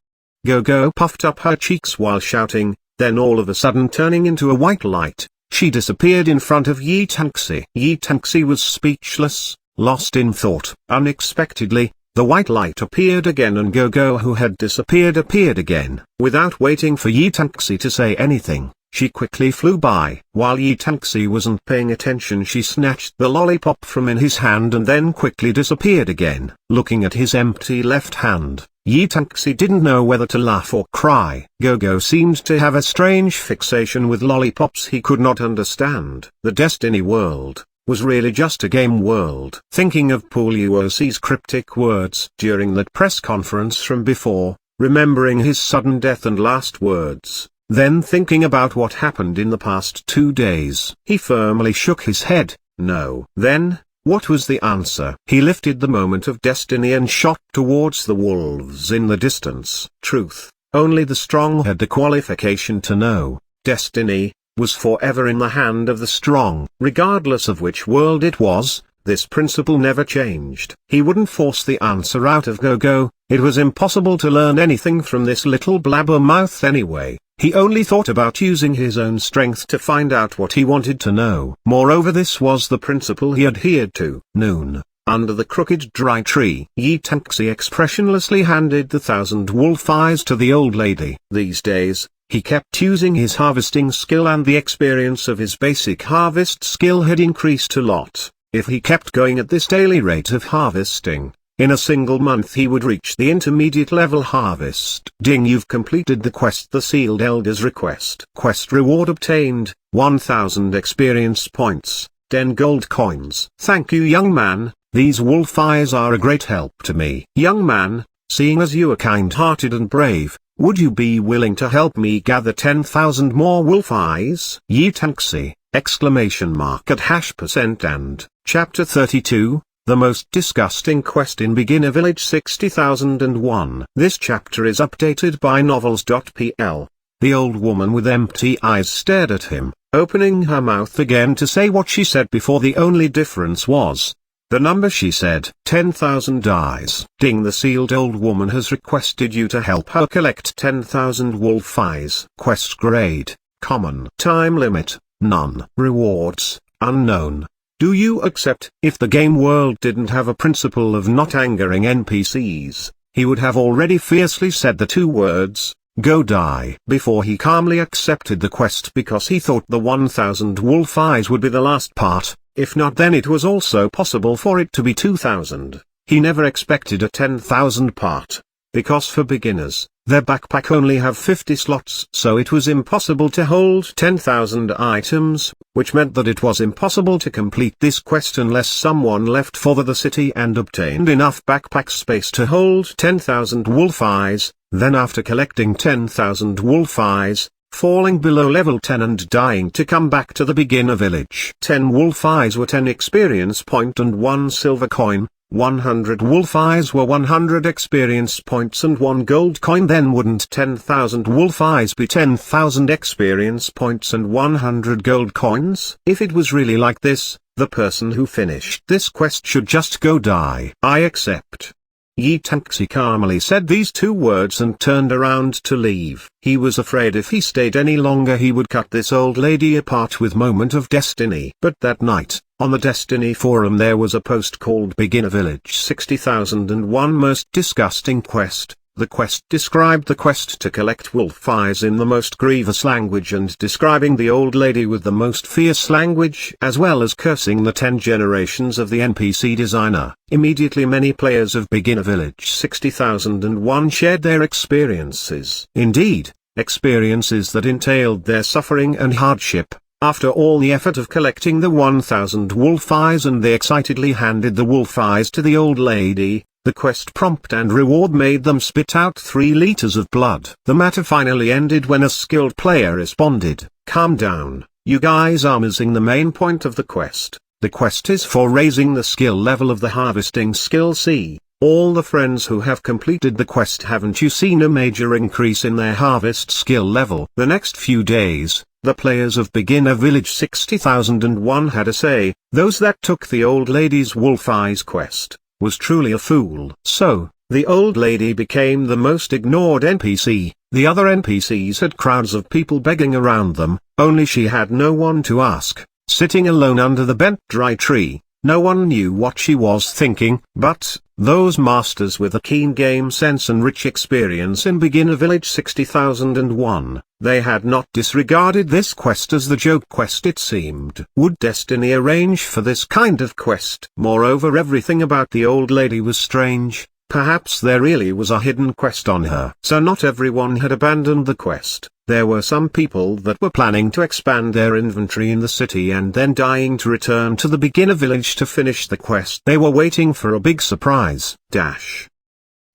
Gogo puffed up her cheeks while shouting, then all of a sudden turning into a white light, she disappeared in front of Yi Tanxi. Yi Tanxi was speechless, lost in thought. Unexpectedly, the white light appeared again and Gogo, who had disappeared, appeared again. Without waiting for Yi Tanxi to say anything, she quickly flew by. While Yi Tanxi wasn't paying attention, she snatched the lollipop from in his hand and then quickly disappeared again. Looking at his empty left hand, Yi Tanxi didn't know whether to laugh or cry. Gogo seemed to have a strange fixation with lollipops he could not understand. The Destiny world was really just a game world. Thinking of Luo Si's cryptic words during that press conference from before, remembering his sudden death and last words, then thinking about what happened in the past 2 days, he firmly shook his head. No. Then, what was the answer? He lifted the moment of destiny and shot towards the wolves in the distance. Truth, only the strong had the qualification to know. Destiny was forever in the hand of the strong. Regardless of which world it was, this principle never changed. He wouldn't force the answer out of Gogo. It was impossible to learn anything from this little blabbermouth anyway. He only thought about using his own strength to find out what he wanted to know. Moreover, this was the principle he adhered to. Noon, under the crooked dry tree, Yi Tanxi expressionlessly handed the 1,000 wolf eyes to the old lady. These days, he kept using his harvesting skill and the experience of his basic harvest skill had increased a lot. If he kept going at this daily rate of harvesting, in a single month he would reach the intermediate level harvest. Ding, you've completed the quest, the Sealed Elder's request. Quest reward obtained, 1,000 experience points, 10 gold coins. Thank you, young man, these wolf eyes are a great help to me. Young man, seeing as you are kind-hearted and brave, would you be willing to help me gather 10,000 more wolf eyes? Yi Tanxi, ! At %. And, Chapter 32, The Most Disgusting Quest in Beginner Village 60,001. This chapter is updated by novels.pl. The old woman with empty eyes stared at him, opening her mouth again to say what she said before. The only difference was the number she said. 10,000 eyes. Ding, the sealed old woman has requested you to help her collect 10,000 wolf eyes. Quest grade, common. Time limit, none. Rewards, unknown. Do you accept? If the game world didn't have a principle of not angering NPCs, he would have already fiercely said the 2 words, go die, before he calmly accepted the quest, because he thought the 1,000 wolf eyes would be the last part. If not, then it was also possible for it to be 2,000. He never expected a 10,000 part, because for beginners, their backpack only have 50 slots, so it was impossible to hold 10,000 items, which meant that it was impossible to complete this quest unless someone left for the city and obtained enough backpack space to hold 10,000 wolf eyes. Then after collecting 10,000 wolf eyes, falling below level 10 and dying to come back to the beginner village. 10 wolf eyes were 10 experience point and 1 silver coin, 100 wolf eyes were 100 experience points and 1 gold coin. Then wouldn't 10,000 wolf eyes be 10,000 experience points and 100 gold coins? If it was really like this, the person who finished this quest should just go die. I accept. Yi Tanxi calmly said these 2 words and turned around to leave. He was afraid if he stayed any longer he would cut this old lady apart with Moment of Destiny. But that night, on the Destiny forum, there was a post called Beginner Village 60,001 Most Disgusting Quest. The quest described the quest to collect wolf eyes in the most grievous language and describing the old lady with the most fierce language, as well as cursing the 10 generations of the NPC designer. Immediately many players of Beginner Village 60,001 shared their experiences. Indeed, experiences that entailed their suffering and hardship. After all the effort of collecting the 1,000 wolf eyes, and they excitedly handed the wolf eyes to the old lady, the quest prompt and reward made them spit out 3 liters of blood. The matter finally ended when a skilled player responded, calm down, you guys are missing the main point of the quest. The quest is for raising the skill level of the harvesting skill. See, all the friends who have completed the quest, haven't you seen a major increase in their harvest skill level? The next few days, the players of Beginner Village 60,001 had a say. Those that took the old lady's wolf eyes quest was truly a fool. So, the old lady became the most ignored NPC. The other NPCs had crowds of people begging around them, only she had no one to ask. Sitting alone under the bent dry tree, no one knew what she was thinking. But those masters with a keen game sense and rich experience in Beginner Village 60,001, they had not disregarded this quest as the joke quest it seemed. Would destiny arrange for this kind of quest? Moreover, everything about the old lady was strange. Perhaps there really was a hidden quest on her. So not everyone had abandoned the quest. There were some people that were planning to expand their inventory in the city and then dying to return to the beginner village to finish the quest. They were waiting for a big surprise.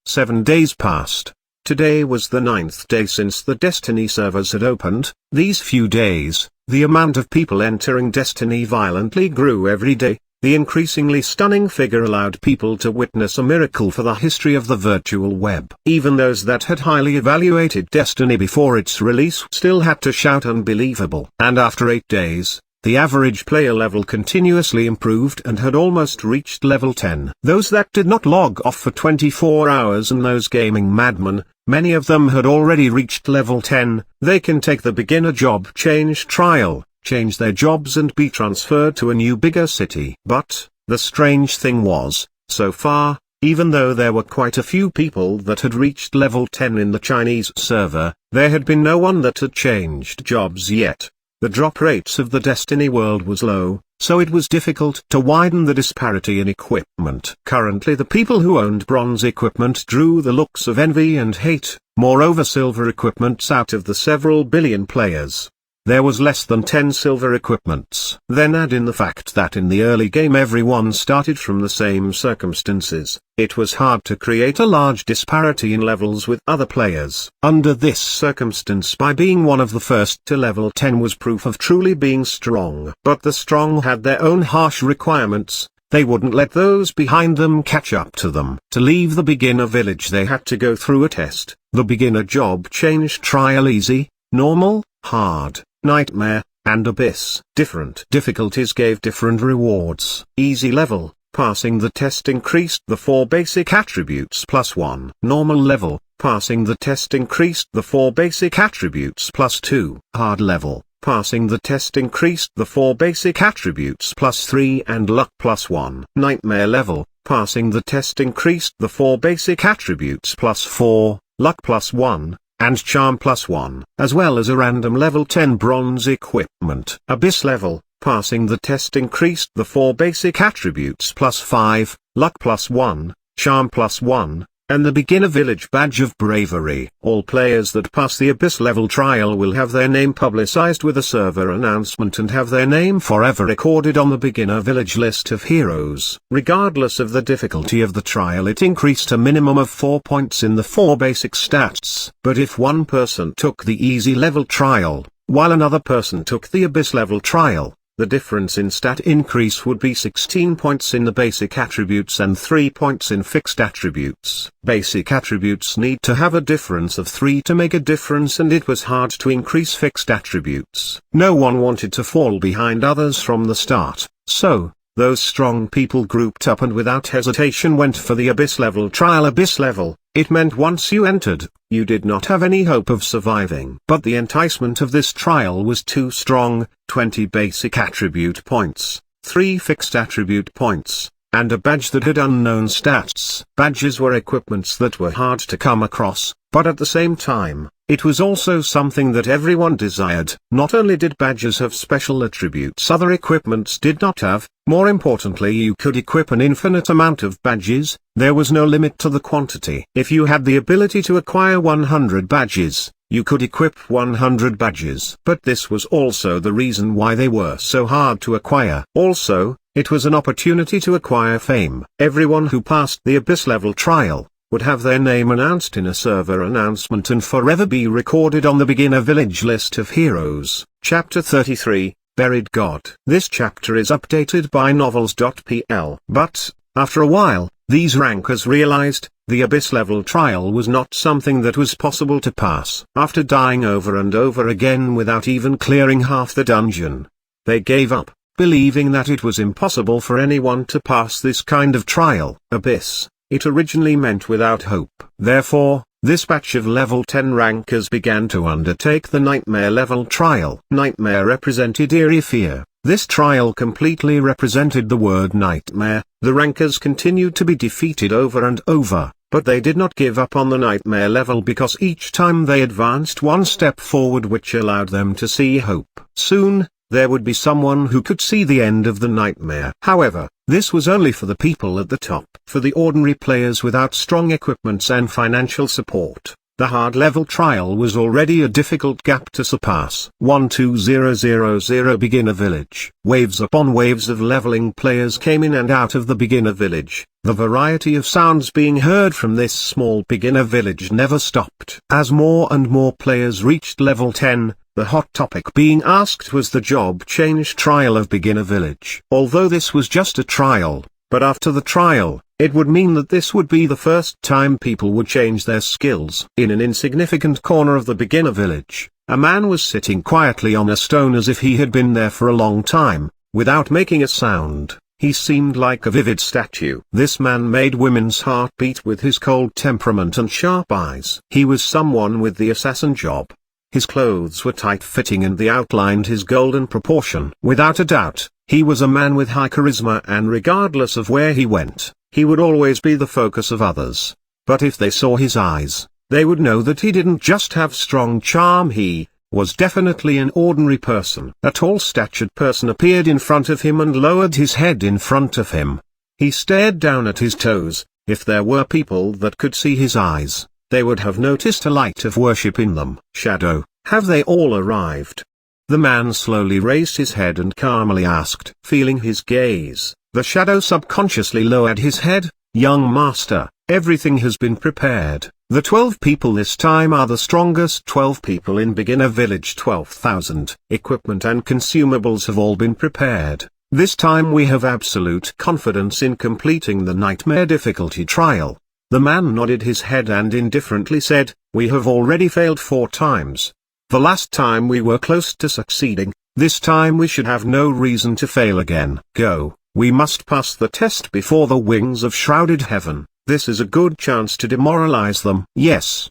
7 days passed. Today was the 9th day since the Destiny servers had opened. These few days, the amount of people entering Destiny violently grew every day. The increasingly stunning figure allowed people to witness a miracle for the history of the virtual web. Even those that had highly evaluated Destiny before its release still had to shout unbelievable. And after 8 days, the average player level continuously improved and had almost reached level 10. Those that did not log off for 24 hours and those gaming madmen, many of them had already reached level 10. They can take the beginner job change trial, change their jobs and be transferred to a new bigger city. But, the strange thing was, so far, even though there were quite a few people that had reached level 10 in the Chinese server, there had been no one that had changed jobs yet. The drop rates of the Destiny world was low, so it was difficult to widen the disparity in equipment. Currently the people who owned bronze equipment drew the looks of envy and hate. Moreover, silver equipments out of the several billion players, there was less than 10 silver equipments. Then add in the fact that in the early game everyone started from the same circumstances. It was hard to create a large disparity in levels with other players. Under this circumstance, by being one of the first to level 10 was proof of truly being strong. But the strong had their own harsh requirements. They wouldn't let those behind them catch up to them. To leave the beginner village they had to go through a test. The beginner job change trial: easy, normal, hard, nightmare, and abyss. Different difficulties gave different rewards. Easy level, passing the test increased the 4 basic attributes +1. Normal level, passing the test increased the 4 basic attributes +2. Hard level, passing the test increased the 4 basic attributes +3 and luck +1. Nightmare level, passing the test increased the 4 basic attributes +4, luck +1. And charm +1, as well as a random level 10 bronze equipment. Abyss level, passing the test increased the 4 basic attributes +5, luck +1, charm +1, and the beginner village badge of bravery. All players that pass the Abyss level trial will have their name publicized with a server announcement and have their name forever recorded on the beginner village list of heroes. Regardless of the difficulty of the trial, it increased a minimum of 4 points in the 4 basic stats. But if one person took the easy level trial, while another person took the Abyss level trial, the difference in stat increase would be 16 points in the basic attributes and 3 points in fixed attributes. Basic attributes need to have a difference of 3 to make a difference, and it was hard to increase fixed attributes. No one wanted to fall behind others from the start, so those strong people grouped up and without hesitation went for the Abyss level trial. Abyss level, it meant once you entered, you did not have any hope of surviving. But the enticement of this trial was too strong: 20 basic attribute points, 3 fixed attribute points, and a badge that had unknown stats. Badges were equipments that were hard to come across, but at the same time, it was also something that everyone desired. Not only did badges have special attributes other equipments did not have, more importantly you could equip an infinite amount of badges. There was no limit to the quantity. If you had the ability to acquire 100 badges, you could equip 100 badges. But this was also the reason why they were so hard to acquire. Also, it was an opportunity to acquire fame. Everyone who passed the Abyss level trial would have their name announced in a server announcement and forever be recorded on the beginner village list of heroes. Chapter 33, Buried God. This chapter is updated by novels.pl. But, after a while, these rankers realized, the Abyss level trial was not something that was possible to pass. After dying over and over again without even clearing half the dungeon, they gave up, believing that it was impossible for anyone to pass this kind of trial. Abyss, it originally meant without hope. Therefore, this batch of level 10 rankers began to undertake the Nightmare level trial. Nightmare represented eerie fear. This trial completely represented the word nightmare. The rankers continued to be defeated over and over, but they did not give up on the Nightmare level because each time they advanced one step forward, which allowed them to see hope. Soon, there would be someone who could see the end of the Nightmare. However, this was only for the people at the top. For the ordinary players without strong equipments and financial support, the hard level trial was already a difficult gap to surpass. 12000 Beginner Village. Waves upon waves of leveling players came in and out of the beginner village. The variety of sounds being heard from this small beginner village never stopped. As more and more players reached level 10, the hot topic being asked was the job change trial of beginner village. Although this was just a trial, but after the trial, it would mean that this would be the first time people would change their skills. In an insignificant corner of the beginner village, a man was sitting quietly on a stone as if he had been there for a long time, without making a sound. He seemed like a vivid statue. This man made women's heart beat with his cold temperament and sharp eyes. He was someone with the assassin job. His clothes were tight-fitting and they outlined his golden proportion. Without a doubt, he was a man with high charisma, and regardless of where he went, he would always be the focus of others. But if they saw his eyes, they would know that he didn't just have strong charm, he was definitely an ordinary person. A tall statured person appeared in front of him and lowered his head in front of him. He stared down at his toes. If there were people that could see his eyes, they would have noticed a light of worship in them. Shadow, have they all arrived? The man slowly raised his head and calmly asked. Feeling his gaze, the shadow subconsciously lowered his head. Young master, everything has been prepared. The 12 people this time are the strongest 12 people in beginner village. 12,000. Equipment and consumables have all been prepared. This time we have absolute confidence in completing the Nightmare difficulty trial. The man nodded his head and indifferently said, we have already failed 4 times. The last time we were close to succeeding, this time we should have no reason to fail again. Go, we must pass the test before the wings of shrouded heaven. This is a good chance to demoralize them. Yes.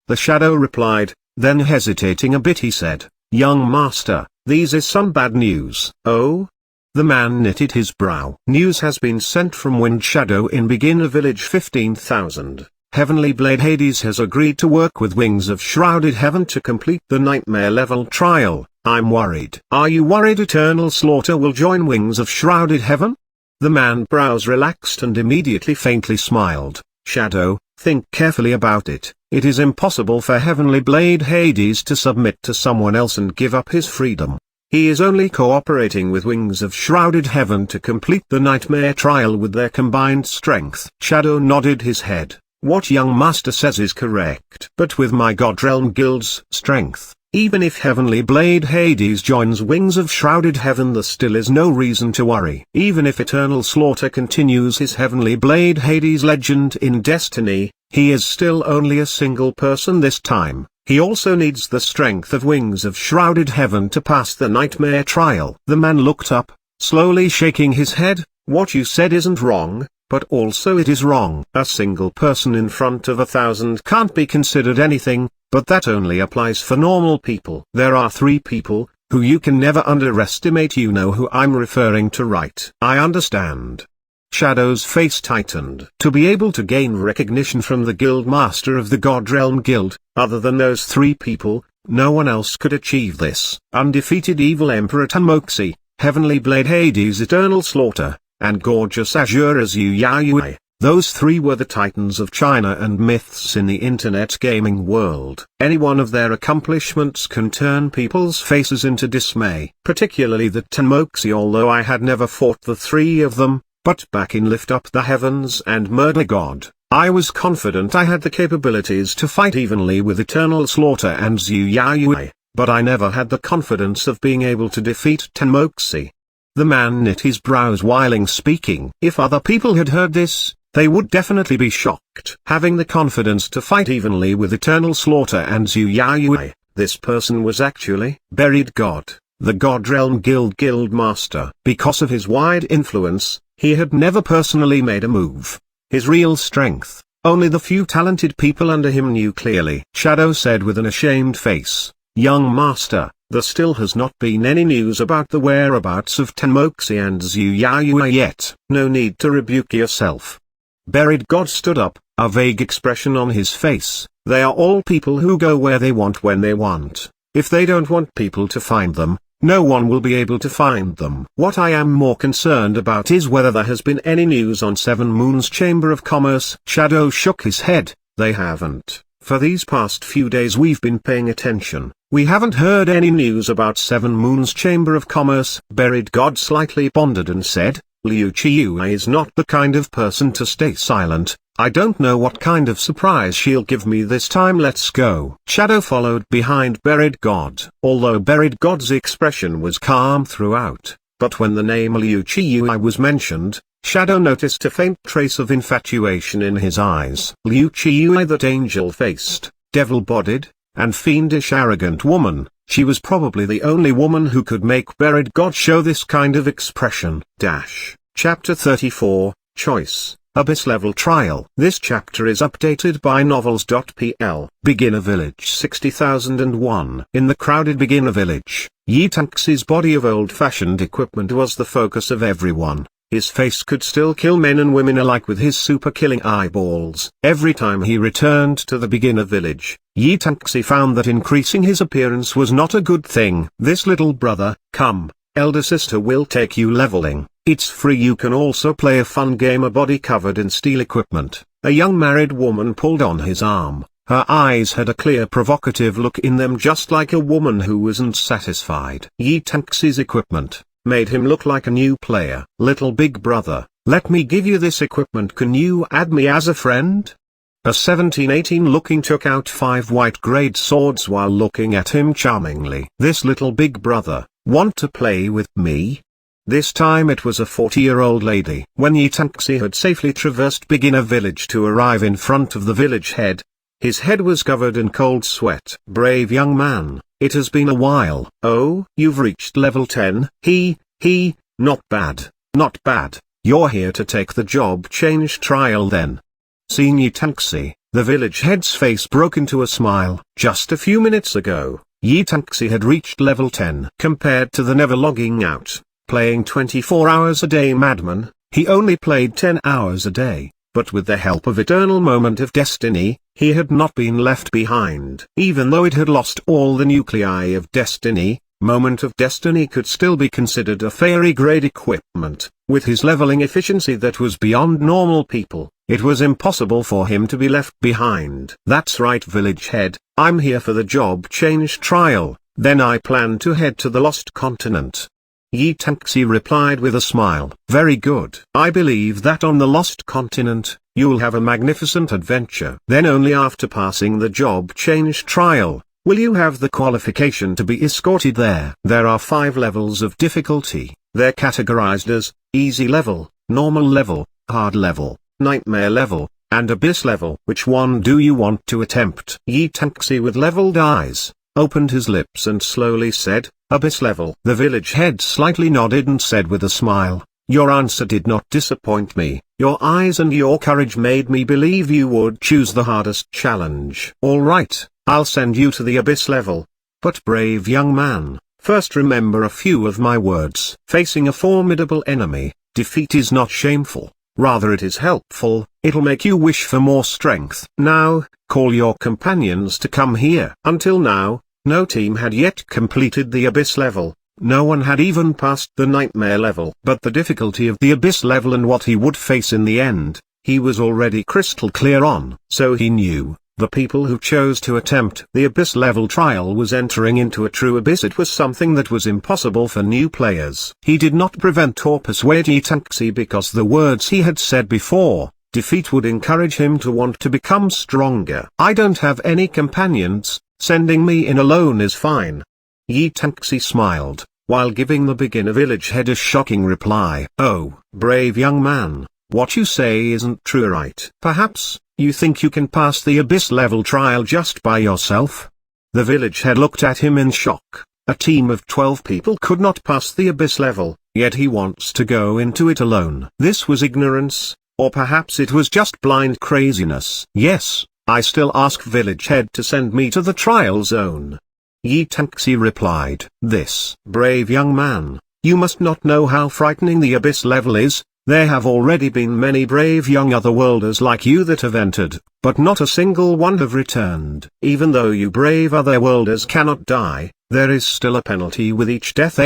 The shadow replied, then hesitating a bit he said, young master, these is some bad news. Oh? The man knitted his brow. News has been sent from Wind Shadow in beginner village 15,000. Heavenly Blade Hades has agreed to work with Wings of Shrouded Heaven to complete the Nightmare level trial. I'm worried. Are you worried Eternal Slaughter will join Wings of Shrouded Heaven? The man's brows relaxed and immediately faintly smiled. Shadow, think carefully about it. It is impossible for Heavenly Blade Hades to submit to someone else and give up his freedom. He is only cooperating with Wings of Shrouded Heaven to complete the Nightmare trial with their combined strength. Shadow nodded his head. What young master says is correct. But with my Godrealm Guild's strength, even if Heavenly Blade Hades joins Wings of Shrouded Heaven, there still is no reason to worry. Even if Eternal Slaughter continues his Heavenly Blade Hades legend in Destiny, he is still only a single person this time. He also needs the strength of Wings of Shrouded Heaven to pass the Nightmare trial. The man looked up, slowly shaking his head. What you said isn't wrong, but also it is wrong. A single person in front of 1,000 can't be considered anything, but that only applies for normal people. There are 3 people, who you can never underestimate. You know who I'm referring to, right? I understand. Shadow's face tightened. To be able to gain recognition from the guild master of the Godrealm Guild, other than those 3 people, no one else could achieve this. Undefeated Evil Emperor Tamoxi, Heavenly Blade Hades Eternal Slaughter, and Gorgeous Azura's Yu Yaoyue. Those 3 were the titans of China and myths in the internet gaming world. Any one of their accomplishments can turn people's faces into dismay. Particularly the Tamoxi, although I had never fought the 3 of them. But back in Lift Up the Heavens and Murder God, I was confident I had the capabilities to fight evenly with Eternal Slaughter and Zhu Yaoyue, but I never had the confidence of being able to defeat Tamoxi. The man knit his brows while speaking. If other people had heard this, they would definitely be shocked. Having the confidence to fight evenly with Eternal Slaughter and Zhu Yaoyue, this person was actually Buried God, the Godrealm Guild Master. Because of his wide influence, he had never personally made a move. His real strength, Only the few talented people under him knew clearly. Shadow said with an ashamed face, "Young master, there still has not been any news about the whereabouts of Tenmoxi and Zuyayue yet. No need to rebuke yourself." Buried God stood up, a vague expression on his face. "They are all people who go where they want when they want. If they don't want people to find them, no one will be able to find them. What I am more concerned about is whether there has been any news on Seven Moons Chamber of Commerce." Shadow shook his head. "They haven't. For these past few days we've been paying attention. We haven't heard any news about Seven Moons Chamber of Commerce." Buried God slightly pondered and said, "Liu Qiyu is not the kind of person to stay silent. I don't know what kind of surprise she'll give me this time. Let's go." Shadow followed behind Buried God. Although Buried God's expression was calm throughout, but when the name Liu Qiyu was mentioned, Shadow noticed a faint trace of infatuation in his eyes. Liu Qiyu, that angel-faced, devil-bodied, and fiendish arrogant woman, she was probably the only woman who could make Buried God show this kind of expression. Chapter 34, Choice, Abyss Level Trial. This chapter is updated by novels.pl. Beginner Village 60001. In the crowded beginner village, Yi Tanxi's body of old-fashioned equipment was the focus of everyone. His face could still kill men and women alike with his super-killing eyeballs. Every time he returned to the beginner village, Yi Tanxi found that increasing his appearance was not a good thing. "This little brother, come, elder sister will take you leveling. It's free. You can also play a fun game." A body covered in steel equipment, a young married woman pulled on his arm. Her eyes had a clear provocative look in them, just like a woman who wasn't satisfied. Yi Tanxi's equipment made him look like a new player. "Little big brother, let me give you this equipment. Can you add me as a friend?" A 17-18 took out 5 white grade swords while looking at him charmingly. "This little big brother, want to play with me?" This time it was a 40-year-old lady. When Yi Tanxi had safely traversed beginner village to arrive in front of the village head, his head was covered in cold sweat. "Brave young man, it has been a while." "Oh, you've reached level 10. Not bad, not bad. You're here to take the job change trial then." Seeing Yi Tanxi, the village head's face broke into a smile. Just a few minutes ago, Yi Tanxi had reached level 10. Compared to the never logging out, playing 24 hours a day madman, he only played 10 hours a day. But with the help of Eternal Moment of Destiny, he had not been left behind. Even though it had lost all the nuclei of destiny, Moment of Destiny could still be considered a fairy-grade equipment. With his leveling efficiency that was beyond normal people, it was impossible for him to be left behind. "That's right, village head, I'm here for the job change trial, then I plan to head to the Lost Continent." Yi Tanxi replied with a smile. "Very good. I believe that on the Lost Continent, you'll have a magnificent adventure. Then only after passing the job change trial, will you have the qualification to be escorted there." There are 5 levels of difficulty. They're categorized as easy level, normal level, hard level, nightmare level, and abyss level. "Which one do you want to attempt?" Yi Tanxi, with leveled eyes, opened his lips and slowly said, "Abyss level." The village head slightly nodded and said with a smile, "Your answer did not disappoint me. Your eyes and your courage made me believe you would choose the hardest challenge." "All right, I'll send you to the abyss level. But brave young man, first remember a few of my words. Facing a formidable enemy, defeat is not shameful, rather it is helpful. It'll make you wish for more strength. Now, call your companions to come here." Until now, no team had yet completed the abyss level. No one had even passed the nightmare level. But the difficulty of the abyss level and what he would face in the end, he was already crystal clear on. So he knew, the people who chose to attempt the abyss level trial was entering into a true abyss. It was something that was impossible for new players. He did not prevent or persuade Yi Tanxi because the words he had said before, defeat would encourage him to want to become stronger. "I don't have any companions, sending me in alone is fine." Yi Tanxi smiled, while giving the beginner village head a shocking reply. "Oh, brave young man, what you say isn't true, right? Perhaps you think you can pass the abyss level trial just by yourself?" The village head looked at him in shock. A team of 12 people could not pass the abyss level, yet he wants to go into it alone. This was ignorance, or perhaps it was just blind craziness. Yes, I still ask village head to send me to the trial zone. Yi Tanxi replied. This brave young man, you must not know how frightening the abyss level is. There have already been many brave young otherworlders like you that have entered, but not a single one have returned. Even though you brave otherworlders cannot die, there is still a penalty with each death.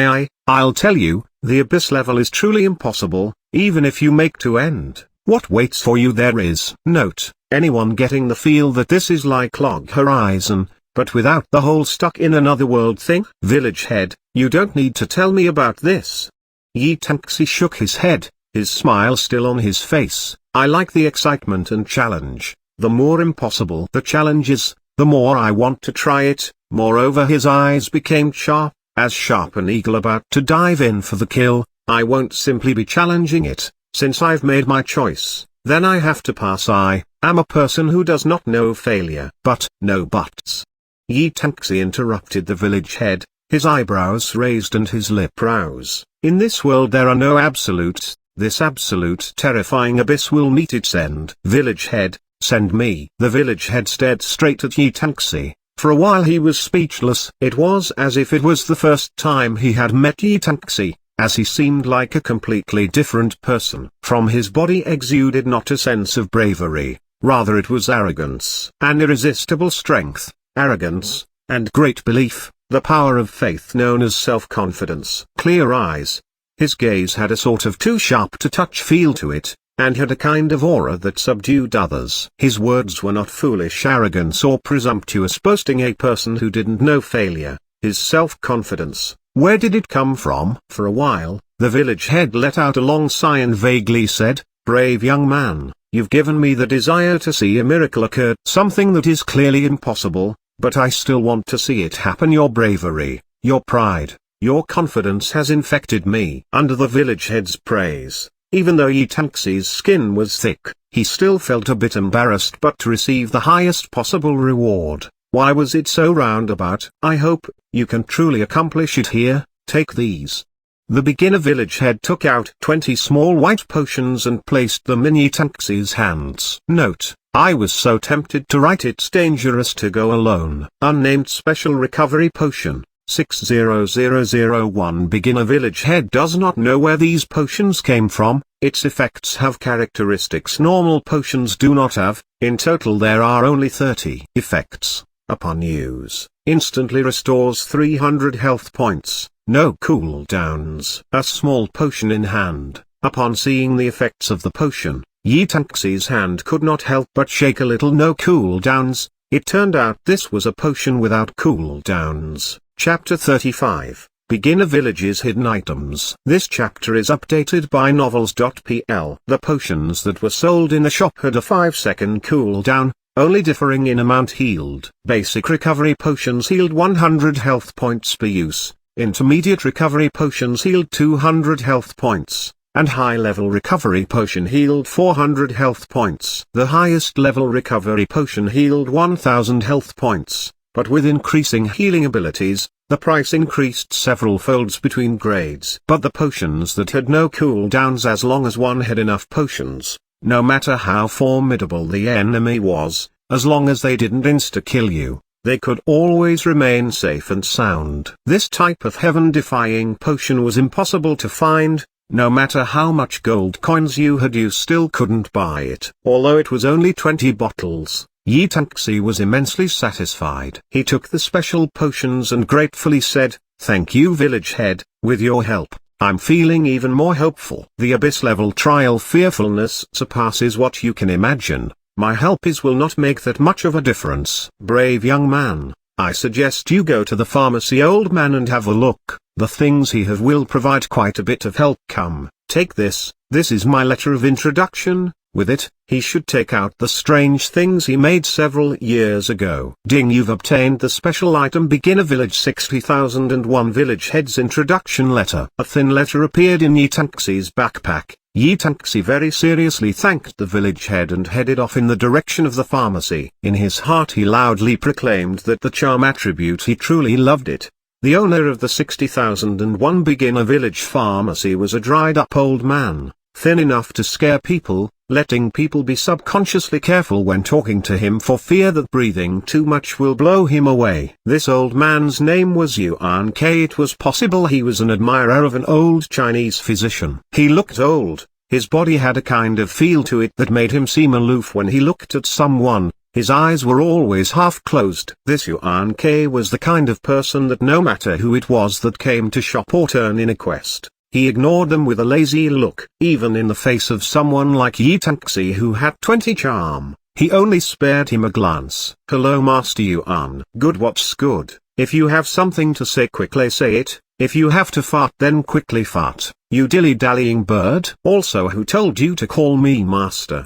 I'll tell you, the abyss level is truly impossible, even if you make to end. What waits for you there is. Note, anyone getting the feel that this is like Log Horizon, but without the whole stuck in another world thing? Village head, you don't need to tell me about this. Yi Tanxi shook his head, his smile still on his face. I like the excitement and challenge. The more impossible the challenge is, the more I want to try it. Moreover, his eyes became sharp, as sharp an eagle about to dive in for the kill. I won't simply be challenging it, since I've made my choice, then I have to pass. I am a person who does not know failure. But, no buts. Yi Tanxi interrupted the village head, his eyebrows raised and his lip rose. In this world there are no absolutes. This absolute terrifying abyss will meet its end. Village head, send me. The village head stared straight at Yi Tanxi. For a while he was speechless. It was as if it was the first time he had met Yi Tanxi, as he seemed like a completely different person. From his body exuded not a sense of bravery, rather it was arrogance. An irresistible strength, arrogance, and great belief, the power of faith known as self-confidence. Clear eyes. His gaze had a sort of too sharp to touch feel to it, and had a kind of aura that subdued others. His words were not foolish arrogance or presumptuous boasting. A person who didn't know failure. His self-confidence, where did it come from? For a while, the village head let out a long sigh and vaguely said, brave young man, you've given me the desire to see a miracle occur. Something that is clearly impossible, but I still want to see it happen. Your bravery, your pride, your confidence has infected me. Under the village head's praise, even though Yi Tanxi's skin was thick, he still felt a bit embarrassed. But to receive the highest possible reward, why was it so roundabout? I hope you can truly accomplish it here. Take these. The beginner village head took out 20 small white potions and placed them in Yi Tanxi's hands. Note, I was so tempted to write it's dangerous to go alone. Unnamed special recovery potion. 60001. Beginner village head does not know where these potions came from. Its effects have characteristics normal potions do not have. In total there are only 30 effects. Upon use, instantly restores 300 health points, no cooldowns. A small potion in hand. Upon seeing the effects of the potion, Yi Tanxi's hand could not help but shake a little. No cooldowns. It turned out this was a potion without cooldowns. Chapter 35, Beginner Village's Hidden Items. This chapter is updated by novels.pl. The potions that were sold in the shop had a 5-second cooldown, only differing in amount healed. Basic recovery potions healed 100 health points per use, intermediate recovery potions healed 200 health points, and high-level recovery potion healed 400 health points. The highest level recovery potion healed 1000 health points. But with increasing healing abilities, the price increased several folds between grades. But the potions that had no cooldowns, as long as one had enough potions, no matter how formidable the enemy was, as long as they didn't insta-kill you, they could always remain safe and sound. This type of heaven-defying potion was impossible to find. No matter how much gold coins you had, you still couldn't buy it. Although it was only 20 bottles. Yi Tanxi was immensely satisfied. He took the special potions and gratefully said, thank you village head, with your help, I'm feeling even more hopeful. The abyss level trial fearfulness surpasses what you can imagine. My help will not make that much of a difference. Brave young man, I suggest you go to the pharmacy old man and have a look. The things he have will provide quite a bit of help. Come, take this is my letter of introduction. With it, he should take out the strange things he made several years ago. Ding, you've obtained the special item Beginner Village 60,001 Village Head's introduction letter. A thin letter appeared in Yi Tanxi's backpack. Yi Tanxi very seriously thanked the village head and headed off in the direction of the pharmacy. In his heart he loudly proclaimed that the charm attribute, he truly loved it. The owner of the 60,001 Beginner Village pharmacy was a dried-up old man, thin enough to scare people, letting people be subconsciously careful when talking to him for fear that breathing too much will blow him away. This old man's name was Yuan Ke. It was possible he was an admirer of an old Chinese physician. He looked old. His body had a kind of feel to it that made him seem aloof when he looked at someone. His eyes were always half closed. This Yuan Ke was the kind of person that no matter who it was that came to shop or turn in a quest, he ignored them with a lazy look. Even in the face of someone like Yi Taxi who had 20 charm, he only spared him a glance. "Hello Master Yuan." "Good, what's good? If you have something to say quickly say it, if you have to fart then quickly fart, you dilly-dallying bird." "Also who told you to call me Master?"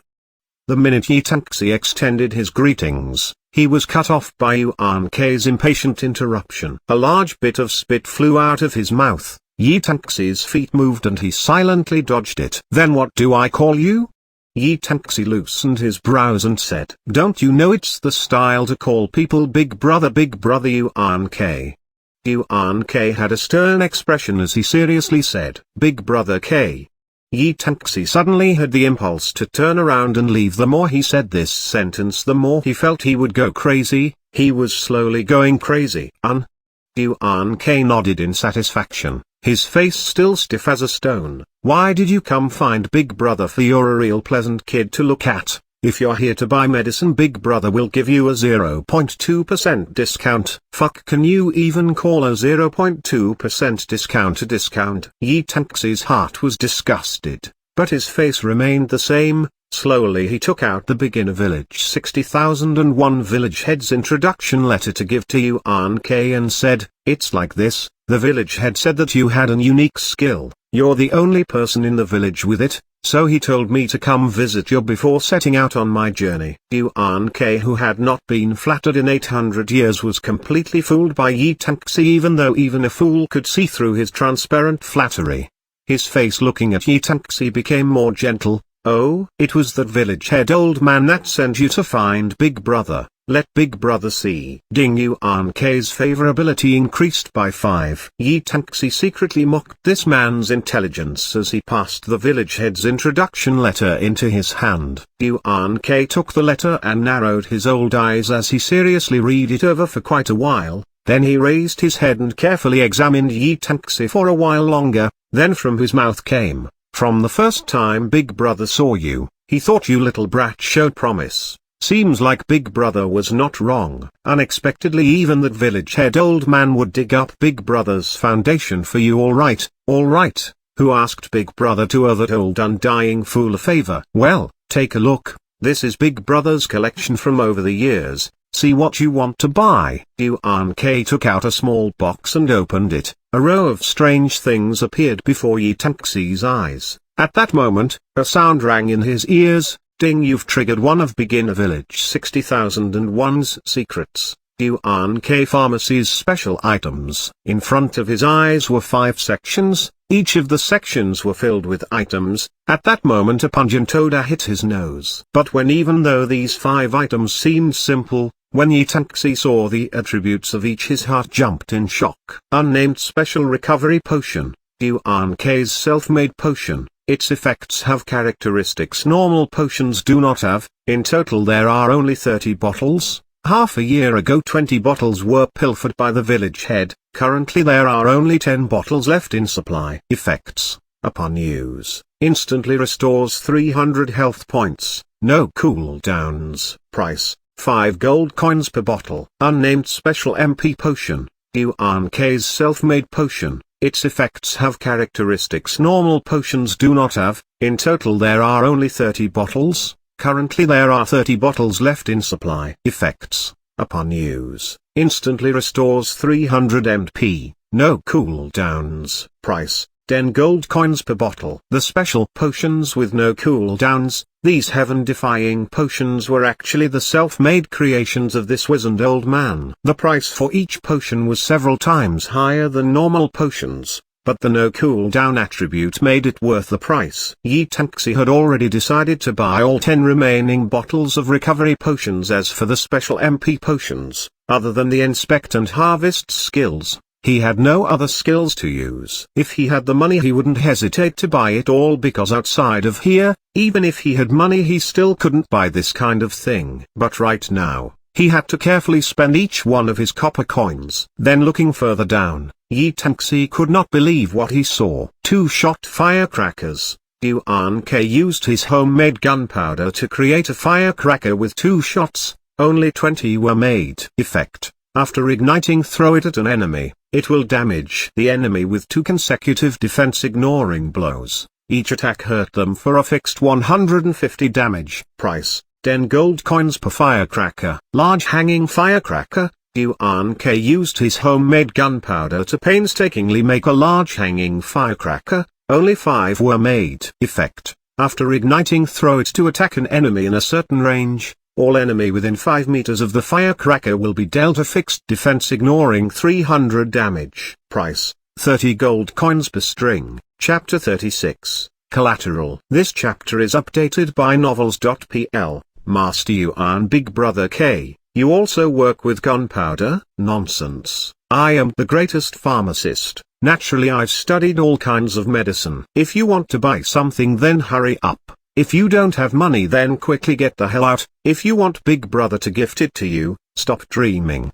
The minute Yi Taxi extended his greetings, he was cut off by Yuan Ke's impatient interruption. A large bit of spit flew out of his mouth. Yi Taxi's feet moved and he silently dodged it. "Then what do I call you?" Yi Taxi loosened his brows and said, "Don't you know it's the style to call people Big Brother Yuan Ke?" Yuan Ke had a stern expression as he seriously said, "Big Brother K." Yi Taxi suddenly had the impulse to turn around and leave. The more he said this sentence the more he felt he would go crazy. He was slowly going crazy. Yuan Ke nodded in satisfaction, his face still stiff as a stone. "Why did you come find Big Brother? For you're a real pleasant kid to look at. If you're here to buy medicine Big Brother will give you a 0.2% discount." "Fuck, can you even call a 0.2% discount a discount?" Yi Taxi's heart was disgusted, but his face remained the same. Slowly he took out the beginner village 60,001 village head's introduction letter to give to Yuan Ke and said, "It's like this, the village head said that you had an unique skill, you're the only person in the village with it, so he told me to come visit you before setting out on my journey." Yuan Ke, who had not been flattered in 800 years, was completely fooled by Yi Taxi, even though even a fool could see through his transparent flattery. His face looking at Yi Taxi became more gentle. "Oh, it was that village head old man that sent you to find Big Brother. Let Big Brother see." Ding. Yuan Ke's favorability increased by 5. Yi Taxi secretly mocked this man's intelligence as he passed the village head's introduction letter into his hand. Yuan Ke took the letter and narrowed his old eyes as he seriously read it over for quite a while. Then he raised his head and carefully examined Yi Taxi for a while longer. Then from his mouth came, "From the first time Big Brother saw you, he thought you little brat showed promise. Seems like Big Brother was not wrong." Unexpectedly even that village head old man would dig up Big Brother's foundation for you. All right. Who asked Big Brother to owe that old undying fool a favor?" "Well, take a look, this is Big Brother's collection from over the years, see what you want to buy." Yuan Ke took out a small box and opened it. A row of strange things appeared before Yi Taxi's eyes. At that moment, a sound rang in his ears. "Ding, you've triggered one of Beginner Village 60,001's secrets. Yuan Ke Pharmacy's special items." In front of his eyes were 5 sections, each of the sections were filled with items. At that moment a pungent odor hit his nose. But even though these 5 items seemed simple, when Yi Taxi saw the attributes of each his heart jumped in shock. Unnamed special recovery potion. Yuan Ke's self-made potion. Its effects have characteristics normal potions do not have. In total there are only 30 bottles. Half a year ago 20 bottles were pilfered by the village head. Currently there are only 10 bottles left in supply. Effects: upon use, instantly restores 300 health points, no cooldowns. Price: 5 gold coins per bottle. Unnamed special MP potion. Yuan Ke's self-made potion. Its effects have characteristics normal potions do not have. In total there are only 30 bottles. Currently there are 30 bottles left in supply. Effects: upon use, instantly restores 300 MP, no cooldowns. Price: 10 gold coins per bottle. The special potions with no cooldowns, these heaven-defying potions were actually the self-made creations of this wizened old man. The price for each potion was several times higher than normal potions, but the no cooldown attribute made it worth the price. Yi Taxi had already decided to buy all 10 remaining bottles of recovery potions. As for the special MP potions, other than the inspect and harvest skills, He had no other skills to use. If he had the money he wouldn't hesitate to buy it all, because outside of here, even if he had money he still couldn't buy this kind of thing. But right now, he had to carefully spend each one of his copper coins. Then looking further down, Yi Tengxi could not believe what he saw. 2-shot firecrackers. Yuan Ke used his homemade gunpowder to create a firecracker with 2 shots, only 20 were made. Effect: after igniting, throw it at an enemy. It will damage the enemy with 2 consecutive defense-ignoring blows. Each attack hurt them for a fixed 150 damage. Price: 10 gold coins per firecracker. Large hanging firecracker. Yuan Ke used his homemade gunpowder to painstakingly make a large hanging firecracker. Only 5 were made. Effect: after igniting, throw it to attack an enemy in a certain range. All enemy within 5 meters of the firecracker will be dealt a fixed defense ignoring 300 damage. Price: 30 gold coins per string. Chapter 36, Collateral. This chapter is updated by novels.pl. Master Yuan, Big Brother K, you also work with gunpowder? Nonsense. I am the greatest pharmacist. Naturally I've studied all kinds of medicine. If you want to buy something then hurry up. If you don't have money then quickly get the hell out. If you want Big Brother to gift it to you, stop dreaming.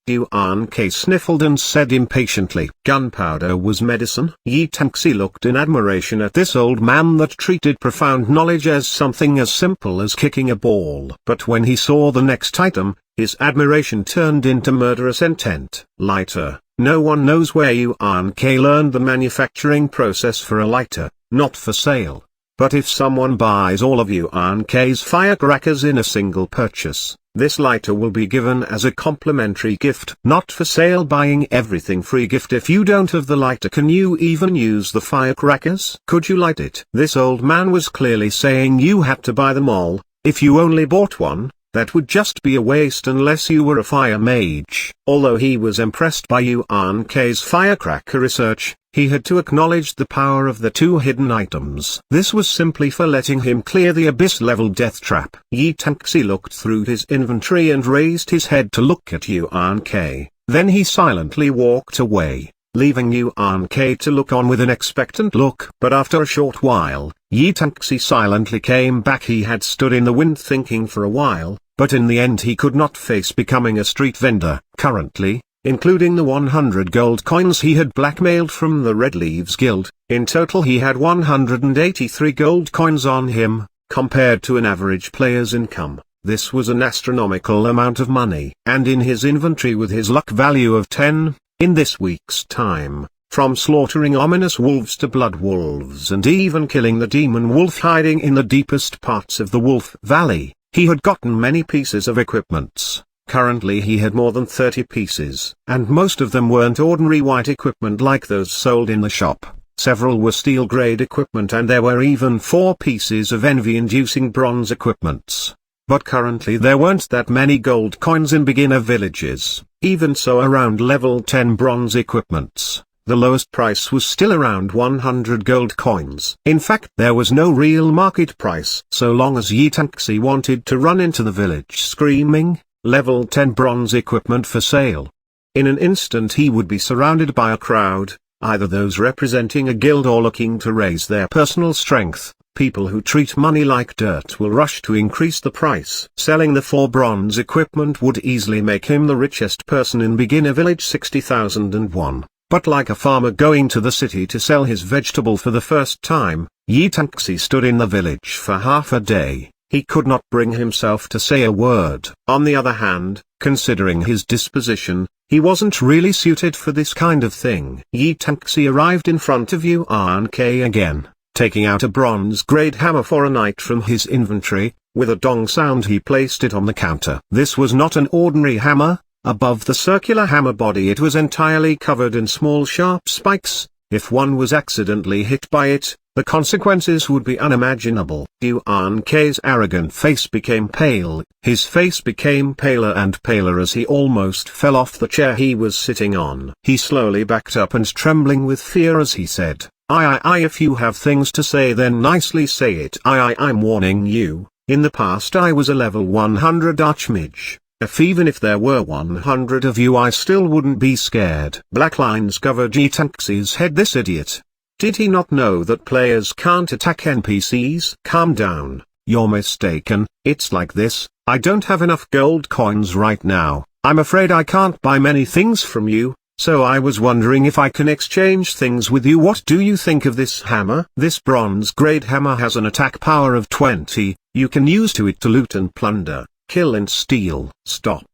Yuan Ke sniffled and said impatiently, gunpowder was medicine? Yi Tengxi looked in admiration at this old man that treated profound knowledge as something as simple as kicking a ball. But when he saw the next item, his admiration turned into murderous intent. Lighter. No one knows where Yuan Ke learned the manufacturing process for a lighter. Not for sale. But if someone buys all of Yuan Ke's firecrackers in a single purchase, this lighter will be given as a complimentary gift. Not for sale. Buying everything free gift. If you don't have the lighter, can you even use the firecrackers? Could you light it? This old man was clearly saying you had to buy them all. If you only bought one, that would just be a waste unless you were a fire mage. Although he was impressed by Yuan Ke's firecracker research, he had to acknowledge the power of the 2 hidden items. This was simply for letting him clear the abyss-level death trap. Yi Tengxi looked through his inventory and raised his head to look at Yuan Ke. Then he silently walked away, leaving Yuan Ke to look on with an expectant look. But after a short while, Yi Tengxi silently came back. He had stood in the wind thinking for a while, but in the end he could not face becoming a street vendor. Currently, including the 100 gold coins he had blackmailed from the Red Leaves Guild, in total he had 183 gold coins on him. Compared to an average player's income, this was an astronomical amount of money. And in his inventory with his luck value of 10, in this week's time, from slaughtering ominous wolves to blood wolves and even killing the demon wolf hiding in the deepest parts of the Wolf Valley, he had gotten many pieces of equipments. Currently he had more than 30 pieces, and most of them weren't ordinary white equipment like those sold in the shop. Several were steel-grade equipment, and there were even 4 pieces of envy-inducing bronze equipments. But currently there weren't that many gold coins in beginner villages. Even so, around level 10 bronze equipments, the lowest price was still around 100 gold coins. In fact, there was no real market price. So long as Yi Tengxi wanted to run into the village screaming, level 10 bronze equipment for sale, in an instant he would be surrounded by a crowd, either those representing a guild or looking to raise their personal strength. People who treat money like dirt will rush to increase the price. Selling the 4 bronze equipment would easily make him the richest person in beginner village 60,001. But like a farmer going to the city to sell his vegetable for the first time, Yi Tengxi stood in the village for half a day. He could not bring himself to say a word. On the other hand, considering his disposition, he wasn't really suited for this kind of thing. Yi Tengxi arrived in front of Yuan Ke again, taking out a bronze-grade hammer for a night from his inventory. With a dong sound he placed it on the counter. This was not an ordinary hammer. Above the circular hammer body it was entirely covered in small sharp spikes. If one was accidentally hit by it, the consequences would be unimaginable. Yuan Ke's arrogant face became pale. His face became paler and paler as he almost fell off the chair he was sitting on. He slowly backed up and trembling with fear as he said, I, if you have things to say then nicely say it. I'm warning you, in the past I was a level 100 archmage. Even if there were 100 of you I still wouldn't be scared. Black lines covered Yi-Taxi's head. This idiot. Did he not know that players can't attack NPCs? Calm down, you're mistaken. It's like this, I don't have enough gold coins right now. I'm afraid I can't buy many things from you, so I was wondering if I can exchange things with you. What do you think of this hammer? This bronze grade hammer has an attack power of 20, you can use it to loot and plunder, kill and steal. Stop.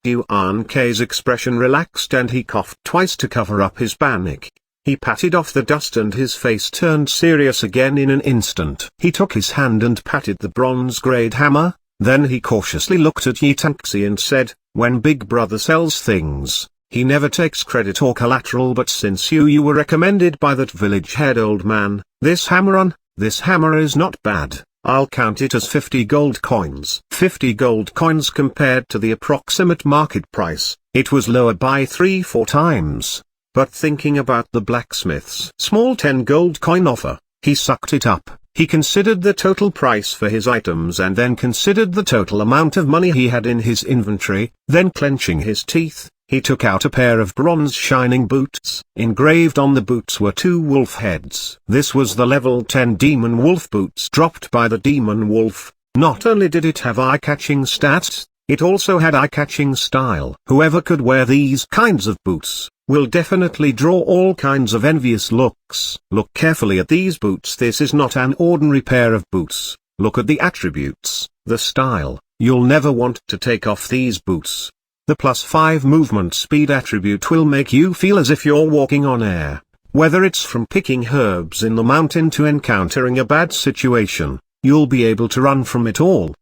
Yuan K's expression relaxed and he coughed twice to cover up his panic. He patted off the dust and his face turned serious again in an instant. He took his hand and patted the bronze grade hammer, then he cautiously looked at Yi-Taxi and said, when Big Brother sells things, he never takes credit or collateral, but since you were recommended by that village head old man, this hammer is not bad. I'll count it as 50 gold coins. 50 gold coins compared to the approximate market price, it was lower by 3-4 times. But thinking about the blacksmith's small 10 gold coin offer, he sucked it up. He considered the total price for his items and then considered the total amount of money he had in his inventory, then clenching his teeth, he took out a pair of bronze shining boots. Engraved on the boots were 2 wolf heads. This was the level 10 demon wolf boots dropped by the demon wolf. Not only did it have eye-catching stats, it also had eye-catching style. Whoever could wear these kinds of boots will definitely draw all kinds of envious looks. Look carefully at these boots. This is not an ordinary pair of boots. Look at the attributes, the style. You'll never want to take off these boots. The +5 movement speed attribute will make you feel as if you're walking on air. Whether it's from picking herbs in the mountain to encountering a bad situation, you'll be able to run from it all.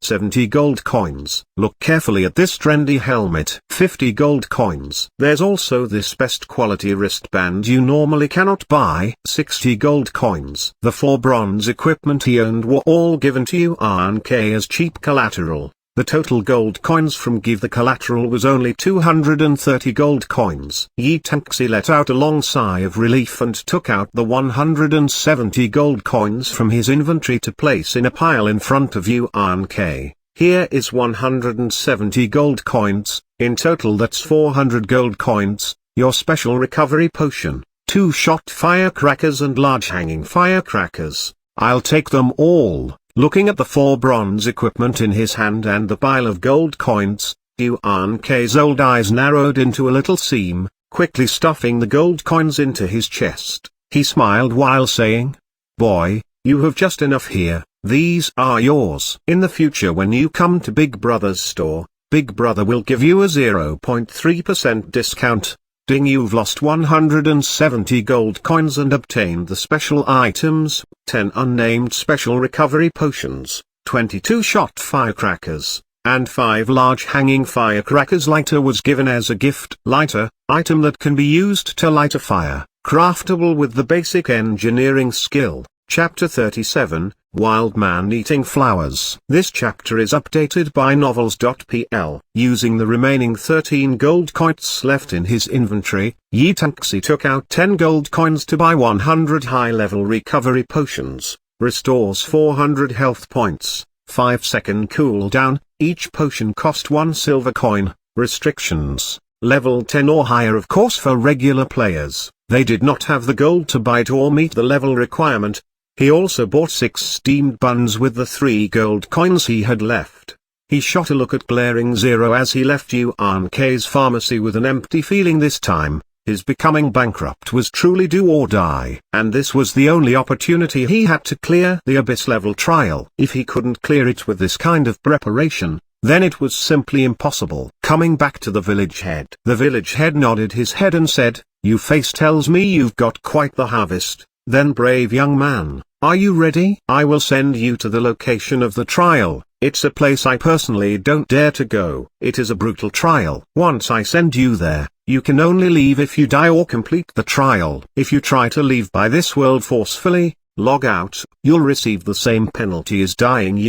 70 gold coins. Look carefully at this trendy helmet. 50 gold coins. There's also this best quality wristband you normally cannot buy. 60 gold coins. The 4 bronze equipment he owned were all given to Yuan K as cheap collateral. The total gold coins from give the collateral was only 230 gold coins. Yi-Taxi let out a long sigh of relief and took out the 170 gold coins from his inventory to place in a pile in front of Yuan K. Here is 170 gold coins, in total that's 400 gold coins, your special recovery potion, 2 shot firecrackers and large hanging firecrackers. I'll take them all. Looking at the 4 bronze equipment in his hand and the pile of gold coins, Yuan K's old eyes narrowed into a little seam. Quickly stuffing the gold coins into his chest, he smiled while saying, "Boy, you have just enough here, these are yours. In the future when you come to Big Brother's store, Big Brother will give you a 0.3% discount. Ding, you've lost 170 gold coins and obtained the special items, 10 unnamed special recovery potions, 22 shot firecrackers, and 5 large hanging firecrackers. Lighter was given as a gift. Lighter, item that can be used to light a fire, craftable with the basic engineering skill. Chapter 37, Wild Man Eating Flowers. This chapter is updated by novels.pl. Using the remaining 13 gold coins left in his inventory, Yi-Taxi took out 10 gold coins to buy 100 high-level recovery potions, restores 400 health points, 5-second cooldown, each potion cost 1 silver coin, restrictions, level 10 or higher of course for regular players. They did not have the gold to buy it or meet the level requirement. He also bought 6 steamed buns with the 3 gold coins he had left. He shot a look at glaring Zero as he left Yuan K's pharmacy with an empty feeling this time. His becoming bankrupt was truly do or die. And this was the only opportunity he had to clear the Abyss level trial. If he couldn't clear it with this kind of preparation, then it was simply impossible. Coming back to the village head. The village head nodded his head and said, "Your face tells me you've got quite the harvest. Then brave young man, are you ready? I will send you to the location of the trial. It's a place I personally don't dare to go. It is a brutal trial. Once I send you there, you can only leave if you die or complete the trial. If you try to leave by this world forcefully, log out, you'll receive the same penalty as dying.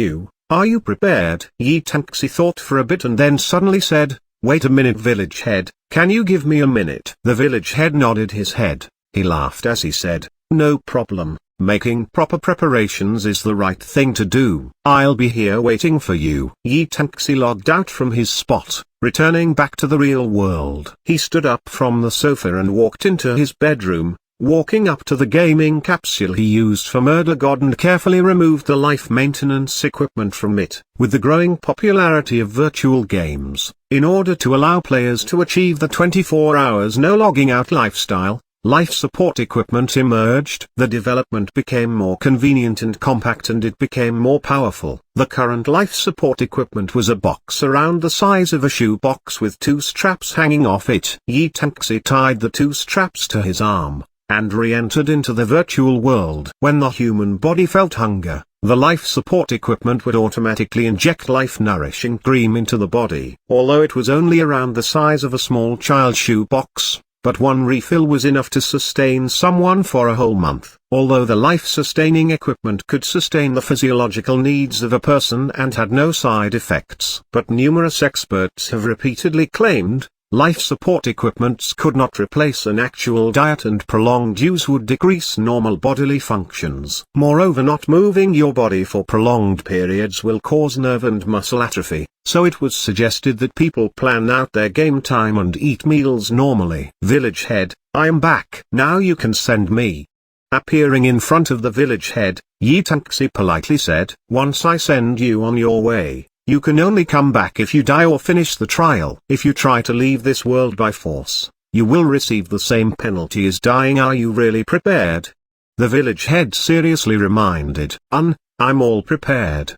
Are you prepared?" Yi-Taxi thought for a bit and then suddenly said, "Wait a minute village head, can you give me a minute?" The village head nodded his head. He laughed as he said, "No problem, Making proper preparations is the right thing to do. I'll be here waiting for you. Yi Tengxi logged out from his spot, returning back to the real world. He stood up from the sofa and walked into his bedroom, walking up to the gaming capsule he used for Murder God and carefully removed the life maintenance equipment from it. With the growing popularity of virtual games, in order to allow players to achieve the 24 hours no logging out lifestyle, life support equipment emerged. The development became more convenient and compact, and it became more powerful. The current life support equipment was a box around the size of a shoebox with 2 straps hanging off it. Yi Tengxi tied the 2 straps to his arm, and re-entered into the virtual world. When the human body felt hunger, the life support equipment would automatically inject life-nourishing cream into the body. Although it was only around the size of a small child's shoebox, but one refill was enough to sustain someone for a whole month. Although the life-sustaining equipment could sustain the physiological needs of a person and had no side effects. But numerous experts have repeatedly claimed, life support equipments could not replace an actual diet, and prolonged use would decrease normal bodily functions. Moreover, not moving your body for prolonged periods will cause nerve and muscle atrophy, so it was suggested that people plan out their game time and eat meals normally. Village head, I am back. Now you can send me. Appearing in front of the village head, Yi Tengxi politely said, once I send you on your way, you can only come back if you die or finish the trial. If you try to leave this world by force, you will receive the same penalty as dying. Are you really prepared? The village head seriously reminded. I'm all prepared.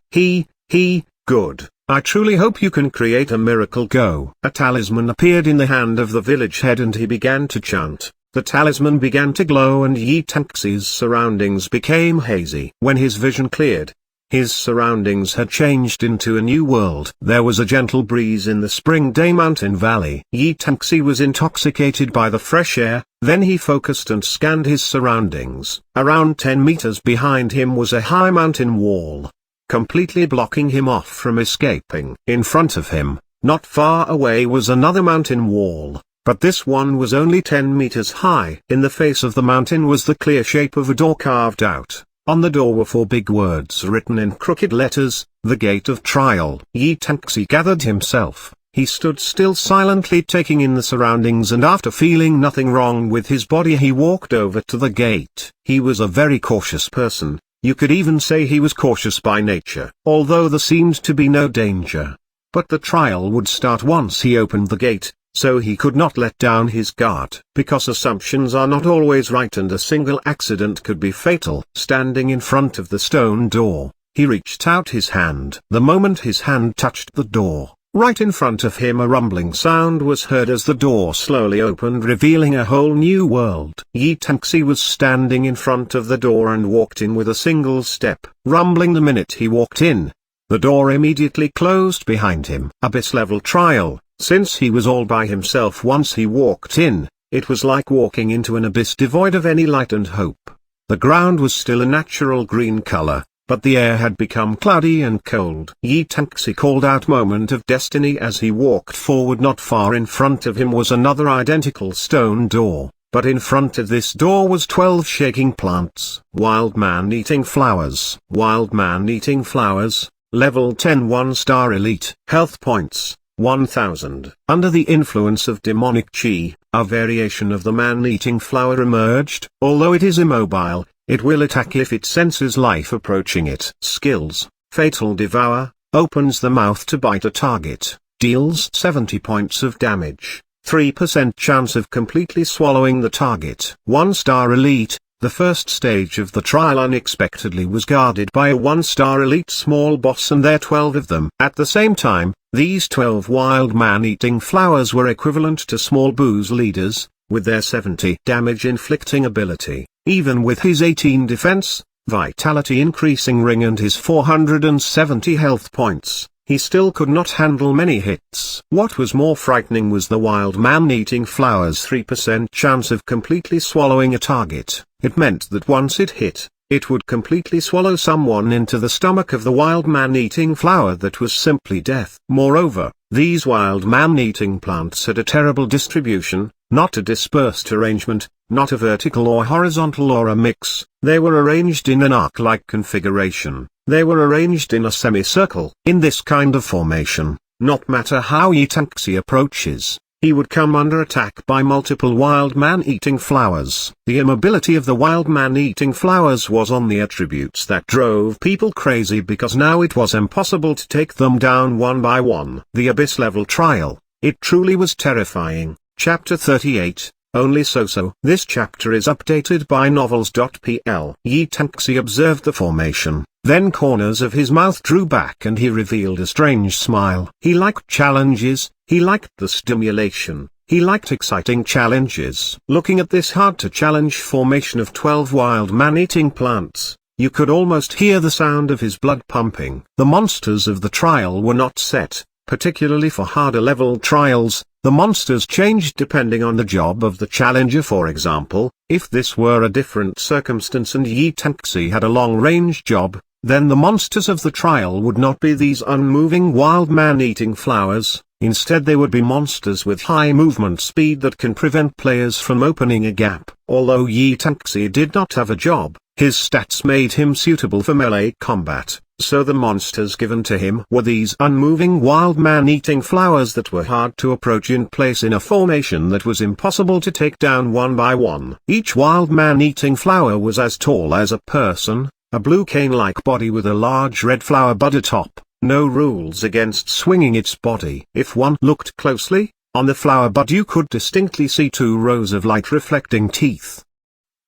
Good. I truly hope you can create a miracle. Go. A talisman appeared in the hand of the village head and he began to chant. The talisman began to glow and Yi Tengxi's surroundings became hazy. When his vision cleared, his surroundings had changed into a new world. There was a gentle breeze in the spring day mountain valley. Yi Tengxi was intoxicated by the fresh air, then he focused and scanned his surroundings. Around 10 meters behind him was a high mountain wall, completely blocking him off from escaping. In front of him, not far away, was another mountain wall, but this one was only 10 meters high. In the face of the mountain was the clear shape of a door carved out. On the door were 4 big words written in crooked letters, the gate of trial. Yi Tengxi gathered himself. He stood still, silently taking in the surroundings, and after feeling nothing wrong with his body he walked over to the gate. He was a very cautious person. You could even say he was cautious by nature. Although there seemed to be no danger. But the trial would start once he opened the gate, so he could not let down his guard. Because assumptions are not always right and a single accident could be fatal. Standing in front of the stone door, he reached out his hand. The moment his hand touched the door, right in front of him a rumbling sound was heard as the door slowly opened, revealing a whole new world. Yi Tengxi was standing in front of the door and walked in with a single step. Rumbling the minute he walked in, the door immediately closed behind him. Abyss-level trial. Since he was all by himself once he walked in, it was like walking into an abyss devoid of any light and hope. The ground was still a natural green color, but the air had become cloudy and cold. Yi Tengxi called out moment of destiny as he walked forward. Not far in front of him was another identical stone door, but in front of this door was 12 shaking plants. Wild man-eating flowers. Wild man-eating flowers, level 10 1-star elite. Health points, 1000. Under the influence of demonic chi, a variation of the man-eating flower emerged. Although it is immobile, it will attack if it senses life approaching it. Skills: Fatal Devour, opens the mouth to bite a target, deals 70 points of damage, 3% chance of completely swallowing the target. 1-star elite. The first stage of the trial unexpectedly was guarded by a 1-star elite small boss, and there 12 of them. At the same time, these 12 wild man-eating flowers were equivalent to small booze leaders, with their 70 damage inflicting ability. Even with his 18 defense, vitality increasing ring and his 470 health points, he still could not handle many hits. What was more frightening was the wild man-eating flowers' 3% chance of completely swallowing a target. It meant that once it hit, it would completely swallow someone into the stomach of the wild man-eating flower that was simply death. Moreover, these wild man-eating plants had a terrible distribution, not a dispersed arrangement, not a vertical or horizontal or a mix. They were arranged in an arc-like configuration. They were arranged in a semicircle. In this kind of formation, not matter how Yitaxi approaches, he would come under attack by multiple wild man-eating flowers. The immobility of the wild man-eating flowers was on the attributes that drove people crazy, because now it was impossible to take them down one by one. The abyss-level trial, it truly was terrifying. Chapter 38, Only So-So. This chapter is updated by novels.pl. Yitaxi observed the formation, then corners of his mouth drew back and he revealed a strange smile. He liked challenges, he liked the stimulation, he liked exciting challenges. Looking at this hard-to-challenge formation of 12 wild man-eating plants, you could almost hear the sound of his blood pumping. The monsters of the trial were not set, particularly for harder-level trials. The monsters changed depending on the job of the challenger. For example, if this were a different circumstance and Yitaxi had a long-range job, then the monsters of the trial would not be these unmoving wild man-eating flowers. Instead they would be monsters with high movement speed that can prevent players from opening a gap. Although Yitaxi did not have a job, his stats made him suitable for melee combat, so the monsters given to him were these unmoving wild man-eating flowers that were hard to approach in place in a formation that was impossible to take down one by one. Each wild man-eating flower was as tall as a person, a blue cane-like body with a large red flower bud atop. No rules against swinging its body. If one looked closely, on the flower bud you could distinctly see 2 rows of light-reflecting teeth.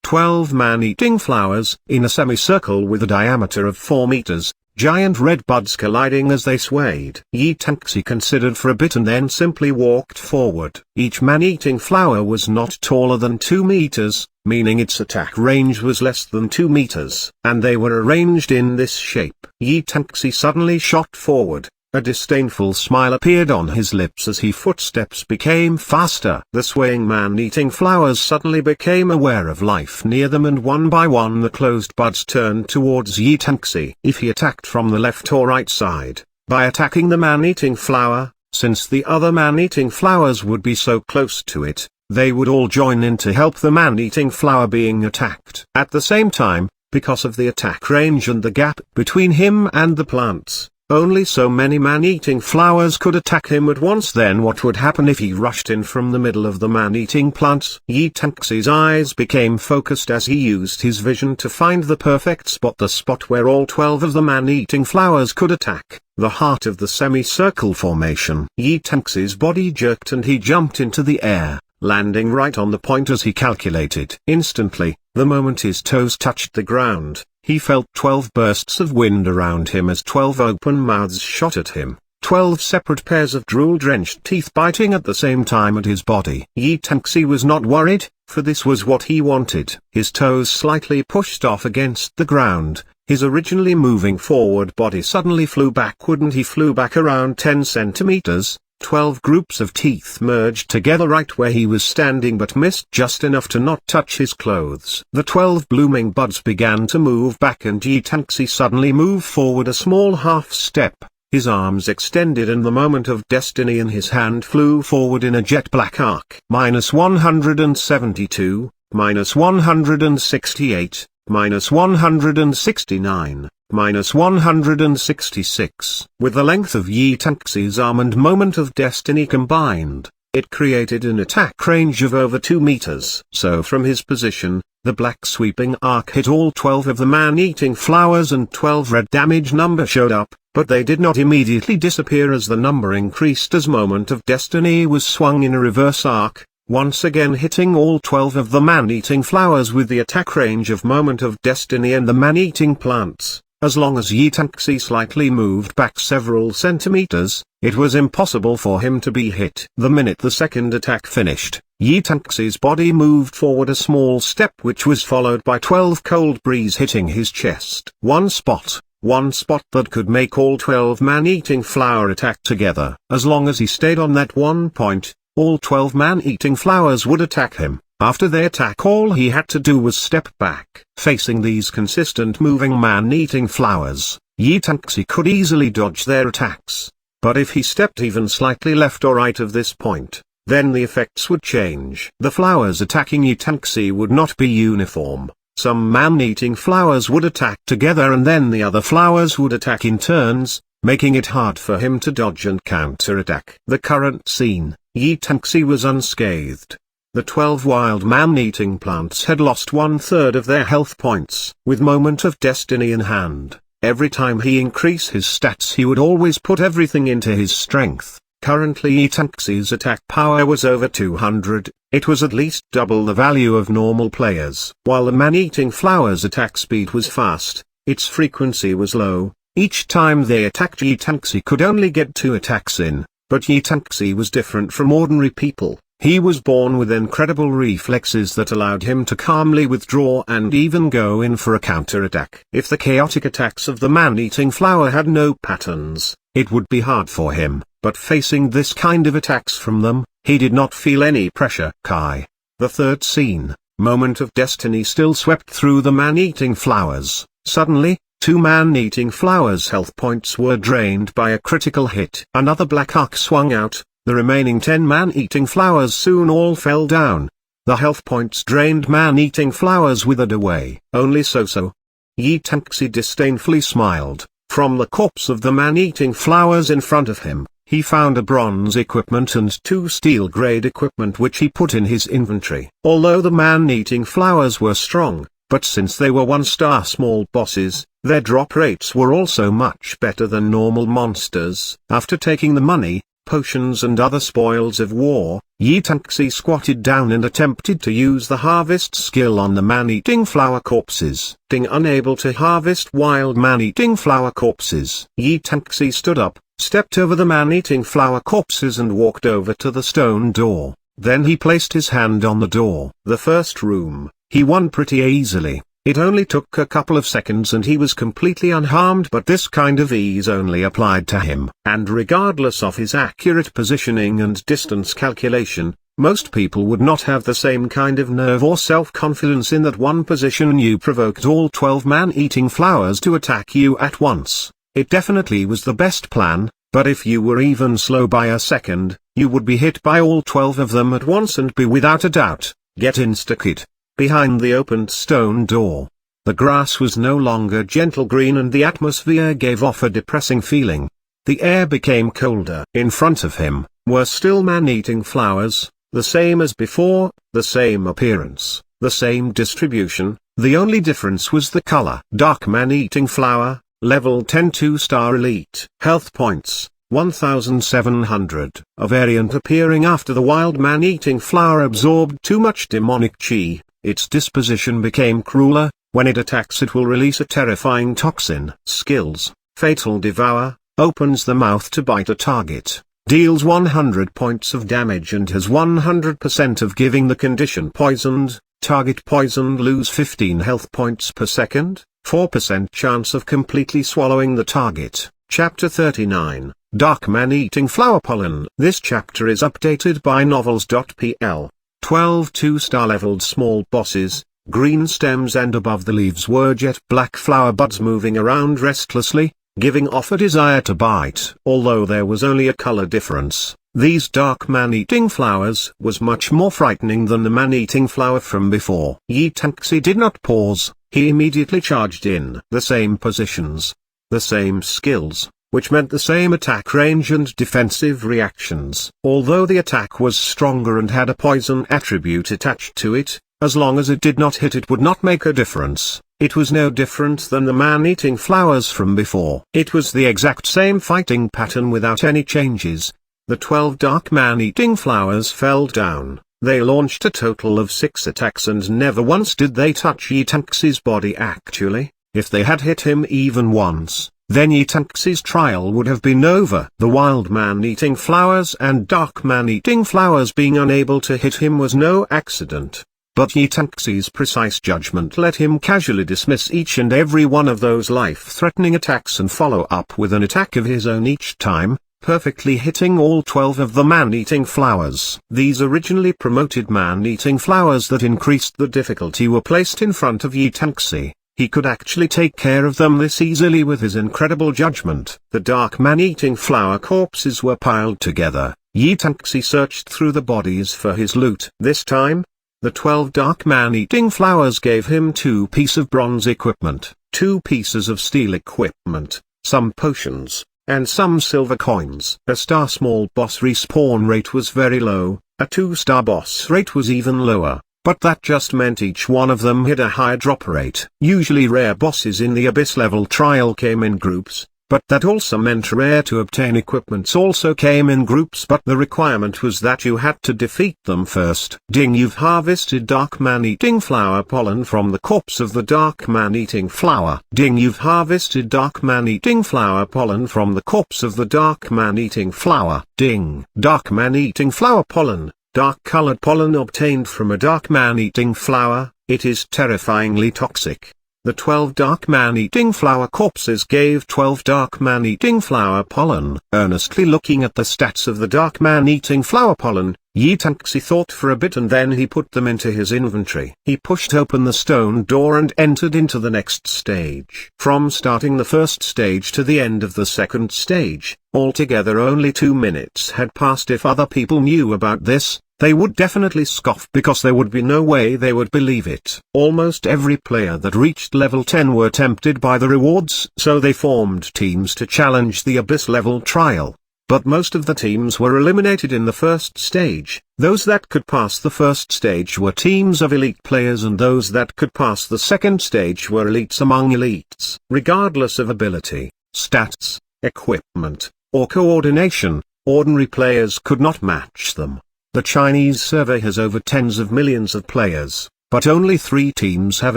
12 man-eating flowers, in a semicircle with a diameter of 4 meters, giant red buds colliding as they swayed. Yitaxi considered for a bit and then simply walked forward. Each man-eating flower was not taller than 2 meters, meaning its attack range was less than 2 meters. And they were arranged in this shape. Yitaxi suddenly shot forward. A disdainful smile appeared on his lips as his footsteps became faster. The swaying man-eating flowers suddenly became aware of life near them, and one by one the closed buds turned towards Yitaxi. If he attacked from the left or right side, by attacking the man-eating flower, since the other man-eating flowers would be so close to it, they would all join in to help the man-eating flower being attacked. At the same time, because of the attack range and the gap between him and the plants, only so many man-eating flowers could attack him at once. Then what would happen if he rushed in from the middle of the man-eating plants? Yitaxi's eyes became focused as he used his vision to find the perfect spot, the spot where all 12 of the man-eating flowers could attack, the heart of the semicircle formation. Yitaxi's body jerked and he jumped into the air, landing right on the point as he calculated. Instantly, the moment his toes touched the ground, he felt 12 bursts of wind around him as 12 open mouths shot at him, 12 separate pairs of drool-drenched teeth biting at the same time at his body. Yitaxi was not worried, for this was what he wanted. His toes slightly pushed off against the ground, his originally moving forward body suddenly flew backward and he flew back around 10 centimeters. 12 groups of teeth merged together right where he was standing but missed just enough to not touch his clothes. The 12 blooming buds began to move back and Yitaxi suddenly moved forward a small half step, his arms extended and the moment of destiny in his hand flew forward in a jet black arc. -172, -168, -169. -166. With the length of Yitaxi's arm and moment of destiny combined, it created an attack range of over 2 meters. So from his position, the black sweeping arc hit all 12 of the man-eating flowers and 12 red damage number showed up, but they did not immediately disappear as the number increased as moment of destiny was swung in a reverse arc, once again hitting all 12 of the man-eating flowers with the attack range of moment of destiny and the man-eating plants. As long as Yitaxi slightly moved back several centimeters, it was impossible for him to be hit. The minute the second attack finished, Yitaxi's body moved forward a small step which was followed by 12 cold breeze hitting his chest. One spot that could make all 12 man-eating flower attack together. As long as he stayed on that one point, all 12 man-eating flowers would attack him. After they attack, all he had to do was step back. Facing these consistent moving man-eating flowers, Yi Tanxi could easily dodge their attacks. But if he stepped even slightly left or right of this point, then the effects would change. The flowers attacking Yi Tanxi would not be uniform. Some man-eating flowers would attack together and then the other flowers would attack in turns, making it hard for him to dodge and counter-attack. The current scene, Yi Tanxi was unscathed. The 12 wild man-eating plants had lost 1/3 of their health points. With Moment of Destiny in hand, every time he increased his stats he would always put everything into his strength. Currently Yi Tanxi's attack power was over 200, it was at least double the value of normal players. While the man-eating flower's attack speed was fast, its frequency was low. Each time they attacked, Yi Tanxi could only get 2 attacks in, but Yi Tanxi was different from ordinary people. He was born with incredible reflexes that allowed him to calmly withdraw and even go in for a counter-attack. If the chaotic attacks of the man-eating flower had no patterns, it would be hard for him, but facing this kind of attacks from them, he did not feel any pressure. Kai. The third scene, Moment of Destiny still swept through the man-eating flowers. Suddenly, 2 man-eating flowers' health points were drained by a critical hit. Another black arc swung out. The remaining 10 man-eating flowers soon all fell down. The health points drained man-eating flowers withered away. Only so. Yi Tanxi disdainfully smiled. From the corpse of the man-eating flowers in front of him, he found a bronze equipment and 2 steel-grade equipment which he put in his inventory. Although the man-eating flowers were strong, but since they were 1-star small bosses, their drop rates were also much better than normal monsters. After taking the money, potions and other spoils of war, Yi Tanxi squatted down and attempted to use the harvest skill on the man-eating flower corpses. Being unable to harvest wild man-eating flower corpses, Yi Tanxi stood up, stepped over the man-eating flower corpses and walked over to the stone door. Then he placed his hand on the door. The first room, he won pretty easily. It only took a couple of seconds and he was completely unharmed, but this kind of ease only applied to him. And regardless of his accurate positioning and distance calculation, most people would not have the same kind of nerve or self-confidence in that one position. You provoked all 12 man-eating flowers to attack you at once. It definitely was the best plan, but if you were even slow by a second, you would be hit by all 12 of them at once and be without a doubt, get insta-killed. Behind the opened stone door, the grass was no longer gentle green and the atmosphere gave off a depressing feeling. The air became colder. In front of him, were still man-eating flowers, the same as before, the same appearance, the same distribution, the only difference was the color. Dark man-eating flower, level 10 2-star elite. Health points, 1700. A variant appearing after the wild man-eating flower absorbed too much demonic chi. Its disposition became crueler. When it attacks it will release a terrifying toxin. Skills, Fatal Devour, opens the mouth to bite a target, deals 100 points of damage and has 100% of giving the condition poisoned. Target poisoned lose 15 health points per second, 4% chance of completely swallowing the target. Chapter 39, Dark Man-Eating Flower Pollen. This chapter is updated by novels.pl. 12 2-star leveled small bosses, green stems and above the leaves were jet black flower buds moving around restlessly, giving off a desire to bite. Although there was only a color difference, these dark man-eating flowers was much more frightening than the man-eating flower from before. Yi Tanxi did not pause, he immediately charged in. The same positions, the same skills, which meant the same attack range and defensive reactions. Although the attack was stronger and had a poison attribute attached to it, as long as it did not hit it would not make a difference. It was no different than the man-eating flowers from before. It was the exact same fighting pattern without any changes. The 12 dark man-eating flowers fell down. They launched a total of 6 attacks and never once did they touch Yi Tanxi's body actually. If they had hit him even once, then Yi Tanxi's trial would have been over. The wild man-eating flowers and dark man-eating flowers being unable to hit him was no accident. But Yi Tanxi's precise judgment let him casually dismiss each and every one of those life-threatening attacks and follow up with an attack of his own each time. perfectly hitting all 12 of the man-eating flowers. These originally promoted man-eating flowers that increased the difficulty were placed in front of Yi Tangxi. He could actually take care of them this easily with his incredible judgment. The dark man-eating flower corpses were piled together. Yi Tangxi searched through the bodies for his loot. This time, the 12 dark man-eating flowers gave him 2 pieces of bronze equipment, 2 pieces of steel equipment, some potions, and some silver coins. A star small boss respawn rate was very low, a 2-star boss rate was even lower. But that just meant each one of them had a high drop rate. Usually rare bosses in the Abyss level trial came in groups, but that also meant rare to obtain equipments also came in groups, but the requirement was that you had to defeat them first. Ding, you've harvested dark man-eating flower pollen from the corpse of the dark man-eating flower. Ding, you've harvested dark man-eating flower pollen from the corpse of the dark man-eating flower. Ding, dark man-eating flower pollen. Dark-colored pollen obtained from a dark man-eating flower, it is terrifyingly toxic. The 12 dark man-eating flower corpses gave 12 dark man-eating flower pollen. Earnestly looking at the stats of the dark man-eating flower pollen, Yi Tangxi thought for a bit and then he put them into his inventory. He pushed open the stone door and entered into the next stage. From starting the first stage to the end of the second stage, altogether only 2 minutes had passed. If other people knew about this, they would definitely scoff because there would be no way they would believe it. Almost every player that reached level 10 were tempted by the rewards, so they formed teams to challenge the Abyss level trial. But most of the teams were eliminated in the first stage. Those that could pass the first stage were teams of elite players and those that could pass the second stage were elites among elites. Regardless of ability, stats, equipment, or coordination, ordinary players could not match them. The Chinese server has over tens of millions of players, but only 3 teams have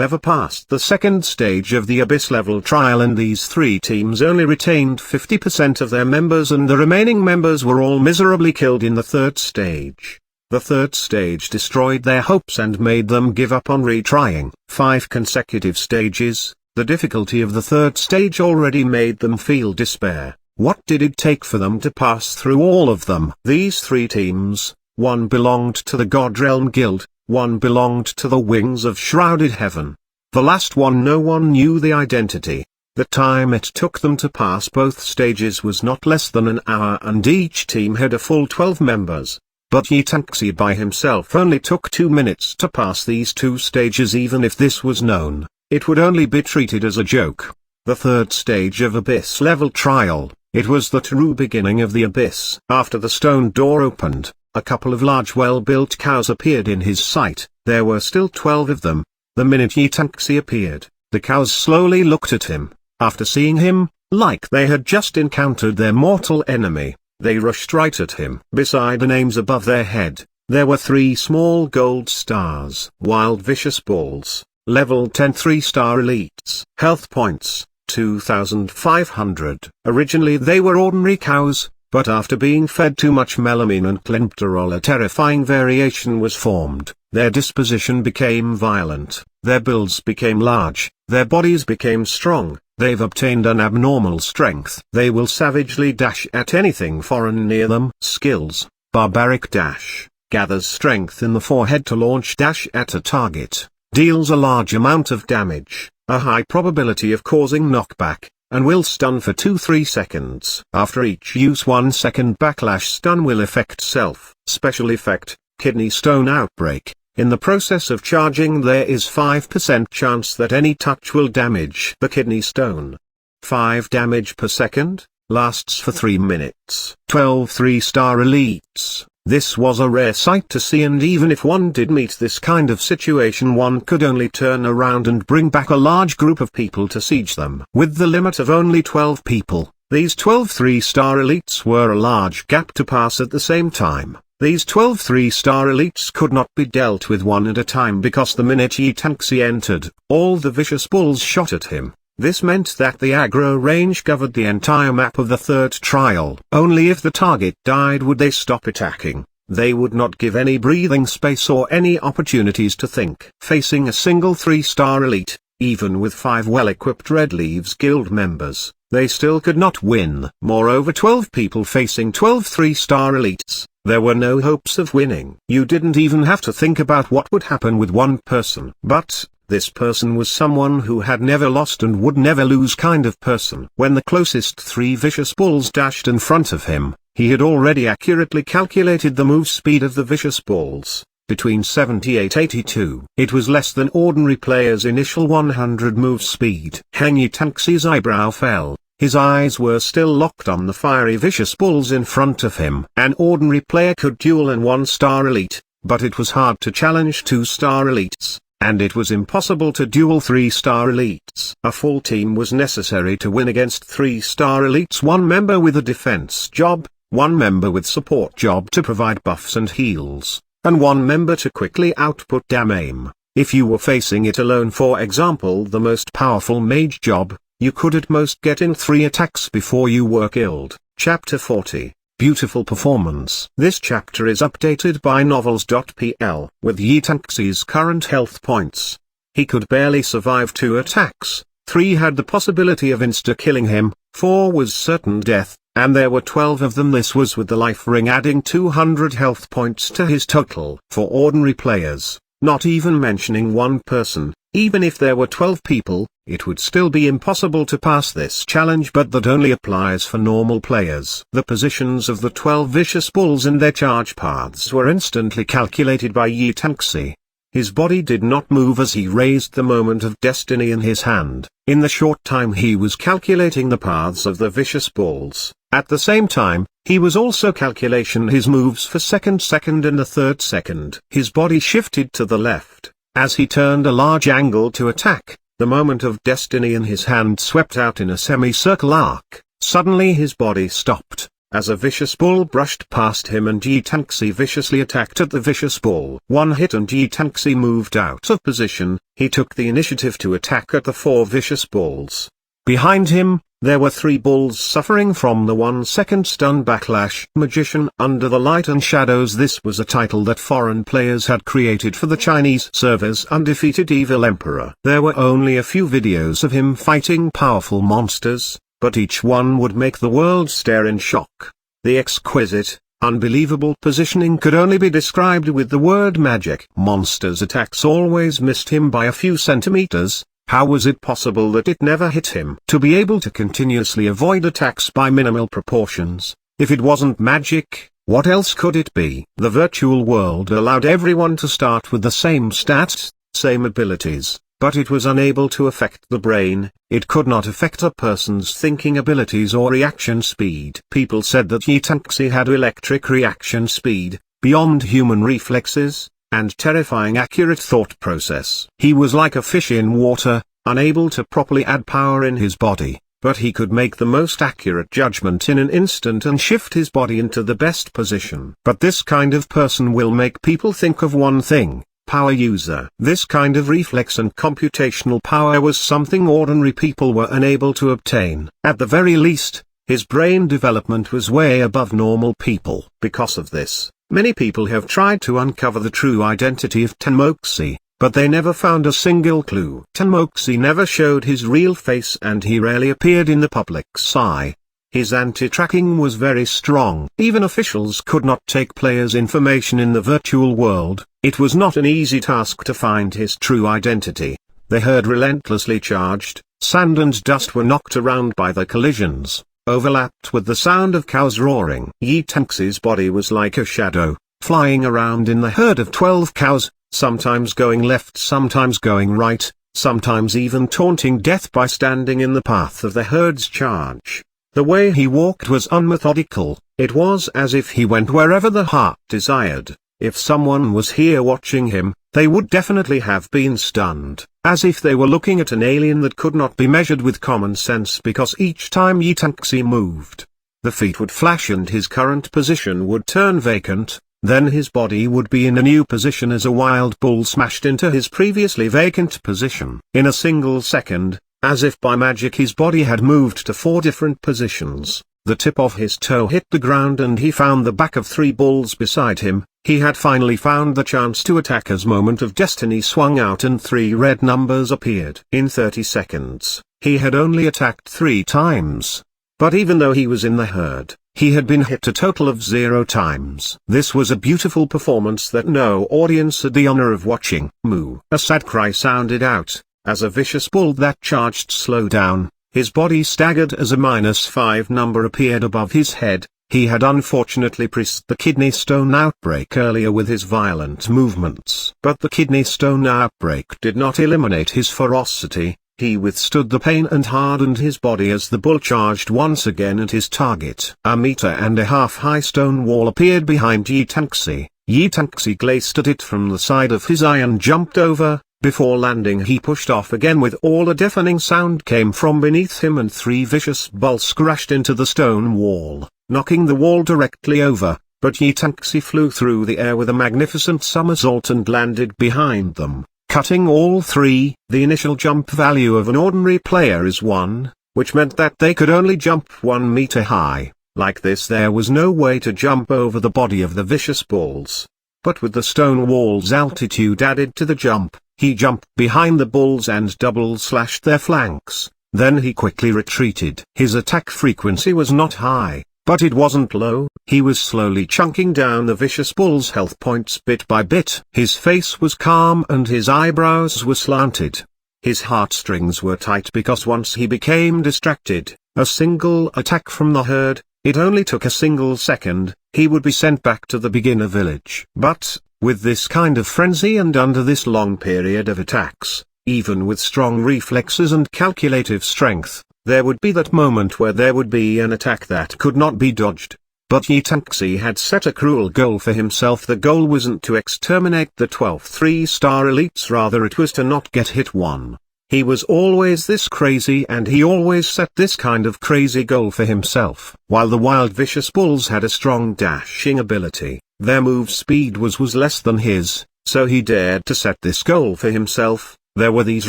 ever passed the second stage of the Abyss level trial, and these 3 teams only retained 50% of their members and the remaining members were all miserably killed in the third stage. The third stage destroyed their hopes and made them give up on retrying. 5 consecutive stages, the difficulty of the third stage already made them feel despair. What did it take for them to pass through all of them? These 3 teams, one belonged to the God Realm Guild, one belonged to the Wings of Shrouded Heaven. The last one no one knew the identity. The time it took them to pass both stages was not less than an hour and each team had a full 12 members. But Yi Tangxi by himself only took 2 minutes to pass these 2 stages. Even if this was known, it would only be treated as a joke. The third stage of Abyss level trial, it was the true beginning of the Abyss. After the stone door opened, a couple of large well-built cows appeared in his sight. There were still 12 of them. The minute Yi Tangxi appeared, the cows slowly looked at him. After seeing him, like they had just encountered their mortal enemy, they rushed right at him. Beside the names above their head, there were 3 small gold stars. Wild vicious balls, level 10 3-star elites. Health points, 2,500. Originally they were ordinary cows, but after being fed too much melamine and clenbuterol a terrifying variation was formed. Their disposition became violent, their builds became large, their bodies became strong, they've obtained an abnormal strength. They will savagely dash at anything foreign near them. Skills, barbaric dash, gathers strength in the forehead to launch dash at a target, deals a large amount of damage, a high probability of causing knockback, and will stun for 2-3 seconds. After each use 1 second backlash stun will affect self. Special effect, kidney stone outbreak. In the process of charging there is 5% chance that any touch will damage the kidney stone. 5 damage per second, lasts for 3 minutes. 12 3-star elites. This was a rare sight to see, and even if one did meet this kind of situation one could only turn around and bring back a large group of people to siege them. With the limit of only 12 people, these 12 3-star elites were a large gap to pass at the same time. These 12 3-star elites could not be dealt with one at a time because the minute Yi Tangxi entered, all the vicious bulls shot at him. This meant that the aggro range covered the entire map of the third trial. Only if the target died would they stop attacking. They would not give any breathing space or any opportunities to think. Facing a single 3-star elite, even with 5 well-equipped Red Leaves Guild members, they still could not win. Moreover, 12 people facing 12 3-star elites, there were no hopes of winning. You didn't even have to think about what would happen with one person. But this person was someone who had never lost and would never lose kind of person. When the closest 3 vicious bulls dashed in front of him, he had already accurately calculated the move speed of the vicious bulls, between 78-82. It was less than ordinary players' initial 100 move speed. Yi Tanxi's eyebrow fell. His eyes were still locked on the fiery vicious bulls in front of him. An ordinary player could duel an 1-star elite, but it was hard to challenge 2-star elites, and it was impossible to duel 3-star elites. A full team was necessary to win against 3-star elites. 1 member with a defense job, 1 member with support job to provide buffs and heals, and 1 member to quickly output damage. If you were facing it alone, for example the most powerful mage job, you could at most get in 3 attacks before you were killed. Chapter 40. Beautiful performance. This chapter is updated by novels.pl. With Yi Tanxi's current health points, he could barely survive 2 attacks, 3 had the possibility of insta-killing him, 4 was certain death, and there were 12 of them. This was with the life ring adding 200 health points to his total. For ordinary players, not even mentioning 1 person, even if there were 12 people, it would still be impossible to pass this challenge, but that only applies for normal players. The positions of the 12 vicious bulls and their charge paths were instantly calculated by Yi Tanxi. His body did not move as he raised the moment of destiny in his hand. In the short time he was calculating the paths of the vicious bulls. At the same time, he was also calculating his moves for second and the third second. His body shifted to the left. As he turned a large angle to attack, the moment of destiny in his hand swept out in a semicircle arc. Suddenly his body stopped, as a vicious bull brushed past him and Yi Tanxi viciously attacked at the vicious bull. 1 hit and Yi Tanxi moved out of position. He took the initiative to attack at the 4 vicious bulls. Behind him, there were 3 bulls suffering from the 1-second stun backlash. Magician Under the Light and Shadows. This was a title that foreign players had created for the Chinese servers Undefeated Evil Emperor. There were only a few videos of him fighting powerful monsters, but each one would make the world stare in shock. The exquisite, unbelievable positioning could only be described with the word magic. Monsters' attacks always missed him by a few centimeters. How was it possible that it never hit him? To be able to continuously avoid attacks by minimal proportions, if it wasn't magic, what else could it be? The virtual world allowed everyone to start with the same stats, same abilities, but it was unable to affect the brain. It could not affect a person's thinking abilities or reaction speed. People said that Yi Tanxi had electric reaction speed, beyond human reflexes, and terrifying accurate thought process. He was like a fish in water, unable to properly add power in his body, but he could make the most accurate judgment in an instant and shift his body into the best position. But this kind of person will make people think of one thing: power user. This kind of reflex and computational power was something ordinary people were unable to obtain. At the very least, his brain development was way above normal people. Because of this, many people have tried to uncover the true identity of Tenmoxi, but they never found a single clue. Tenmoxi never showed his real face and he rarely appeared in the public's eye. His anti-tracking was very strong. Even officials could not take players' information in the virtual world. It was not an easy task to find his true identity. The herd relentlessly charged, sand and dust were knocked around by the collisions, overlapped with the sound of cows roaring. Yi Tanxi's body was like a shadow, flying around in the herd of 12 cows, sometimes going left, sometimes going right, sometimes even taunting death by standing in the path of the herd's charge. The way he walked was unmethodical. It was as if he went wherever the heart desired. If someone was here watching him, they would definitely have been stunned, as if they were looking at an alien that could not be measured with common sense, because each time Yi Tanxi moved, the feet would flash and his current position would turn vacant, then his body would be in a new position as a wild bull smashed into his previously vacant position. In a single second, as if by magic, his body had moved to 4 different positions. The tip of his toe hit the ground and he found the back of 3 bulls beside him, He had finally found the chance to attack as Moment of Destiny swung out and 3 red numbers appeared. In 30 seconds, he had only attacked 3 times. But even though he was in the herd, he had been hit a total of 0 times. This was a beautiful performance that no audience had the honor of watching. Moo! A sad cry sounded out, as a vicious bull that charged slowed down. His body staggered as a -5 number appeared above his head. He had unfortunately pressed the kidney stone outbreak earlier with his violent movements. But the kidney stone outbreak did not eliminate his ferocity. He withstood the pain and hardened his body as the bull charged once again at his target. A 1.5 meter high stone wall appeared behind Yi Tanxi. Yi Tanxi glanced at it from the side of his eye and jumped over. Before landing he pushed off again with all a deafening sound came from beneath him and 3 vicious bulls crashed into the stone wall, knocking the wall directly over, but Yi Tanxi flew through the air with a magnificent somersault and landed behind them, cutting all 3. The initial jump value of an ordinary player is 1, which meant that they could only jump 1 meter high. Like this there was no way to jump over the body of the vicious bulls. But with the stone wall's altitude added to the jump, he jumped behind the bulls and double-slashed their flanks. Then he quickly retreated. His attack frequency was not high, but it wasn't low. He was slowly chunking down the vicious bull's health points bit by bit. His face was calm and his eyebrows were slanted. His heartstrings were tight because once he became distracted, a single attack from the herd, it only took a single second, he would be sent back to the beginner village. But, with this kind of frenzy and under this long period of attacks, even with strong reflexes and calculative strength, there would be that moment where there would be an attack that could not be dodged. But Yi Tanxi had set a cruel goal for himself. The goal wasn't to exterminate the 12 3-star elites, rather it was to not get hit one. He was always this crazy and he always set this kind of crazy goal for himself. While the wild vicious bulls had a strong dashing ability, their move speed was less than his, so he dared to set this goal for himself. There were these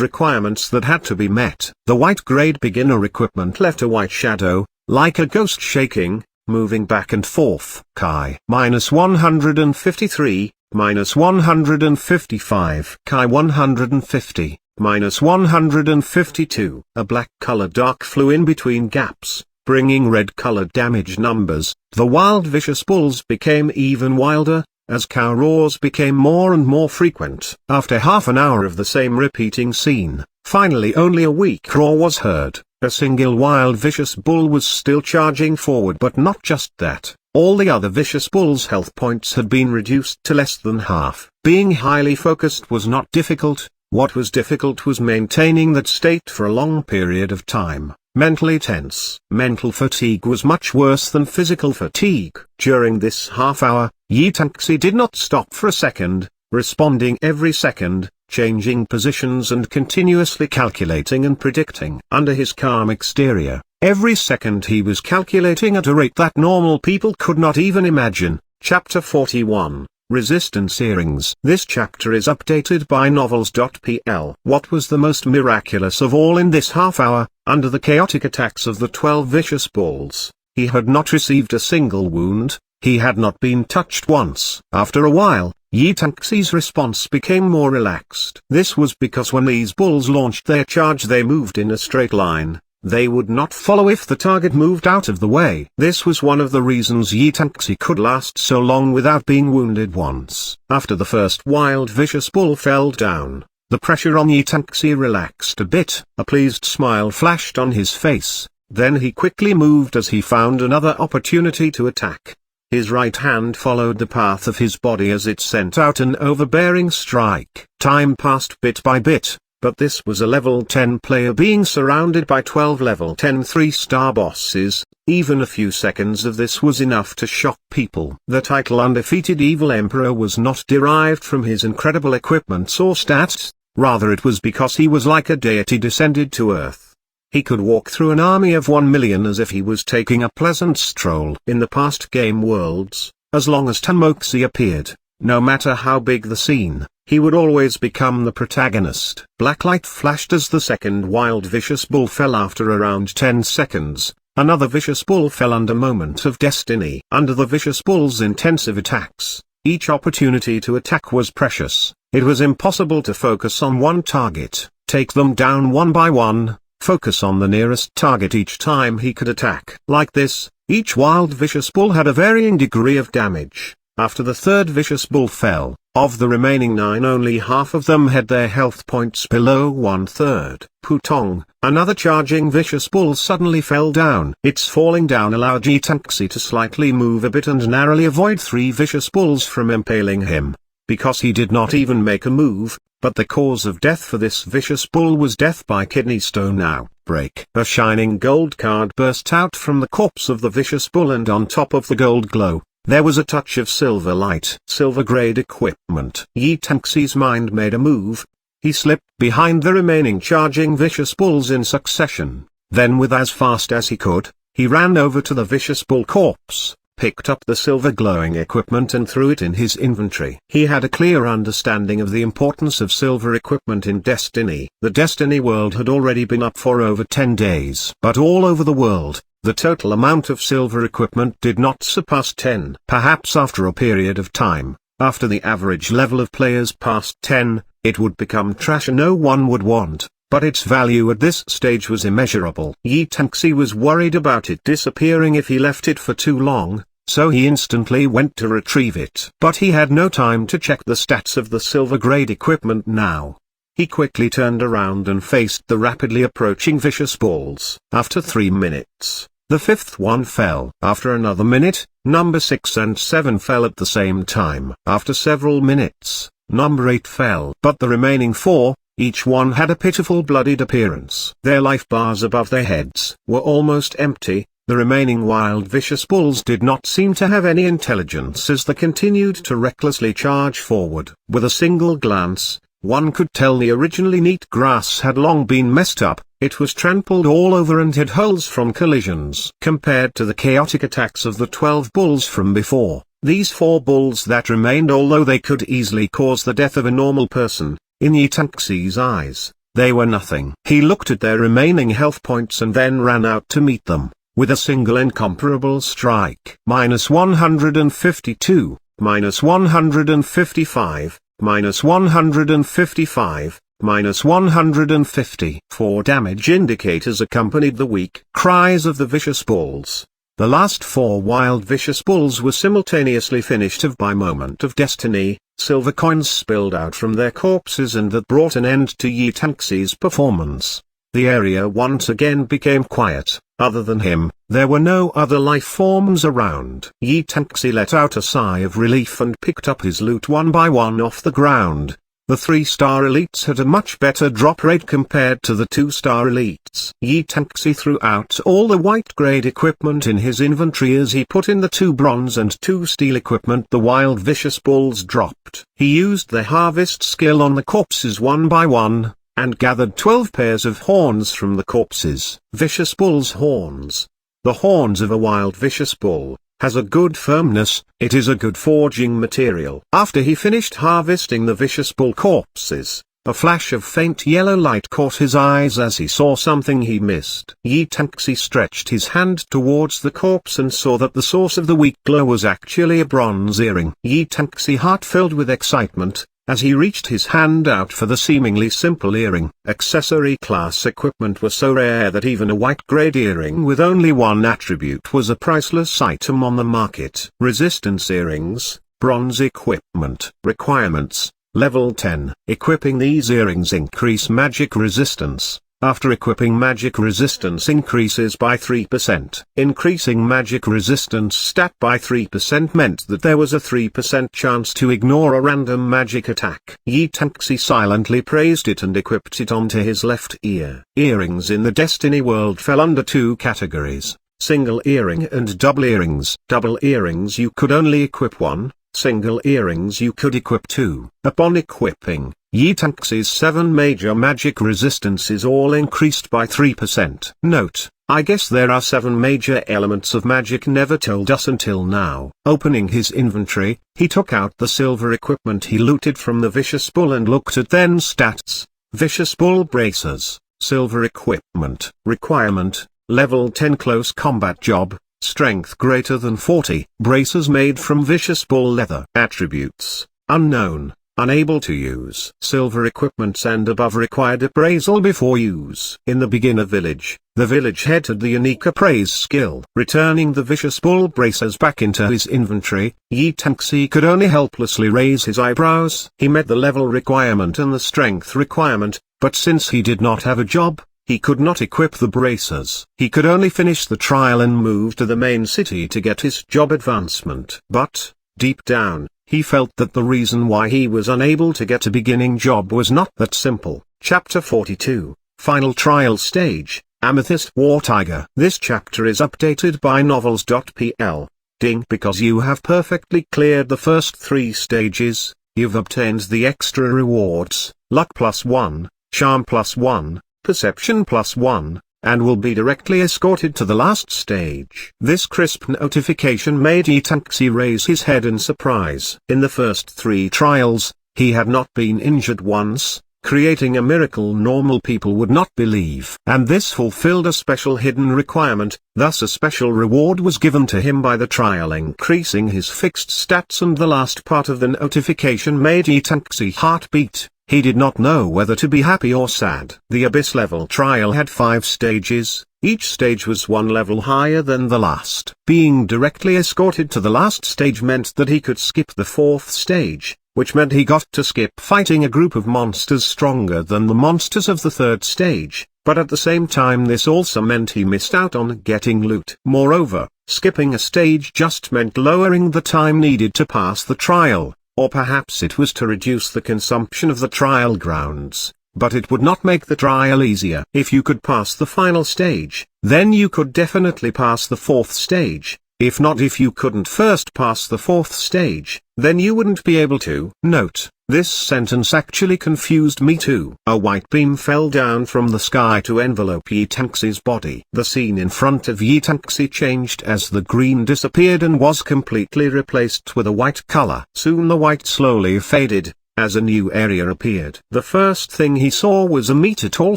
requirements that had to be met. The white grade beginner equipment left a white shadow, like a ghost shaking, moving back and forth. Chi -153, -155. Chi 150. -152. A black-colored arc flew in between gaps, bringing red-colored damage numbers. The wild vicious bulls became even wilder, as cow roars became more and more frequent. After half an hour of the same repeating scene, finally only a weak roar was heard. A single wild vicious bull was still charging forward, but not just that. All the other vicious bulls' health points had been reduced to less than half. Being highly focused was not difficult. What was difficult was maintaining that state for a long period of time. Mentally tense. Mental fatigue was much worse than physical fatigue. During this half hour, Yi Tanxi did not stop for a second, responding every second, changing positions and continuously calculating and predicting. Under his calm exterior, every second he was calculating at a rate that normal people could not even imagine. Chapter 41. Resistance Earrings. This chapter is updated by novels.pl. What was the most miraculous of all in this half hour, under the chaotic attacks of the 12 vicious bulls? He had not received a single wound, he had not been touched once. After a while, Yi Tanxi's response became more relaxed. This was because when these bulls launched their charge they moved in a straight line. They would not follow if the target moved out of the way. This was one of the reasons Yi Tanxi could last so long without being wounded once. After the first wild vicious bull fell down, the pressure on Yi Tanxi relaxed a bit. A pleased smile flashed on his face, then he quickly moved as he found another opportunity to attack. His right hand followed the path of his body as it sent out an overbearing strike. Time passed bit by bit. But this was a level 10 player being surrounded by 12 level 10 3-star bosses. Even a few seconds of this was enough to shock people. The title Undefeated Evil Emperor was not derived from his incredible equipments or stats, rather it was because he was like a deity descended to earth. He could walk through an army of 1 million as if he was taking a pleasant stroll. In the past game worlds, as long as Tanmoxi appeared, no matter how big the scene, he would always become the protagonist. Black light flashed as the second wild vicious bull fell. After around 10 seconds, another vicious bull fell under Moment of Destiny. Under the vicious bull's intensive attacks, Each opportunity to attack was precious. It was impossible to focus on one target, take them down one by one, focus on the nearest target each time he could attack. Like this, each wild vicious bull had a varying degree of damage. After the third vicious bull fell, of the remaining 9 only half of them had their health points below 1/3. Putong, another charging vicious bull suddenly fell down. Its falling down allowed Yi-Taxi to slightly move a bit and narrowly avoid 3 vicious bulls from impaling him. Because he did not even make a move, but the cause of death for this vicious bull was death by kidney stone outbreak. A shining gold card burst out from the corpse of the vicious bull, and on top of the gold glow, there was a touch of silver light. Silver-grade equipment. Yi-Taxi's mind made a move. He slipped behind the remaining charging vicious bulls in succession. Then with as fast as he could, he ran over to the vicious bull corpse, picked up the silver glowing equipment and threw it in his inventory. He had a clear understanding of the importance of silver equipment in Destiny. The Destiny world had already been up for over 10 days. But all over the world, the total amount of silver equipment did not surpass 10. Perhaps after a period of time, after the average level of players passed 10, it would become trash and no one would want, but its value at this stage was immeasurable. Yi-Taxi was worried about it disappearing if he left it for too long, so he instantly went to retrieve it. But he had no time to check the stats of the silver-grade equipment now. He quickly turned around and faced the rapidly approaching vicious bulls. After 3 minutes, the 5th one fell. After another minute, number 6 and 7 fell at the same time. After several minutes, number 8 fell. But the remaining 4, each one had a pitiful bloodied appearance. Their life bars above their heads were almost empty. The remaining wild vicious bulls did not seem to have any intelligence as they continued to recklessly charge forward. With a single glance, one could tell the originally neat grass had long been messed up. It was trampled all over and had holes from collisions. Compared to the chaotic attacks of the 12 bulls from before, these 4 bulls that remained, although they could easily cause the death of a normal person, in Yi-Taxi's eyes, they were nothing. He looked at their remaining health points and then ran out to meet them, with a single incomparable strike. -152, -155, -155, -150. 4 damage indicators accompanied the weak cries of the vicious bulls. The last 4 wild vicious bulls were simultaneously finished off by moment of destiny. Silver coins spilled out from their corpses and that brought an end to Yi-Taxi's performance. The area once again became quiet. Other than him, there were no other life forms around. Yi-Taxi let out a sigh of relief and picked up his loot one by one off the ground. The 3-star elites had a much better drop rate compared to the 2-star elites. Yi-Taxi threw out all the white-grade equipment in his inventory as he put in the 2 bronze and 2 steel equipment the wild vicious bulls dropped. He used the harvest skill on the corpses one by one, and gathered 12 pairs of horns from the corpses. Vicious bull's horns. The horns of a wild vicious bull has a good firmness. It is a good forging material. After he finished harvesting the vicious bull corpses, a flash of faint yellow light caught his eyes as he saw something he missed. Yi-Taxi stretched his hand towards the corpse and saw that the source of the weak glow was actually a bronze earring. Yi-Taxi, heart filled with excitement, as he reached his hand out for the seemingly simple earring. Accessory class equipment was so rare that even a white-grade earring with only one attribute was a priceless item on the market. Resistance earrings, bronze equipment. Requirements, level 10. Equipping these earrings increase magic resistance. After equipping, magic resistance increases by 3%. Increasing magic resistance stat by 3% meant that there was a 3% chance to ignore a random magic attack. Yi-Taxi silently praised it and equipped it onto his left ear. Earrings in the Destiny world fell under 2 categories: single earring and double earrings. Double earrings you could only equip 1, single earrings you could equip 2. Upon equipping, Yi-Taxi's 7 major magic resistances all increased by 3%. Note, I guess there are 7 major elements of magic never told us until now. Opening his inventory, he took out the silver equipment he looted from the Vicious Bull and looked at then stats. Vicious Bull bracers, silver equipment. Requirement, level 10 close combat job, strength greater than 40, braces made from vicious bull leather. Attributes: unknown, unable to use silver equipments and above required appraisal before use. In the beginner village, the village head had the unique appraise skill. Returning the vicious bull braces back into his inventory, Yi Tangxi could only helplessly raise his eyebrows. He met the level requirement and the strength requirement, but since he did not have a job, he could not equip the braces. He could only finish the trial and move to the main city to get his job advancement. But, deep down, he felt that the reason why he was unable to get a beginning job was not that simple. Chapter 42, Final Trial Stage, Amethyst War Tiger. This chapter is updated by novels.pl. Ding. Because you have perfectly cleared the first 3 stages, you've obtained the extra rewards, Luck +1, Charm +1, Perception +1, and will be directly escorted to the last stage. This crisp notification made Yi Tangxi raise his head in surprise. In the first 3 trials, he had not been injured once, creating a miracle normal people would not believe. And this fulfilled a special hidden requirement, thus a special reward was given to him by the trial increasing his fixed stats, and the last part of the notification made Yi Tangxi heart beat. He did not know whether to be happy or sad. The Abyss level trial had 5 stages, each stage was 1 level higher than the last. Being directly escorted to the last stage meant that he could skip the 4th stage, which meant he got to skip fighting a group of monsters stronger than the monsters of the 3rd stage, but at the same time this also meant he missed out on getting loot. Moreover, skipping a stage just meant lowering the time needed to pass the trial. Or perhaps it was to reduce the consumption of the trial grounds, but it would not make the trial easier. If you could pass the final stage, then you could definitely pass the 4th stage. If not, if you couldn't first pass the 4th stage, then you wouldn't be able to. Note, this sentence actually confused me too. A white beam fell down from the sky to envelope Yi Tangxi's body. The scene in front of Yi Tangxi changed as the green disappeared and was completely replaced with a white color. Soon the white slowly faded, as a new area appeared. The first thing he saw was a meter-tall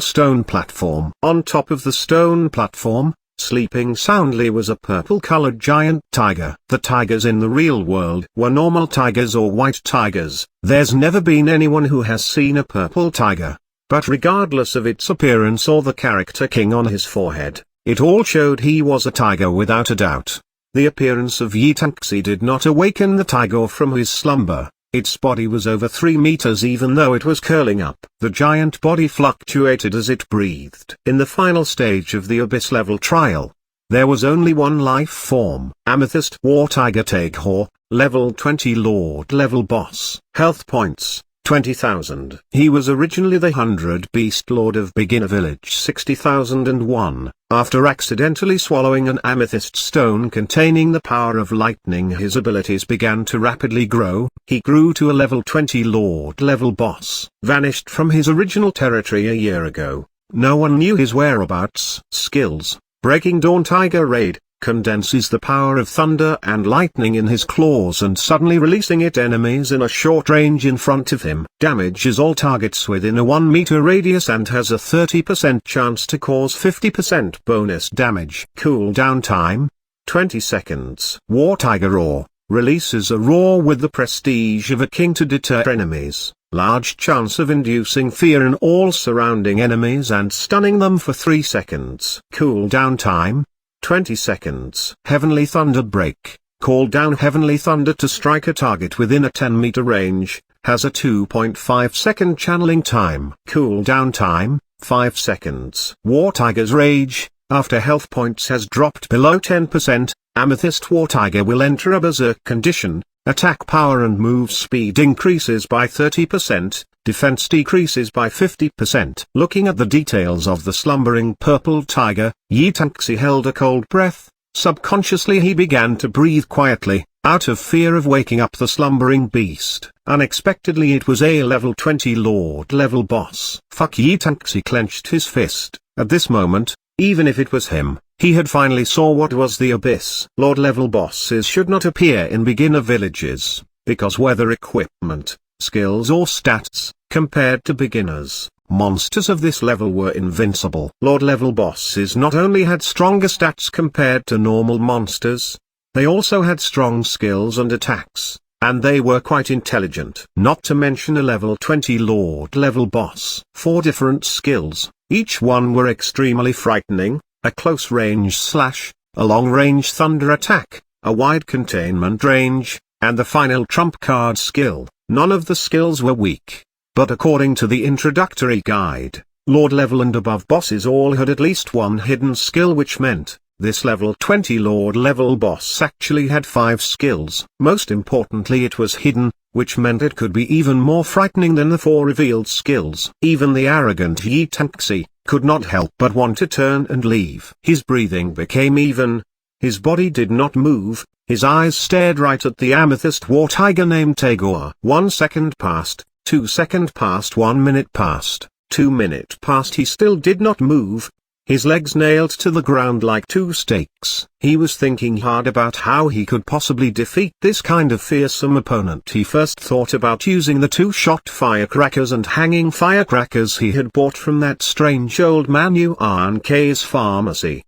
stone platform. On top of the stone platform, sleeping soundly, was a purple-colored giant tiger. The tigers in the real world were normal tigers or white tigers. There's never been anyone who has seen a purple tiger. But regardless of its appearance or the character king on his forehead, it all showed he was a tiger without a doubt. The appearance of Yi Tangxi did not awaken the tiger from his slumber. Its body was over 3 meters even though it was curling up. The giant body fluctuated as it breathed. In the final stage of the Abyss level trial, there was only one life form. Amethyst War Tiger Taghor, level 20 Lord level boss. Health points, 20,000. He was originally the 100 Beast Lord of Beginner Village 60,001. After accidentally swallowing an amethyst stone containing the power of lightning, his abilities began to rapidly grow. He grew to a level 20 Lord level boss. Vanished from his original territory a year ago. No one knew his whereabouts. Skills: Breaking Dawn Tiger Raid, condenses the power of thunder and lightning in his claws and suddenly releasing it enemies in a short range in front of him. Damages all targets within a 1 meter radius and has a 30% chance to cause 50% bonus damage. Cooldown time, 20 seconds. War Tiger Roar, releases a roar with the prestige of a king to deter enemies. Large chance of inducing fear in all surrounding enemies and stunning them for 3 seconds. Cooldown time, 20 seconds. Heavenly Thunder Break, call down heavenly thunder to strike a target within a 10-meter range, has a 2.5 second channeling time. Cooldown time, 5 seconds. War Tiger's Rage, after health points has dropped below 10%, Amethyst War Tiger will enter a berserk condition. Attack power and move speed increases by 30%, defense decreases by 50%. Looking at the details of the slumbering purple tiger, Yi Tangxi held a cold breath. Subconsciously he began to breathe quietly, out of fear of waking up the slumbering beast. Unexpectedly it was a level 20 Lord level boss. Fuck. Yi Tangxi clenched his fist. At this moment, even if it was him, he had finally saw what was the Abyss. Lord level bosses should not appear in beginner villages, because whether equipment, skills or stats, compared to beginners, Monsters of this level were invincible. Lord level bosses not only had stronger stats compared to normal monsters, they also had strong skills and attacks, and they were quite intelligent. Not to mention a level 20 Lord level boss. 4 different skills, each one were extremely frightening: a close range slash, a long range thunder attack, a wide containment range, and the final trump card skill. None of the skills were weak, but according to the introductory guide, Lord level and above bosses all had at least one hidden skill, which meant this level 20 Lord level boss actually had 5 skills. Most importantly, it was hidden, which meant it could be even more frightening than the 4 revealed skills. Even the arrogant Yi Tanxi could not help but want to turn and leave. His breathing became even. His body did not move. His eyes stared right at the amethyst war tiger named Tagore. 1 second passed, 2 seconds passed, 1 minute passed, 2 minutes passed. He still did not move. His legs nailed to the ground like 2 stakes. He was thinking hard about how he could possibly defeat this kind of fearsome opponent. He first thought about using the 2-shot firecrackers and hanging firecrackers he had bought from that strange old man Yuan K's pharmacy.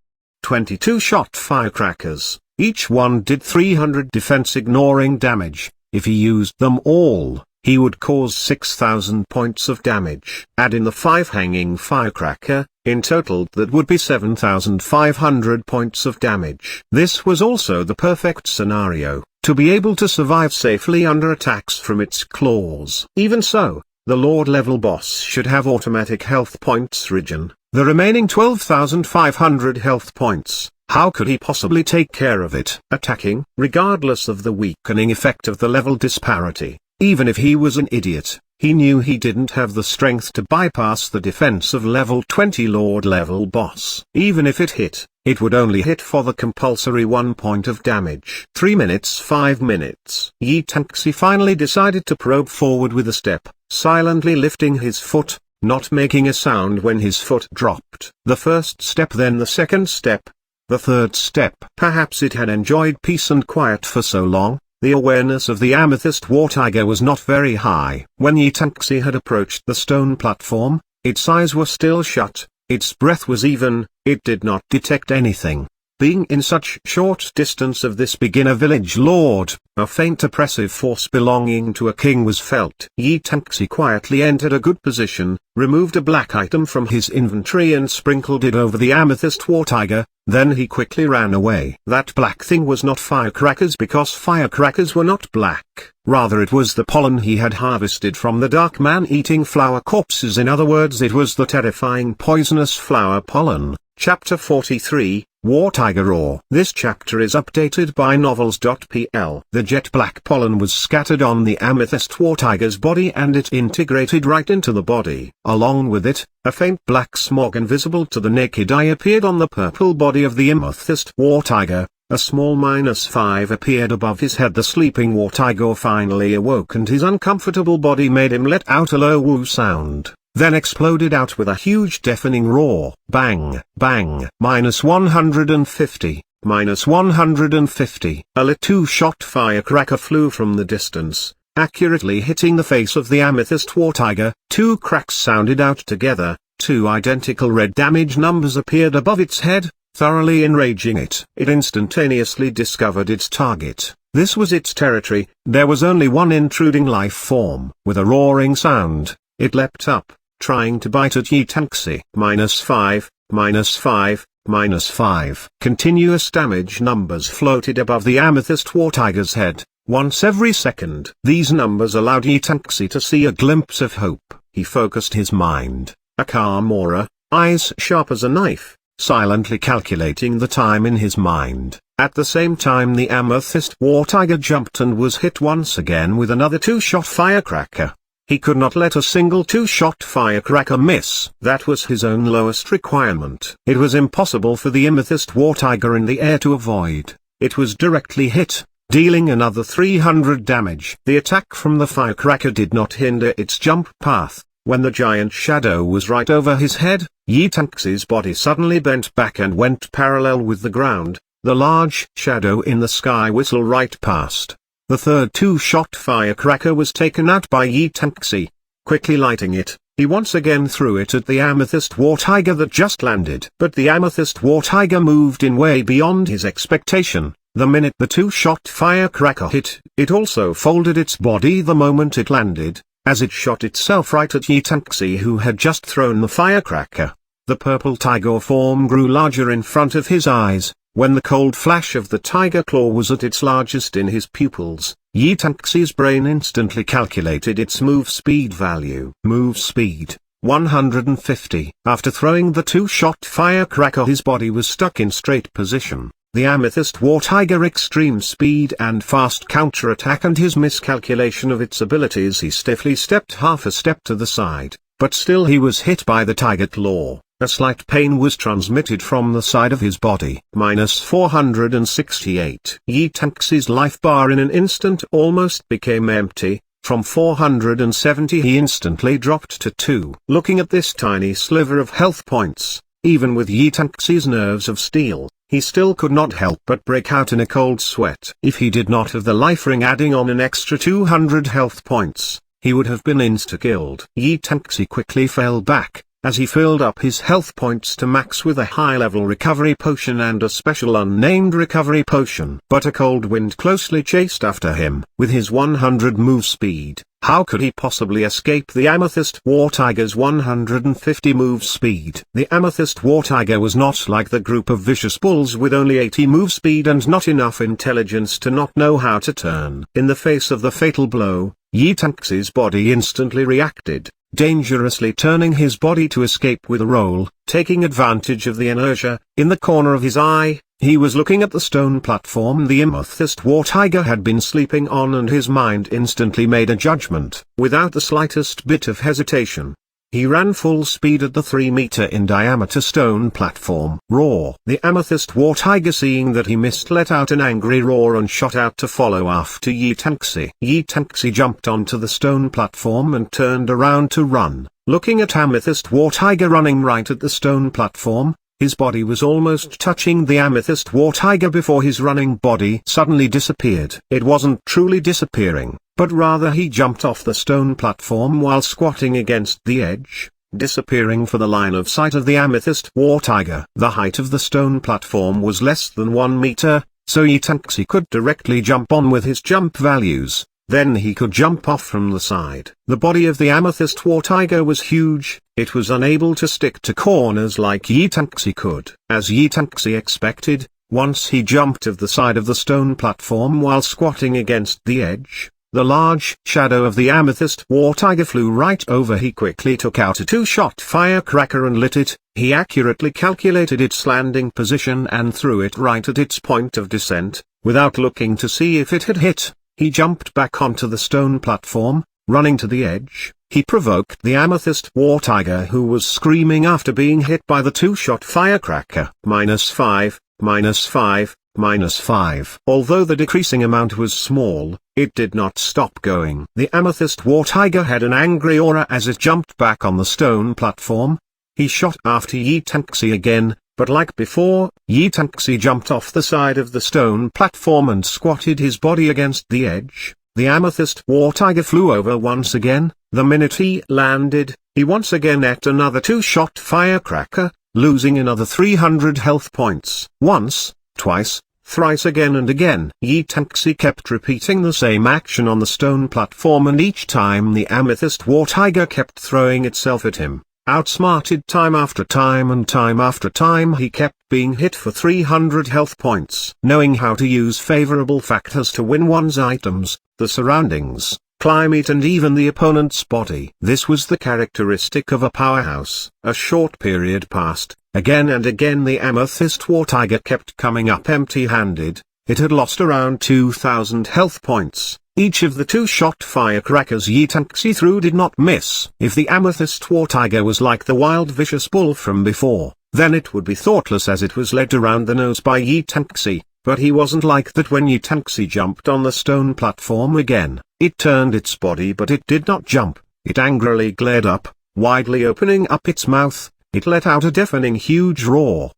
22-shot firecrackers, each one did 300 defense ignoring damage. If he used them all, he would cause 6,000 points of damage. Add in the 5 hanging firecracker, in total that would be 7,500 points of damage. This was also the perfect scenario, to be able to survive safely under attacks from its claws. Even so, the Lord level boss should have automatic health points regen, the remaining 12,500 health points. How could he possibly take care of it? Attacking, regardless of the weakening effect of the level disparity. Even if he was an idiot, he knew he didn't have the strength to bypass the defense of level 20 Lord level boss. Even if it hit, it would only hit for the compulsory 1 point of damage. 3 minutes 5 minutes. Yi Tanxi finally decided to probe forward with a step, silently lifting his foot, not making a sound when his foot dropped. The first step, then the second step, the third step. Perhaps it had enjoyed peace and quiet for so long. The awareness of the amethyst war tiger was not very high. When Yi Tanxi had approached the stone platform, its eyes were still shut, its breath was even, it did not detect anything. Being in such short distance of this beginner village lord, a faint oppressive force belonging to a king was felt. Yi Tanxi quietly entered a good position, removed a black item from his inventory and sprinkled it over the amethyst war tiger, then he quickly ran away. That black thing was not firecrackers, because firecrackers were not black. Rather, it was the pollen he had harvested from the dark man-eating flower corpses. In other words, it was the terrifying poisonous flower pollen. Chapter 43, War Tiger Roar. This chapter is updated by novels.pl. The jet black pollen was scattered on the amethyst war tiger's body and it integrated right into the body. Along with it, a faint black smog invisible to the naked eye appeared on the purple body of the amethyst war tiger. A small -5 appeared above his head. The sleeping war tiger finally awoke and his uncomfortable body made him let out a low woo sound, then exploded out with a huge deafening roar. Bang, bang. -150, -150. A lit 2-shot firecracker flew from the distance, accurately hitting the face of the amethyst war tiger. 2 cracks sounded out together, 2 identical red damage numbers appeared above its head, thoroughly enraging it. It instantaneously discovered its target. This was its territory. There was only one intruding life form. With a roaring sound, it leapt up, trying to bite at Yi Tanxi. -5, -5, -5. Continuous damage numbers floated above the amethyst war tiger's head, once every second. These numbers allowed Yi Tanxi to see a glimpse of hope. He focused his mind, a calm aura, eyes sharp as a knife, silently calculating the time in his mind. At the same time, the amethyst war tiger jumped and was hit once again with another 2-shot firecracker. He could not let a single 2-shot firecracker miss. That was his own lowest requirement. It was impossible for the amethyst war tiger in the air to avoid. It was directly hit, dealing another 300 damage. The attack from the firecracker did not hinder its jump path. When the giant shadow was right over his head, Yi Tanxi's body suddenly bent back and went parallel with the ground. The large shadow in the sky whistled right past. The third 2-shot firecracker was taken out by Yi Tanxi. Quickly lighting it, he once again threw it at the amethyst war tiger that just landed. But the amethyst war tiger moved in way beyond his expectation. The minute the two-shot firecracker hit, it also folded its body the moment it landed, as it shot itself right at Yitanxi, who had just thrown the firecracker. The purple tiger form grew larger in front of his eyes. When the cold flash of the tiger claw was at its largest in his pupils, Yitanxi's brain instantly calculated its move speed value. Move speed, 150. After throwing the two-shot firecracker, his body was stuck in straight position. The amethyst war tiger extreme speed and fast counterattack and his miscalculation of its abilities, he stiffly stepped half a step to the side, but still he was hit by the tiger claw. A slight pain was transmitted from the side of his body. Minus 468. Yitanxi's life bar in an instant almost became empty. From 470 he instantly dropped to 2. Looking at this tiny sliver of health points, even with Yitanxi's nerves of steel, he still could not help but break out in a cold sweat. If he did not have the life ring adding on an extra 200 health points, he would have been insta-killed. Yitanxi quickly fell back, as he filled up his health points to max with a high-level recovery potion and a special unnamed recovery potion. But a cold wind closely chased after him. With his 100 move speed, how could he possibly escape the amethyst war tiger's 150 move speed? The amethyst war tiger was not like the group of vicious bulls with only 80 move speed and not enough intelligence to not know how to turn. In the face of the fatal blow, Yitanxi's body instantly reacted, dangerously turning his body to escape with a roll. Taking advantage of the inertia, in the corner of his eye, he was looking at the stone platform the amethyst war tiger had been sleeping on, and his mind instantly made a judgment. Without the slightest bit of hesitation, he ran full speed at the 3-meter in diameter stone platform. Roar! The amethyst war tiger, seeing that he missed, let out an angry roar and shot out to follow after Yitanxi. Yitanxi jumped onto the stone platform and turned around to run. Looking at amethyst war tiger running right at the stone platform, his body was almost touching the amethyst war tiger before his running body suddenly disappeared. It wasn't truly disappearing, but rather he jumped off the stone platform while squatting against the edge, disappearing for the line of sight of the amethyst war tiger. The height of the stone platform was less than 1 meter, so Yitanxi could directly jump on with his jump values. Then he could jump off from the side. The body of the amethyst war tiger was huge. It was unable to stick to corners like Yitanxi could. As Yitanxi expected, once he jumped of the side of the stone platform while squatting against the edge, the large shadow of the amethyst war tiger flew right over. He quickly took out a 2-shot firecracker and lit it. He accurately calculated its landing position and threw it right at its point of descent, without looking to see if it had hit. He jumped back onto the stone platform, running to the edge. He provoked the amethyst war tiger, who was screaming after being hit by the 2-shot firecracker. Minus 5, minus 5, minus 5. Although the decreasing amount was small, it did not stop going. The amethyst war tiger had an angry aura as it jumped back on the stone platform. He shot after Yitanxi again, but like before, Yitanxi jumped off the side of the stone platform and squatted his body against the edge. The amethyst war tiger flew over once again. The minute he landed, he once again ate another 2-shot firecracker, losing another 300 health points. Once, twice, thrice again and again. Yitanxi kept repeating the same action on the stone platform, and each time the amethyst war tiger kept throwing itself at him. Outsmarted time after time and time after time, he kept being hit for 300 health points. Knowing how to use favorable factors to win one's items, the surroundings, climate and even the opponent's body. This was the characteristic of a powerhouse. A short period passed. Again and again the amethyst war tiger kept coming up empty-handed. It had lost around 2,000 health points. Each of the 2-shot firecrackers Yitanxi threw did not miss. If the amethyst war tiger was like the wild vicious bull from before, then it would be thoughtless as it was led around the nose by Yitanxi, but he wasn't like that. When Yitanxi jumped on the stone platform again, it turned its body but it did not jump. It angrily glared up, widely opening up its mouth. It let out a deafening huge roar.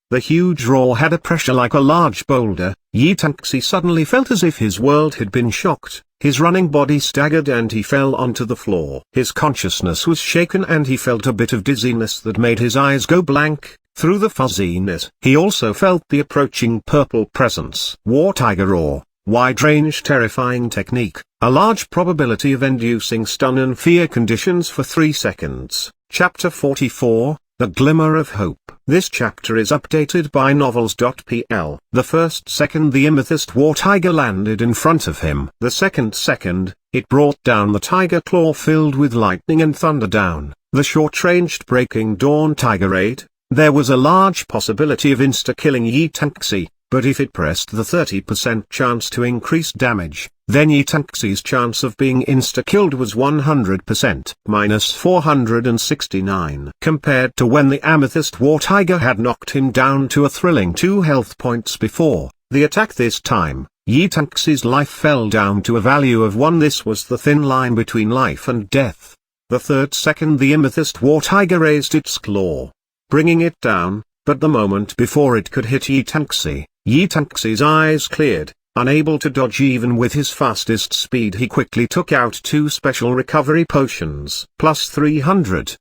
The huge roar had a pressure like a large boulder. Yitanxi suddenly felt as if his world had been shocked. His running body staggered and he fell onto the floor. His consciousness was shaken and he felt a bit of dizziness that made his eyes go blank. Through the fuzziness, he also felt the approaching purple presence. War Tiger Roar, wide-range terrifying technique, a large probability of inducing stun and fear conditions for 3 seconds. Chapter 44, The Glimmer of Hope. This chapter is updated by novels.pl. The first second the amethyst war tiger landed in front of him. The second, it brought down the tiger claw filled with lightning and thunder down. The short-ranged breaking dawn tiger raid. There was a large possibility of insta-killing Yi Tanxi, but if it pressed the 30% chance to increase damage, then Yi Tanxi's chance of being insta-killed was 100%, minus 469. Compared to when the Amethyst War Tiger had knocked him down to a thrilling 2 health points before the attack this time, Yi Tanxi's life fell down to a value of 1. This was the thin line between life and death. The third second the Amethyst War Tiger raised its claw, bringing it down, but the moment before it could hit Yi Tanxi's eyes cleared. Unable to dodge even with his fastest speed, he quickly took out 2 special recovery potions. Plus 300,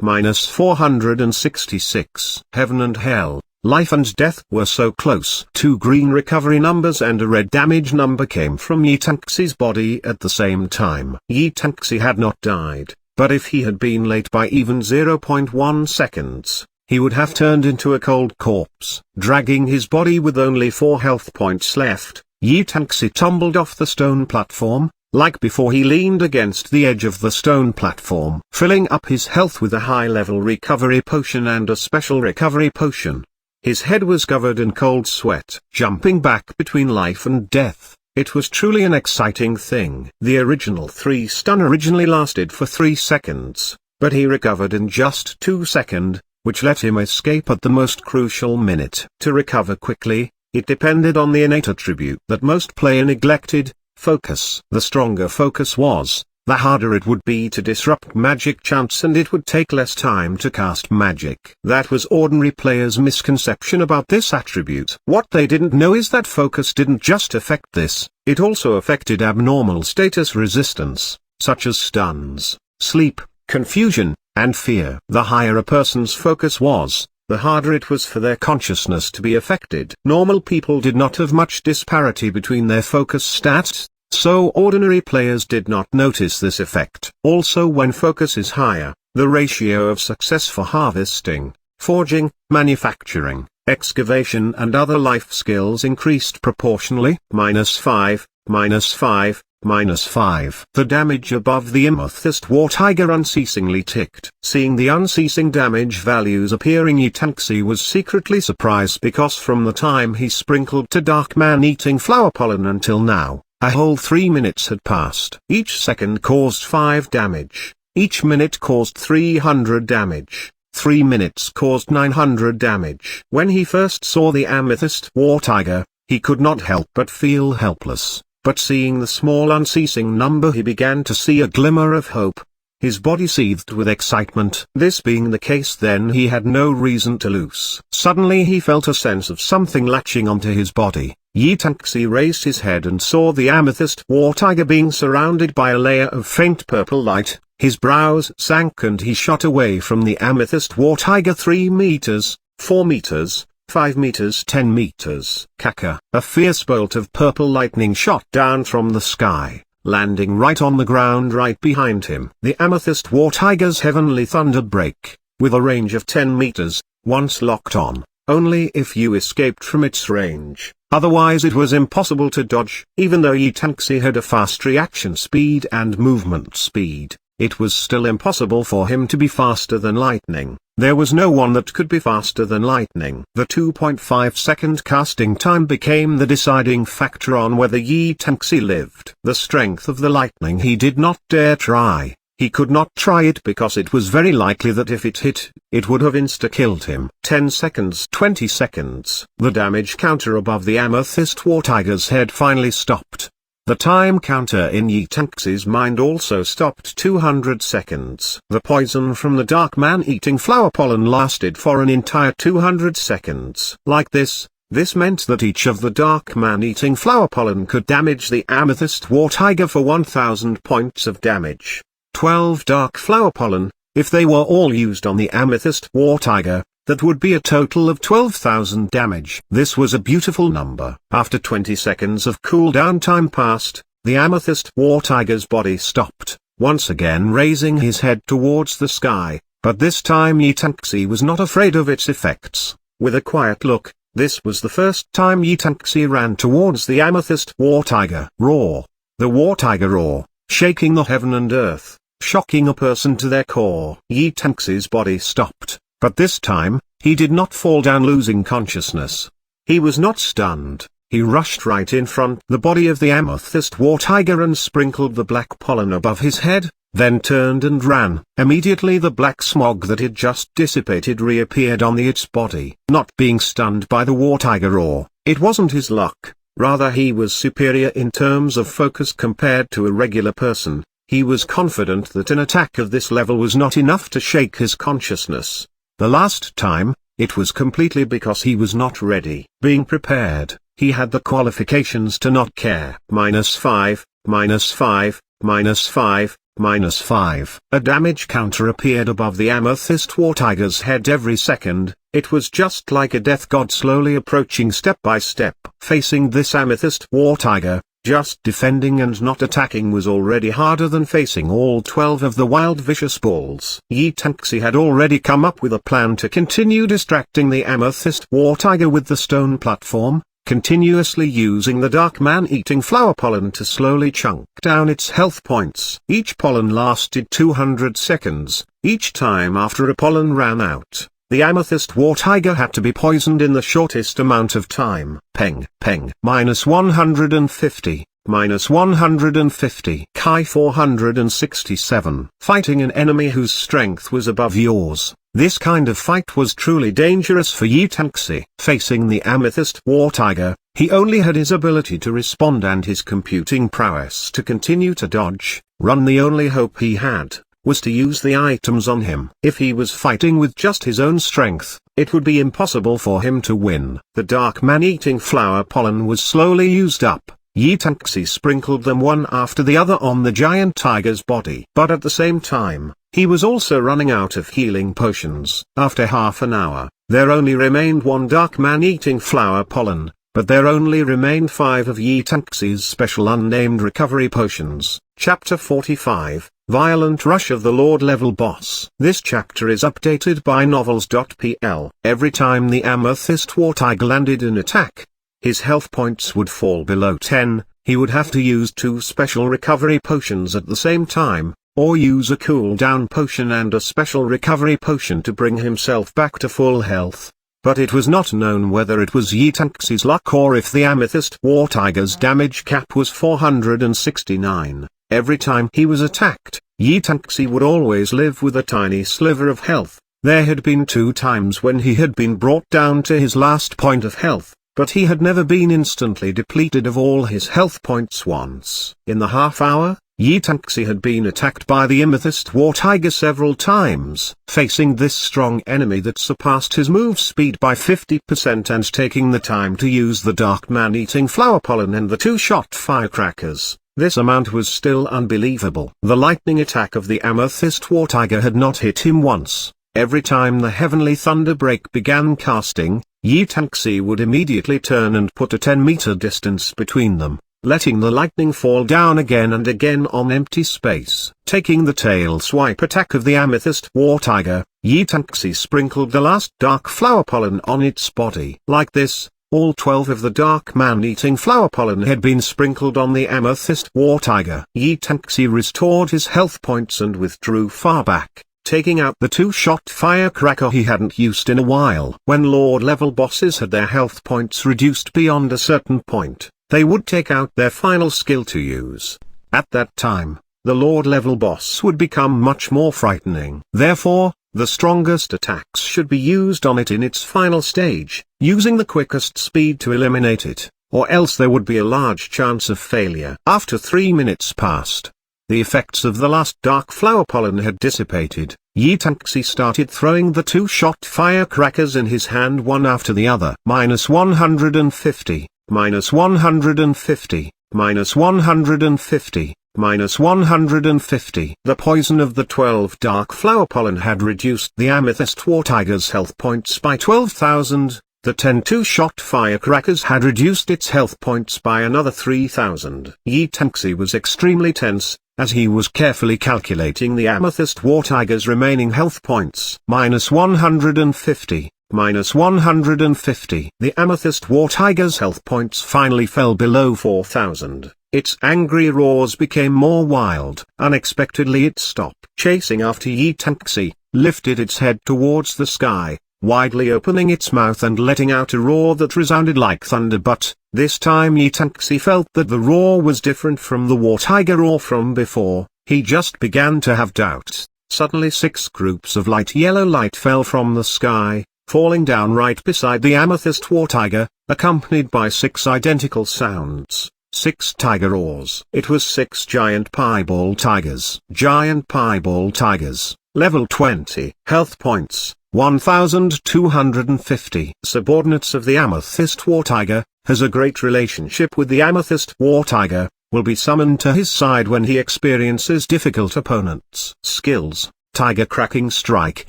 minus 466. Heaven and hell, life and death were so close. 2 green recovery numbers and a red damage number came from Yi Tanxi's body at the same time. Yi Tanxi had not died, but if he had been late by even 0.1 seconds, he would have turned into a cold corpse. Dragging his body with only 4 health points left, Yi Tanxi tumbled off the stone platform. Like before, he leaned against the edge of the stone platform, filling up his health with a high-level recovery potion and a special recovery potion. His head was covered in cold sweat. Jumping back between life and death, it was truly an exciting thing. The original 3 stun originally lasted for 3 seconds, but he recovered in just 2 seconds. Which let him escape at the most crucial minute. To recover quickly, it depended on the innate attribute that most player neglected, focus. The stronger focus was, the harder it would be to disrupt magic chance, and it would take less time to cast magic. That was ordinary players' misconception about this attribute. What they didn't know is that focus didn't just affect this, it also affected abnormal status resistance, such as stuns, sleep, confusion, and fear. The higher a person's focus was, the harder it was for their consciousness to be affected. Normal people did not have much disparity between their focus stats, so ordinary players did not notice this effect. Also, when focus is higher, the ratio of success for harvesting, forging, manufacturing, excavation and other life skills increased proportionally. Minus 5, minus 5, minus 5. The damage above the Amethyst War Tiger unceasingly ticked. Seeing the unceasing damage values appearing, Yi Tanxi was secretly surprised, because from the time he sprinkled to dark man-eating flower pollen until now, a whole 3 minutes had passed. Each second caused 5 damage. Each minute caused 300 damage. 3 minutes caused 900 damage. When he first saw the Amethyst War Tiger, he could not help but feel helpless. But seeing the small unceasing number, he began to see a glimmer of hope. His body seethed with excitement. This being the case, then he had no reason to lose. Suddenly he felt a sense of something latching onto his body. Yi Tanxi raised his head and saw the Amethyst War Tiger being surrounded by a layer of faint purple light. His brows sank and he shot away from the Amethyst War Tiger. 3 meters, 4 meters, 5 meters, 10 meters. Kaka. A fierce bolt of purple lightning shot down from the sky, landing right on the ground right behind him. The Amethyst War Tiger's heavenly thunder break, with a range of 10 meters, once locked on, only if you escaped from its range. Otherwise it was impossible to dodge. Even though Yi Tanxi had a fast reaction speed and movement speed, it was still impossible for him to be faster than lightning. There was no one that could be faster than lightning. The 2.5 second casting time became the deciding factor on whether Yi Tanxi lived. The strength of the lightning he did not dare try. He could not try it because it was very likely that if it hit, it would have insta-killed him. 10 seconds, 20 seconds. The damage counter above the Amethyst War Tiger's head finally stopped. The time counter in Yi Tanxi's mind also stopped. 200 seconds. The poison from the dark man-eating flower pollen lasted for an entire 200 seconds. Like this, This meant that each of the dark man-eating flower pollen could damage the amethyst war tiger for 1000 points of damage. 12 dark flower pollen, if they were all used on the amethyst war tiger, that would be a total of 12,000 damage. This was a beautiful number. After 20 seconds of cooldown time passed, the amethyst war tiger's body stopped, once again raising his head towards the sky, but this time Yitanxi was not afraid of its effects. With a quiet look, this was the first time Yitanxi ran towards the amethyst war tiger. Roar! The war tiger roar, shaking the heaven and earth, shocking a person to their core. Yitanxi's body stopped, but this time, he did not fall down losing consciousness. He was not stunned. He rushed right in front the body of the amethyst war tiger and sprinkled the black pollen above his head, then turned and ran. Immediately the black smog that had just dissipated reappeared on its body. Not being stunned by the war tiger roar, it wasn't his luck, rather he was superior in terms of focus compared to a regular person. He was confident that an attack of this level was not enough to shake his consciousness. The last time, it was completely because he was not ready. Being prepared, he had the qualifications to not care. -5, -5, -5, -5. A damage counter appeared above the amethyst war tiger's head every second. It was just like a death god slowly approaching step by step. Facing this amethyst war tiger, just defending and not attacking was already harder than facing all 12 of the wild vicious balls. Yitanxi had already come up with a plan to continue distracting the amethyst war tiger with the stone platform, continuously using the dark man-eating flower pollen to slowly chunk down its health points. Each pollen lasted 200 seconds, each time after a pollen ran out. The amethyst war tiger had to be poisoned in the shortest amount of time. Peng, peng. -150, -150. Kai 467. Fighting an enemy whose strength was above yours. This kind of fight was truly dangerous for Yitanxi. Facing the amethyst war tiger, he only had his ability to respond and his computing prowess to continue to dodge, run. The only hope he had was to use the items on him. If he was fighting with just his own strength, it would be impossible for him to win. The dark man-eating flower pollen was slowly used up. Yitanxi sprinkled them one after the other on the giant tiger's body. But at the same time, he was also running out of healing potions. After half an hour, there only remained one dark man-eating flower pollen, but there only remained 5 of Yitanxi's special unnamed recovery potions. Chapter 45, Violent Rush of the Lord Level Boss. This chapter is updated by novels.pl. Every time the amethyst war tiger landed an attack, his health points would fall below 10, he would have to use 2 special recovery potions at the same time, or use a cooldown potion and a special recovery potion to bring himself back to full health. But it was not known whether it was Yitanxi's luck or if the amethyst war tiger's damage cap was 469. Every time he was attacked, Yitanxi would always live with a tiny sliver of health. There had been 2 times when he had been brought down to his last point of health, but he had never been instantly depleted of all his health points once. In the half hour, Yitanxi had been attacked by the amethyst war tiger several times. Facing this strong enemy that surpassed his move speed by 50% and taking the time to use the dark man-eating flower pollen and the 2-shot firecrackers, this amount was still unbelievable. The lightning attack of the amethyst war tiger had not hit him once. Every time the heavenly thunder break began casting, Yitanxi would immediately turn and put a 10-meter distance between them, letting the lightning fall down again and again on empty space. Taking the tail swipe attack of the amethyst war tiger, Yitanxi sprinkled the last dark flower pollen on its body. Like this, all 12 of the dark man-eating flower pollen had been sprinkled on the amethyst war tiger. Yitanxi restored his health points and withdrew far back, taking out the 2-shot firecracker he hadn't used in a while. When Lord-level bosses had their health points reduced beyond a certain point, they would take out their final skill to use. At that time, the Lord-level boss would become much more frightening. Therefore, the strongest attacks should be used on it in its final stage, using the quickest speed to eliminate it, or else there would be a large chance of failure. After 3 minutes passed, the effects of the last dark flower pollen had dissipated, Yitaxi started throwing the two-shot firecrackers in his hand one after the other. -150, -150, -150, -150. The poison of the 12 dark flower pollen had reduced the amethyst war tiger's health points by 12,000. The 10 two-shot firecrackers had reduced its health points by another 3,000. Yitaxi was extremely tense, as he was carefully calculating the amethyst war tiger's remaining health points. -150, -150. The amethyst war tiger's health points finally fell below 4,000. Its angry roars became more wild. Unexpectedly it stopped chasing after Yitaxi, lifted its head towards the sky, widely opening its mouth and letting out a roar that resounded like thunder. But, this time Yitaxi felt that the roar was different from the war tiger roar from before. He just began to have doubts. Suddenly 6 groups of light yellow light fell from the sky, falling down right beside the amethyst war tiger, accompanied by 6 identical sounds. 6 tiger roars. It was 6 giant pieball tigers. Giant pieball tigers, level 20. Health points, 1,250. Subordinates of the amethyst war tiger, has a great relationship with the amethyst war tiger, will be summoned to his side when he experiences difficult opponents. Skills, tiger cracking strike,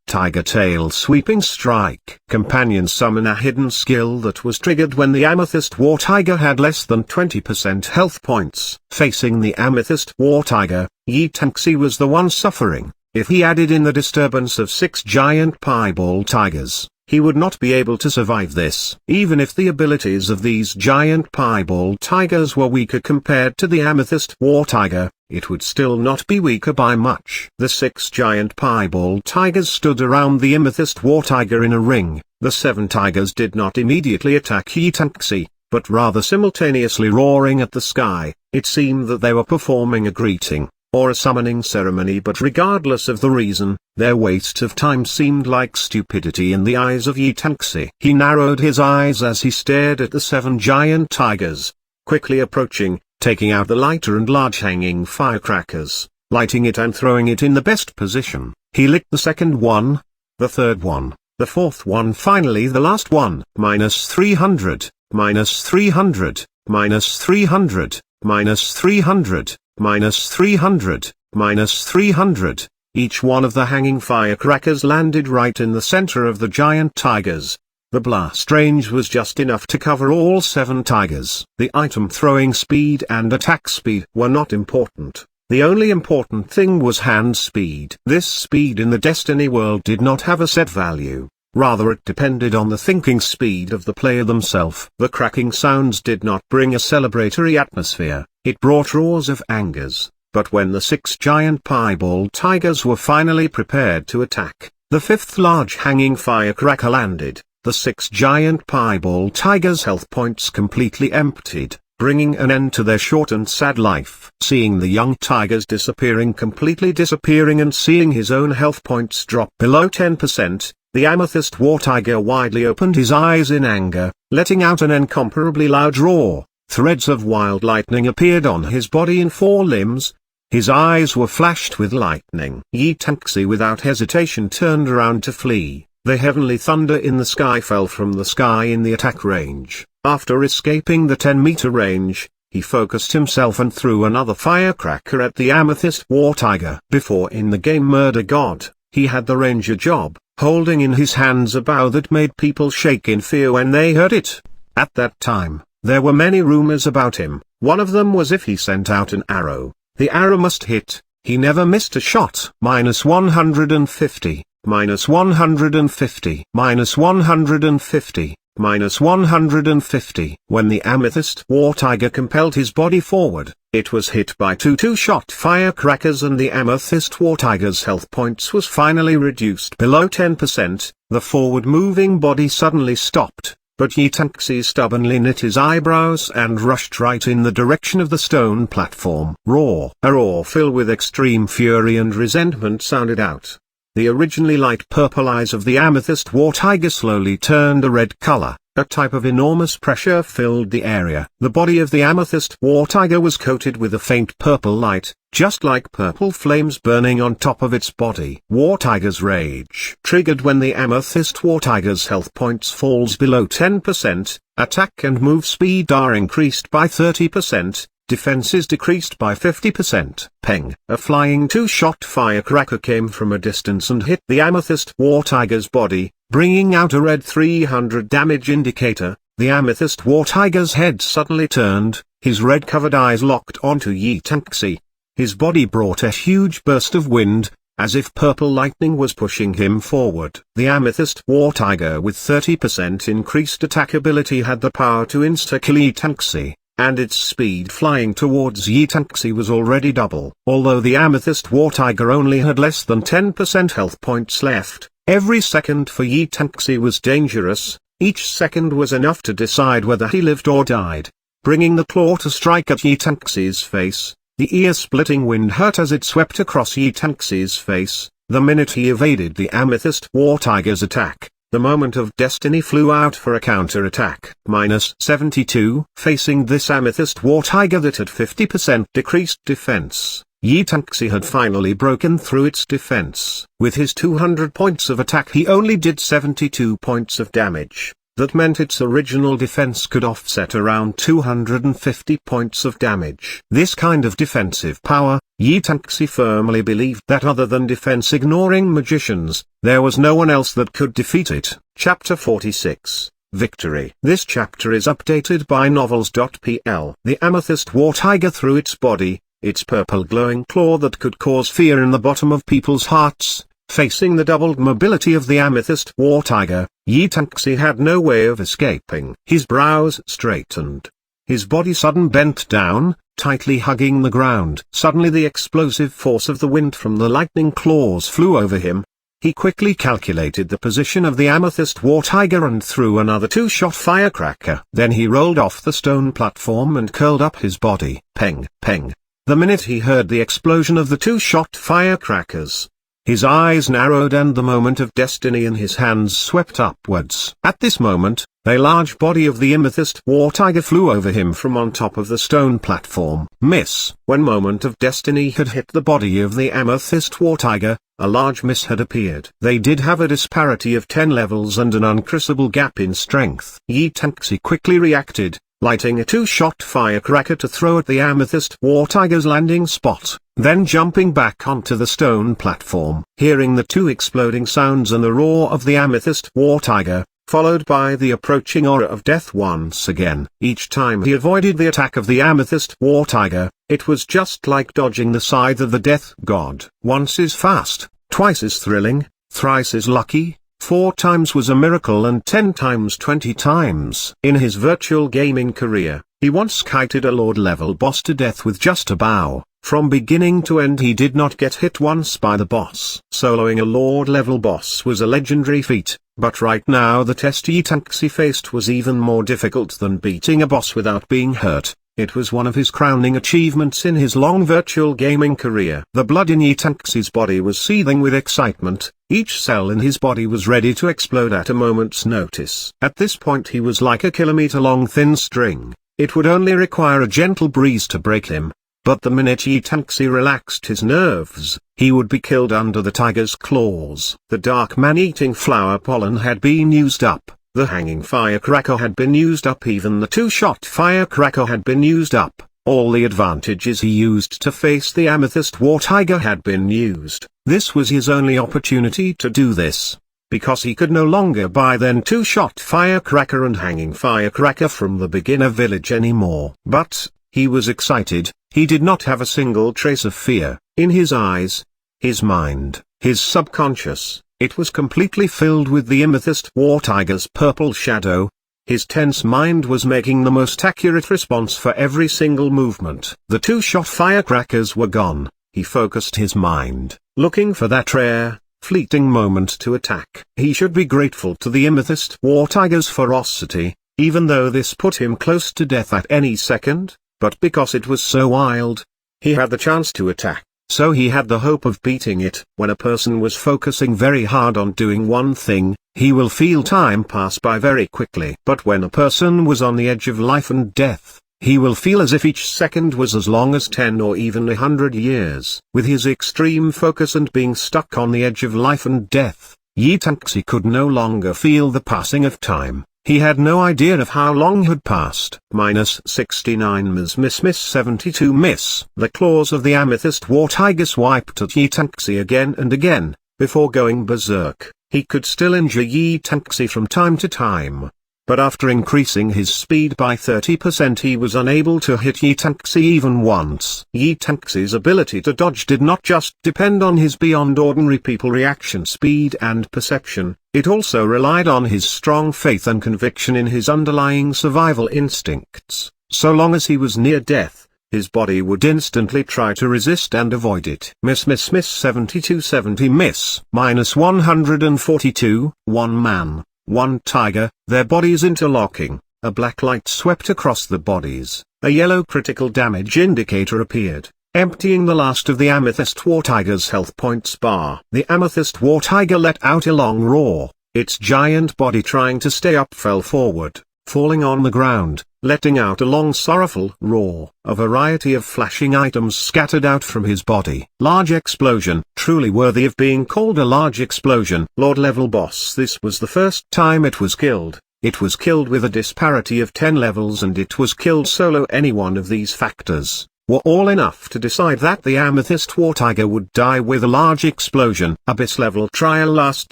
tiger tail sweeping strike. Companion summon, a hidden skill that was triggered when the amethyst war tiger had less than 20% health points. Facing the amethyst war tiger, Yitaxi was the one suffering. If he added in the disturbance of 6 giant pieball tigers, he would not be able to survive this. Even if the abilities of these giant pieball tigers were weaker compared to the amethyst war tiger, it would still not be weaker by much. The 6 giant pieball tigers stood around the amethyst war tiger in a ring. The 7 tigers did not immediately attack Yitaxi, but rather simultaneously roaring at the sky. It seemed that they were performing a greeting, or a summoning ceremony, but regardless of the reason, their waste of time seemed like stupidity in the eyes of Yitaxi. He narrowed his eyes as he stared at the 7 giant tigers, quickly approaching, taking out the lighter and large hanging firecrackers, lighting it and throwing it in the best position. He lit the second one, the third one, the fourth one, finally the last one. -300, -300, -300, -300. -300, -300. Each one of the hanging firecrackers landed right in the center of the giant tigers. The blast range was just enough to cover all 7 tigers. The item throwing speed and attack speed were not important. The only important thing was hand speed. This speed in the Destiny world did not have a set value. Rather, it depended on the thinking speed of the player themselves. The cracking sounds did not bring a celebratory atmosphere, it brought roars of angers. But when the 6 giant pieball tigers were finally prepared to attack, the 5th large hanging firecracker landed. The 6 giant pieball tigers' health points completely emptied, bringing an end to their short and sad life. Seeing the young tigers completely disappearing and seeing his own health points drop below 10%, the amethyst war tiger widely opened his eyes in anger, letting out an incomparably loud roar. Threads of wild lightning appeared on his body in 4 limbs. His eyes were flashed with lightning. Yitaxi without hesitation turned around to flee. The heavenly thunder in the sky fell from the sky in the attack range. After escaping the 10-meter range, he focused himself and threw another firecracker at the amethyst war tiger. Before in the game Murder God, he had the ranger job, holding in his hands a bow that made people shake in fear when they heard it. At that time, there were many rumors about him. One of them was if he sent out an arrow, the arrow must hit. He never missed a shot. -150, -150, -150, -150. When the amethyst war tiger compelled his body forward, it was hit by 2 two-shot firecrackers and the amethyst war tiger's health points was finally reduced below 10%. The forward-moving body suddenly stopped, but Yitaxi stubbornly knit his eyebrows and rushed right in the direction of the stone platform. Roar! A roar filled with extreme fury and resentment sounded out. The originally light purple eyes of the amethyst war tiger slowly turned a red color. A type of enormous pressure filled the area. The body of the amethyst war tiger was coated with a faint purple light, just like purple flames burning on top of its body. War tiger's rage triggered when the amethyst war tiger's health points falls below 10%, attack and move speed are increased by 30%, defense is decreased by 50%. Peng! A flying two-shot firecracker came from a distance and hit the amethyst war tiger's body, bringing out a red 300 damage indicator. The amethyst war tiger's head suddenly turned, his red-covered eyes locked onto Yi Tangxi. His body brought a huge burst of wind, as if purple lightning was pushing him forward. The amethyst war tiger with 30% increased attack ability had the power to insta-kill Yi Tangxi, and its speed flying towards Yi Tangxi was already double. Although the amethyst war tiger only had less than 10% health points left, every second for Yi Tangxi was dangerous. Each second was enough to decide whether he lived or died. Bringing the claw to strike at Yi Tangxi's face, the ear-splitting wind hurt as it swept across Yi Tangxi's face. The minute he evaded the amethyst war tiger's attack, the moment of destiny flew out for a counter-attack. -72. Facing this amethyst war tiger that had 50% decreased defense, Yi Tangxi had finally broken through its defense. With his 200 points of attack he only did 72 points of damage. That meant its original defense could offset around 250 points of damage. This kind of defensive power, Yi Tangxi firmly believed that other than defense-ignoring magicians, there was no one else that could defeat it. Chapter 46. Victory. This chapter is updated by novels.pl. The amethyst war tiger threw its body, its purple glowing claw that could cause fear in the bottom of people's hearts. Facing the doubled mobility of the amethyst war tiger, Yi Tangxi had no way of escaping. His brows straightened. His body suddenly bent down, tightly hugging the ground. Suddenly the explosive force of the wind from the lightning claws flew over him. He quickly calculated the position of the amethyst war tiger and threw another two-shot firecracker. Then he rolled off the stone platform and curled up his body. Peng, peng. The minute he heard the explosion of the two-shot firecrackers, his eyes narrowed and the moment of destiny in his hands swept upwards. At this moment, a large body of the amethyst war tiger flew over him from on top of the stone platform. Miss. When moment of destiny had hit the body of the amethyst war tiger, a large miss had appeared. They did have a disparity of 10 levels and an uncrossable gap in strength. Yi Tangxi quickly reacted, lighting a two-shot firecracker to throw at the amethyst war tiger's landing spot, then jumping back onto the stone platform. Hearing the two exploding sounds and the roar of the amethyst war tiger, followed by the approaching aura of death once again. Each time he avoided the attack of the amethyst war tiger, it was just like dodging the scythe of the death god. Once is fast, twice is thrilling, thrice is lucky, 4 times was a miracle and 10 times 20 times. In his virtual gaming career, he once kited a Lord-level boss to death with just a bow. From beginning to end he did not get hit once by the boss. Soloing a Lord-level boss was a legendary feat, but right now the test Yi Tangxi faced was even more difficult than beating a boss without being hurt. It was one of his crowning achievements in his long virtual gaming career. The blood in Yi Tangxi's body was seething with excitement. Each cell in his body was ready to explode at a moment's notice. At this point he was like a kilometer-long thin string. It would only require a gentle breeze to break him. But the minute Yi Tangxi relaxed his nerves, he would be killed under the tiger's claws. The dark man-eating flower pollen had been used up. The hanging firecracker had been used up. Even the two-shot firecracker had been used up. All the advantages he used to face the amethyst war tiger had been used. This was his only opportunity to do this, because he could no longer buy then two-shot firecracker and hanging firecracker from the beginner village anymore. But he was excited. He did not have a single trace of fear. In his eyes, his mind, his subconscious, it was completely filled with the amethyst war tiger's purple shadow. His tense mind was making the most accurate response for every single movement. The two-shot firecrackers were gone. He focused his mind, looking for that rare, fleeting moment to attack. He should be grateful to the amethyst war tiger's ferocity, even though this put him close to death at any second. But because it was so wild, he had the chance to attack. so he had the hope of beating it. When a person was focusing very hard on doing one thing, he will feel time pass by very quickly. But when a person was on the edge of life and death, he will feel as if each second was as long as 10 or even 100 years. With his extreme focus and being stuck on the edge of life and death, Yi Tangxi could no longer feel the passing of time. He had no idea of how long had passed. -69 miss 72 miss. The claws of the amethyst war tiger swiped at Yi Tangxi again and again. Before going berserk, he could still injure Yi Tangxi from time to time. But after increasing his speed by 30% he was unable to hit Yi Tangxi even once. Yi Tangxi's ability to dodge did not just depend on his beyond ordinary people reaction speed and perception, it also relied on his strong faith and conviction in his underlying survival instincts. So long as he was near death, his body would instantly try to resist and avoid it. Miss 72-70 miss. -142, one man, one tiger, their bodies interlocking. A black light swept across the bodies. A yellow critical damage indicator appeared, emptying the last of the amethyst war tiger's health points bar. The amethyst war tiger let out a long roar. Its giant body trying to stay up fell forward, falling on the ground, letting out a long sorrowful roar. A variety of flashing items scattered out from his body. Large explosion, truly worthy of being called a large explosion. Lord level boss. This was the first time it was killed. It was killed with a disparity of 10 levels and it was killed solo. Any one of these factors were all enough to decide that the amethyst war tiger would die with a large explosion. Abyss level trial last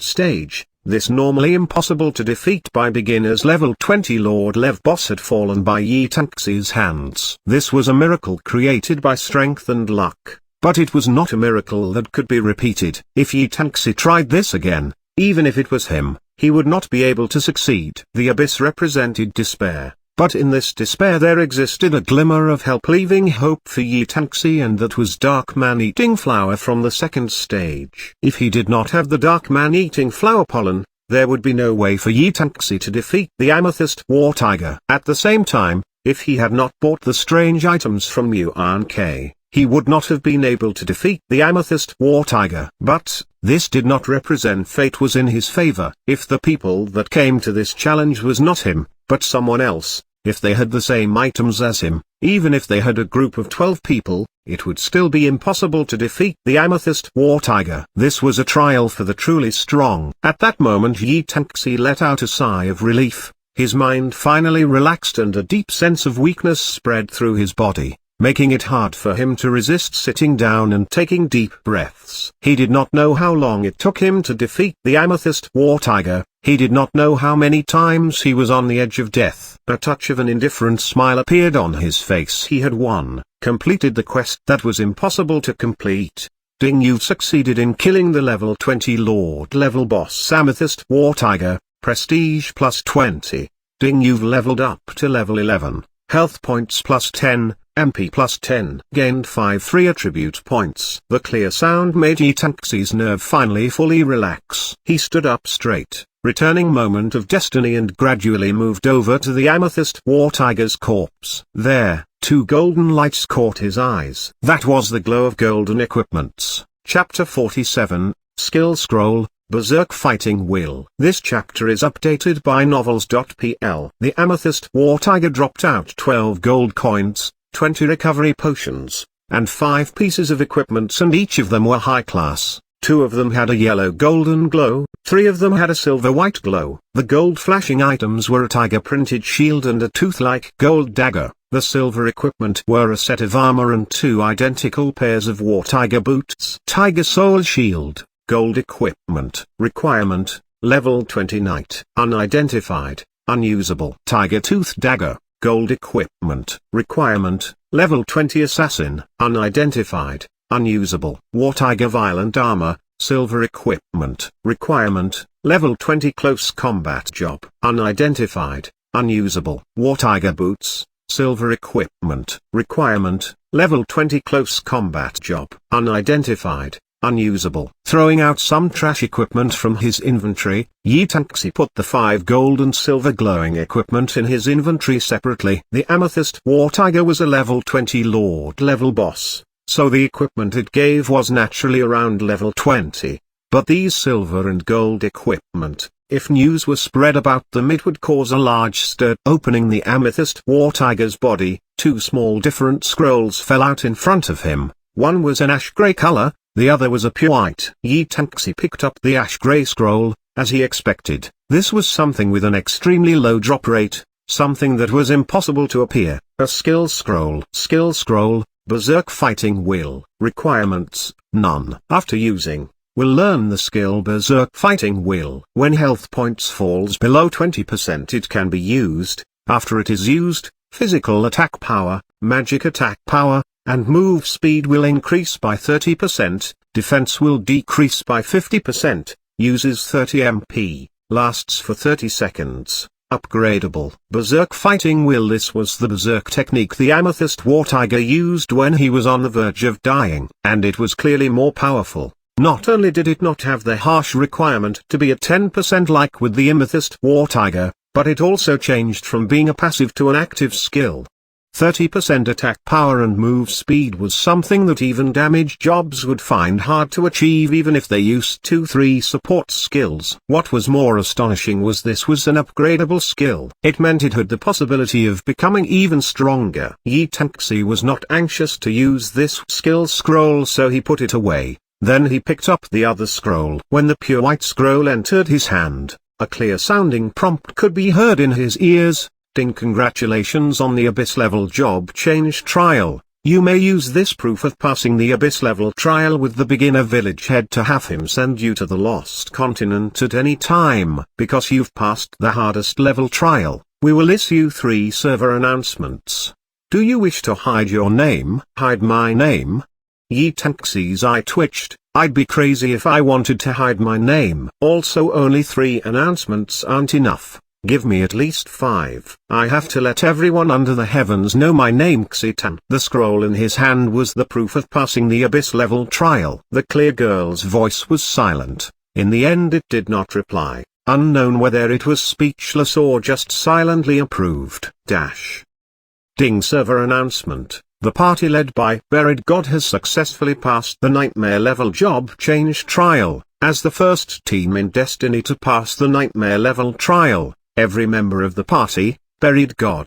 stage. This normally impossible to defeat by beginners. Level 20 Lord Lev boss had fallen by Yi Tangxi's hands. This was a miracle created by strength and luck, but it was not a miracle that could be repeated. If Yi Tangxi tried this again, even if it was him, he would not be able to succeed. The abyss represented despair, but in this despair there existed a glimmer of help, leaving hope for Yi Tangxi, and that was Dark Man-Eating Flower from the second stage. If he did not have the Dark Man-Eating Flower pollen, there would be no way for Yi Tangxi to defeat the amethyst war tiger. At the same time, if he had not bought the strange items from Yuan K, he would not have been able to defeat the amethyst war tiger. But this did not represent fate was in his favor. If the people that came to this challenge was not him, but someone else, if they had the same items as him, even if they had a group of 12 people, it would still be impossible to defeat the amethyst war tiger. This was a trial for the truly strong. At that moment Yi Tangxi let out a sigh of relief. His mind finally relaxed and a deep sense of weakness spread through his body, making it hard for him to resist sitting down and taking deep breaths. He did not know how long it took him to defeat the amethyst war tiger. He did not know how many times he was on the edge of death. A touch of an indifferent smile appeared on his face. He had won, completed the quest that was impossible to complete. Ding, you've succeeded in killing the level 20 Lord level boss Amethyst War Tiger, prestige plus 20. Ding, you've leveled up to level 11, health points plus 10, MP plus 10. Gained 5 free attribute points. The clear sound made Yi Tangxi's nerve finally fully relax. He stood up straight, returning moment of destiny, and gradually moved over to the Amethyst War Tiger's corpse. There, 2 golden lights caught his eyes. That was the glow of golden equipments. Chapter 47, Skill Scroll, Berserk Fighting Will. This chapter is updated by novels.pl. The Amethyst War Tiger dropped out 12 gold coins, 20 recovery potions, and 5 pieces of equipment, and each of them were high class. 2 of them had a yellow golden glow, 3 of them had a silver white glow. The gold flashing items were a tiger printed shield and a tooth-like gold dagger. The silver equipment were a set of armor and 2 identical pairs of war tiger boots. Tiger soul shield, gold equipment. Requirement, level 20 knight. Unidentified, unusable. Tiger tooth dagger, gold equipment. Requirement, level 20 assassin. Unidentified, unusable. War tiger violent armor, silver equipment. Requirement, level 20 close combat job. Unidentified, unusable. War tiger boots, silver equipment. Requirement, level 20 close combat job. Unidentified, unusable. Throwing out some trash equipment from his inventory, Yi Tangxi put the 5 gold and silver glowing equipment in his inventory separately. The Amethyst War Tiger was a level 20 Lord level boss, so the equipment it gave was naturally around level 20. But these silver and gold equipment, if news were spread about them, it would cause a large stir. Opening the amethyst war tiger's body, two small different scrolls fell out in front of him. One was an ash-grey color, the other was a pure white. Yi Tanxi picked up the ash-grey scroll, as he expected. This was something with an extremely low drop rate, something that was impossible to appear. A skill scroll. Skill scroll, Berserk Fighting Will. Requirements, none. After using, will learn the skill Berserk Fighting Will. When health points falls below 20% it can be used. After it is used, physical attack power, magic attack power, and move speed will increase by 30%, defense will decrease by 50%, uses 30 MP, lasts for 30 seconds. Upgradable. Berserk Fighting Will. This was the Berserk technique the Amethyst War Tiger used when he was on the verge of dying. And it was clearly more powerful. Not only did it not have the harsh requirement to be at 10% like with the Amethyst War Tiger, but it also changed from being a passive to an active skill. 30% attack power and move speed was something that even damage jobs would find hard to achieve even if they used 2-3 support skills. What was more astonishing was this was an upgradable skill. It meant it had the possibility of becoming even stronger. Yi Tanxi was not anxious to use this skill scroll, so he put it away. Then he picked up the other scroll. When the pure white scroll entered his hand, a clear-sounding prompt could be heard in his ears. Congratulations on the Abyss level job change trial. You may use this proof of passing the Abyss level trial with the beginner village head to have him send you to the Lost Continent at any time. Because you've passed the hardest level trial, we will issue 3 server announcements. Do you wish to hide your name? Hide my name? Yi Tanxi's eye twitched. I'd be crazy if I wanted to hide my name. Also, only 3 announcements aren't enough. Give me at least 5. I have to let everyone under the heavens know my name, Xitan. The scroll in his hand was the proof of passing the Abyss level trial. The clear girl's voice was silent. In the end it did not reply, unknown whether it was speechless or just silently approved. Ding server announcement. The party led by Buried God has successfully passed the Nightmare level job change trial. As the first team in Destiny to pass the Nightmare level trial, every member of the party, Buried God,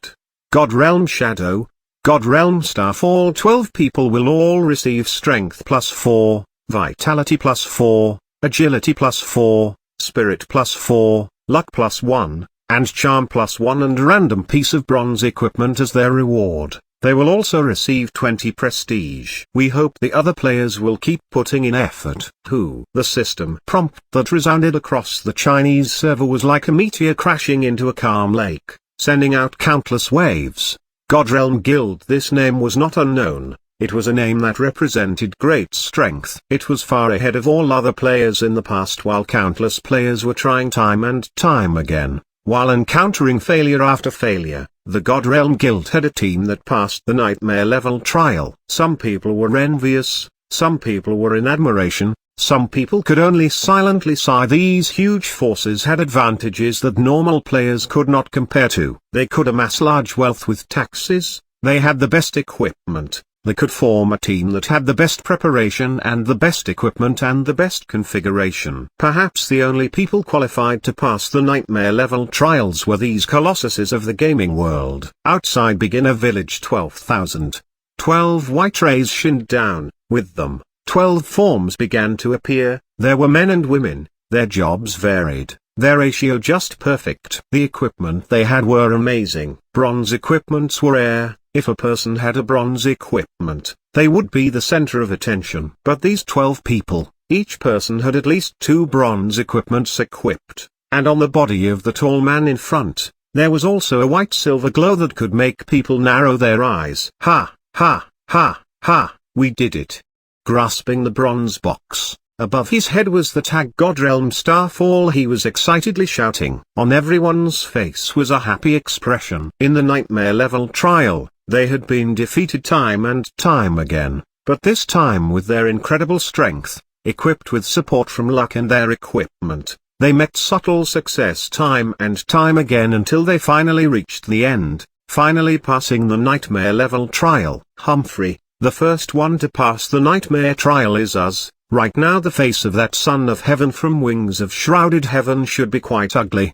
God Realm Shadow, God Realm Staff, all 12 people will all receive Strength +4, Vitality +4, Agility +4, Spirit +4, Luck +1, and Charm +1 and a random piece of bronze equipment as their reward. They will also receive 20 prestige. We hope the other players will keep putting in effort. The system prompt that resounded across the Chinese server was like a meteor crashing into a calm lake, sending out countless waves. Godrealm Guild. This name was not unknown. It was a name that represented great strength. It was far ahead of all other players in the past, while countless players were trying time and time again. While encountering failure after failure, the Godrealm Guild had a team that passed the Nightmare level trial. Some people were envious, some people were in admiration, some people could only silently sigh. These huge forces had advantages that normal players could not compare to. They could amass large wealth with taxes, they had the best equipment. They could form a team that had the best preparation and the best equipment and the best configuration. Perhaps the only people qualified to pass the Nightmare level trials were these colossuses of the gaming world. Outside beginner village 12,000. 12 white rays shined down. With them, 12 forms began to appear. There were men and women. Their jobs varied. Their ratio just perfect. The equipment they had were amazing. Bronze equipments were rare. If a person had a bronze equipment, they would be the center of attention. But these 12 people, each person had at least 2 bronze equipments equipped, and on the body of the tall man in front, there was also a white-silver glow that could make people narrow their eyes. Ha, ha, ha, ha, we did it. Grasping the bronze box, above his head was the tag Godrealm Staff. All he was excitedly shouting. On everyone's face was a happy expression. In the Nightmare level trial, they had been defeated time and time again, but this time with their incredible strength, equipped with support from luck and their equipment, they met subtle success time and time again until they finally reached the end, finally passing the Nightmare level trial. Humphrey, The first one to pass the nightmare trial is us. Right now the face of that son of heaven from wings of shrouded heaven should be quite ugly.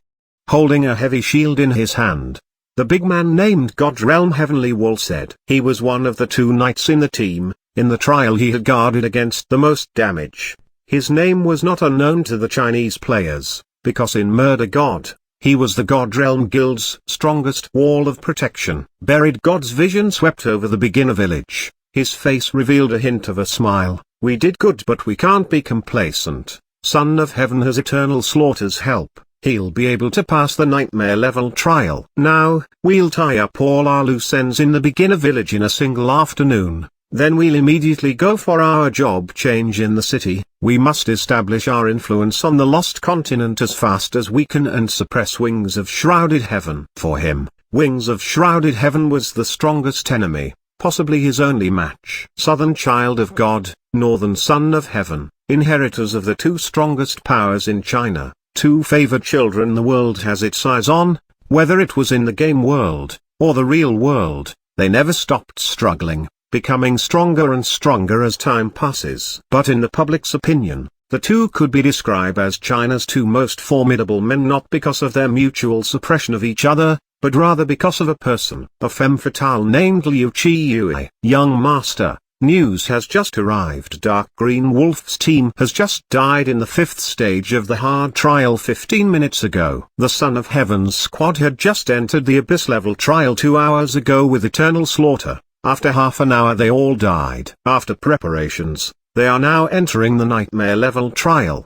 Holding a heavy shield in his hand, the big man named God's Realm Heavenly Wall said he was one of the 2 knights in the team. In the trial he had guarded against the most damage. His name was not unknown to the Chinese players, because in Murder God, he was the God Realm Guild's strongest wall of protection. Buried God's vision swept over the beginner village. His face revealed a hint of a smile. We did good, but we can't be complacent. Son of Heaven has eternal slaughter's help. He'll be able to pass the nightmare level trial. Now, we'll tie up all our loose ends in the beginner village in a single afternoon. Then we'll immediately go for our job change in the city. We must establish our influence on the lost continent as fast as we can and suppress Wings of Shrouded Heaven. For him, Wings of Shrouded Heaven was the strongest enemy, possibly his only match. Southern Child of God, Northern Son of Heaven, inheritors of the 2 strongest powers in China, 2 favored children the world has its eyes on. Whether it was in the game world, or the real world, they never stopped struggling, becoming stronger and stronger as time passes. But in the public's opinion, the 2 could be described as China's 2 most formidable men, not because of their mutual suppression of each other, but rather because of a person, a femme fatale named Liu Qiyue. Young Master, news has just arrived. Dark Green Wolf's team has just died in the 5th stage of the hard trial 15 minutes ago. The Son of Heaven's squad had just entered the Abyss level trial 2 hours ago with eternal slaughter. After half an hour they all died. After preparations, they are now entering the nightmare level trial.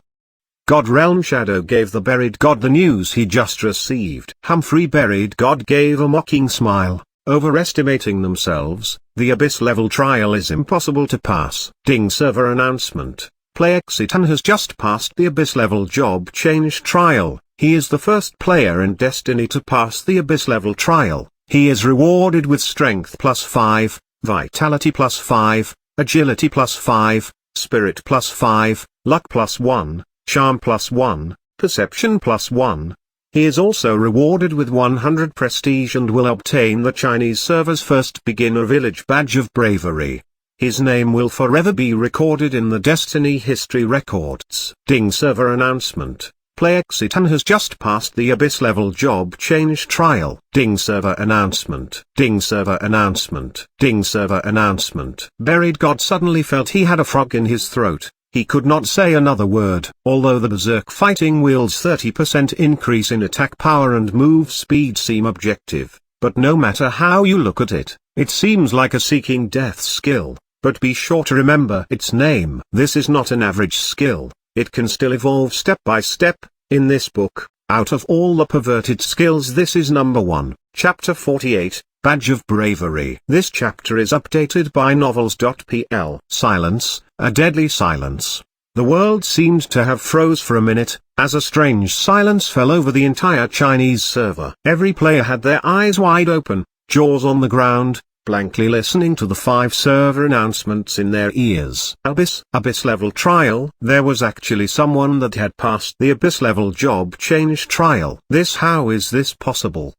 God Realm Shadow gave the buried god the news he just received. Humphrey Buried God gave a mocking smile. Overestimating themselves, the Abyss level trial is impossible to pass. Ding server announcement. Player Xitan has just passed the Abyss level job change trial. He is the first player in Destiny to pass the Abyss level trial. He is rewarded with Strength +5, Vitality +5, Agility +5, Spirit +5, Luck +1, Charm +1, Perception +1. He is also rewarded with 100 prestige and will obtain the Chinese server's first beginner village badge of bravery. His name will forever be recorded in the Destiny history records. Ding server announcement. Player Xitan has just passed the Abyss level job change trial. Ding server announcement. Ding server announcement. Ding server announcement. Buried God suddenly felt he had a frog in his throat. He could not say another word. Although the Berserk Fighting Wheel's 30% increase in attack power and move speed seem objective, but no matter how you look at it, it seems like a seeking death skill. But be sure to remember its name. This is not an average skill. It can still evolve step by step. In this book, out of all the perverted skills, this is number 1. Chapter 48, Badge of Bravery. This chapter is updated by novels.pl. Silence, a deadly silence. The world seemed to have froze for a minute, as a strange silence fell over the entire Chinese server. Every player had their eyes wide open, jaws on the ground, blankly listening to the 5 server announcements in their ears. Abyss level trial. There was actually someone that had passed the Abyss level job change trial. How is this possible?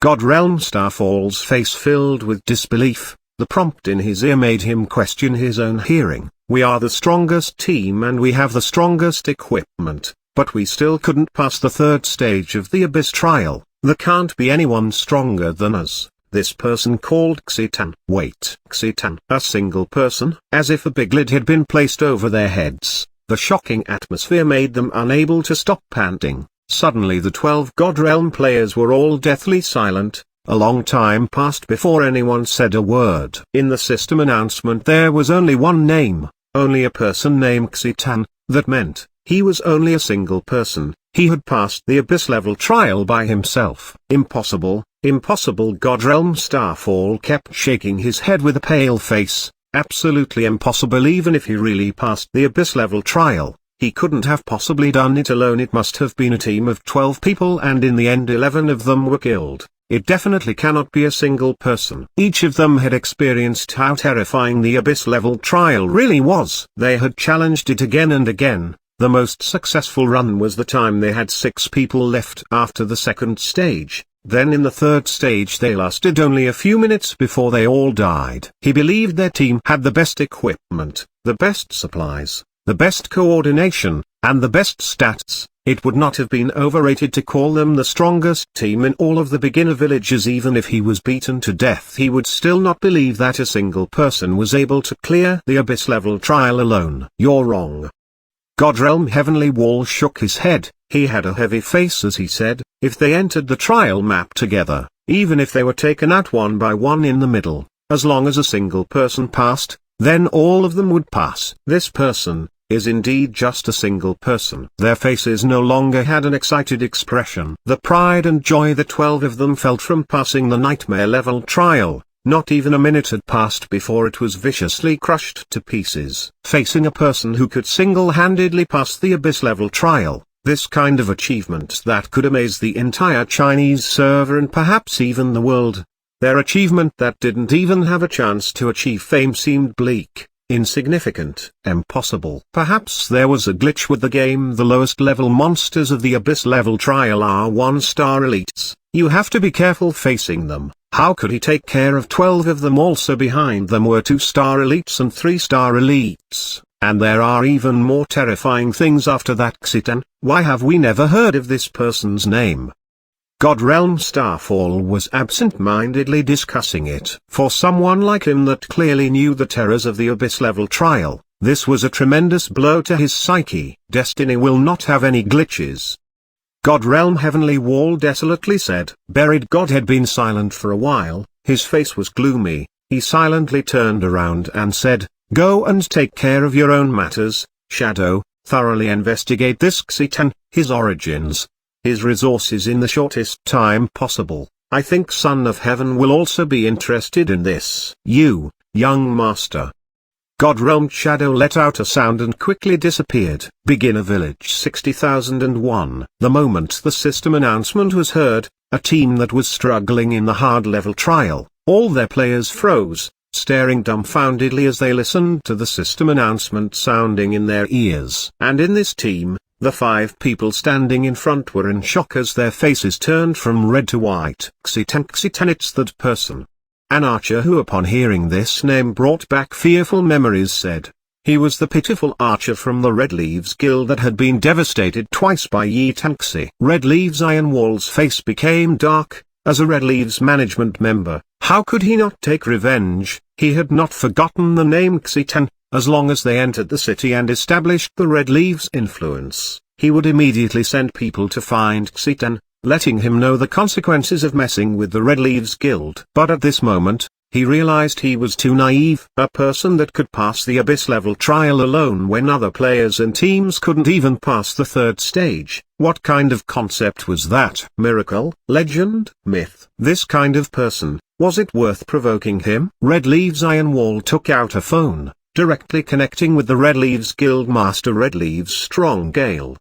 God Realm Starfall's face filled with disbelief. The prompt in his ear made him question his own hearing. We are the strongest team and we have the strongest equipment, but we still couldn't pass the 3rd stage of the Abyss trial. There can't be anyone stronger than us. This person called Xitan. Wait, Xitan? A single person? As if a big lid had been placed over their heads, the shocking atmosphere made them unable to stop panting. Suddenly the 12 God Realm players were all deathly silent. A long time passed before anyone said a word. In the system announcement there was only one name, only a person named Xitan. That meant, he was only a single person. He had passed the Abyss level trial by himself. Impossible. Impossible. God Realm Starfall kept shaking his head with a pale face. Absolutely impossible. Even if he really passed the Abyss level trial, he couldn't have possibly done it alone. It must have been a team of 12 people and in the end 11 of them were killed. It definitely cannot be a single person. Each of them had experienced how terrifying the Abyss level trial really was. They had challenged it again and again. The most successful run was the time they had 6 people left after the 2nd stage. Then in the third stage they lasted only a few minutes before they all died. He believed their team had the best equipment, the best supplies, the best coordination, and the best stats. It would not have been overrated to call them the strongest team in all of the beginner villages. Even if he was beaten to death, he would still not believe that a single person was able to clear the Abyss level trial alone. You're wrong. Godrealm Heavenly Wall shook his head. He had a heavy face as he said, if they entered the trial map together, even if they were taken out one by one in the middle, as long as a single person passed, then all of them would pass. This person is indeed just a single person. Their faces no longer had an excited expression. The pride and joy the 12 of them felt from passing the nightmare level trial, not even a minute had passed before it was viciously crushed to pieces. Facing a person who could single-handedly pass the Abyss level trial, this kind of achievement that could amaze the entire Chinese server and perhaps even the world. Their achievement that didn't even have a chance to achieve fame seemed bleak, insignificant, impossible. Perhaps there was a glitch with the game. The lowest level monsters of the Abyss level trial are 1-star elites. You have to be careful facing them. How could he take care of 12 of them? Also behind them were 2-star elites and 3-star elites. And there are even more terrifying things after that. Xitan, why have we never heard of this person's name? Godrealm Starfall was absent-mindedly discussing it. For someone like him that clearly knew the terrors of the Abyss level trial, this was a tremendous blow to his psyche. Destiny will not have any glitches. Godrealm Heavenly Wall desolately said. Buried God had been silent for a while. His face was gloomy. He silently turned around and said, go and take care of your own matters, Shadow. Thoroughly investigate this Xitan, his origins, his resources in the shortest time possible. I think Son of Heaven will also be interested in this. You, young master. Godrealm Shadow let out a sound and quickly disappeared. Beginner Village 60,001. The moment the system announcement was heard, a team that was struggling in the hard level trial, all their players froze, staring dumbfoundedly as they listened to the system announcement sounding in their ears. And in this team, the 5 people standing in front were in shock as their faces turned from red to white. Xitan, it's that person. An archer who upon hearing this name brought back fearful memories said. He was the pitiful archer from the Red Leaves Guild that had been devastated twice by Yitanxi. Red Leaves Iron Wall's face became dark. As a Red Leaves management member, how could he not take revenge? He had not forgotten the name Xitan. As long as they entered the city and established the Red Leaves' influence, he would immediately send people to find Xitan, letting him know the consequences of messing with the Red Leaves Guild. But at this moment, he realized he was too naive. A person that could pass the Abyss level trial alone when other players and teams couldn't even pass the third stage. What kind of concept was that? Miracle? Legend? Myth? This kind of person, was it worth provoking him? Red Leaves Iron Wall took out a phone, directly connecting with the Red Leaves Guild Master Red Leaves Strong Gale.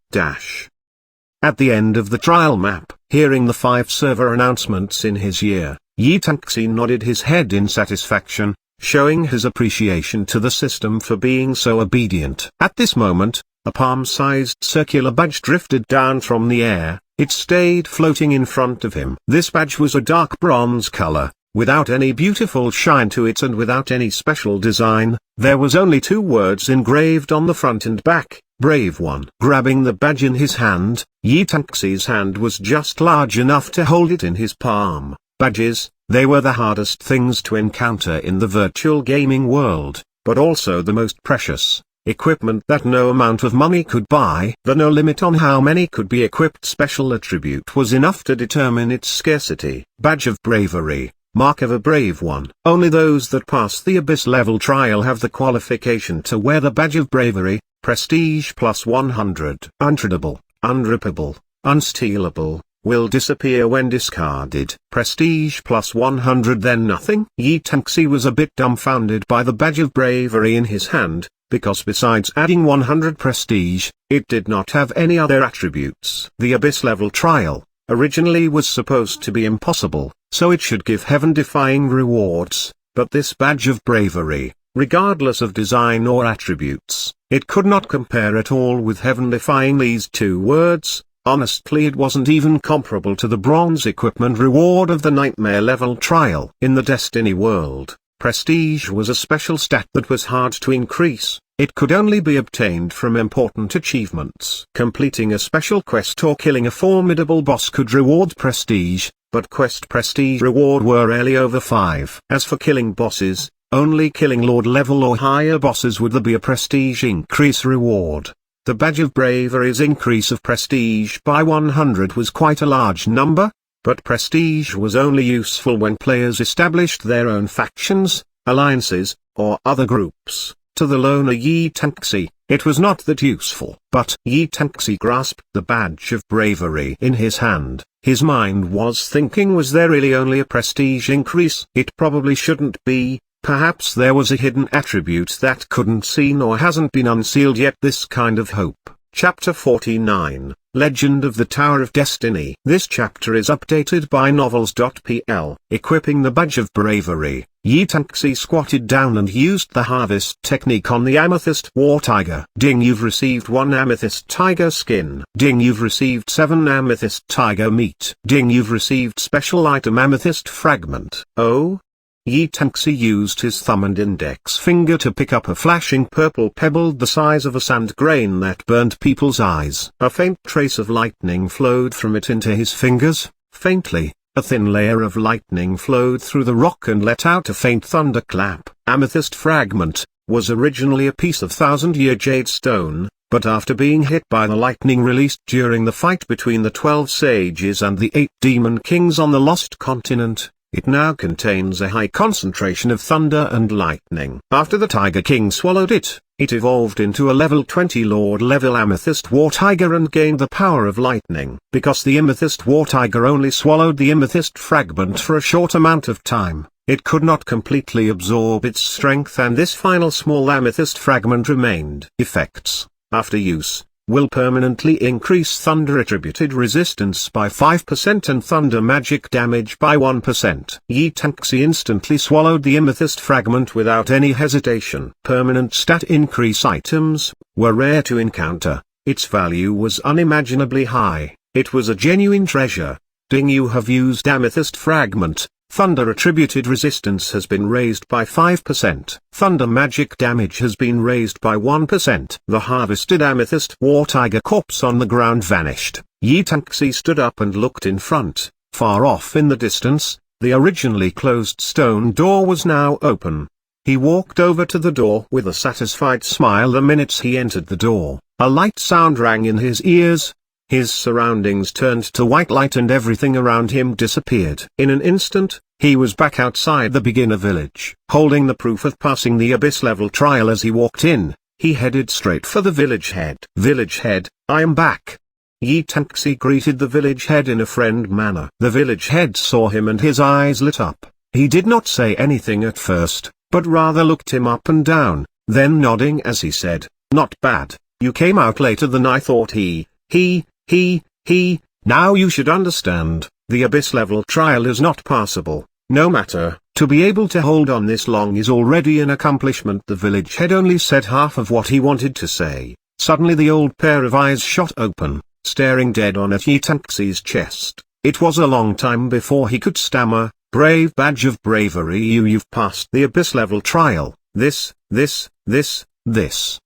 At the end of the trial map, hearing the 5 server announcements in his ear, Yitanxi nodded his head in satisfaction, showing his appreciation to the system for being so obedient. At this moment, a palm-sized circular badge drifted down from the air. It stayed floating in front of him. This badge was a dark bronze color, without any beautiful shine to it and without any special design. There was only 2 words engraved on the front and back, Brave One. Grabbing the badge in his hand, Yitanxi's hand was just large enough to hold it in his palm. Badges, they were the hardest things to encounter in the virtual gaming world, but also the most precious. Equipment that no amount of money could buy. The no limit on how many could be equipped special attribute was enough to determine its scarcity. Badge of Bravery. Mark of a Brave One. Only those that pass the Abyss level trial have the qualification to wear the Badge of Bravery. Prestige plus 100. Untradable, unrippable, unstealable, will disappear when discarded. Prestige plus 100 then nothing. Yitanxi was a bit dumbfounded by the Badge of Bravery in his hand, because besides adding 100 prestige, it did not have any other attributes. The Abyss level trial, originally was supposed to be impossible, so it should give heaven-defying rewards, but this Badge of Bravery, regardless of design or attributes, it could not compare at all with heaven-defying. These 2 words, Honestly, it wasn't even comparable to the bronze equipment reward of the nightmare level trial. In the Destiny world, prestige was a special stat that was hard to increase. It could only be obtained from important achievements. Completing a special quest or killing a formidable boss could reward prestige, but quest prestige reward were rarely over 5. As for killing bosses, only killing Lord level or higher bosses would there be a prestige increase reward. The Badge of Bravery's increase of prestige by 100 was quite a large number, but prestige was only useful when players established their own factions, alliances, or other groups. To the loner Yi Tanxi, it was not that useful. But Yi Tanxi grasped the Badge of Bravery in his hand. His mind was thinking, was there really only a prestige increase? It probably shouldn't be. Perhaps there was a hidden attribute that couldn't seen or hasn't been unsealed yet. This kind of hope. Chapter 49, Legend of the Tower of Destiny. This chapter is updated by novels.pl. Equipping the Badge of Bravery, Yi Tanxi squatted down and used the harvest technique on the Amethyst War Tiger. Ding, you've received 1 Amethyst Tiger skin. Ding, you've received 7 Amethyst Tiger meat. Ding, you've received special item Amethyst Fragment. Oh? Yi Tanxi used his thumb and index finger to pick up a flashing purple pebble the size of a sand grain that burned people's eyes. A faint trace of lightning flowed from it into his fingers. Faintly, a thin layer of lightning flowed through the rock and let out a faint thunderclap. Amethyst Fragment was originally a piece of 1000-year jade stone, but after being hit by the lightning released during the fight between the 12 sages and the 8 demon kings on the Lost Continent, it now contains a high concentration of thunder and lightning. After the Tiger King swallowed it, it evolved into a level 20 Lord level Amethyst War Tiger and gained the power of lightning. Because the Amethyst War Tiger only swallowed the Amethyst Fragment for a short amount of time, it could not completely absorb its strength, and this final small Amethyst Fragment remained. Effects. After use, will permanently increase thunder attributed resistance by 5% and thunder magic damage by 1%. Yi Tanxi instantly swallowed the Amethyst Fragment without any hesitation. Permanent stat increase items were rare to encounter. Its value was unimaginably high. It was a genuine treasure. Ding, you have used Amethyst Fragment. Thunder attributed resistance has been raised by 5%. Thunder magic damage has been raised by 1%. The harvested Amethyst War Tiger corpse on the ground vanished. Yi Tanxi stood up and looked in front. Far off in the distance, the originally closed stone door was now open. He walked over to the door with a satisfied smile. The minute he entered the door, a light sound rang in his ears. His surroundings turned to white light and everything around him disappeared. In an instant, he was back outside the beginner village. Holding the proof of passing the Abyss level trial as he walked in, he headed straight for the village head. Village head, I am back. Yi Tanxi greeted the village head in a friend manner. The village head saw him and his eyes lit up. He did not say anything at first, but rather looked him up and down, then nodding as he said, "Not bad, you came out later than I thought." Now you should understand, the Abyss level trial is not passable. No matter, to be able to hold on this long is already an accomplishment. The village head only said half of what he wanted to say. Suddenly the old pair of eyes shot open, staring dead on at Yi Tanxi's chest. It was a long time before he could stammer, "Brave Badge of Bravery, you've passed the Abyss level trial." This.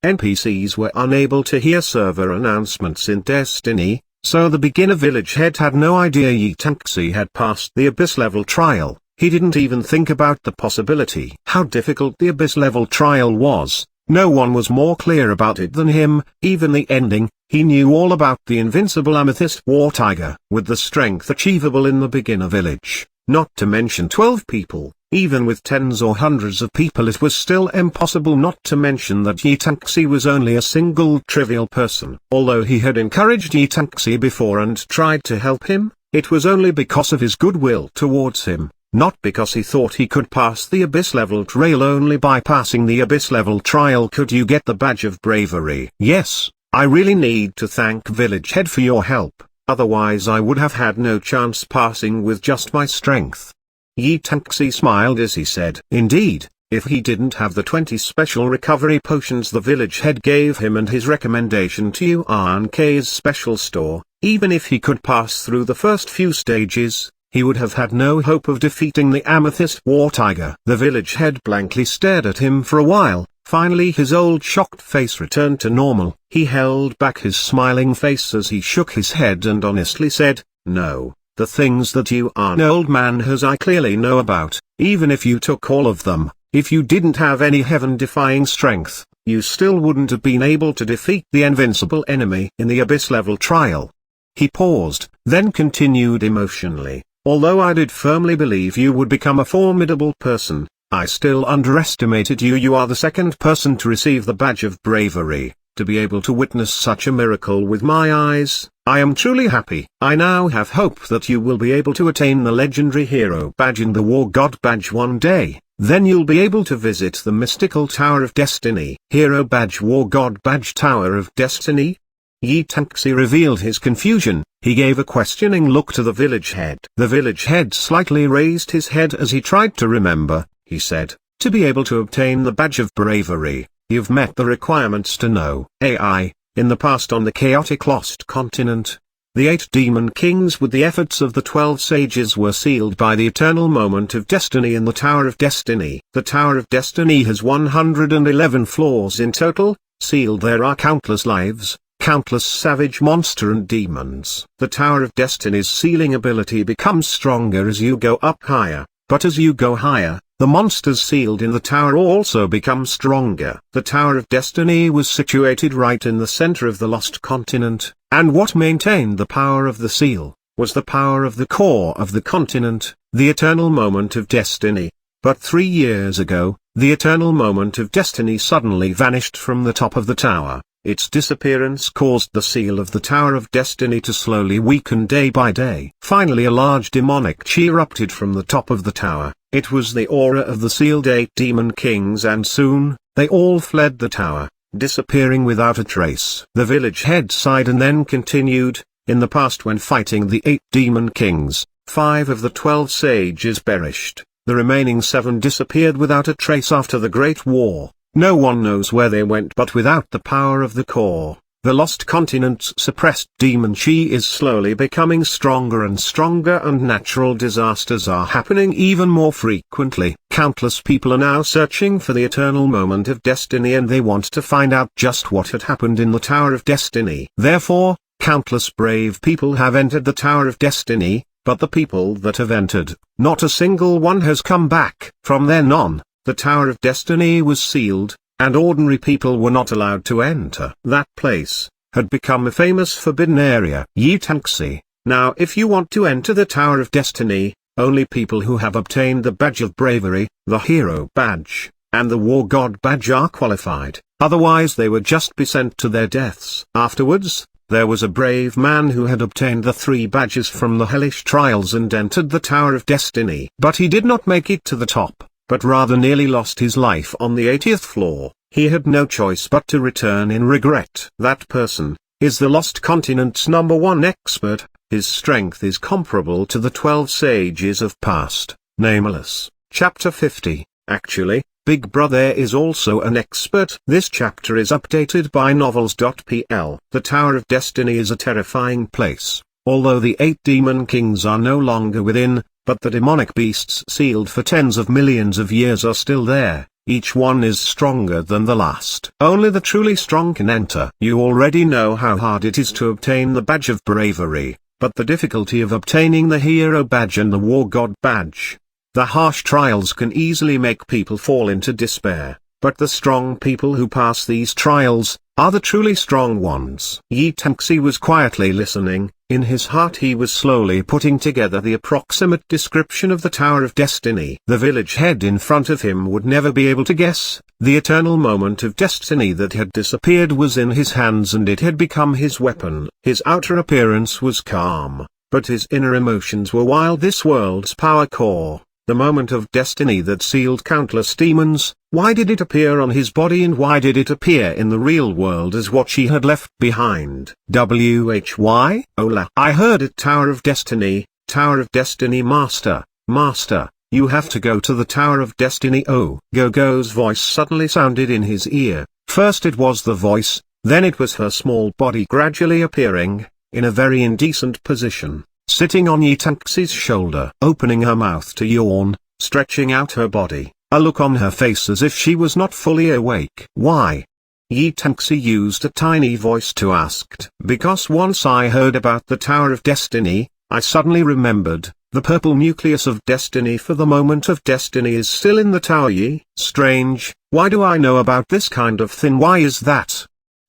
NPCs were unable to hear server announcements in Destiny, so the beginner village head had no idea Yi Tanxi had passed the Abyss level trial. He didn't even think about the possibility. How difficult the Abyss level trial was, no one was more clear about it than him. Even the ending, he knew all about the invincible Amethyst War Tiger. With the strength achievable in the beginner village, not to mention 12 people, even with tens or hundreds of people, it was still impossible not to mention that Yi Tanxi was only a single trivial person. Although he had encouraged Yi Tanxi before and tried to help him, it was only because of his goodwill towards him, not because he thought he could pass the Abyss level trial. Only by passing the Abyss level trial could you get the Badge of Bravery. Yes, I really need to thank Village Head for your help, otherwise I would have had no chance passing with just my strength. Yi Tanxi smiled as he said, "Indeed, if he didn't have the 20 special recovery potions the village head gave him and his recommendation to Yuan K's special store, Even if he could pass through the first few stages, he would have had no hope of defeating the amethyst war tiger. The village head blankly stared at him for a while. Finally his old shocked face returned to normal. He held back his smiling face as he shook his head and honestly said, "No, the things that you an old man has I clearly know about. Even if you took all of them, if you didn't have any heaven-defying strength, you still wouldn't have been able to defeat the invincible enemy in the abyss-level trial." He paused, then continued emotionally, "Although I did firmly believe you would become a formidable person, I still underestimated you. You are the second person to receive the badge of bravery. To be able to witness such a miracle with my eyes, I am truly happy. I now have hope that you will be able to attain the legendary hero badge and the war god badge one day. Then you'll be able to visit the mystical Tower of Destiny. Hero badge, war god badge, Tower of Destiny? Yi Tanxi revealed his confusion. He gave a questioning look to the village head. The village head slightly raised his head as he tried to remember. He said, "To be able to obtain the badge of bravery, you've met the requirements to know AI. In the past on the chaotic lost continent, the 8 demon kings with the efforts of the 12 sages were sealed by the eternal moment of destiny in the Tower of Destiny. The Tower of Destiny has 111 floors in total. Sealed there are countless lives, countless savage monster and demons. The Tower of Destiny's sealing ability becomes stronger as you go up higher, but as you go higher, the monsters sealed in the tower also become stronger." The Tower of Destiny was situated right in the center of the lost continent, and what maintained the power of the seal was the power of the core of the continent, the eternal moment of destiny. But 3 years ago, the eternal moment of destiny suddenly vanished from the top of the tower. Its disappearance caused the seal of the Tower of Destiny to slowly weaken day by day. Finally a large demonic chi erupted from the top of the tower. It was the aura of the sealed 8 demon kings, and soon, they all fled the tower, disappearing without a trace. The village head sighed and then continued, "In the past when fighting the 8 demon kings, 5 of the 12 sages perished. The remaining 7 disappeared without a trace after the Great War. No one knows where they went, but without the power of the core, the lost continent's suppressed demon chi is slowly becoming stronger and stronger, and natural disasters are happening even more frequently. Countless people are now searching for the eternal moment of destiny, and they want to find out just what had happened in the Tower of Destiny. Therefore, countless brave people have entered the Tower of Destiny, but the people that have entered, not a single one has come back. From then on, the Tower of Destiny was sealed, and ordinary people were not allowed to enter. That place had become a famous forbidden area." Yi Tanxi, "Now if you want to enter the Tower of Destiny, only people who have obtained the badge of bravery, the hero badge, and the war god badge are qualified, otherwise they would just be sent to their deaths." Afterwards, there was a brave man who had obtained the 3 badges from the hellish trials and entered the Tower of Destiny. But he did not make it to the top, but rather nearly lost his life on the 80th floor. He had no choice but to return in regret. That person is the lost continent's #1 expert. His strength is comparable to the 12 sages of past. Nameless. Chapter 50. Actually, Big Brother is also an expert. This chapter is updated by novels.pl. The Tower of Destiny is a terrifying place. Although the 8 demon kings are no longer within, but the demonic beasts sealed for tens of millions of years are still there. Each one is stronger than the last. Only the truly strong can enter. You already know how hard it is to obtain the badge of bravery, but the difficulty of obtaining the hero badge and the war god badge. The harsh trials can easily make people fall into despair, but the strong people who pass these trials are the truly strong ones. Yi Tanxi was quietly listening. In his heart he was slowly putting together the approximate description of the Tower of Destiny. The village head in front of him would never be able to guess. The eternal moment of destiny that had disappeared was in his hands, and it had become his weapon. His outer appearance was calm, but his inner emotions were wild. This world's power core, the moment of destiny that sealed countless demons, why did it appear on his body, and why did it appear in the real world as what she had left behind? Why? Ola. I heard it. Tower of Destiny, Master, you have to go to the Tower of Destiny. Oh. Gogo's voice suddenly sounded in his ear. First it was the voice, then it was her small body gradually appearing. in a very indecent position, sitting on Yi Tanxi's shoulder, opening her mouth to yawn, stretching out her body, a look on her face as if she was not fully awake. Why? Yi Tanxi used a tiny voice to ask. Because once I heard about the Tower of Destiny, I suddenly remembered, the purple nucleus of destiny for the moment of destiny is still in the tower. Yi. Strange, why do I know about this kind of thing? Why is that?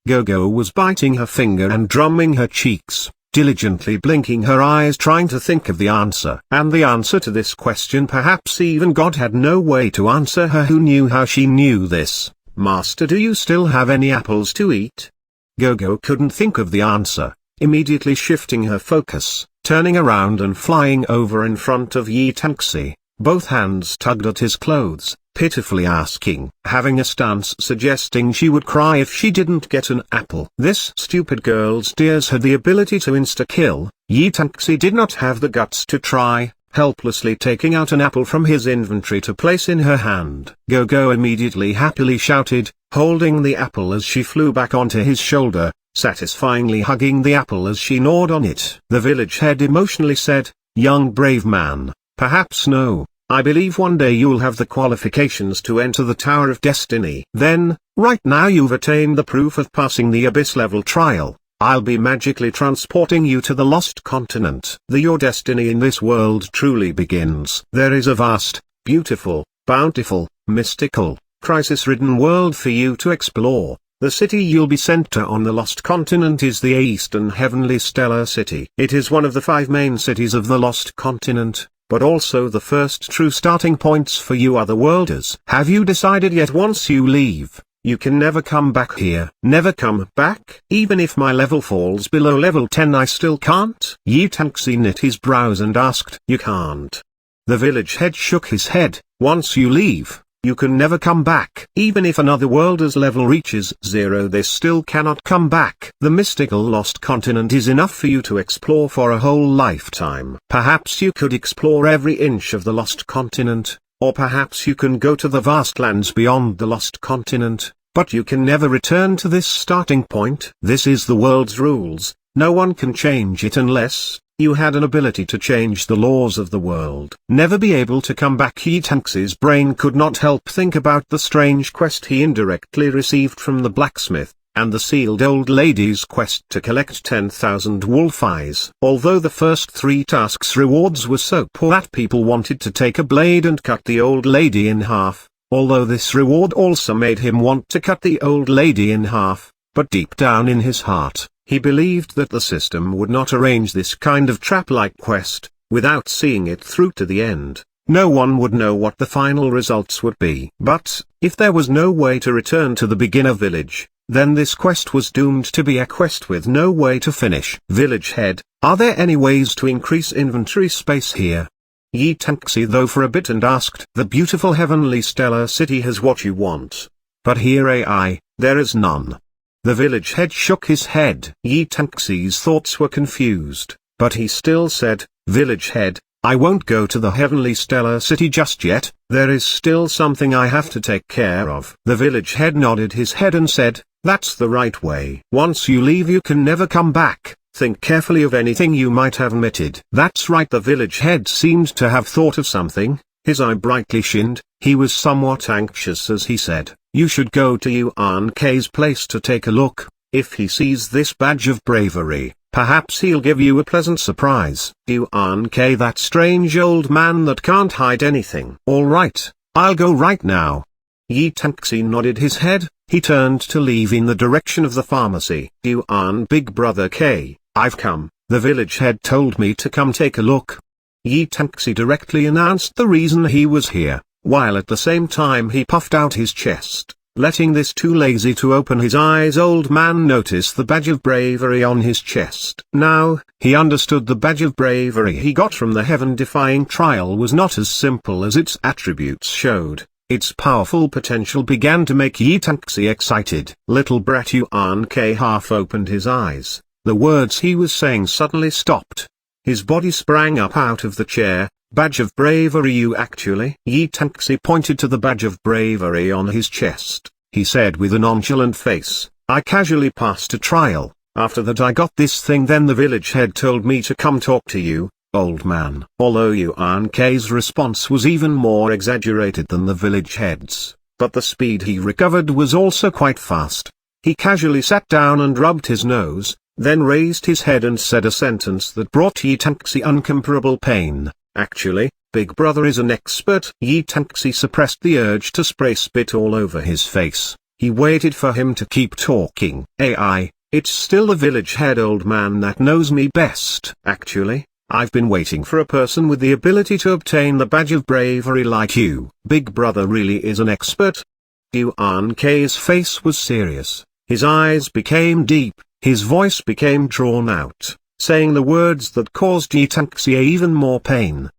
Gogo was biting her finger and drumming her cheeks, diligently blinking her eyes trying to think of the answer. And the answer to this question perhaps even God had no way to answer her. Who knew how she knew this? Master, do you still have any apples to eat? Gogo couldn't think of the answer, immediately shifting her focus, turning around and flying over in front of Yi Tanxi, both hands tugged at his clothes, pitifully asking, having a stance suggesting she would cry if she didn't get an apple. This stupid girl's dears had the ability to insta-kill. Yi Tanxi did not have the guts to try, helplessly taking out an apple from his inventory to place in her hand. Gogo immediately happily shouted, holding the apple as she flew back onto his shoulder, satisfyingly hugging the apple as she gnawed on it. The village head emotionally said, young brave man, perhaps no. I believe one day you'll have the qualifications to enter the Tower of Destiny. Then, right now you've attained the proof of passing the Abyss level trial. I'll be magically transporting you to the Lost Continent. Your destiny in this world truly begins. There is a vast, beautiful, bountiful, mystical, crisis-ridden world for you to explore. The city you'll be sent to on the Lost Continent is the Eastern Heavenly Stellar City. It is one of the 5 main cities of the Lost Continent, but also the first true starting points for you otherworlders. Have you decided yet? Once you leave, you can never come back here. Never come back? Even if my level falls below level 10 I still can't? Yi Tanxi knit his brows and asked. You can't. The village head shook his head. Once you leave, you can never come back. Even if another worlder's level reaches 0 they still cannot come back. The mystical Lost Continent is enough for you to explore for a whole lifetime. Perhaps you could explore every inch of the Lost Continent, or perhaps you can go to the vast lands beyond the Lost Continent, but you can never return to this starting point. This is the world's rules, no one can change it unless you had an ability to change the laws of the world. Never be able to come back. Yi Tanxi's brain could not help think about the strange quest he indirectly received from the blacksmith, and the sealed old lady's quest to collect 10,000 wolf eyes. Although the first 3 tasks' rewards were so poor that people wanted to take a blade and cut the old lady in half, although this reward also made him want to cut the old lady in half, but deep down in his heart, he believed that the system would not arrange this kind of trap-like quest, without seeing it through to the end. No one would know what the final results would be. But, if there was no way to return to the beginner village, then this quest was doomed to be a quest with no way to finish. Village head, are there any ways to increase inventory space here? Yi Tanxi thought for a bit and asked. The beautiful heavenly stellar city has what you want. But here there is none. The village head shook his head. Yi Tanxi's thoughts were confused, but he still said, Village head, I won't go to the heavenly stellar city just yet, there is still something I have to take care of. The village head nodded his head and said, that's the right way. Once you leave you can never come back, think carefully of anything you might have omitted. That's right. The village head seemed to have thought of something, his eye brightly shined, he was somewhat anxious as he said, you should go to Yuan K's place to take a look. If he sees this badge of bravery, perhaps he'll give you a pleasant surprise. Yuan K, that strange old man that can't hide anything. All right, I'll go right now. Yi Tanxi nodded his head, he turned to leave in the direction of the pharmacy. Yuan Big Brother K, I've come, the village head told me to come take a look. Yi Tanxi directly announced the reason he was here, while at the same time he puffed out his chest, letting this too lazy to open his eyes old man notice the badge of bravery on his chest. Now, he understood the badge of bravery he got from the heaven-defying trial was not as simple as its attributes showed. Its powerful potential began to make Yi Tanxi excited. Little brat Yuan K half opened his eyes. The words he was saying suddenly stopped. His body sprang up out of the chair. Badge of bravery you actually? Yi Tanxi pointed to the badge of bravery on his chest. He said with a nonchalant face, I casually passed a trial. After that I got this thing, then the village head told me to come talk to you, old man. Although Yuan K's response was even more exaggerated than the village head's, but the speed he recovered was also quite fast. He casually sat down and rubbed his nose, then raised his head and said a sentence that brought Yi Tangxi incomparable pain. Actually, Big Brother is an expert. Yi Tangxi suppressed the urge to spray spit all over his face. He waited for him to keep talking. AI, it's still the village head old man that knows me best. Actually, I've been waiting for a person with the ability to obtain the badge of bravery like you. Big Brother really is an expert. Yuan K's face was serious, his eyes became deep, his voice became drawn out, saying the words that caused Yi Tangxi even more pain.